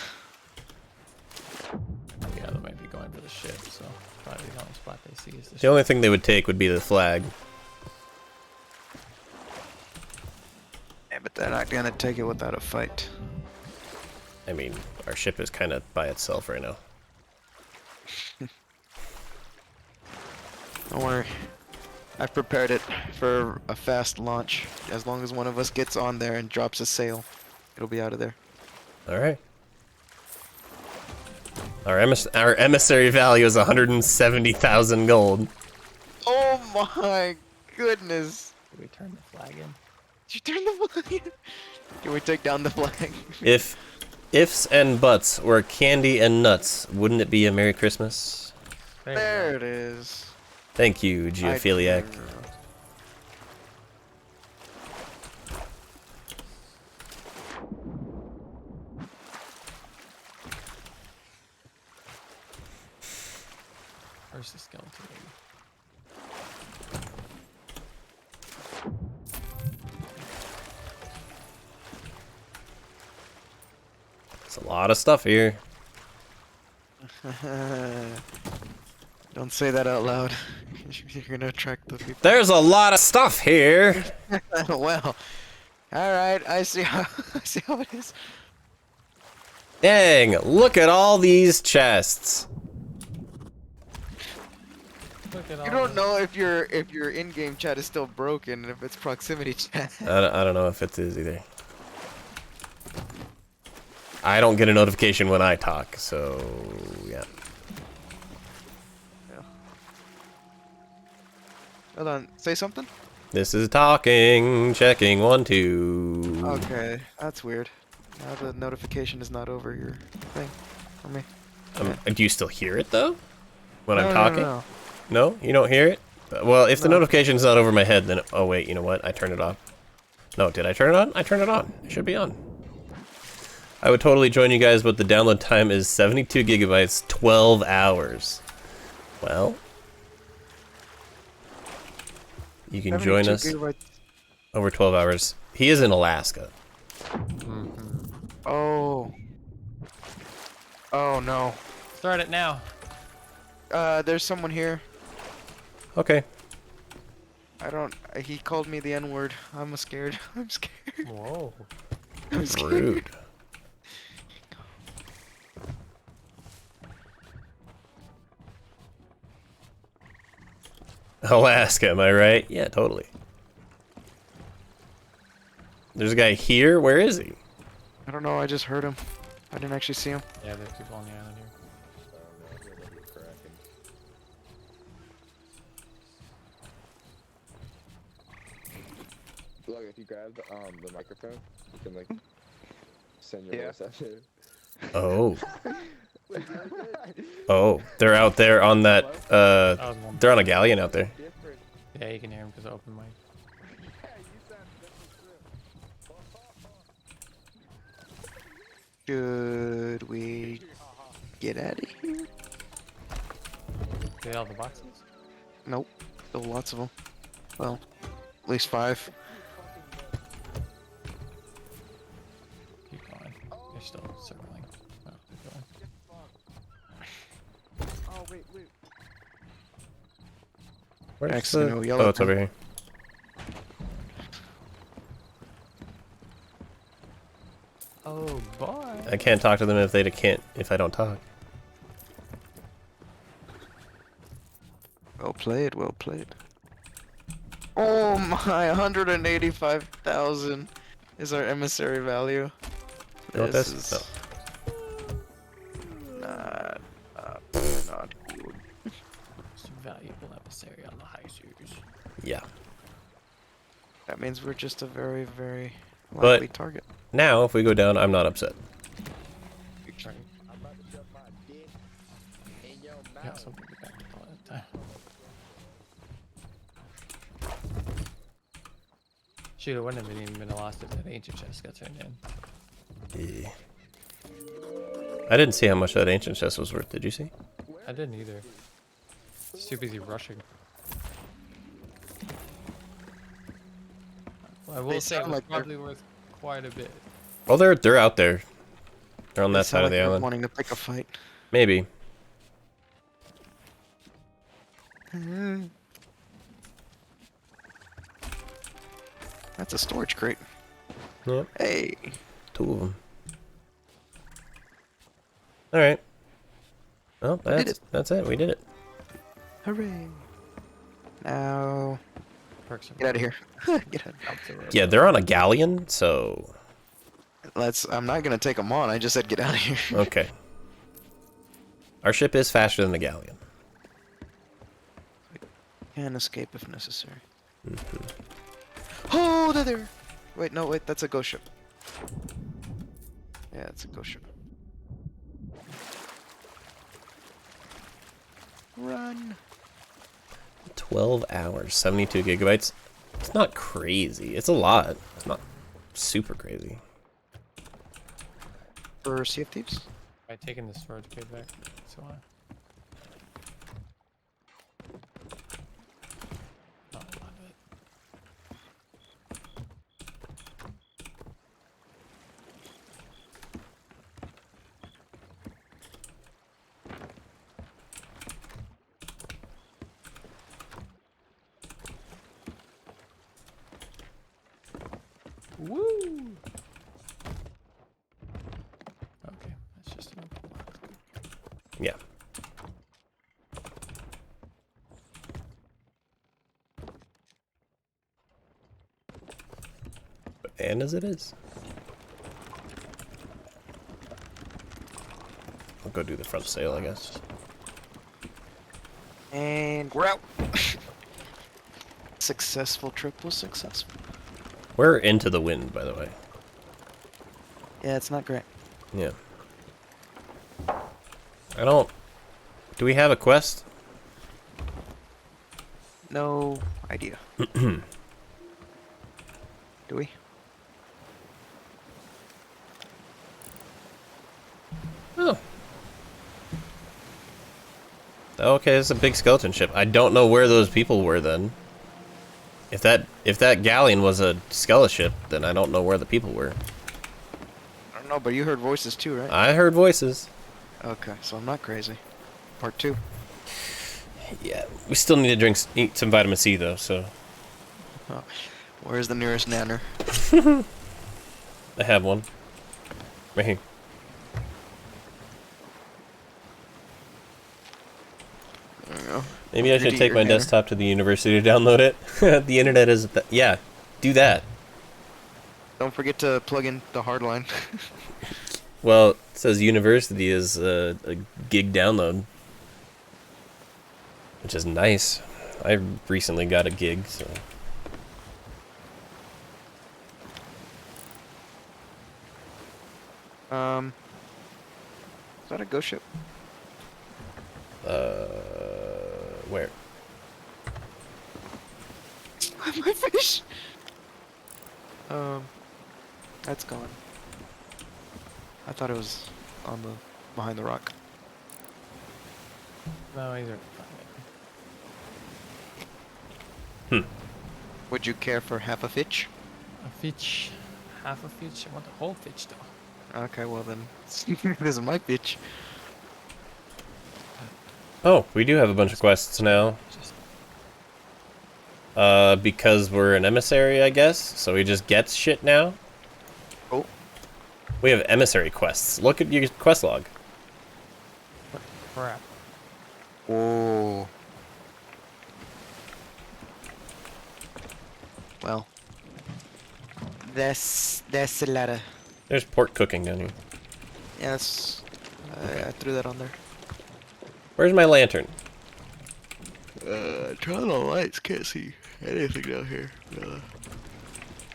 Yeah, they might be going for the ship, so probably the only spot they see is the The ship. only thing they would take would be the flag. Yeah, but they're not gonna take it without a fight. I mean, our ship is kind of by itself right now. Don't worry. I've prepared it for a fast launch. As long as one of us gets on there and drops a sail, it'll be out of there. All right. Our emissary value is 170,000 gold. Oh my goodness! Did we turn the flag in? Did you turn the flag in? Can we take down the flag? If ifs and buts were candy and nuts, wouldn't it be a Merry Christmas? There it is. Thank you, Geophiliac. Where's the skeleton baby? It's a lot of stuff here. Don't say that out loud. You're gonna attract the people. There's a lot of stuff here. Well, all right. I see how it is. Dang, look at all these chests. Look at all You don't know if your in-game chat is still broken and if it's proximity chat. I don't know if it is either. I don't get a notification when I talk, so yeah. Hold on. Say something. This is talking, checking 1, 2. Okay, that's weird. Now the notification is not over your thing for me. Do you still hear it though? When No, I'm no, talking? no. No? You don't hear it? Well, if the No. notification's not over my head, then oh wait, you know what? I turned it off. No, did I turn it on? I turned it on. It should be on. I would totally join you guys, but the download time is 72 gigabytes, 12 hours. Well, you can join 72 us gigabytes. over 12 hours. He is in Alaska. Oh. Oh no. Start it now. There's someone here. Okay. I don't. He called me the N-word. I'm scared. I'm scared. Whoa. I'm scared. Rude. Alaska, am I right? Yeah, totally. There's a guy here. Where is he? I don't know. I just heard him. I didn't actually see him. Yeah, there's people on the island here. Look, if you grab the microphone, you can like send your voice out there. Oh. Oh, they're out there on that, they're on a galleon out there. Yeah, you can hear him because of open mic. Should we get out of here? Get all the boxes? Nope. Still lots of them. Well, at least 5. Keep going. They're still circling. Oh, keep going. Oh wait. Where's Next to no yellow oh, it's pen. over here. Oh boy. I can't talk to them if they can't, if I don't talk. Well played. Well played. Oh my! 185,000 is our emissary value. You want This this? is not good. Most valuable emissary on the high seas. Yeah. That means we're just a very, very But- likely target. Now, if we go down, I'm not upset. Right. Yeah, something to back all that time. Shoot, it wouldn't have even been lost if that ancient chest got turned in. Yeah. I didn't see how much that ancient chest was worth. Did you see? I didn't either. Just too busy rushing. I will They say it sound was like they're- probably worth quite a bit. Well, they're out there. They're on They that side sound of the like they're island. wanting to pick a fight. Maybe. That's a storage crate. Yep. Hey. 2 of them. All right. Well, did that's it. We did it. Hooray. Now, Perks are get out of here. Get out. out the road. Yeah, they're on a galleon, so I'm not gonna take them on. I just said get out of here. okay. Our ship is faster than the galleon. Can escape if necessary. Oh, they're there. Wait, no, wait. That's a ghost ship. Yeah, it's a ghost ship. Run. 12 hours, 72 gigabytes. It's not crazy. It's a lot. It's not super crazy. For Sea of Thieves? By taking the storage crate back. So not a lot of it. Woo! Okay, that's just enough. Yeah. And as it is. I'll go do the front sail, I guess. And we're out. Successful trip was successful. We're into the wind, by the way. Yeah, it's not great. Yeah. I don't... Do we have a quest? No idea. Do we? Oh. Okay, it's a big skeleton ship. I don't know where those people were then. If that galleon was a skeleton ship, then I don't know where the people were. I don't know, but you heard voices too, right? I heard voices. Okay, so I'm not crazy. Part 2. Yeah, we still need to eat some vitamin C though, so. Oh. Where's the nearest nanner? I have one. Right here. There we go. Maybe I should Ready take your my nanner. desktop to the university to download it. The internet is... Yeah, do that. Don't forget to plug in the hard line. Well, it says university is a gig download. Which is nice. I recently got a gig, so... Is that a ghost ship? Where? My fish! That's gone. I thought it was on the behind the rock. No, these are fine. Would you care for half a fish? A fish. Half a fish. I want the whole fish though. Okay, well then, this is my fish. Oh, we do have a bunch of quests now. Just Because we're an emissary, I guess. So we just get shit now. Oh. We have emissary quests. Look at your quest log. crap. Oh. Well. That's a lot of... There's pork cooking down here. Yes. I threw that on there. Where's my lantern? Turn on the lights, can't see anything down here.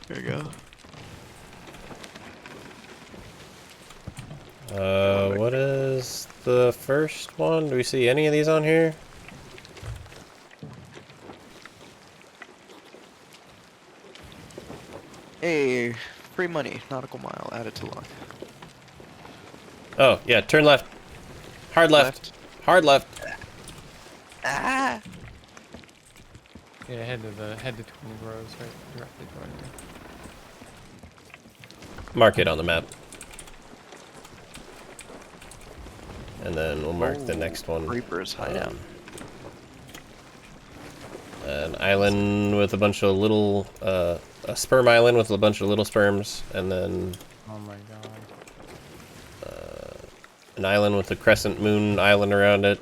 There you go. What is the first one? Do we see any of these on here? Hey, free money, nautical mile added to log. Oh, yeah, turn left. Hard left. Hard left. Ah! Yeah, head to 20 rows, right directly toward you. mark it on the map. And then we'll mark the next one. Reaper's hideout. An island with a bunch of little, a sperm island with a bunch of little sperms, and then Oh my god. an island with a crescent moon island around it.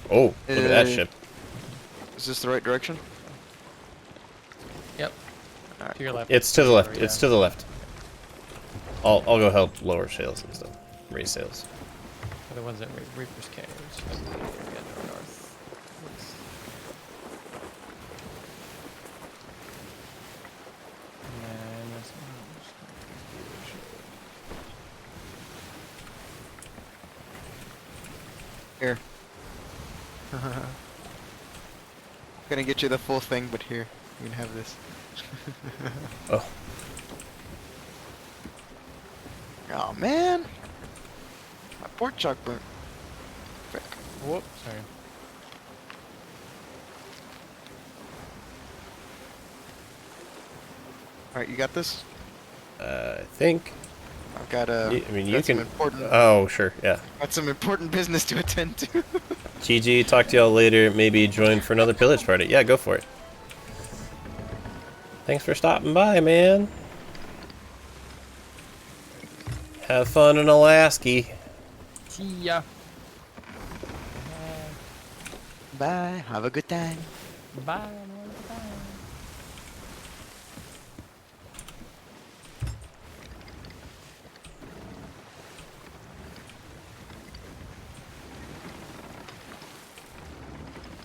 Oh, look at that ship. Is this the right direction? Yep. Alright. To your left. It's to the left. Yeah. It's to the left. I'll go help lower sails and stuff. Raise sails. For the ones that Reaper's Cave. So we gotta go north. East. And then this one. Here. Gonna get you the full thing, but here, you can have this. Oh, Oh man! My pork chop burnt. Frick. Whoop, sorry. Alright, you got this? I think. I've got I mean, you got some can. important, Oh, sure, yeah. got some important business to attend to. GG, talk to y'all later. Maybe join for another pillage party. Yeah, go for it. Thanks for stopping by, man. Have fun in Alaska. See ya. Bye. Have a good time. Bye. Bye.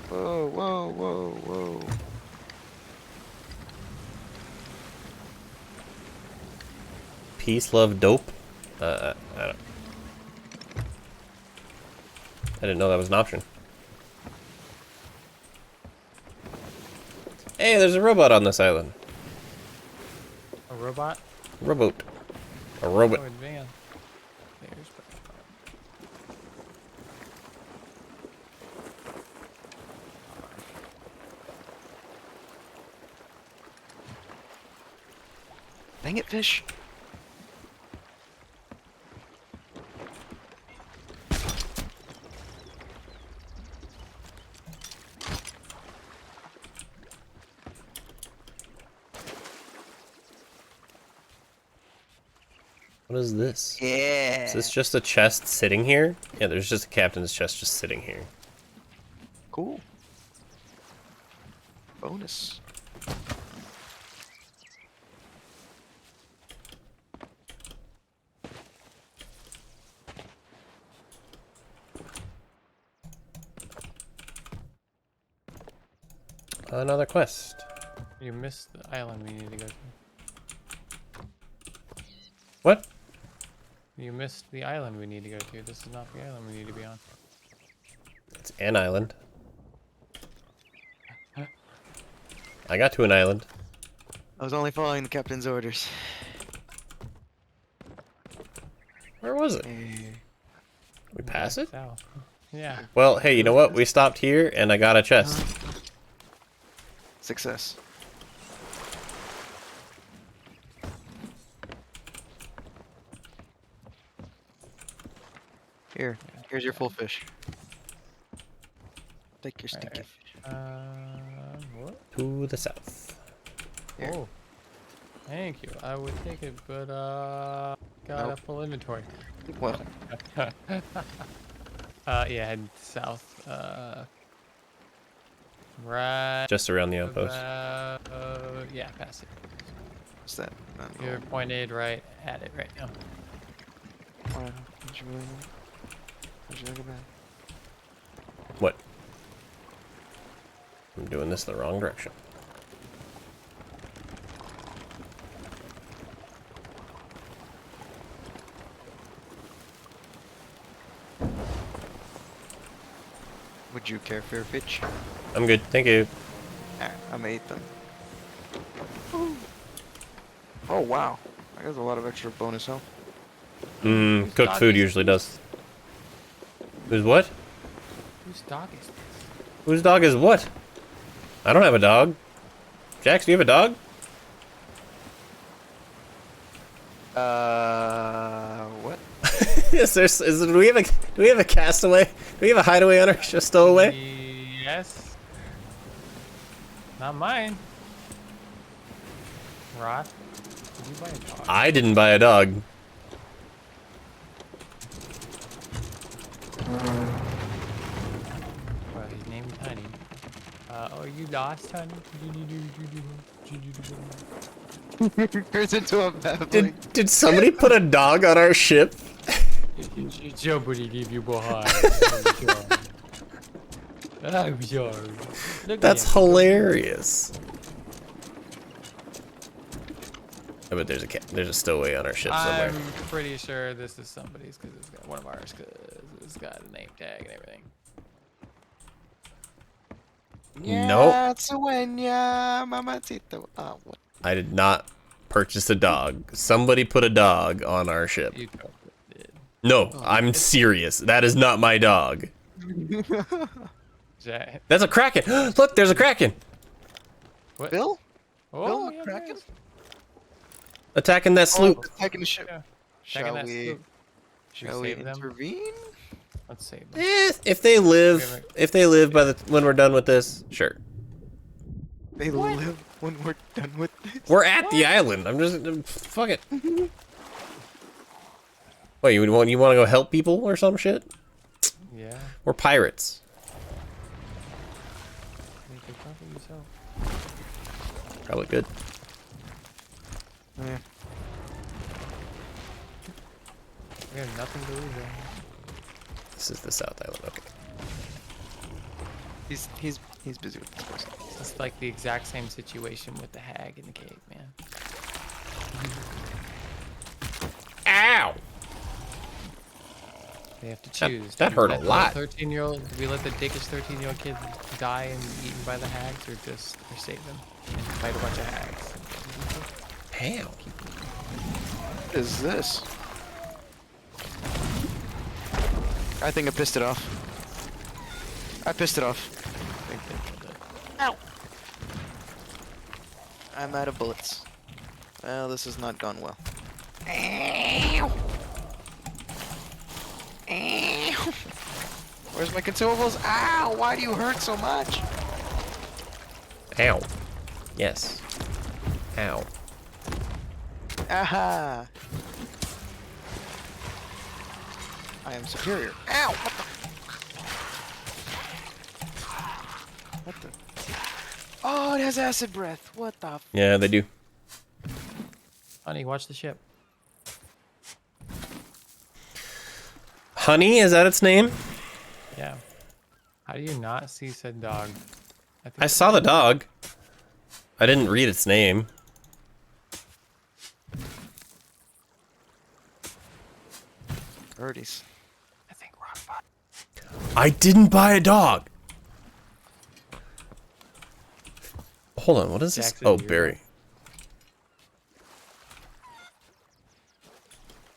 Whoa, whoa, whoa, whoa. Peace, love, dope. I don't. I didn't know that was an option. Hey, there's a robot on this island. A robot? Rowboat. A robot. Oh, advance. There's Dang it, fish. What is this? Yeah. Is this just a chest sitting here? Yeah, there's just a captain's chest just sitting here. Cool. Bonus. Another quest. You missed the island we need to go to. What? You missed the island we need to go to. This is not the island we need to be on. It's an island. I got to an island. I was only following the captain's orders. Where was it? Hey. We pass it? South. Yeah. Well, hey, you know what? We stopped here and I got a chest. Success. Here's your full fish. Take your stinky Alright. fish. What? To the south. Here. Oh. Thank you. I would take it, but got a Nope. full inventory. Well, Yeah, head south. Right. Just around the outpost. Yeah, past it. what's that? You're pointed right at it right now. Wow. Did you really know? Did you look at that? What? I'm doing this the wrong direction. Would you care for a fish? I'm good, thank you. Alright, I'm gonna eat them. Oh wow, that gives a lot of extra bonus health. Cooked food usually does. Who's what? Whose dog is this? Whose dog is what? I don't have a dog. Jax, do you have a dog? What? Do we have a castaway? Do we have a hideaway on our stowaway? Yes. Not mine. Roth, did you buy a dog? I didn't buy a dog. Well, his name is Honey. Oh, you lost, Honey? Turns into a babbling. Did somebody put a dog on our ship? Somebody leave you behind. I'm sorry. Look That's at him. hilarious. I bet there's a stowaway on our ship somewhere. I'm pretty sure this is somebody's because it's got one of ours because it's got a name tag and everything. Nope. Sueña, mamacito. Oh, what? I did not purchase a dog. Somebody put a dog on our ship. You probably did. No, I'm serious. That is not my dog. Jack. That's a kraken. Look, there's a kraken What? Bill? Oh, Bill yeah, McCracken? there is. attacking that sloop. Attacking the ship. Yeah. Shall Attacking that we? sloop. Should Shall we save them? intervene? Let's save them. If they live by when we're done with this, sure. They live when we're done with this. We're at the island. I'm just fuck it. What, you want to go help people or some shit? Yeah. We're pirates. You could probably use help. Probably good. Yeah. We have nothing to lose. Right? This is the South Island. Okay. He's busy with this person. It's like the exact same situation with the hag in the cave, man. Ow! They have to choose. that Do we hurt a let the lot. 13-year-old, do we let the dickish 13-year-old kid die and be eaten by the hags, or save them and fight a bunch of hags? How? What is this? I think I pissed it off. I pissed it off. Ow! I'm out of bullets. Well, this has not gone well. Ow! Ow! Where's my consumables? Ow! Why do you hurt so much? Ow. Yes. Ow. Aha! I am superior. Ow! What the? Oh, it has acid breath. What the? Yeah, they do. Honey, watch the ship. Honey, is that its name? Yeah. How do you not see said dog? think I saw the dog. I didn't read its name. Birdies. I think rock bottom. I didn't buy a dog. Hold on, what is this? Jackson, Oh, you're Barry.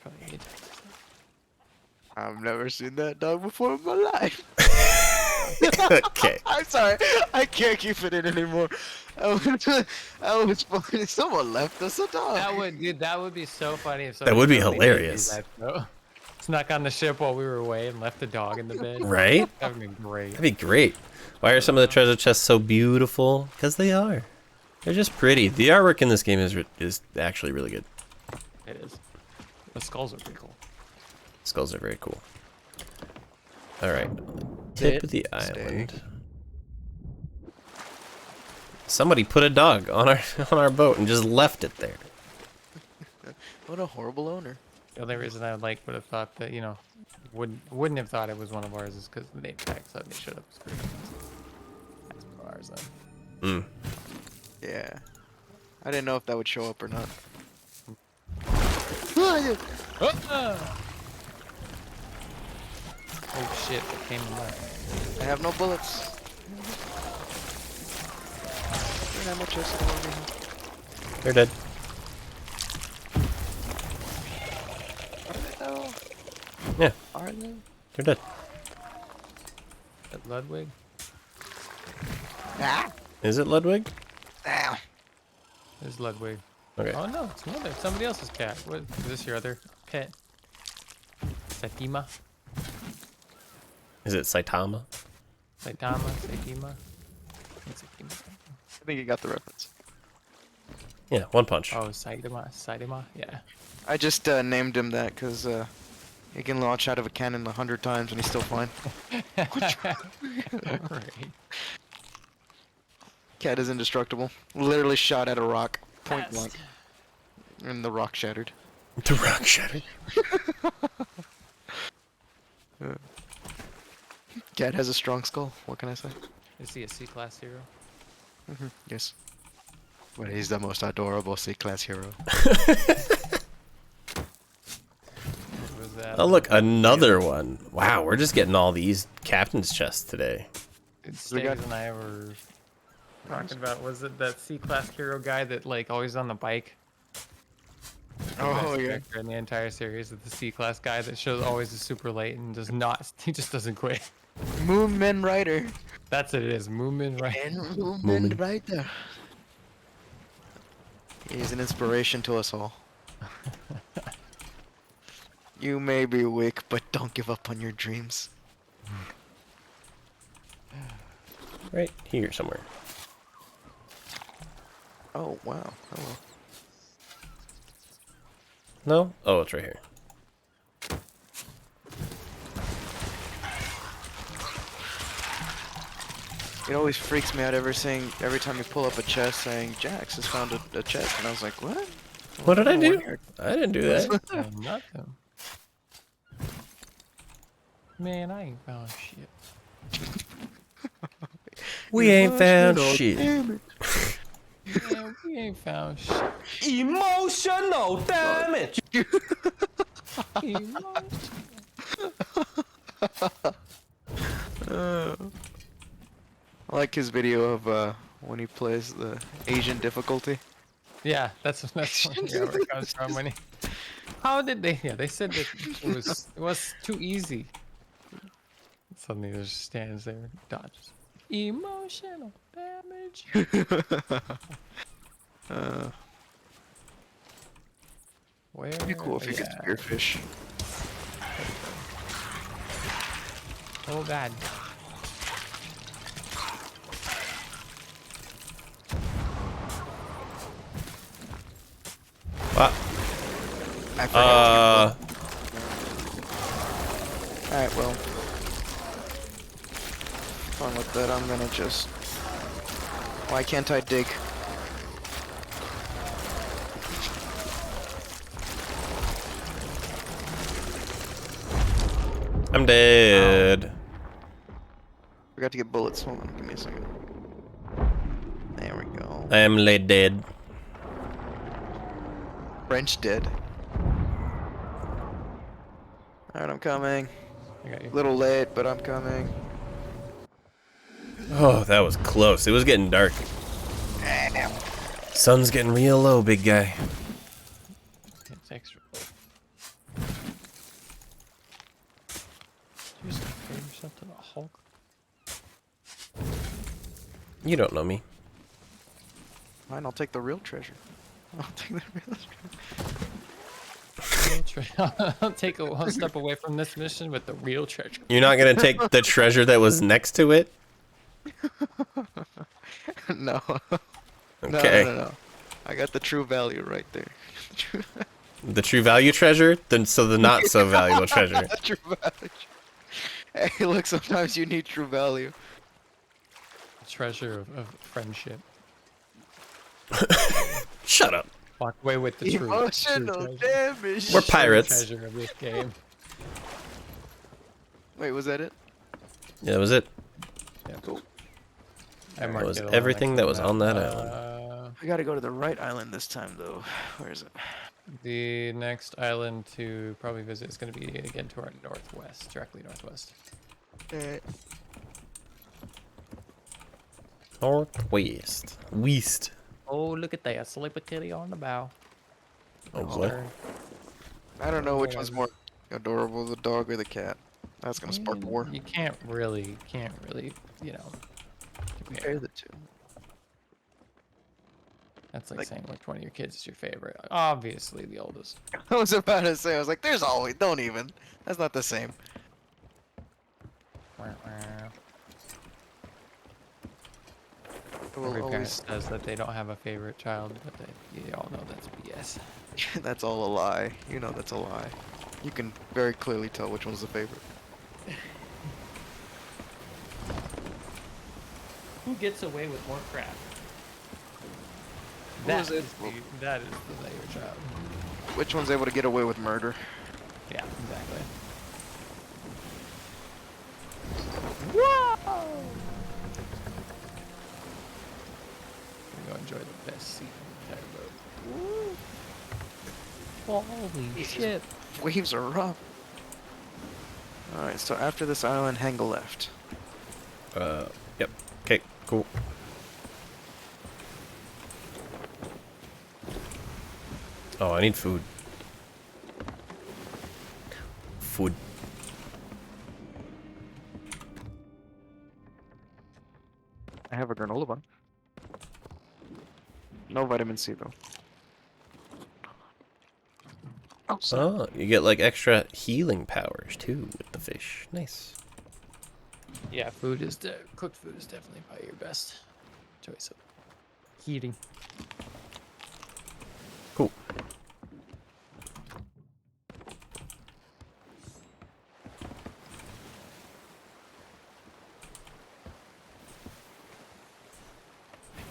Probably hate Jackson. I've never seen that dog before in my life. Okay. I'm sorry. I can't keep it in anymore. I was fucking. Someone left us a dog. That would, dude. That would be so funny if That would be somebody really did do hilarious. that, though. Snuck on the ship while we were away and left the dog in the bed. Right? That would be great. That'd be great. Why are some of the treasure chests so beautiful? Because they are. They're just pretty. The artwork in this game is actually really good. It is. The skulls are pretty cool. Skulls are very cool. All right. Tip of the Stay. island. Somebody put a dog on our boat and just left it there. What a horrible owner. The only reason I would have thought that, you know, wouldn't have thought it was one of ours is because the name tag suddenly showed up as green. That's ours then. Yeah. I didn't know if that would show up or not. Oh shit, it came and left. I have no bullets. There's ammo chest over here. They're dead. Are they though? Yeah, Are they? they're dead. At Ludwig? Ah! Is it Ludwig? Ow. There's Ludwig. Okay. Oh no, it's another somebody else's cat. What is this your other pet? Satima? Is it Saitama? Saitama? Satima? Satima? I think you got the reference. Yeah, One Punch. Oh, Saitama. Saitama? Yeah. I just named him that because he can launch out of a cannon 100 times and he's still fine. Right. Cat is indestructible. Literally shot at a rock, point Yes. blank, and the rock shattered. The rock shattered. Cat has a strong skull. What can I say? Is he a C-class hero? Yes. But he's the most adorable C-class hero. Was that Oh, look, another one. Wow, we're just getting all these captain's chests today. Staves and I were talking about, was it that C-class hero guy that like always on the bike? Oh, Best yeah. character in the entire series of the C-class guy that shows always is super late and does not, he just doesn't quit. Moonman Rider. That's what it is, Moomin, right? And Moomin. Moonman Rider. He's an inspiration to us all. You may be weak, but don't give up on your dreams. Right here somewhere. Oh, wow. Hello. No? Oh, it's right here. It always freaks me out every time you pull up a chest saying Jax has found a chest, and I was like, what? What did I do? Weird. I didn't do that. Oh, nothing. Man, I ain't found shit. We ain't found shit. Man, we ain't found shit. Emotional damage. I like his video of when he plays the Asian difficulty. Yeah, that's where it comes from. When he, how did they? Yeah, they said that it was too easy. Suddenly, there's stands there, dodges. Emotional damage. Where? It'd be cool if you could yeah. spearfish. Oh God. What? I forgot. Uh, Alright, well. Fun with that, I'm gonna just... Why can't I dig? I'm dead. Forgot to get bullets. Hold on, give me a second. There we go. I am laid dead. French dead. Alright, I'm coming. I got you. Little late, but I'm coming. Oh, that was close. It was getting dark. Sun's getting real low, big guy. It's extra. Did you just compare yourself to the Hulk? You don't know me. Fine, I'll take the real treasure. I'll take the real treasure. I'll take one step away from this mission with the real treasure. You're not gonna take the treasure that was next to it? No. Okay. No. I got the true value right there. The true value treasure? Then so the not so valuable treasure. True value. Hey, look, sometimes you need true value. Treasure of friendship. Shut up. Walk away with the true Emotional treasure. damage. We're True pirates. treasure of this game. Wait, was that it? Yeah, that was it. Yeah. Cool. I That marked was it all everything next that to was on that island. I gotta go to the right island this time, though. Where is it? The next island to probably visit is going to be again to our northwest, directly northwest. Northwest. West. Oh, look at that. Sleepy kitty on the bow. Oh boy. I don't know which one's more adorable, the dog or the cat. That's gonna spark war. You can't really, you know, compare. Compare the two. That's like Like- saying which one of your kids is your favorite. Obviously, the oldest. I was about to say, I was like, there's always, don't even. That's not the same. It will Every parent always, says that they don't have a favorite child, but you all know that's BS. that's all a lie. You know that's a lie. You can very clearly tell which one's the favorite. Who gets away with more crap? Who That is it? is that is the layer child. Which one's able to get away with murder? Yeah, exactly. Go enjoy the best seat in the entire boat. Holy shit. Waves are rough. Alright, so after this island, hang a left. Yep. Okay, cool. Oh, I need food. Food. I have a granola bar. No vitamin C though. Oh, sorry. Oh, you get like extra healing powers too with the fish. Nice. Yeah, cooked food is definitely probably your best choice of heating. Cool.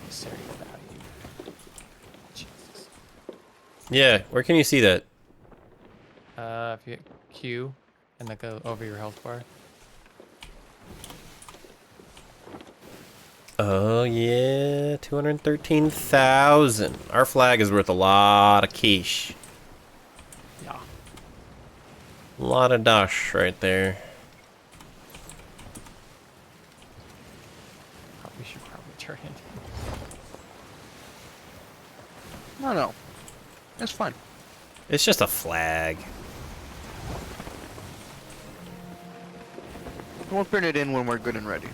Necessary value. Jesus. Yeah, where can you see that? If you hit Q and then go over your health bar. Oh yeah, 213,000. Our flag is worth a lot of quiche. Yeah. A lot of dosh right there. We should probably turn it. No. That's fine. It's just a flag. We'll turn it in when we're good and ready.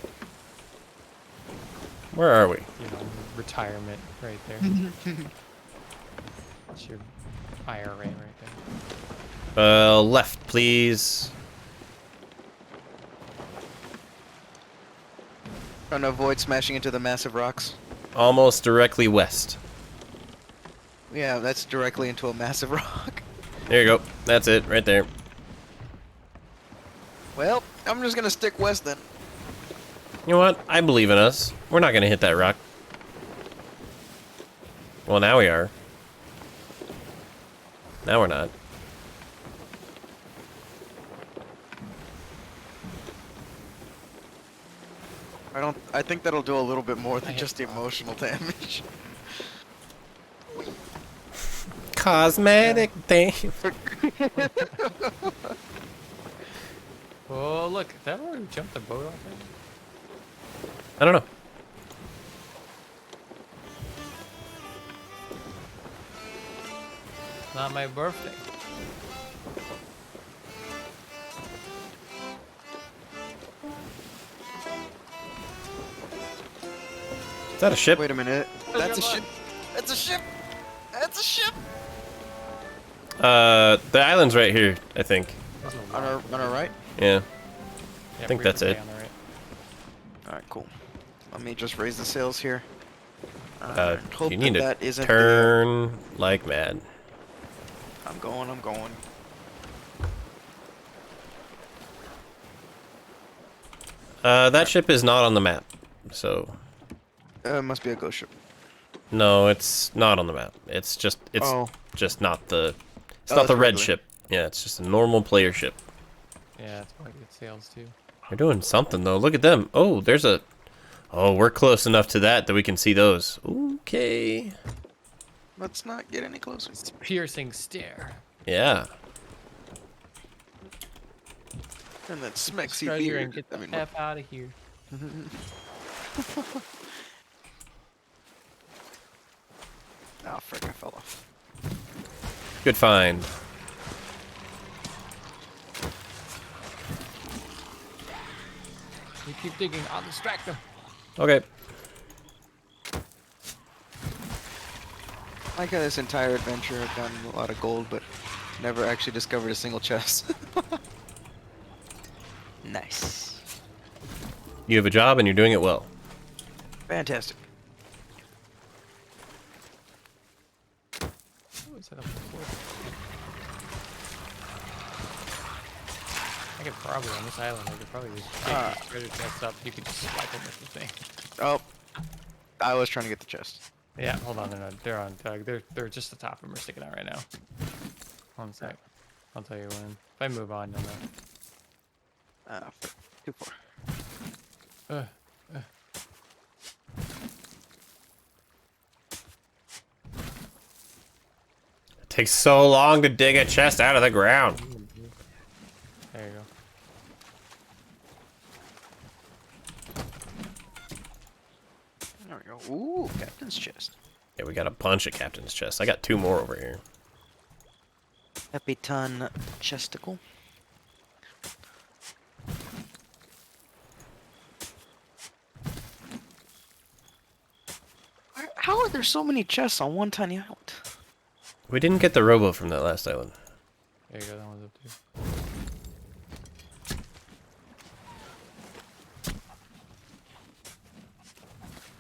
Where are we? You know, retirement right there. That's your IRA right there. Left, please. Trying to avoid smashing into the massive rocks. Almost directly west. Yeah, that's directly into a massive rock. There you go. That's it, right there. Well, I'm just gonna stick west then. You know what? I believe in us. We're not gonna hit that rock. Well, now we are. Now we're not. I think that'll do a little bit more than just emotional damage. Cosmetic thing. Oh, look, did that already jump the boat off there? I don't know. Not my birthday. Is that a ship? Wait a minute. That's a ship. That's a ship. That's a ship. The island's right here, I think. On our right. Yeah. Yeah, think we that's can it. stay on the right. All right, cool. Let me just raise the sails here. Hope You need that to isn't turn like mad. I'm going. That ship is not on the map, so It must be a ghost ship. no, it's not on the map. It's just Oh. just not the Oh, not it's the red regular. ship. Yeah, it's just a normal player ship. Yeah, it's probably good sails too. They're doing something though. Look at them. Oh, there's a. Oh, we're close enough to that we can see those. Okay. Let's not get any closer. It's piercing stare. Yeah. And that smexy Treasure beard. and get the I mean, F out of here. oh frick! I fell off. Good find. You keep digging. I'll distract them. Okay. Like how this entire adventure I've gotten a lot of gold, but never actually discovered a single chest. Nice. You have a job and you're doing it well. Fantastic. What was that up before? I could probably, on this island, I could probably just get these treasure chests up. You could just swipe them with the thing. Oh, I was trying to get the chest. Yeah, hold on, they're on Doug. They're just the top of them are sticking out right now. 1 sec. I'll tell you when. If I move on, you'll know. Too far. It takes so long to dig a chest out of the ground. There you go. There we go. Ooh, captain's chest. Yeah, we got a bunch of captain's chests. I got 2 more over here. Capitan chesticle. How are there so many chests on one tiny island? We didn't get the rowboat from that last island. There you go, that one's up too.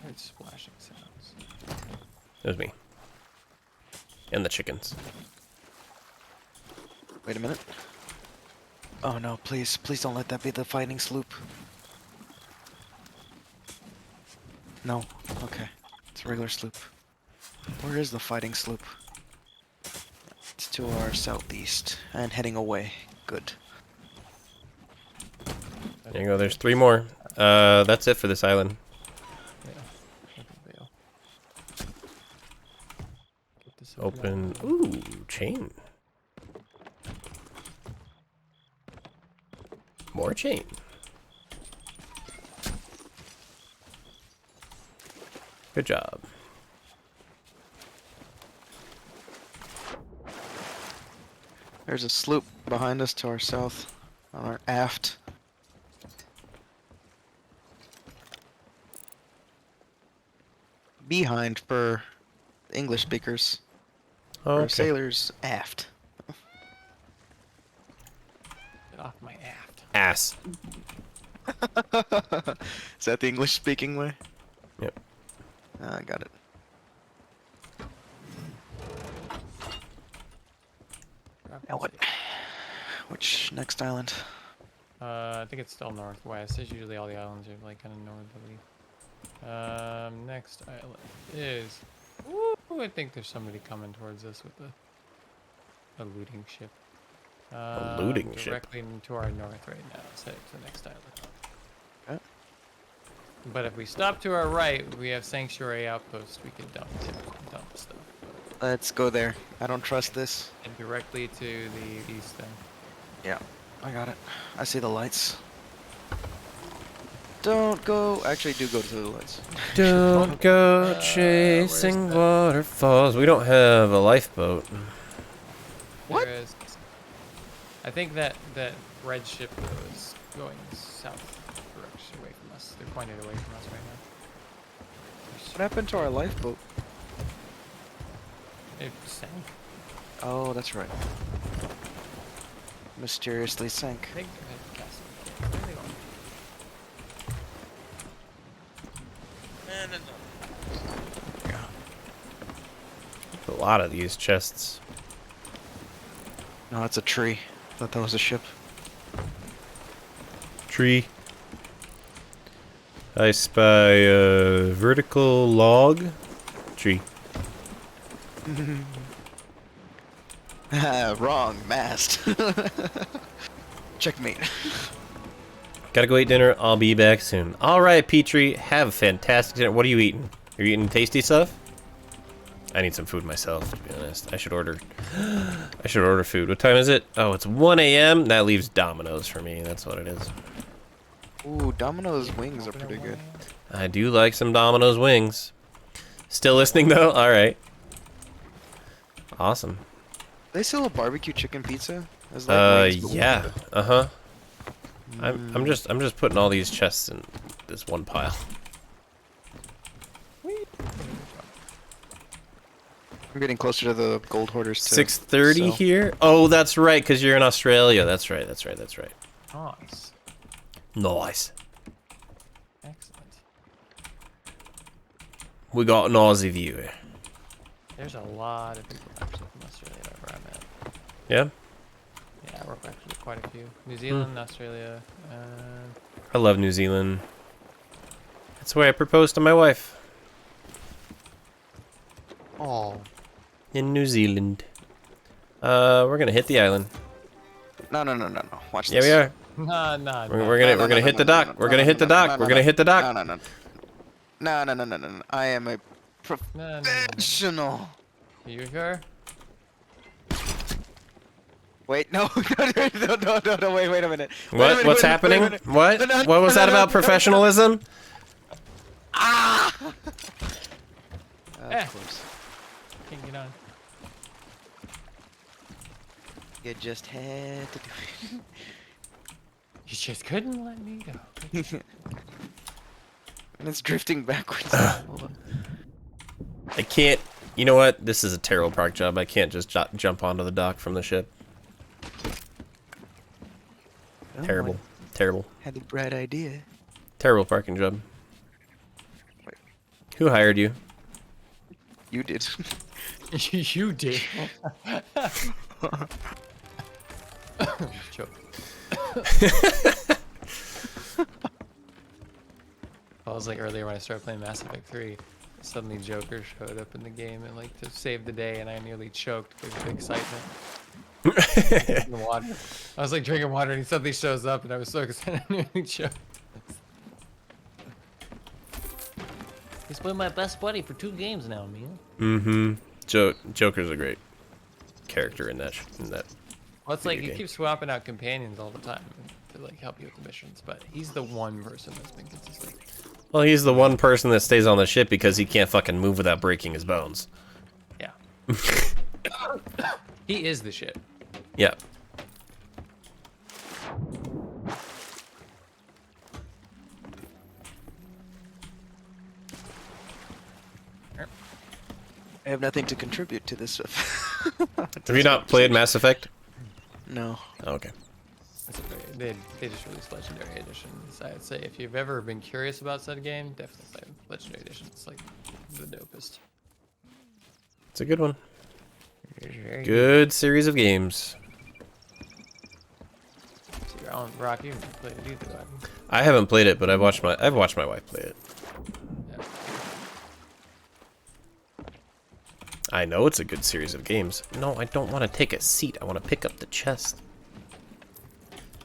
I heard splashing sounds. It was me. And the chickens. Wait a minute. Oh no, please, please don't let that be the fighting sloop. No, okay. It's a regular sloop. Where is the fighting sloop? It's to our southeast and heading away. Good. There you go, there's 3 more. That's it for this island. Open. Ooh, chain. More chain. Good job. There's a sloop behind us to our south, on our aft. Behind for English speakers. Oh, For okay. sailors, aft. Get off my aft. Ass. Is that the English speaking way? Yep. I got it. Now what? Which next island? I think it's still northwest. It's usually all the islands are like kind of northerly. Next island is. Ooh, I think there's somebody coming towards us with a looting ship. A looting ship? Directly to our north right now. Let's head to the next island. Okay. But if we stop to our right, we have Sanctuary Outpost. We can dump stuff. Let's go there. I don't trust this. And directly to the east then. Yeah, I got it. I see the lights. Don't go. Actually, do go to the lights. Don't go chasing waterfalls. We don't have a lifeboat. What? There is. I think that red ship is going south direction away from us. They're pointed away from us right now. What happened to our lifeboat? It sank. Oh, that's right. Mysteriously sank. I think I had castle. Where are they going? A lot of these chests. No, it's a tree. Thought that was a ship. Tree. I spy a vertical log. Tree. Wrong. Mast. Checkmate. Gotta go eat dinner. I'll be back soon. Alright, Petrie. Have a fantastic dinner. What are you eating? Are you eating tasty stuff? I need some food myself, to be honest. I should order food. What time is it? Oh, it's 1 a.m. That leaves Domino's for me. That's what it is. Ooh, Domino's wings are pretty good. I do like some Domino's wings. Still listening, though? Alright. Awesome. They sell a barbecue chicken pizza? As like wings, but yeah. Uh-huh. I'm just putting all these chests in this one pile. I'm getting closer to the gold hoarders too. 6:30 so- here. Oh, that's right, because you're in Australia. That's right. Nice. Nice. Excellent. We got an Aussie viewer. There's a lot of people actually from Australia where I'm at. Yeah, Yeah, I work actually with quite a few. New Zealand, Australia, I love New Zealand. That's where I proposed to my wife. Oh. In New Zealand. We're gonna hit the island. No. Watch Yeah, this. we are. nah. We're gonna hit the dock. We're gonna hit the dock. We're gonna hit the dock. No. I am a No. professional. You sure? Wait, no, no, wait a minute. What? What's happening? What? What was that about professionalism? Ah! Eh. Of course. Can't get on. You just had to do it. You just couldn't let me go. And it's drifting backwards. Hold on. I can't. You know what? This is a terrible park job. I can't just jump onto the dock from the ship. Oh, Terrible. I Terrible. had a bright idea. Terrible parking job. Wait. Who hired you? You did. You did. Joke. I was like earlier when I started playing Mass Effect 3, suddenly Joker showed up in the game and like to save the day, and I nearly choked because of excitement. In the water. I was like drinking water and he suddenly shows up and I was so excited I nearly choked. He's been my best buddy for 2 games now, man. Mm-hmm. Joker's a great character in that. Well, it's like Video you game. keep swapping out companions all the time to like help you with the missions, but he's the one person that's been consistent. Well, he's the one person that stays on the ship because he can't fucking move without breaking his bones. Yeah. He is the shit. Yeah. I have nothing to contribute to this. Have you not played Mass Effect? No. Oh, okay. That's a very, they just released Legendary Editions. I'd say if you've ever been curious about said game, definitely play Legendary Edition. It's like the dopest. It's a good one. Good series of games. So you're on Rock, you haven't played it either, have you? I haven't played it, but I've watched my wife play it. Yeah. I know it's a good series of games. No, I don't want to take a seat. I want to pick up the chest.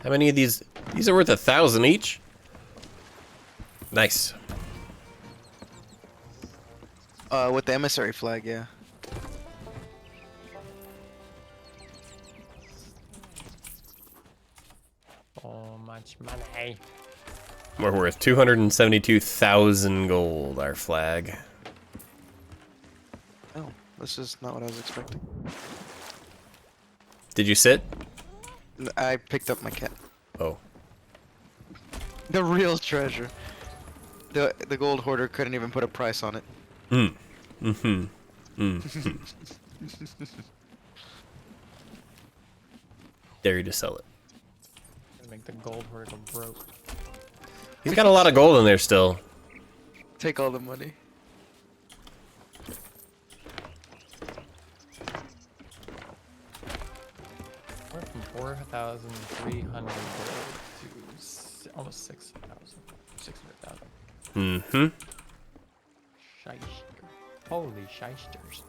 How many of these? These are worth 1,000 each. Nice. With the emissary flag, yeah. So much money. We're worth 272,000 gold. Our flag. Oh, this is not what I was expecting. Did you sit? I picked up my cat. Oh. The real treasure. The gold hoarder couldn't even put a price on it. Dare you to sell it. Gonna make the gold hoarder go broke. He's got a lot of gold in there still. Take all the money. We're from 4,300 gold to almost 6,000. 600,000. Mm-hmm. Shyster. Holy shysters.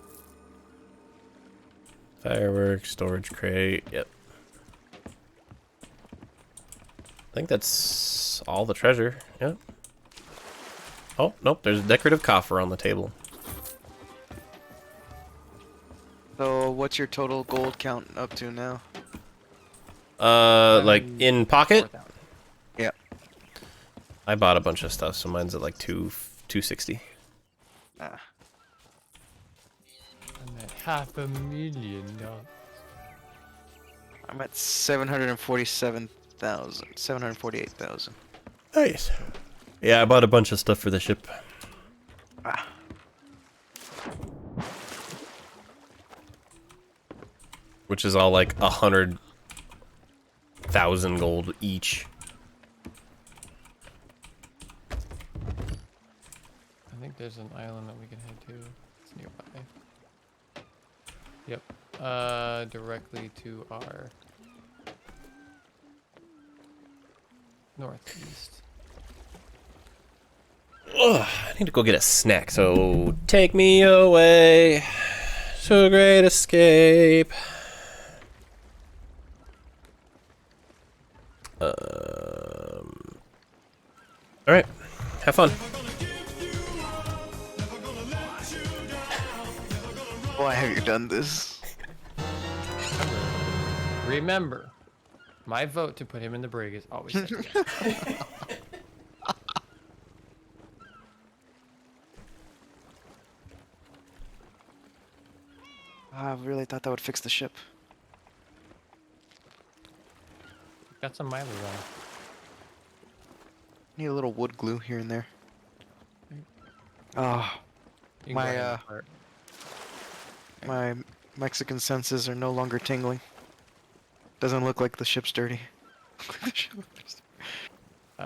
Fireworks, storage crate, yep. I think that's all the treasure, yep. Oh, nope, there's a decorative coffer on the table. So, what's your total gold count up to now? Like in pocket? 4,000. Yeah. I bought a bunch of stuff, so mine's at like 260. Ah. I'm at $500,000. I'm at 747 748,000. 748,000. Nice. Yeah, I bought a bunch of stuff for the ship. Ah. Which is all like 100,000 gold each. I think there's an island that we can head to. It's nearby. Yep. Directly to our northeast. Ugh, I need to go get a snack, so take me away to a great escape. Alright, have fun. Why have you done this? Remember, my vote to put him in the brig is always second. I really thought that would fix the ship. Got some mileage on it. Need a little wood glue here and there. Oh, You can My, grind it uh, apart. my Mexican senses are no longer tingling. Doesn't look like the ship's dirty. Do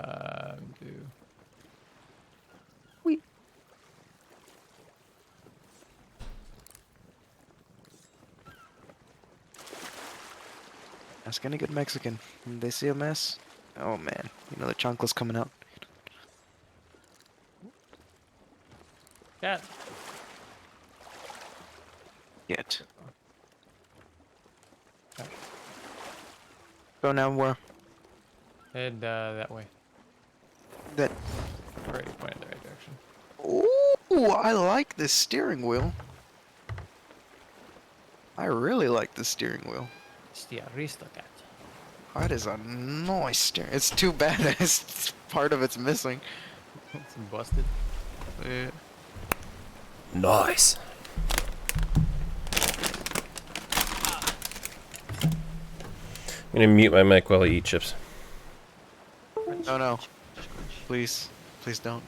Ask any good Mexican. When they see a mess, oh man, you know the chancla's coming out. cat. Yet. Okay. So now where? Head that way. That. Already pointed the right direction. Ooh, I like this steering wheel. I really like this steering wheel. It's the Aristocat. That is a nice steering. It's too bad that part of it's missing. It's busted. Yeah. Nice. I'm gonna mute my mic while I eat chips. No, no. Please. Please don't.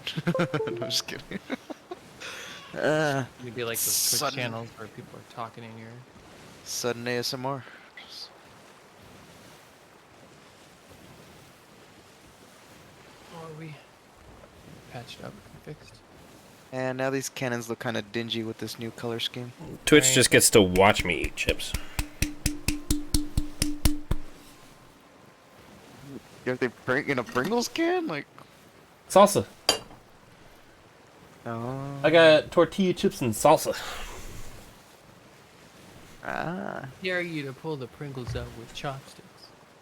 I'm just kidding. Maybe like those Twitch Sudden- channels where people are talking in your. Sudden ASMR. Or we patched up and fixed. And now these cannons look kind of dingy with this new color scheme. Twitch Right. just gets to watch me eat chips. Are they in a Pringles can? Like, Salsa. no. I got tortilla chips and salsa. Ah, Dare you to pull the Pringles out with chopsticks?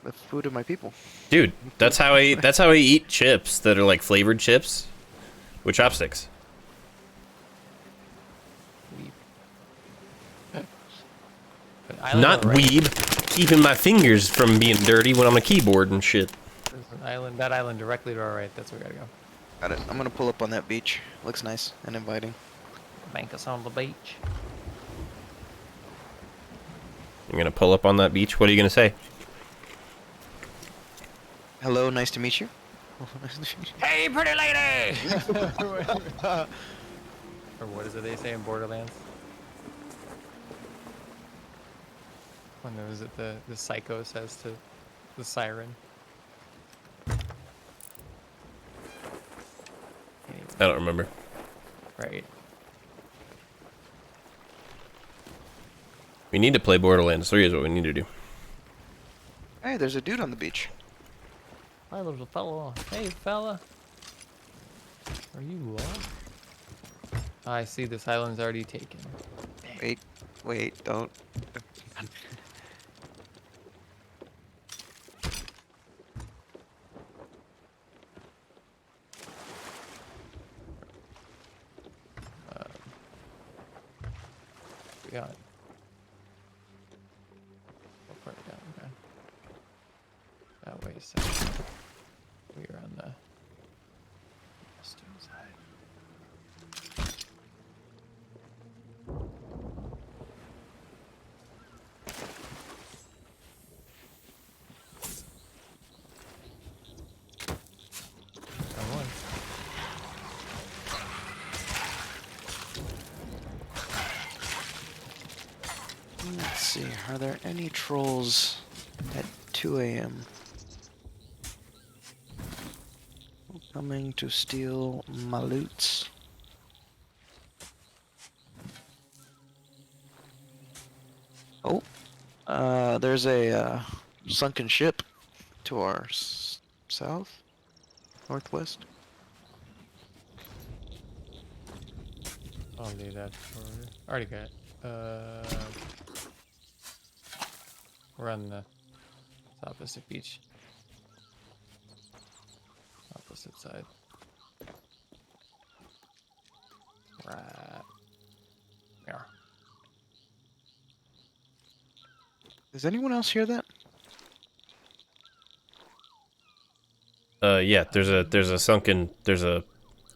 the food of my people. Dude, that's how I eat chips that are like flavored chips with chopsticks. But island Not on the right, weeb, keeping my fingers from being dirty when on a keyboard and shit. There's an island. That island directly to our right. That's where we gotta go. Got it. I'm gonna pull up on that beach. Looks nice and inviting. Bank us on the beach. You're gonna pull up on that beach? What are you gonna say? Hello, nice to meet you. Hey, pretty lady! Or what is it they say in Borderlands? When was it the psycho says to the siren? Anyway, I don't remember. right. We need to play Borderlands 3 is what we need to do. Hey, there's a dude on the beach. Hi, there's a fella. Hey, fella. Are you lost? I see this island's already taken. Wait, don't. We got. What part down? Okay. That way, so we are on the western side. see. Are there any trolls at 2 a.m. coming to steal my loots? Oh, there's a sunken ship to our south, northwest. I'll do that for. Already got. We're on the opposite beach. Opposite side. Right. There. Does anyone else hear that? Yeah, there's a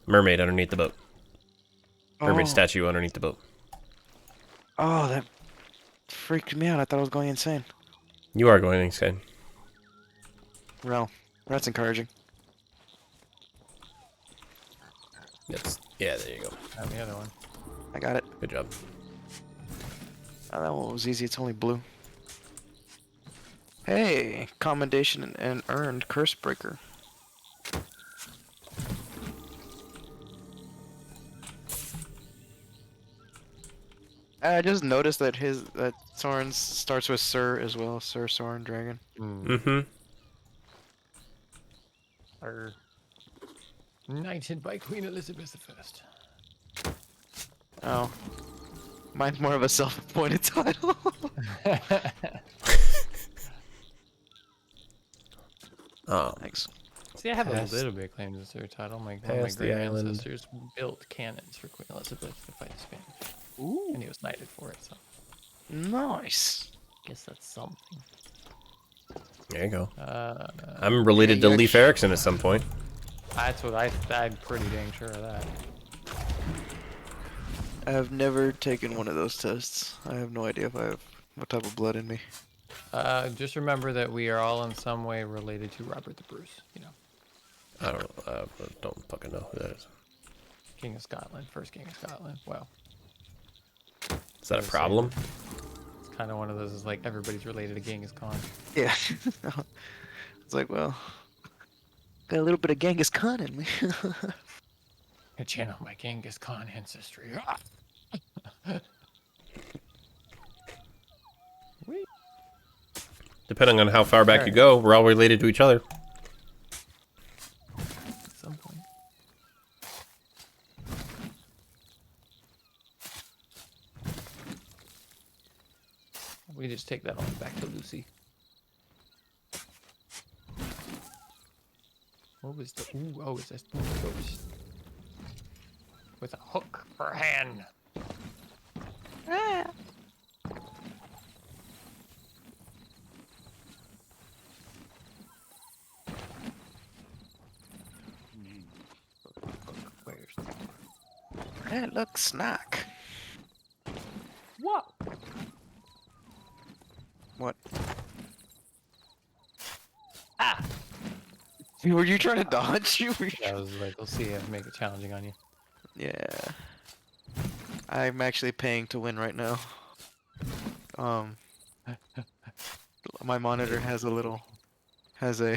mermaid underneath the boat. Mermaid Oh. statue underneath the boat. Oh, that freaked me out. I thought I was going insane. You are going insane. Well, that's encouraging. Yeah, there you go. And the other one. I got it. Good job. Oh, that one was easy. It's only blue. Hey, commendation and earned curse breaker. I just noticed that that Soren starts with Sir as well. Sir Soren Dragon. Mm-hmm. Are knighted by Queen Elizabeth I. Oh, mine's more of a self-appointed title. Oh, Thanks. See, I have Past- a little bit of claim to their title. One of my past the great island. ancestors built cannons for Queen Elizabeth to fight the Spanish. Ooh. And he was knighted for it, so Nice. guess that's something. there you go. I'm related to Leif Erikson at some point. That's what I'm pretty dang sure of that. I have never taken one of those tests. I have no idea if I have what type of blood in me. Just remember that we are all in some way related to Robert the Bruce, you know. I don't fucking know who that is. King of Scotland, first King of Scotland. Well, Is that a problem? it's kind of one of those, is like everybody's related to Genghis Khan. Yeah. It's like, well, got a little bit of Genghis Khan in me. I channel my Genghis Khan ancestry. Whee! Depending on how far back you go, we're all related to each other. At some point. We just take that on back to Lucy. What was the? Ooh, oh, is this ghost with a hook for a hand? Where's the... Hey, look, snack. What? What? Ah! Were you trying to dodge? You were... Yeah, I was like, we'll see if I make it challenging on you. Yeah. I'm actually paying to win right now. My monitor has a little, my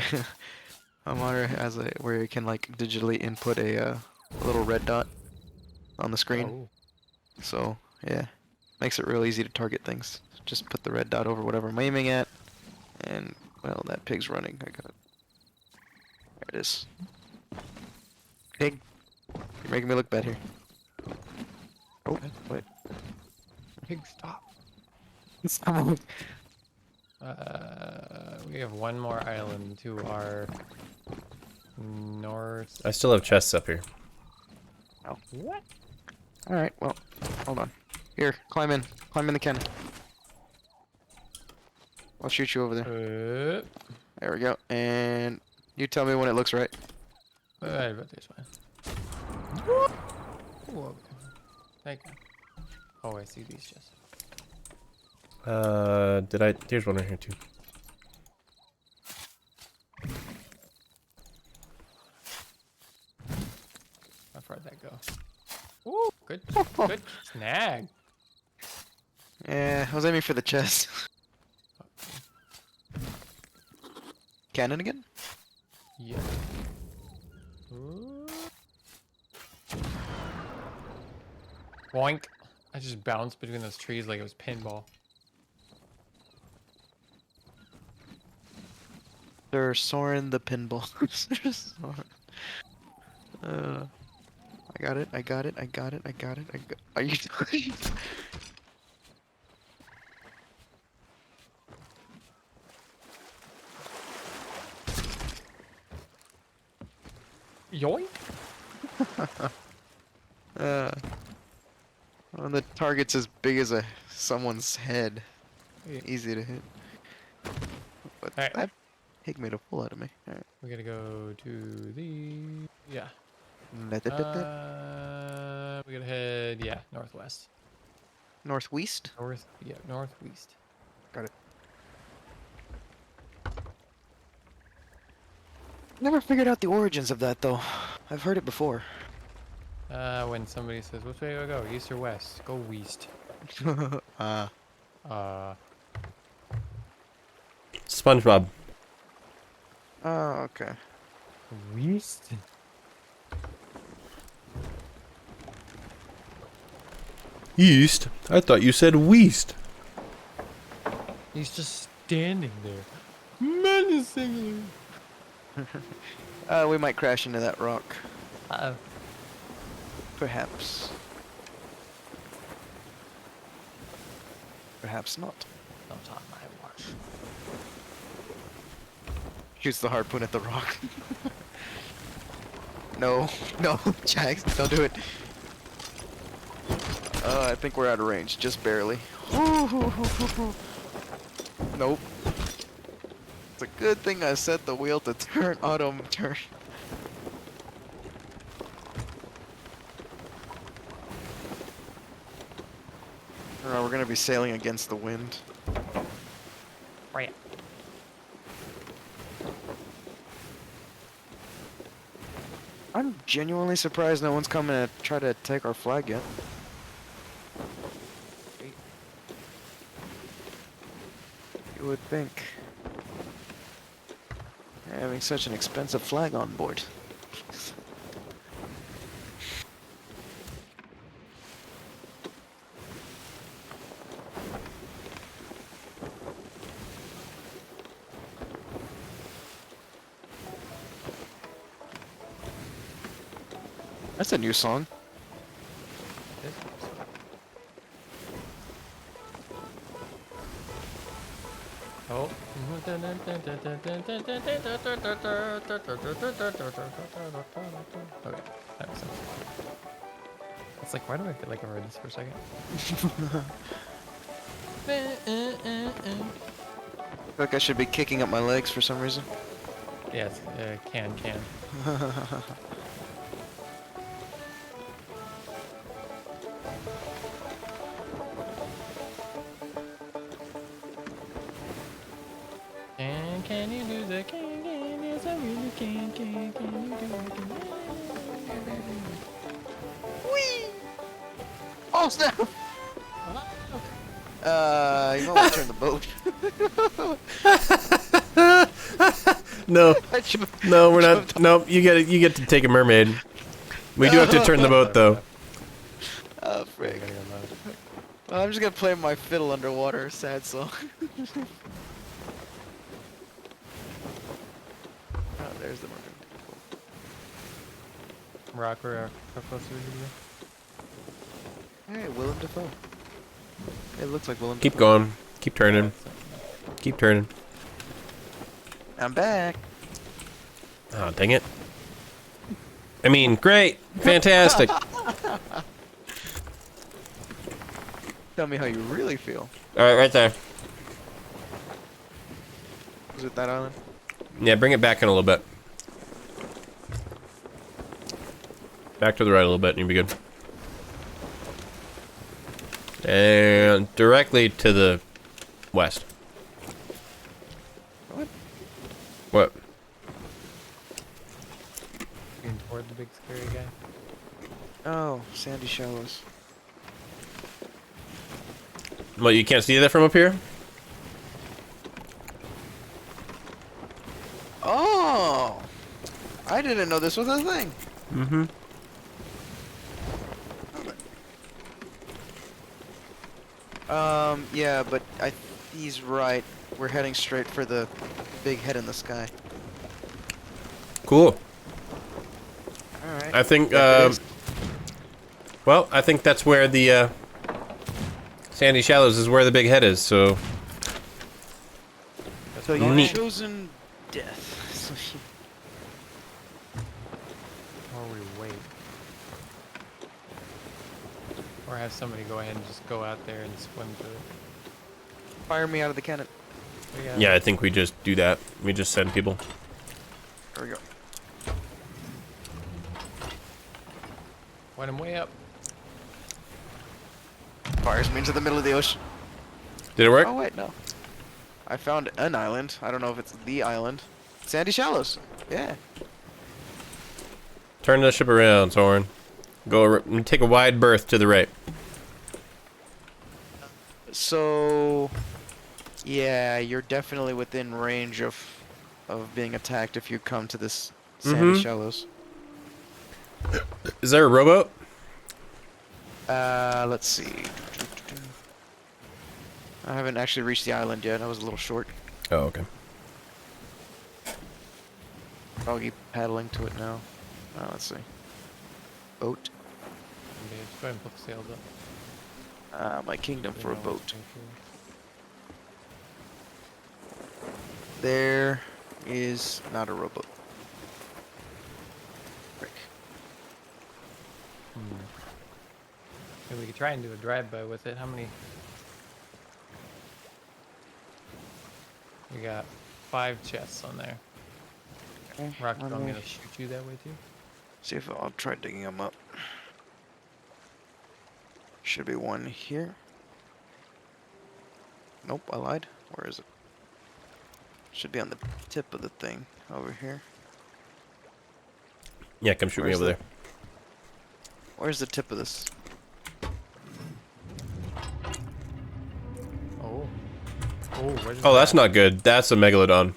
monitor has a where you can like digitally input a little red dot on the screen. Oh. So yeah, makes it real easy to target things. Just put the red dot over whatever I'm aiming at, and well, that pig's running. I got it. There it is. Pig, you're making me look bad here. Oh, wait. Pig, stop. Someone- We have one more island to our north. I still have chests up here. Oh. What? Alright, well, hold on. Here, climb in. Climb in the cannon. I'll shoot you over there. There we go. And you tell me when it looks right. Right about this one. Whoa. Thank you. Oh, I see these chests. Here's one right here too. How far'd that go? Ooh, good, good snag. Yeah, I was aiming for the chest. Cannon again? Yeah. Ooh. Boink. I just bounced between those trees like it was pinball. Sir Soren the pinball. Sir Soren. I got it. I got it. I got it. I got it. Are you? Yoink. Well, the target's as big as someone's head. Yeah. Easy to hit. But Alright. that pig made a fool out of me. Alright. We gotta go to the... Yeah. We gotta head, yeah, northwest. Northwest? Northeast. Got it. Never figured out the origins of that though. I've heard it before. When somebody says, which way do I go? East or west? Go west. SpongeBob. Oh, okay. West? East? I thought you said west. He's just standing there. Menacingly. We might crash into that rock. Uh-oh. Perhaps. Perhaps not. Not on my watch. Shoots the harpoon at the rock. No, no, Jax, don't do it. I think we're out of range, just barely. Nope. It's a good thing I set the wheel to turn auto turn. We're gonna be sailing against the wind. Right. I'm genuinely surprised no one's coming to try to take our flag yet. You would think. Having such an expensive flag on board. That's a new song. Oh. Okay, that makes sense. It's like, why do I feel like I heard this for a second? I feel like I should be kicking up my legs for some reason. Yeah, it's, can. Can you do the can? Yes, I really can you do it? Whee! Oh snap! You might want to turn the boat. No, no, we're not. Nope, you get to take a mermaid. We do have to turn the boat though. Oh frick. Well, I'm just gonna play my fiddle underwater, sad song. Oh, there's the mermaid. Rock, how close are we to you? Hey, Willem Dafoe. It looks like Willem Keep Dafoe. going. Keep turning. Keep turning. I'm back. Oh, dang it. I mean, great. Fantastic. Tell me how you really feel. Alright, right there. Is it that island? Yeah, bring it back in a little bit. Back to the right a little bit and you'll be good. And directly to the west. What? What? Looking toward the big scary guy. Oh, sandy shallows. Well, you can't see that from up here? Oh! I didn't know this was a thing. Mm-hmm. Yeah, but he's right. We're heading straight for the big head in the sky. Cool. Alright. I think, There it is. well, I think that's where the, Sandy Shallows is where the big head is, so... So you've Neat. chosen death. Or we wait. Or have somebody go ahead and just go out there and swim through it. Fire me out of the cannon. Yeah, I think we just do that. We just send people. There we go. Went him way up. Fires me into the middle of the ocean. Did it work? Oh wait, no. I found an island. I don't know if it's the island. Sandy Shallows. Yeah. Turn the ship around, Soren. Take a wide berth to the right. So, yeah, you're definitely within range of being attacked if you come to this Sandy Shallows. Is there a rowboat? Let's see. I haven't actually reached the island yet. I was a little short. Oh, okay. Doggy paddling to it now. Let's see. Boat. Okay, just go ahead and put the sails up. My kingdom for a You know what's boat. going through. There is not a rowboat. Frick. Maybe we could try and do a drive-by with it. How many? We got 5 chests on there. Okay, Rock, do you let want me me to shoot you that way too? see if I'll try digging them up. Should be one here. Nope, I lied. Where is it? Should be on the tip of the thing over here. Yeah, come shoot me Where's over the- there. Where's the tip of this? Oh. Oh, where's Oh, that's not good. That's a megalodon.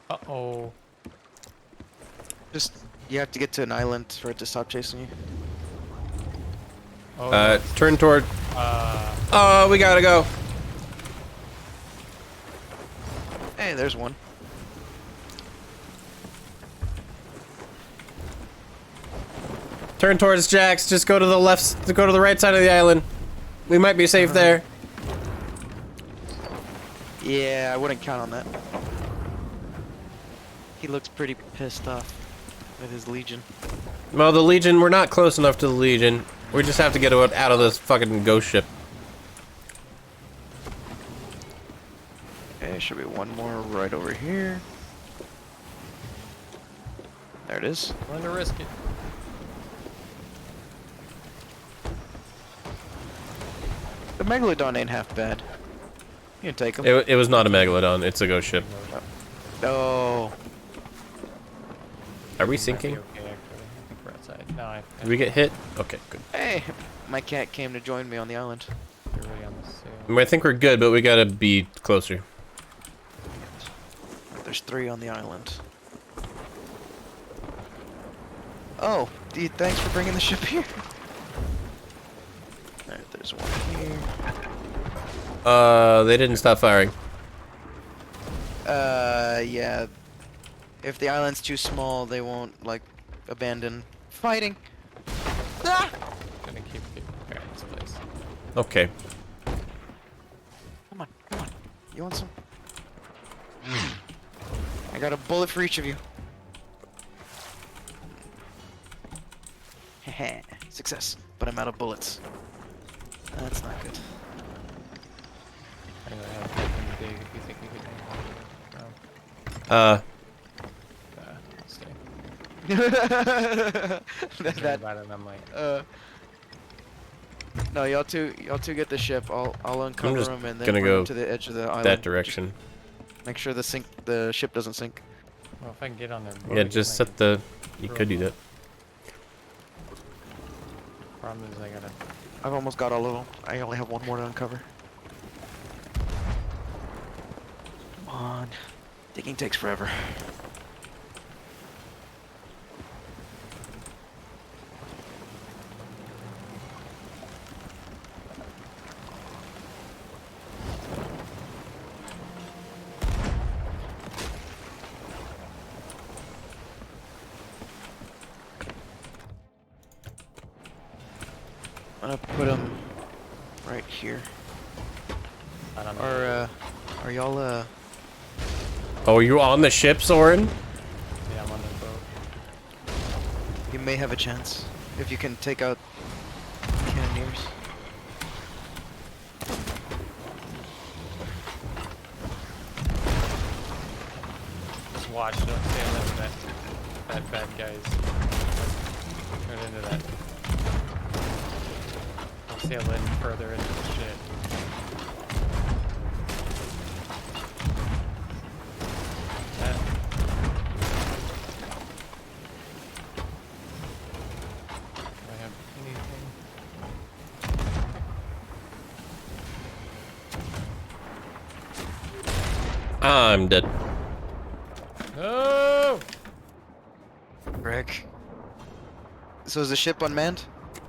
Uh-oh. Just, you have to get to an island for it to stop chasing you. Oh, no, it's- Turn toward... Oh, we gotta go. Hey, there's one. Turn towards Jax. Just go to the left. Go to the right side of the island. We might be safe there. Yeah, I wouldn't count on that. He looks pretty pissed off with his legion. Well, the Legion, we're not close enough to the Legion. We just have to get out of this fucking ghost ship. Okay, should be one more right over here. There it is. willing to risk it. The Megalodon ain't half bad. You can take him. It was not a megalodon. It's a ghost ship. Oh. Are we Might be sinking? okay, actually. I think we're outside. No, I Did we get hit? Okay, good. Hey, my cat came to join me on the island. you're already on the sail. I mean, I think we're good, but we gotta be closer. There's 3 on the island. Oh, thanks for bringing the ship here. Alright, there's one here. They didn't stop firing. Yeah. If the island's too small, they won't, like, abandon fighting. Ah! Gonna keep this place. Okay. Come on, come on. You want some? I got a bullet for each of you. Heh, success. But I'm out of bullets. That's not good. Anyway, I have nothing big if you think we could I'll stay. that, That, about it, and I'm like, no, y'all two get the ship. I'll uncover just them and then gonna bring 'em go to the edge of the island. That direction. Just make sure the ship doesn't sink. well, if I can get on there. Yeah, just set the... You could do that. Problem is, I gotta. I've almost got all of them. I only have one more to uncover. on. Digging takes forever. I'm gonna put them right here. I don't know. Are y'all Oh, you on the ship, Soren? Yeah, I'm on the boat. you may have a chance if you can take out cannoneers. Just watch, don't stand up that bad guys. Turn into that. Don't sail in further into the shit. That. Do I have anything? I'm dead. No! Rick. So is the ship unmanned?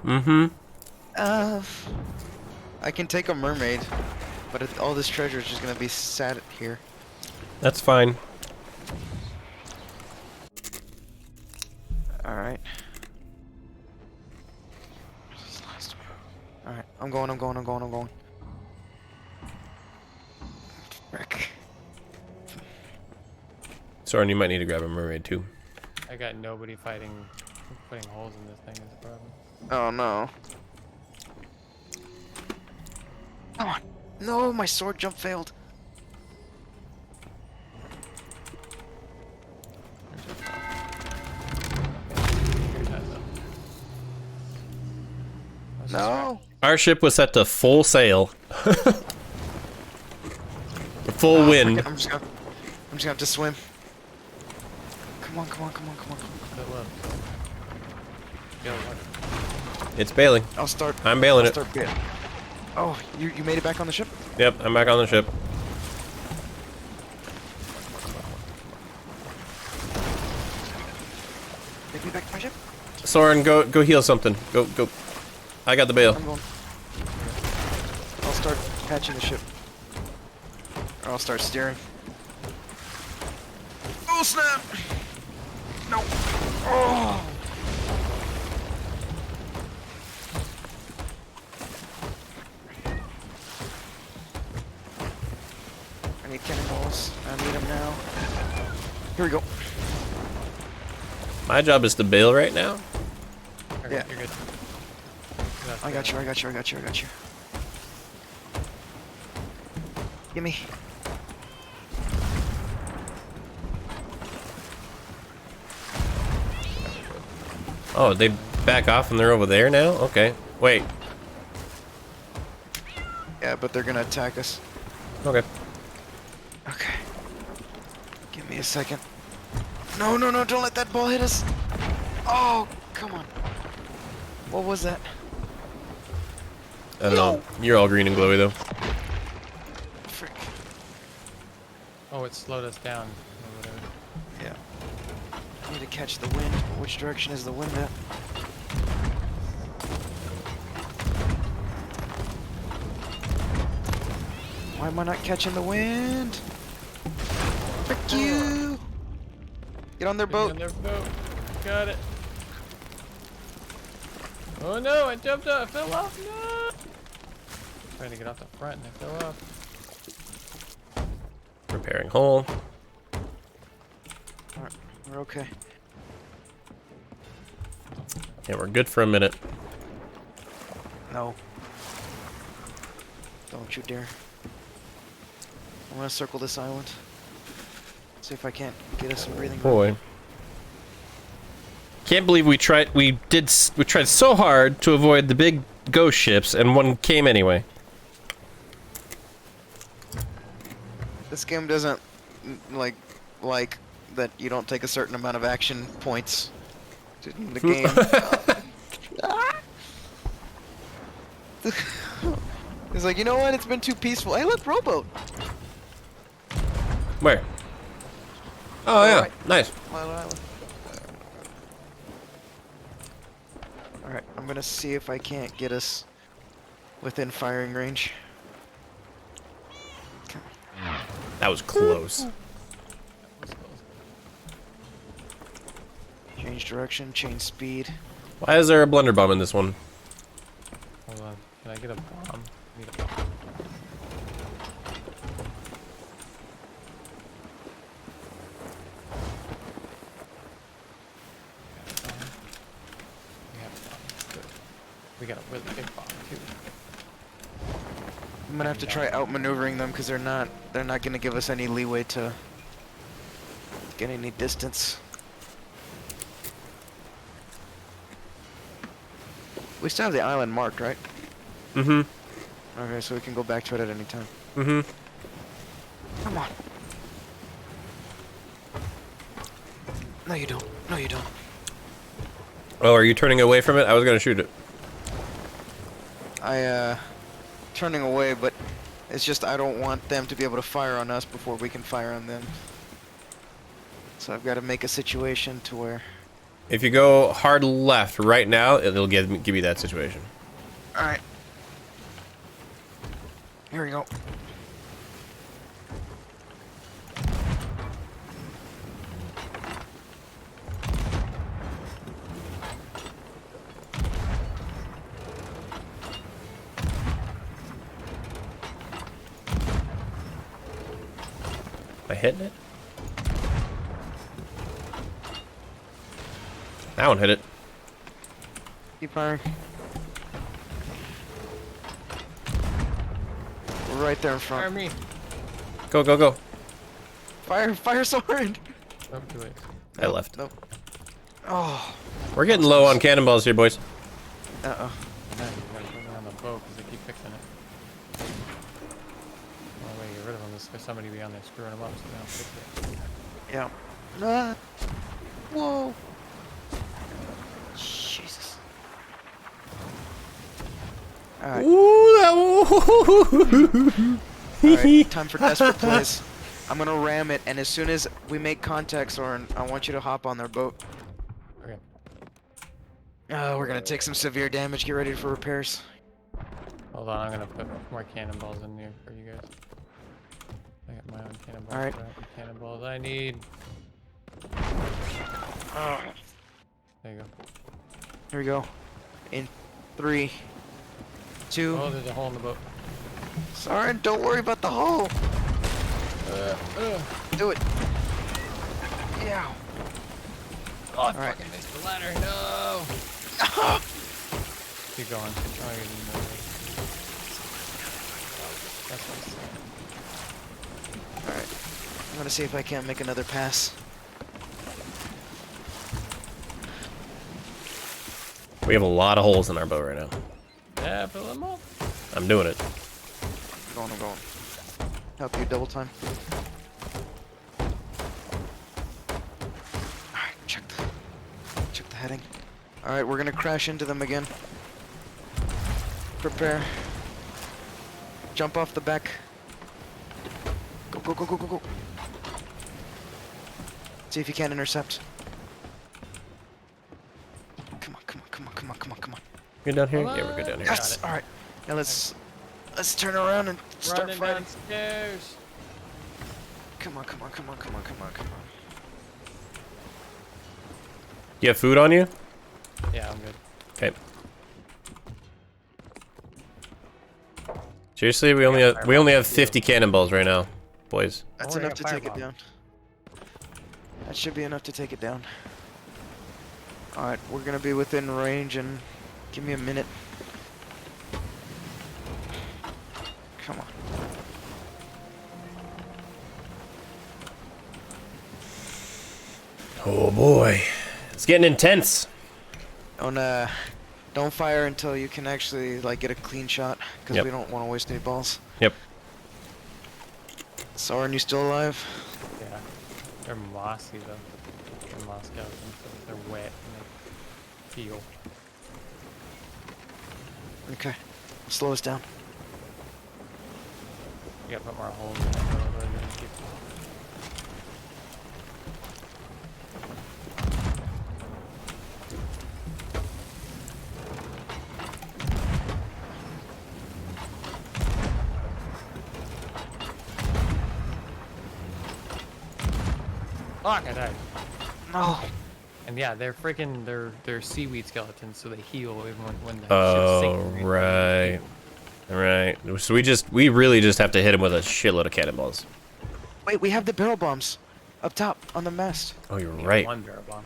Mm-hmm. I can take a mermaid, but all this treasure is just gonna be sat here. That's fine. Alright. Alright, I'm going. Rick. Soren, you might need to grab a mermaid too. I got nobody fighting, putting holes in this thing is the problem. Oh no. Come on. No, my sword jump failed. No. Our ship was set to full sail. Full wind. I'm just gonna have to swim. Come on. Fill up. Go, what? It's bailing. I'll start. I'm bailing it. Start bit. Oh, you made it back on the ship? Yep, I'm back on the ship. Take me back to my ship? Soren, go heal something. Go. I got the bail. I'm going. I'll start patching the ship. Or I'll start steering. Oh snap! No. Oh. I need cannonballs. I need them now. Here we go. My job is to bail right now. Okay, Yeah. you're good. I got you. Gimme. Oh, they back off and they're over there now? Okay. Wait. Yeah, but they're gonna attack us. Okay. Okay. Give me a second. No, don't let that ball hit us. Oh, come on. What was that? I don't know. You're all green and glowy though. Frick. Oh, it slowed us down. Or whatever. Yeah. I need to catch the wind. Which direction is the wind at? Why am I not catching the wind? Frick you! Get on their boat. On their boat. Got it. Oh no, I jumped up. I fell off. No! Trying to get off the front and I fell off. Repairing hull. Alright, we're okay. Yeah, we're good for a minute. No. Don't you dare. I'm gonna circle this island. See if I can't get us some breathing room. Boy. Can't believe we tried so hard to avoid the big ghost ships and one came anyway. This game doesn't like that you don't take a certain amount of action points in the game. It's like, you know what? It's been too peaceful. Hey, look, rowboat. Where? Oh yeah, Alright. nice. Island. Alright, I'm gonna see if I can't get us within firing range. That was close. Change direction, change speed. Why is there a blunderbomb in this one? Hold on. Can I get a bomb? I need a bomb. We have a bomb. Good. We got a really big bomb too. I'm gonna have to try outmaneuvering them because they're not gonna give us any leeway to get any distance. We still have the island marked, right? Mm-hmm. Okay, so we can go back to it at any time. Mm-hmm. Come on. No, you don't. No, you don't. Oh, are you turning away from it? I was gonna shoot it. Turning away, but it's just I don't want them to be able to fire on us before we can fire on them. So I've got to make a situation to where... If you go hard left right now, it'll give you that situation. Alright. Here we go. Am I hitting it? That one hit it. Keep firing. We're right there in front. Fire me. Go, go, go. Fire so hard! Nope, too late. I left. Nope. Oh. We're getting low on cannonballs here, boys. Uh-oh. Man, you gotta put me on the boat because they keep fixing it. The only way to get rid of them is for somebody to be on there screwing them up so they don't fix it. Yeah. Ah. Whoa. Jesus. Alright. Alright, time for desperate plays. I'm gonna ram it, and as soon as we make contact, Soren, I want you to hop on their boat. Okay. We're gonna take some severe damage. Get ready for repairs. Hold on, I'm gonna put more cannonballs in there for you guys. I got my own cannonballs. Alright. Cannonballs I need. Oh. There you go. Here we go. In 3, 2. Oh, there's a hole in the boat. Soren, don't worry about the hole. Do it. Yeah. Oh, I Alright. fucking missed the ladder. No. Keep going. Oh, you're in the That's what I'm saying. Alright. I'm gonna see if I can't make another pass. We have a lot of holes in our boat right now. Yeah, fill them up. I'm doing it. I'm going. Help you double time. Alright, check the heading. Alright, we're gonna crash into them again. Prepare. Jump off the back. Go, go, go, go, go, go. See if you can intercept. Come on, come on, come on, come on, come on, come on. Good down here? Yeah, we're good down here. Yes! Alright. Now let's turn around and start Running fighting. downstairs. Come on, come on, come on, come on, come on, come on. You have food on you? Yeah, I'm good. Okay. Seriously, we only have 50 cannonballs right now, boys. That's Oh, I enough got to take it fireball. down. That should be enough to take it down. Alright, we're gonna be within range and give me a minute. Come on. Oh boy. It's getting intense. Don't fire until you can actually like get a clean shot, because Yep. we don't want to waste any balls. Yep. Soren, you still alive? Yeah. They're mossy though. They're moss skeletons, so they're wet and they peel. Okay. Slow us down. You gotta put more holes in it. Otherwise they're gonna keep Fuck, I died. No. And yeah, they're freaking, they're seaweed skeletons, so they heal even when the Oh, ship's sinking. right. Right. So we really just have to hit him with a shitload of cannonballs. Wait, we have the barrel bombs up top on the mast. Oh, you're We got right. One barrel bomb.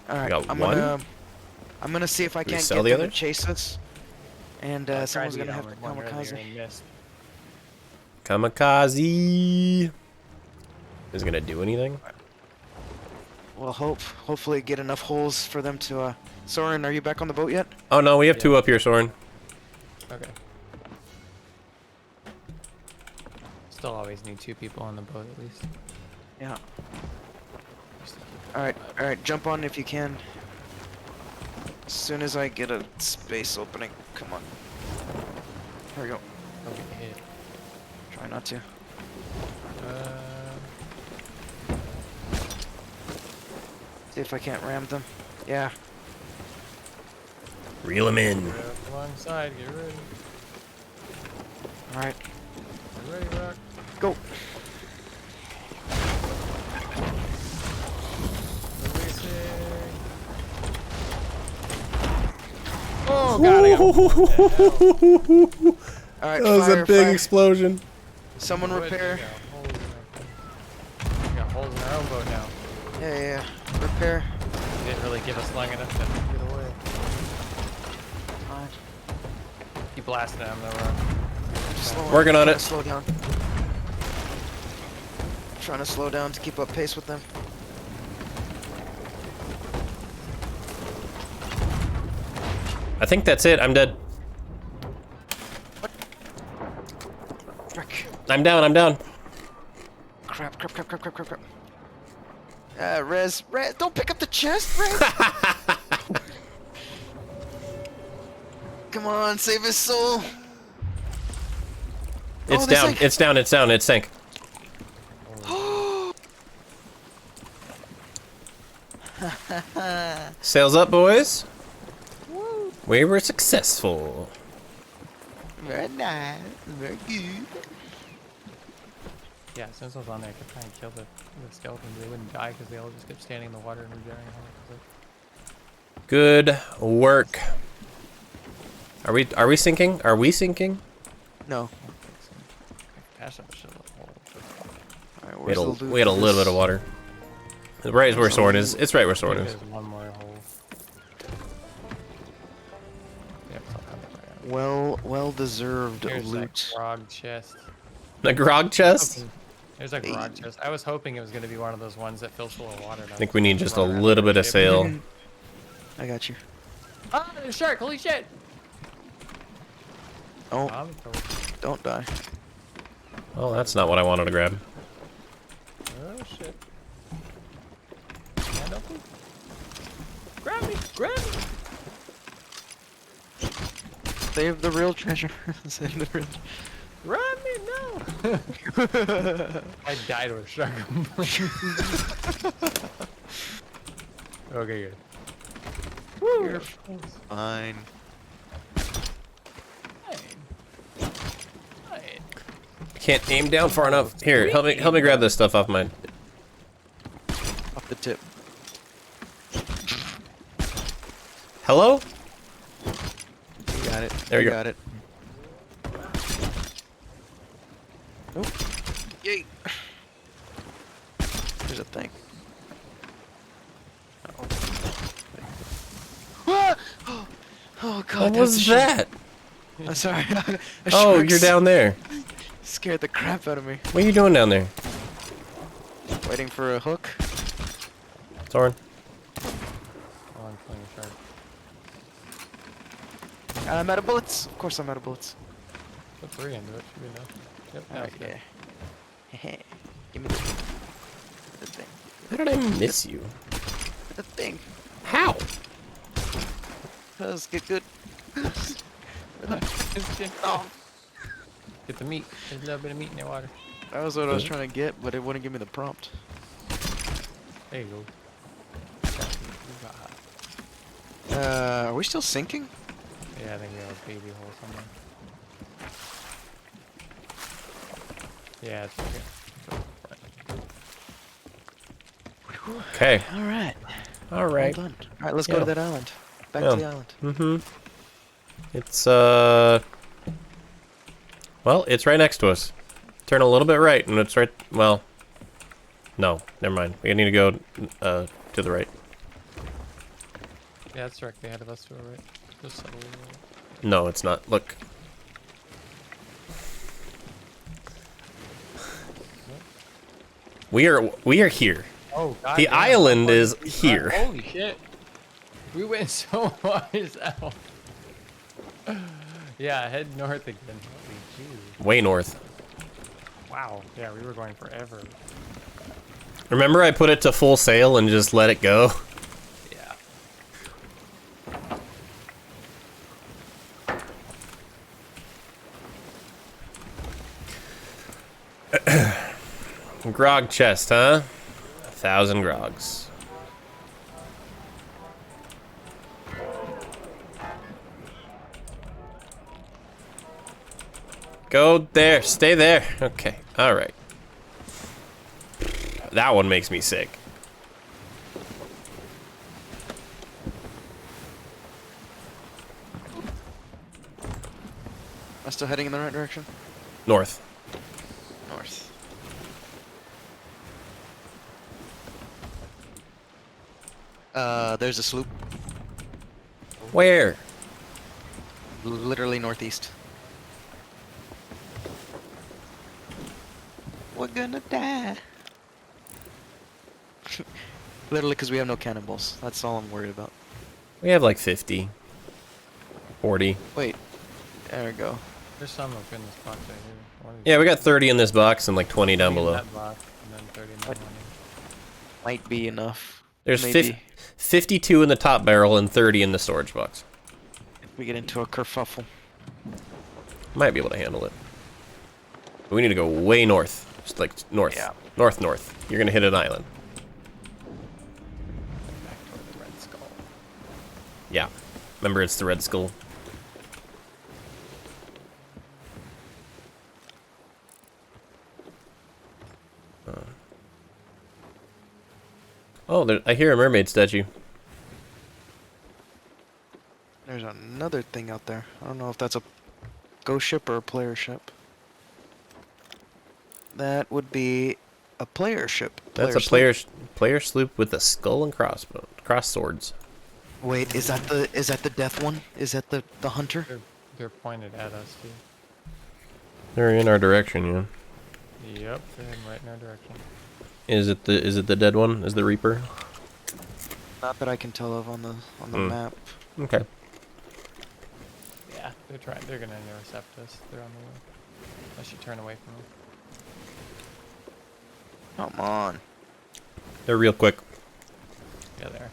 All right, got I'm one? gonna see if I Do we can't sell get the them others? to chase us. And I tried someone's to gonna get have to one earlier kamikaze. and missed. Kamikaze. Is it gonna do anything? Well, hopefully get enough holes for them to. Soren, are you back on the boat yet? Oh no, we have two up here, Soren. Okay. Still always need 2 people on the boat at least. Yeah. All right, jump on if you can. As soon as I get a space opening, come on. There we go. Don't get hit. Try not to. See if I can't ram them. Yeah. Reel him in. Alongside, get ready. All right. Get ready, Rock. Go. Releasing. Oh god, I got All right. That was fire, a big fire. explosion. Someone repair. We got holes in our own boat now. Yeah. Repair. They didn't really give us long enough to get away. Fine. Keep blasting at them though, Rock. Slow Working on trying it. to slow down. Trying to slow down to keep up pace with them. I think that's it. I'm dead. Frick. I'm down. Crap. Rez, don't pick up the chest, Rez! Come on, save his soul! It's they down. sank. It's down. It sank. Sails up, boys. We were successful. Very nice, very good. Yeah, since I was on there, I kept trying to kill the skeletons. They wouldn't die because they all just kept standing in the water and regenerating. Good work. Are we sinking? Are we sinking? No. Pass up shit. Alright, We where's had the a, loot we had a for little this? bit of water. Right where Soren is. It's right where Soren There's is. one more hole. Yep, it's all coming right Well deserved out. Here's loot. that grog chest. The grog chest? There's a grog chest. I was hoping it was going to be one of those ones that fills full of water. I think we need just a little bit of sail. I got you. Ah, there's a shark! Holy shit! Oh, I'm told. don't die. Oh, that's not what I wanted to grab. Oh shit. Stand up, please. Grab me! Grab me! Save the real treasure. Save the real. Grab me! No! I died with a shark. Okay, good. Woo! You're fine. I can't aim down far enough. Here, help me grab this stuff off mine. Off the tip. Hello? You got it. There you go. got it. Oh. Yay. There's a thing. Ah! Oh god. What that's was a shark. that? I'm sorry. A Oh, shark you're down there. Scared the crap out of me. What are you doing down there? Waiting for a hook. Soren? Oh, I'm killing a shark. I'm out of bullets. Of course I'm out of bullets. Put 3 into it. Should be enough. Yep, now Alright, it's dead. yeah. Give me the thing. How did I miss you? The thing. How? Let's get good. Oh. Get the meat. There's a little bit of meat in the water. That was what I was trying to get, but it wouldn't give me the prompt. There you go. Are we still sinking? Yeah, I think we have a baby hole somewhere. Yeah, it's okay. Okay. All right. All Well right. done. All right, let's go Yeah. to that island. Back Yeah. to the island. Mm-hmm. It's well, it's right next to us. Turn a little bit right, and it's right. Well, no, never mind. We need to go to the right. Yeah, it's directly ahead of us to our right. Just subtly. No, it's not. Look. We are here. Oh, God. The island is here. Holy shit. We went so far south. Yeah, head north again. Holy jeez. Way north. Wow. Yeah, we were going forever. Remember I put it to full sail and just let it go? Yeah. Grog chest, huh? 1,000 grogs. Go there. Stay there. Okay. All right. That one makes me sick. Am I still heading in the right direction? North. North. There's a sloop. Where? Literally northeast. We're gonna die. Literally because we have no cannonballs. That's all I'm worried about. We have like 50. 40. Wait. There we go. There's some up in this box right here. Yeah, we got 30 in this box and like 20 down below. That box, and then 30 in that one. Might be enough. There's Maybe. 52 in the top barrel and 30 in the storage box. If we get into a kerfuffle. Might be able to handle it. But we need to go way north. Just like north. Yeah. North. You're gonna hit an island. Back toward the Red Skull. Yeah. Remember, it's the Red Skull. Oh, I hear a mermaid statue. There's another thing out there. I don't know if that's a ghost ship or a player ship. That would be a player ship. That's a sloop. player sloop with a skull and cross swords. Wait, is that the death one? Is that the hunter? They're pointed at us, too. They're in our direction, yeah. Yep, they're heading right in our direction. Is it the dead one? Is the Reaper? Not that I can tell of on the map. Okay. Yeah, they're gonna intercept us. They're on the way. Unless you turn away from them. Come on. They're real quick. Yeah, there.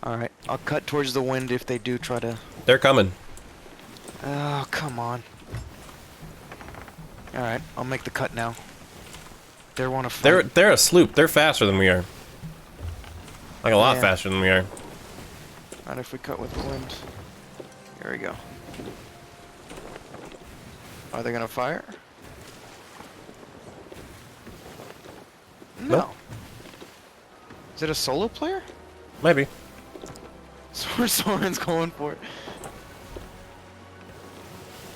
Alright, I'll cut towards the wind if they do try to... They're coming. Oh, come on. Alright, I'll make the cut now. They want to fight. They're a sloop. They're faster than we are. Like a lot Yeah. faster than we are. Not if we cut with the wind. Here we go. Are they gonna fire? No. Nope. Is it a solo player? Maybe. Soren's going for it.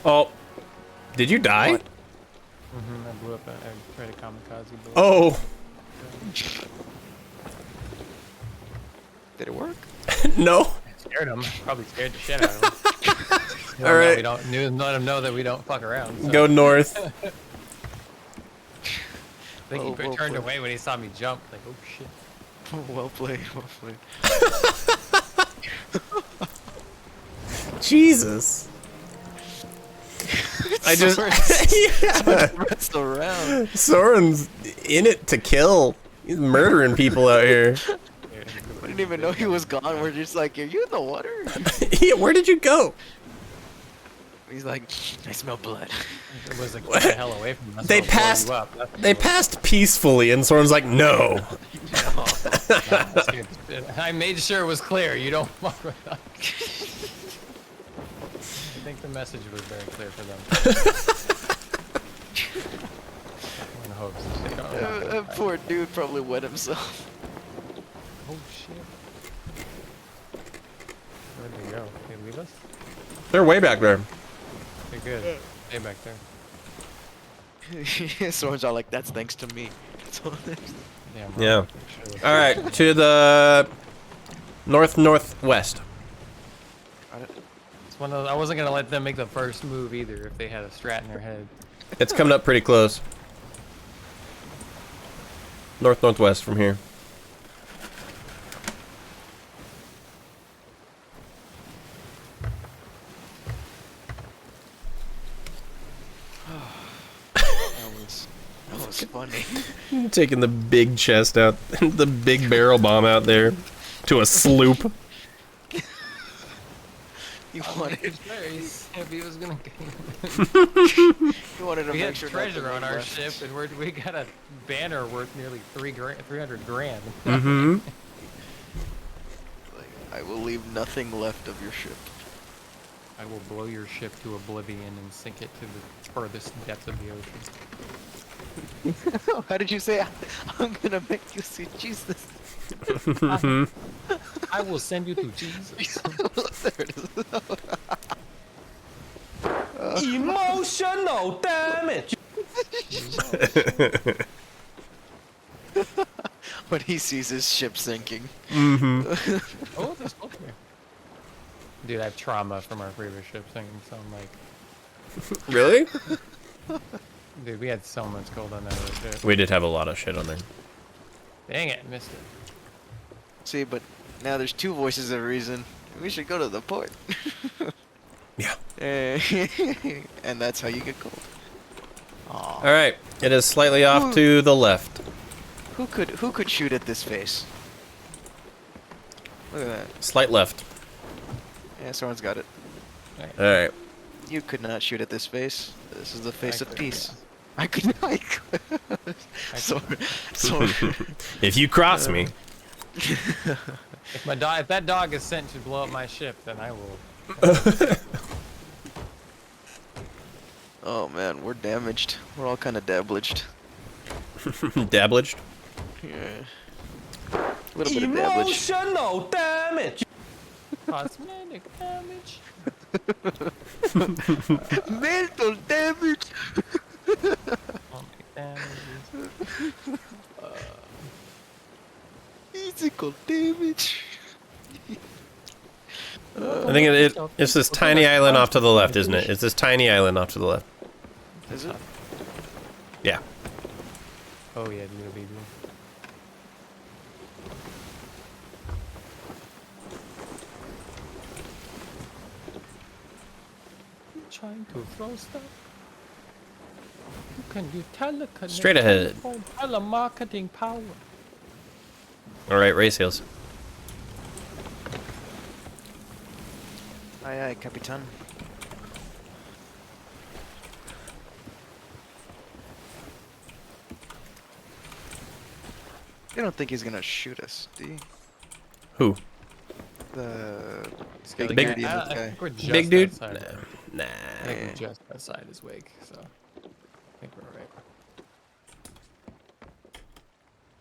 Oh. Did you die? What? I blew up. I tried a kamikaze bullet. Oh. Did it work? No. Scared him. Probably scared the shit out of him. All right. We don't let him know that we don't fuck around. So. Go north. I think he Well turned played. away when he saw me jump. Like, oh shit. Well played, well played. Jesus. I just yeah. Soren's around. Soren's in it to kill. He's murdering people out here. We didn't even know he was gone. We're just like, are you in the water? Yeah, where did you go? He's like, I smell blood. It was like, get the hell away from us. They I'll blow passed. you up. That's They passed peacefully, and Soren's like, no. I made sure it was clear. You don't fuck with us. I think the message was very clear for them. hopes that they don't. That poor dude probably wet himself. Oh shit. Where'd they go? They leave us? They're way back there. They're good. Stay back there. Someone's all like, that's thanks to me. Damn right. Yeah. Sure. All right, to the northwest. It's one of those, I wasn't gonna let them make the first move either if they had a strat in their head. It's coming up pretty close. Northwest from here. That was funny. Taking the big chest out, the big barrel bomb out there to a sloop. You wanted, If he was gonna you wanted to we make had sure treasure nothing on our left. ship, and we got a banner worth nearly 300 grand. Mm-hmm. Like, I will leave nothing left of your ship. I will blow your ship to oblivion and sink it to the furthest depths of the ocean. How did you say? I'm gonna make you see Jesus. I will send you to Jesus. There it is. Emotional damage. When he sees his ship sinking. Mm-hmm. Oh, there's both here. Dude, I have trauma from our previous ship sinking, so I'm like, Really? dude, we had so much gold on that other ship. We did have a lot of shit on there. Dang it, missed it. See, but now there's two voices of reason. We should go to the port. Yeah. And that's how you get gold. Aw. All right. It is slightly off to the left. Who could shoot at this face? Look at that. Slight left. Yeah, someone's got it. All right. You could not shoot at this face. This is the face of could, peace. I could not. I could. Sorry. If you cross me, If that dog is sent to blow up my ship, then I will. Oh man, we're damaged. We're all kind of dablaged. dablaged. Yeah. A little bit of damage. Emotional damage. Cosmetic damage. Mental damage. Cosmetic damage. Physical damage. I think it's this tiny island off to the left, isn't it? It's this tiny island off to the left. Is it? Yeah. Oh yeah, little baby. Trying to throw stuff. You can do teleconnect. Straight ahead. Telemarketing power. All right, race heels. Aye, aye, Capitan. You don't think he's gonna shoot us, do you? Who? The Big big dude? Indian I guy. think we're just Big dude? outside. Nah. I think we're just outside his wake, so I think we're right.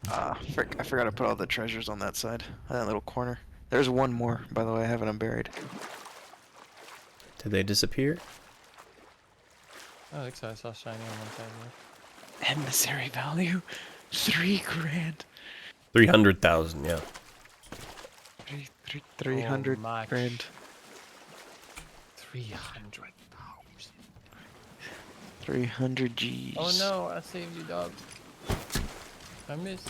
Ah, I forgot to put all the treasures on that side, on that little corner. There's one more, by the way. I have it unburied. Did they disappear? I think so. I saw shiny on one side there. Emissary value, 3 grand. 300,000. Yeah. 300 much. grand. 300,000. 300 G's. Oh no! I saved you, dog. I missed.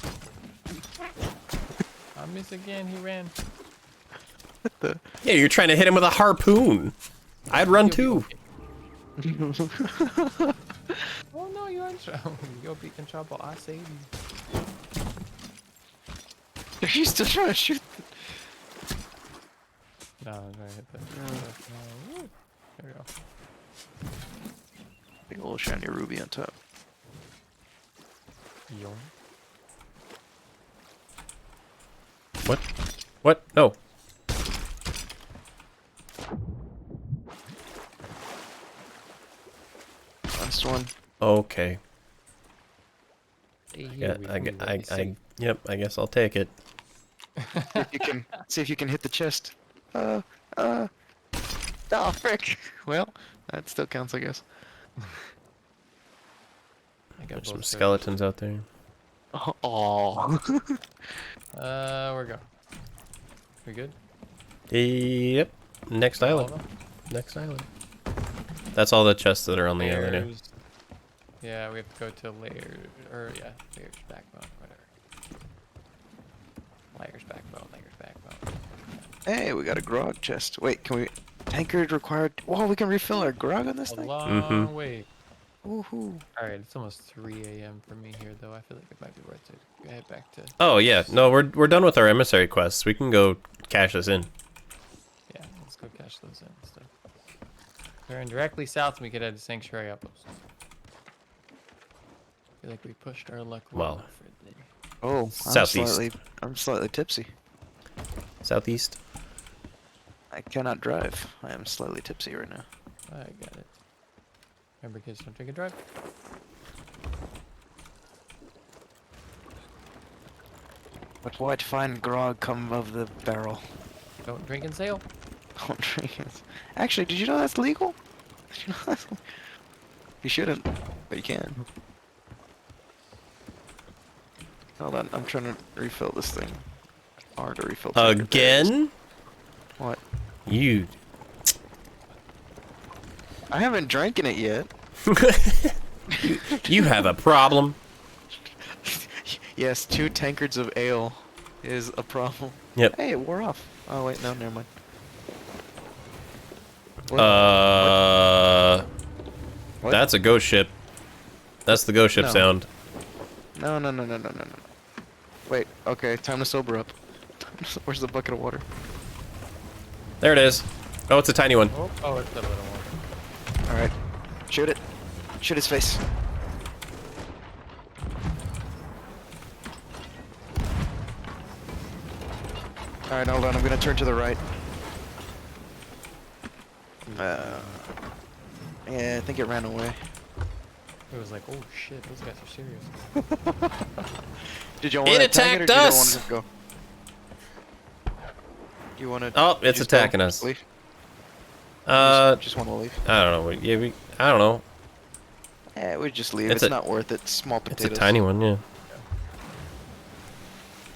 I missed again. He ran. Yeah, you're trying to hit him with a harpoon. I'd run too. Oh no, you're in trouble. You'll be in trouble. I saved you. Are you still trying to shoot? No, I'm gonna hit that. No. Woo. There we go. Big old shiny ruby on top. Yo. What? What? No. Last one. Okay. Yeah, we- we really safe. yep, I guess I'll take it. See if you can hit the chest. Oh, frick. Well, that still counts, I guess. I got There's some both skeletons out there. Oh. We're go. We good? Yep. Next All island. of them? Next island. That's all the chests that are on the island. Yeah. Layers. Yeah, we have to go to layers, or yeah, layers backbone, whatever. Layers backbone. Hey, we got a grog chest. Wait, can we... Tankard required... Whoa, we can refill our grog on this A thing? long way. Woohoo. Alright, it's almost 3 a.m. for me here, though. I feel like it might be worth to head back to... Oh yeah, no, we're done with our emissary quests. We can go cash this in. Yeah, let's go cash those in and stuff. Turn directly south and we could head to Sanctuary Outpost. I feel like we pushed our luck Well, for the day. Oh, Southeast. I'm slightly tipsy. Southeast. I cannot drive. I am slightly tipsy right now. I got it. Remember, kids, don't take a drive. But white fine grog come of the barrel. Don't drink and sail. Don't drink it. Actually, did you know that's legal? Did you know that's... You shouldn't, but you can. Hold on, I'm trying to refill this thing. Hard to refill. Again? What? You. I haven't drank in it yet. You have a problem. Yes, 2 tankards of ale is a problem. Yep. Hey, it wore off. Oh wait, no, never mind. What? That's a ghost ship. That's the ghost ship No. sound. No. Wait, okay, time to sober up. Where's the bucket of water? There it is. Oh, it's a tiny one. Oh, it's the little one. Alright. Shoot it. Shoot his face. Alright, hold on, I'm gonna turn to the right. Yeah, I think it ran away. It was like, oh shit, those guys are serious. Did you want It to attack it, or attacked do you us! want to just go? You want to? Oh, it's attacking us. Leave? Just want to leave? I don't know. Yeah, I don't know. Yeah, we just leave. It's It's a- not worth it. Small It's potatoes. a tiny one, yeah.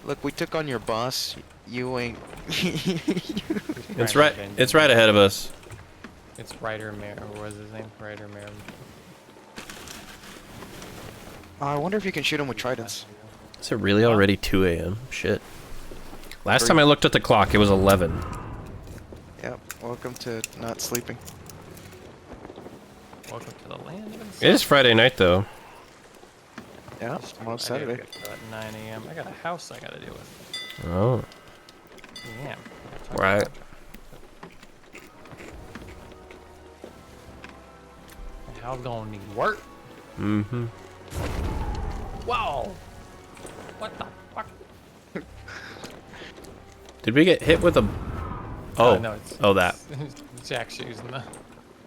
Look, we took on your boss. You ain't. It's right. It's right ahead of us. It's Ryder Mer. What was his name? Ryder Mer. I wonder if you can shoot him with tridents. Is it really already 2 a.m.? Shit. Last time I looked at the clock, it was 11. Yep. Welcome to not sleeping. Welcome to the land of It is Friday night, though. Yeah. Tomorrow's Saturday. At 9 a.m. I got a house I gotta deal with. Oh. Yeah. Right. How's gonna need work? Mm-hmm. Wow. What the fuck? Did we get hit with a... Oh. No, it's, Oh, that. it's Jack's using the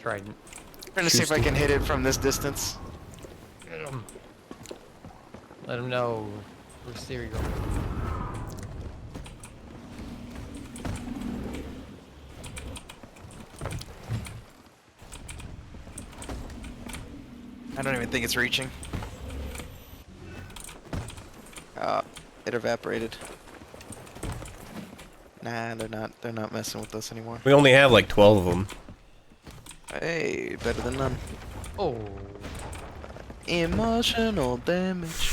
trident. I'm trying to see if I can hit it from this distance. Let him know where's Siri going. I don't even think it's reaching. It evaporated. Nah, they're not messing with us anymore. We only have like 12 of them. Hey, better than none. Oh. Emotional damage.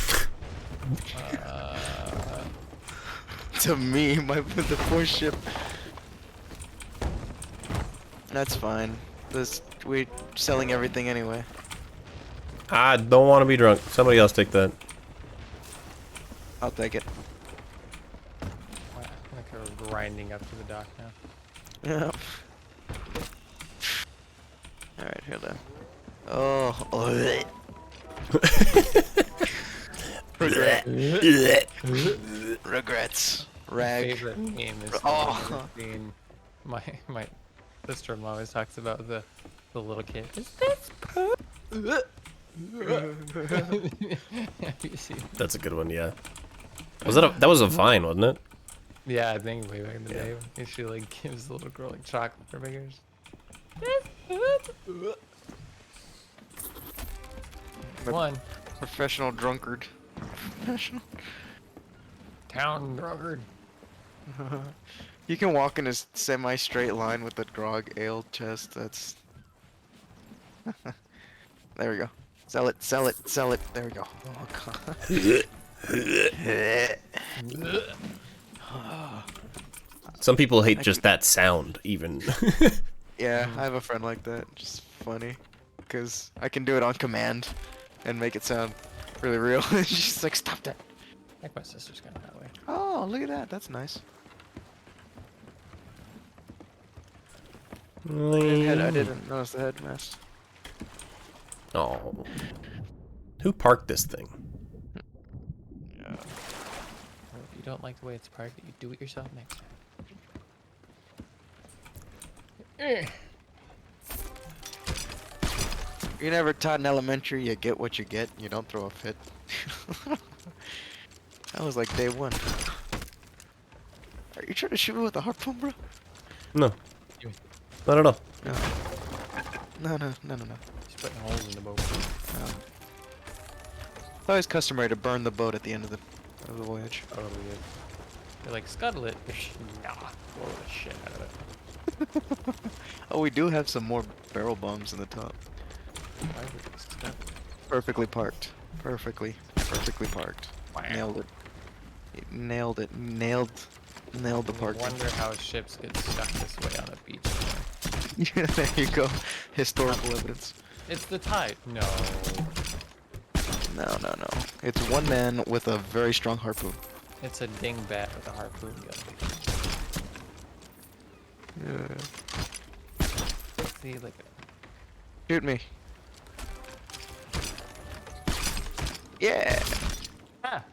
To me, the poor ship. That's fine. We're selling everything anyway. I don't want to be drunk. Somebody else take that. I'll take it. Like we're grinding up to the dock now. Yep. Alright, here then. Oh. Regret. Regrets. Rag. Favorite meme is Oh. being my sister-in-law always talks about the little kid. Is this poop? You see? That's a good one, yeah. That was a Vine, wasn't it? Yeah, I think way back in the day when she like gives the little girl like chocolate for fingers. One Professional drunkard. Professional. town drunkard. You can walk in a semi-straight line with a grog ale chest. That's. There we go. Sell it, sell it, sell it. There we go. Oh god. Some people hate just that sound, even. Yeah, I have a friend like that. Just funny, because I can do it on command, and make it sound really real. She's like, stop that. I think my sister's kind of that way. Oh, look at that. That's nice. I didn't notice the headrest. Oh. Who parked this thing? Well, if you don't like the way it's parked, you do it yourself next time. You never taught in elementary, you get what you get, you don't throw a fit. That was like day one. Are you trying to shoot me with a harpoon, bro? No. Not at all. No. No. Just putting holes in the boat. No. It's always customary to burn the boat at the end of the voyage. Totally good. You're like, scuttle it. Nah, blow the shit out of it. Oh, we do have some more barrel bombs in the top. Why would you scuttle it? Perfectly parked. Perfectly parked. Wow. Nailed it. Nailed it. Nailed the I parking. wonder how ships get stuck this way on a beach. Yeah, there you go. Historical evidence. It's the tide. No. No. It's one man with a very strong harpoon. It's a dingbat with a harpoon gun. Yeah. See, like, Shoot me. Yeah. ah,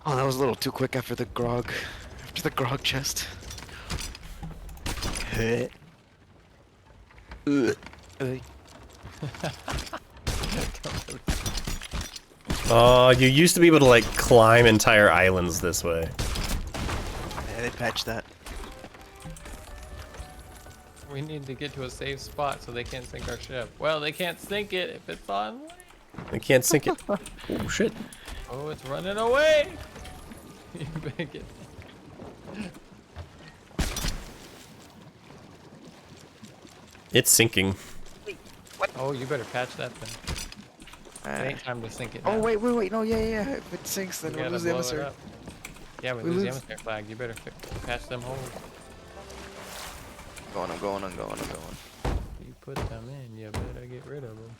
Oh, that was a little too quick after the grog. After the grog chest. Oh, you used to be able to like climb entire islands this way. Yeah, they patched that. we need to get to a safe spot so they can't sink our ship. Well, they can't sink it if it's on. I can't sink it. Oh shit. Oh, it's running away. You better get. It's sinking. Oh, you better patch that thing. It ain't time to sink it. Oh, now. wait. No, yeah. If it sinks, then We we gotta lose the blow it emissary. up. Yeah, we We lose the lose- emissary flag. You better patch them holes. I'm going. You put them in, you better get rid of them.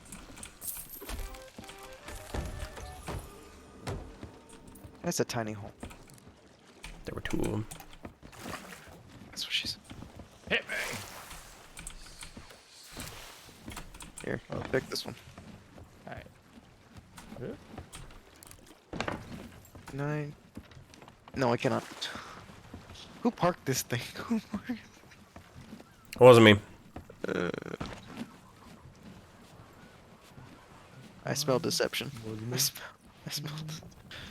That's a tiny hole. There were two of them. That's what she said. Hit me. Here, I'll pick this one. Alright. 9. No, I cannot. Who parked this thing? Who parked? It wasn't me. I smell deception. I smelled.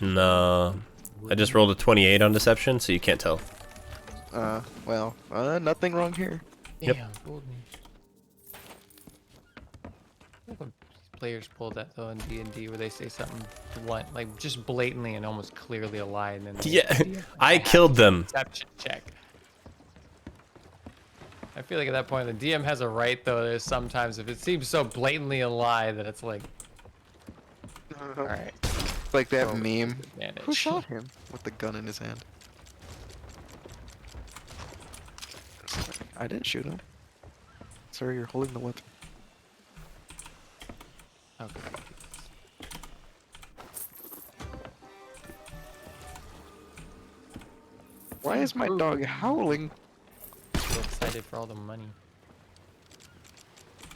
No. I just rolled a 28 on deception, so you can't tell. Well, nothing wrong here. Yep. Damn, fooled me. I think when players pull that though in D&D where they say something blunt, like just blatantly and almost clearly a lie, and then they- Yeah, they I have killed to them. Deception check. I feel like at that point the DM has a right though. There's sometimes if it seems so blatantly a lie that it's like, all right, Like that Oh, meme. advantage. Who shot him with the gun in his hand? I didn't shoot him. Sir, you're holding the weapon. Okay. Why is my dog howling? So excited for all the money.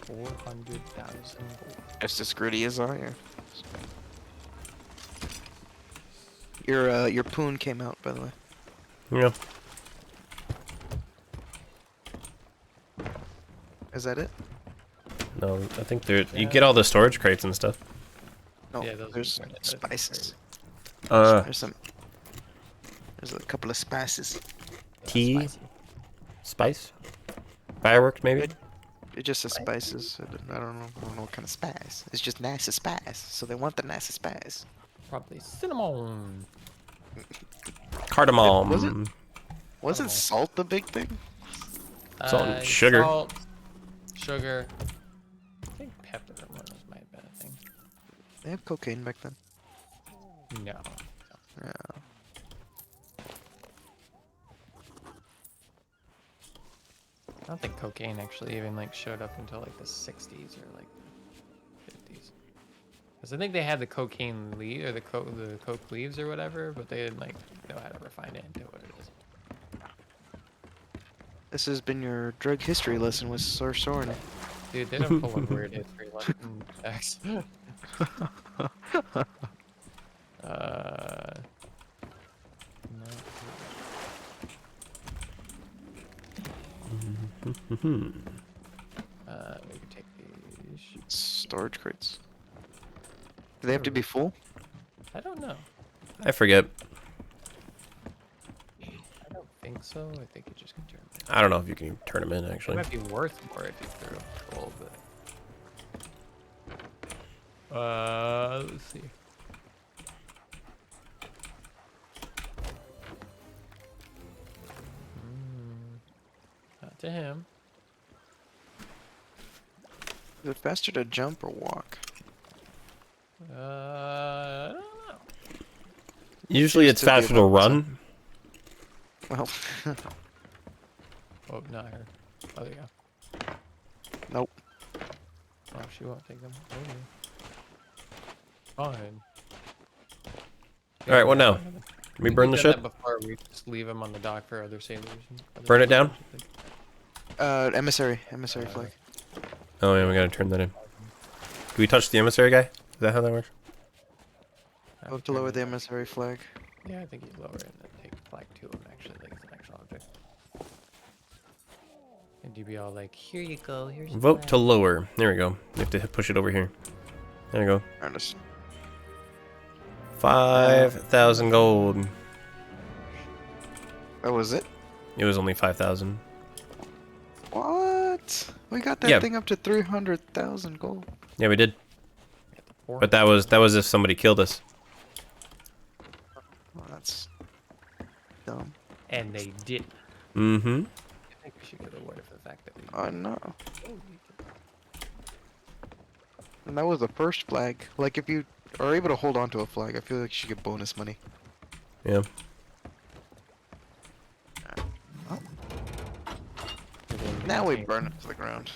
400,000 gold. Just as gritty as I am. Your poon came out, by the way. Yeah. Is that it? No, I think there. You get all the storage crates and stuff. No, Yeah, those are there's good. spices. Uh, There's some. There's a couple of spices. tea, spice, fireworks maybe. It just says spices. I don't know. I don't know what kind of spice. It's just nice spice. So they want the nice spice. Probably cinnamon. Cardamom. Wasn't salt the big thing? Salt and sugar. Salt, sugar. I think pepper was my bad thing. They have cocaine back then. No. Yeah. I don't think cocaine actually even like showed up until like the 60s or like the 50s. Because I think they had the cocaine leaf or the coke leaves or whatever, but they didn't like know how to refine it into what it is. This has been your drug history lesson with Sir Soren. Dude, they don't pull in weird history lesson facts. Maybe take these. Storage crates. Do they have to be full? I don't know. I forget. I don't think so. I think you just can turn them. I don't know if you can turn them in It actually. might be worth more if you threw them full, but. Let's see. Not to him. Is it faster to jump or walk? I don't know. Usually it's to be faster to about run. Well, Oh, not her. Oh, there you go. nope. Oh, she won't take them. Oh, fine. All right, what now? We burn the We've done ship. that before. We just leave them on the dock for other sailors. And other Burn it down? Emissary flag. Oh yeah, we gotta turn that in. Can we touch the emissary guy? Is that how that works? Oh, to lower the emissary flag. Yeah, I think you lower it and then take flag to him, actually, like it's an actual object. And you'd be all like, here you go, here's your Vote to flag." lower. There we go. You have to push it over here. There we go. Ernest. 5,000 gold. That was it? It was only 5,000. What? We got that Yeah. thing up to 300,000 gold. Yeah, we did. Four. But that was if somebody killed us. Well, that's dumb. And they did. Mm-hmm. I think we should get awarded for the fact that we. I know. And that was the first flag. Like, if you are able to hold on to a flag, I feel like you should get bonus money. Yeah. Now we burn it to the ground.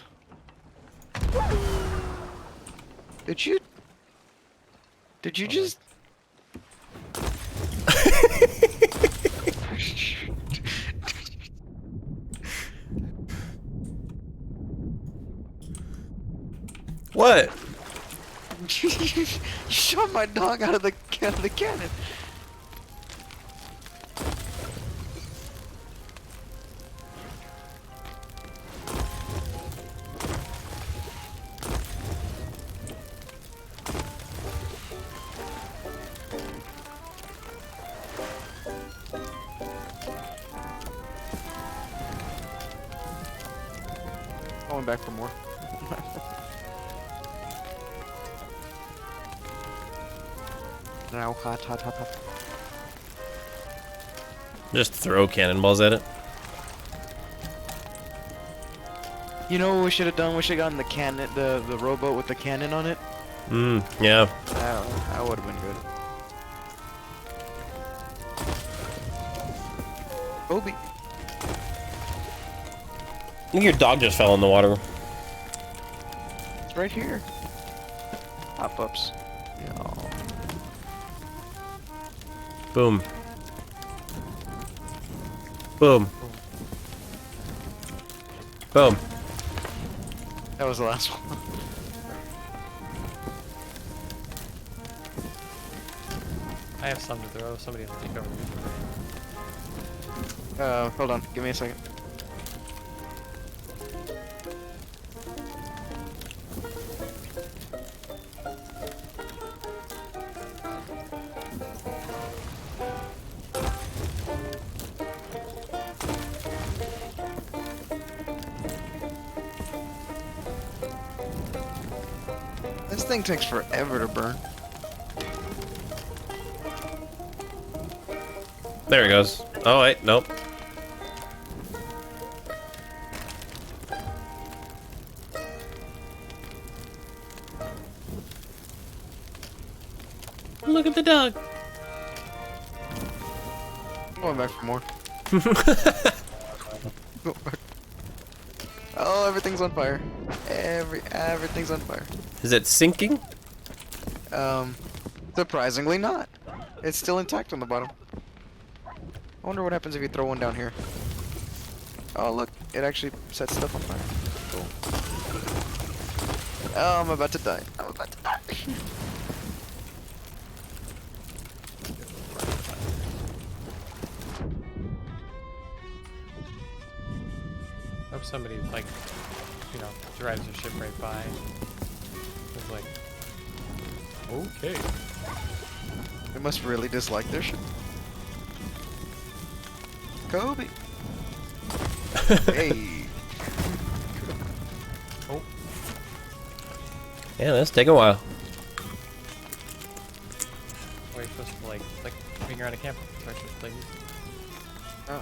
Did you just... What? you shot my dog out of the cannon. Going back for more. Now, hot. Just throw cannonballs at it. You know what we should have done? We should have gotten the cannon, the rowboat with the cannon on it. Yeah. That would have been good. Obi. I think your dog just fell in the water. It's right here. Pop-ups. Yeah. Boom. Boom. Boom. That was the last one. I have some to throw. Somebody has to take over. Hold on. Give me a second. This thing takes forever to burn. There it goes. Oh wait, nope. Look at the dog. Going back for more. Go back. Oh, everything's on fire. Everything's on fire. Is it sinking? Surprisingly not. It's still intact on the bottom. I wonder what happens if you throw one down here. Oh look, it actually sets stuff on fire. Cool. Oh, I'm about to die. I'm about to die. Hope somebody like, you know, drives their ship right by. It's like, okay. They must really dislike their shit. Kobe. Hey. Oh, Yeah, that's taking a while. are you supposed to like being around a camp? Sorry, just like. Oh.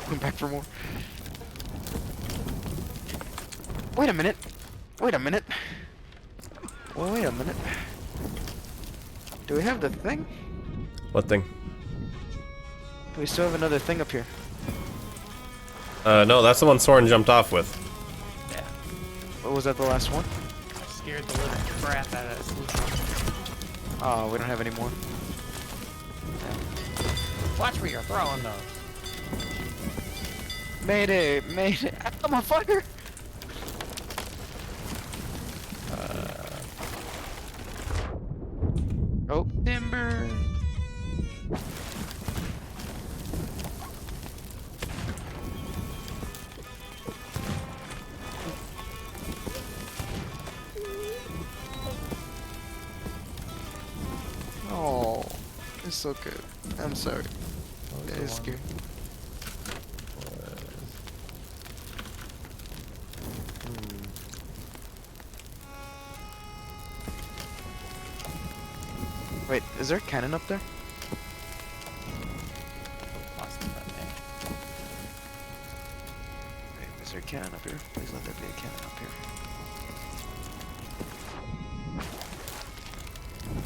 Come back for more. Wait a minute. Wait a minute. Well, wait a minute. Do we have the thing? What thing? Do we still have another thing up here? No, that's the one Soren jumped off with. Yeah. Or was that the last one? Scared the living crap out of us. Oh, we don't have any more. Watch where you're throwing those. Mayday! Mayday! I'm on fire! Oh, timber! Oh, it's so good. I'm sorry. It is scary. Wait, is there a cannon up there? Lost it that thing. Wait, is there a cannon up here? Please let there be a cannon up here.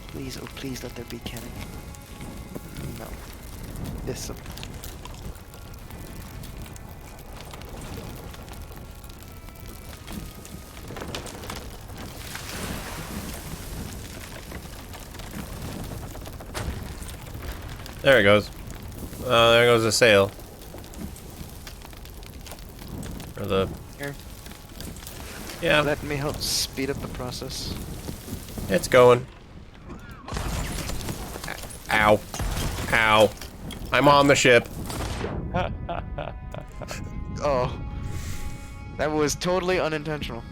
Please, oh please let there be a cannon. No. This up. There it goes. There goes the sail. Or the... Here. Yeah, Let me help speed up the process. it's going. Ow. Ow. I'm on the ship. Oh. That was totally unintentional.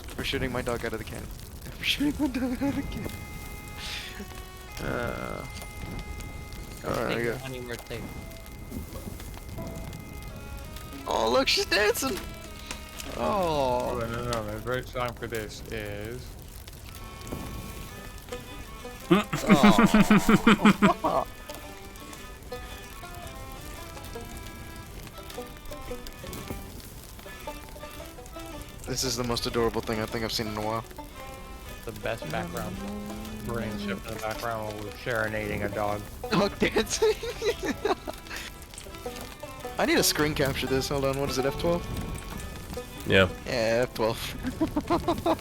For shooting my dog out of the cannon. For shooting my dog out of the cannon. Alright, I go. Oh, look, she's dancing! Oh. No, the great song for this is. Oh. This is the most adorable thing I think I've seen in a while. The best background. Burning ship in the background while we're serenading a dog. Dog dancing? I need to screen capture this. Hold on, what is it, F12? Yeah. Yeah, F12.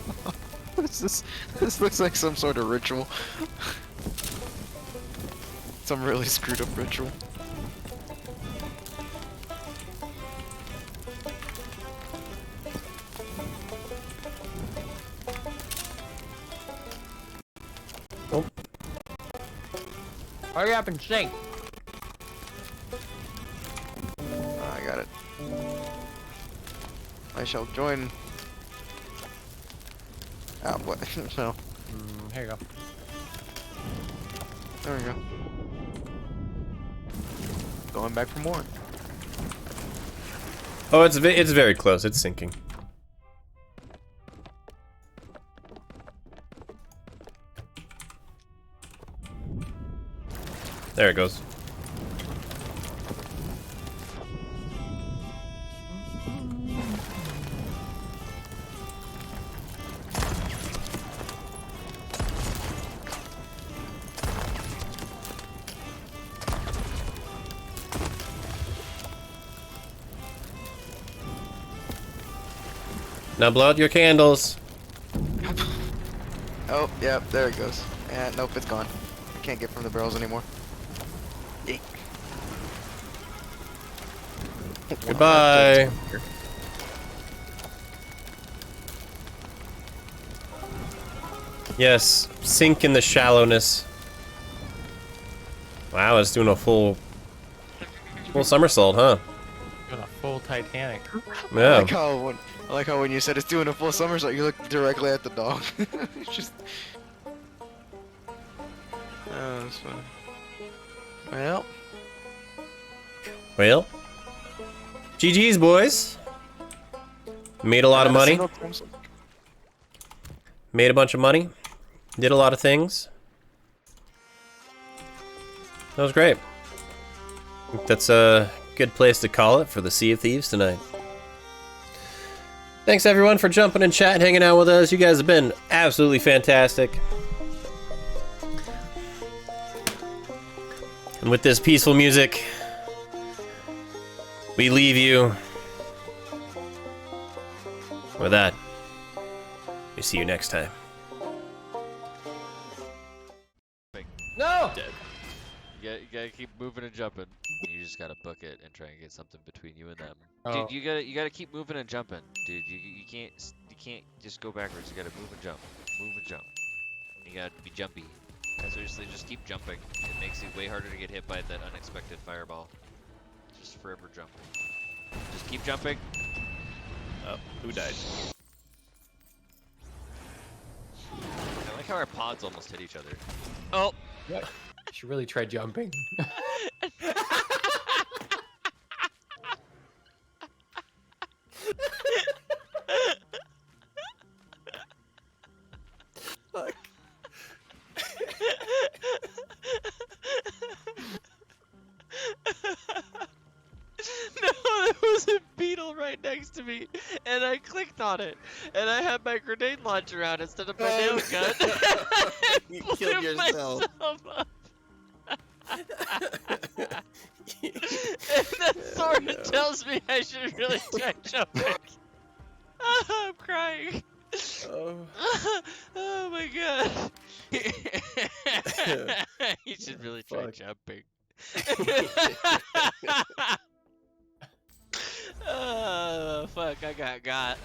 This looks like some sort of ritual. Some really screwed up ritual. Oh. Hurry up and sing. I got it. I shall join. What? No. Here you go. There we go. Going back for more. Oh, it's very close. It's sinking. There it goes. Now blow out your candles. Oh, yeah, there it goes. And nope, it's gone. I can't get from the barrels anymore. Eek. Goodbye. Yes, sink in the shallowness. Wow, it's doing a full somersault, huh? Doing a full Titanic. Yeah. I like how when you said it's doing a full somersault, you look directly at the dog. It's just. Oh, that's funny. Well. GG's, boys. Made a lot of money. Made a bunch of money. Did a lot of things. That was great. I think that's a good place to call it for the Sea of Thieves tonight. Thanks everyone for jumping in chat and hanging out with us. You guys have been absolutely fantastic. And with this peaceful music, we leave you with that. We see you next time. No! You gotta keep moving and jumping. You just gotta book it and try and get something between you and them. Oh. Dude, you gotta keep moving and jumping. Dude, you can't just go backwards. You gotta move and jump. Move and jump. You gotta be jumpy. And seriously, just keep jumping. It makes it way harder to get hit by that unexpected fireball. Just forever jumping. Just keep jumping. Oh, who died? I like how our pods almost hit each other. Oh! What? You should really try jumping. Fuck. No, there was a beetle right next to me, and I clicked on it, and I had my grenade launcher out instead of my nail gun. You killed yourself. And that sort of tells me I should really try jumping. I'm crying. Oh. Oh my god. You should really try Fuck. jumping. Oh, fuck, I got.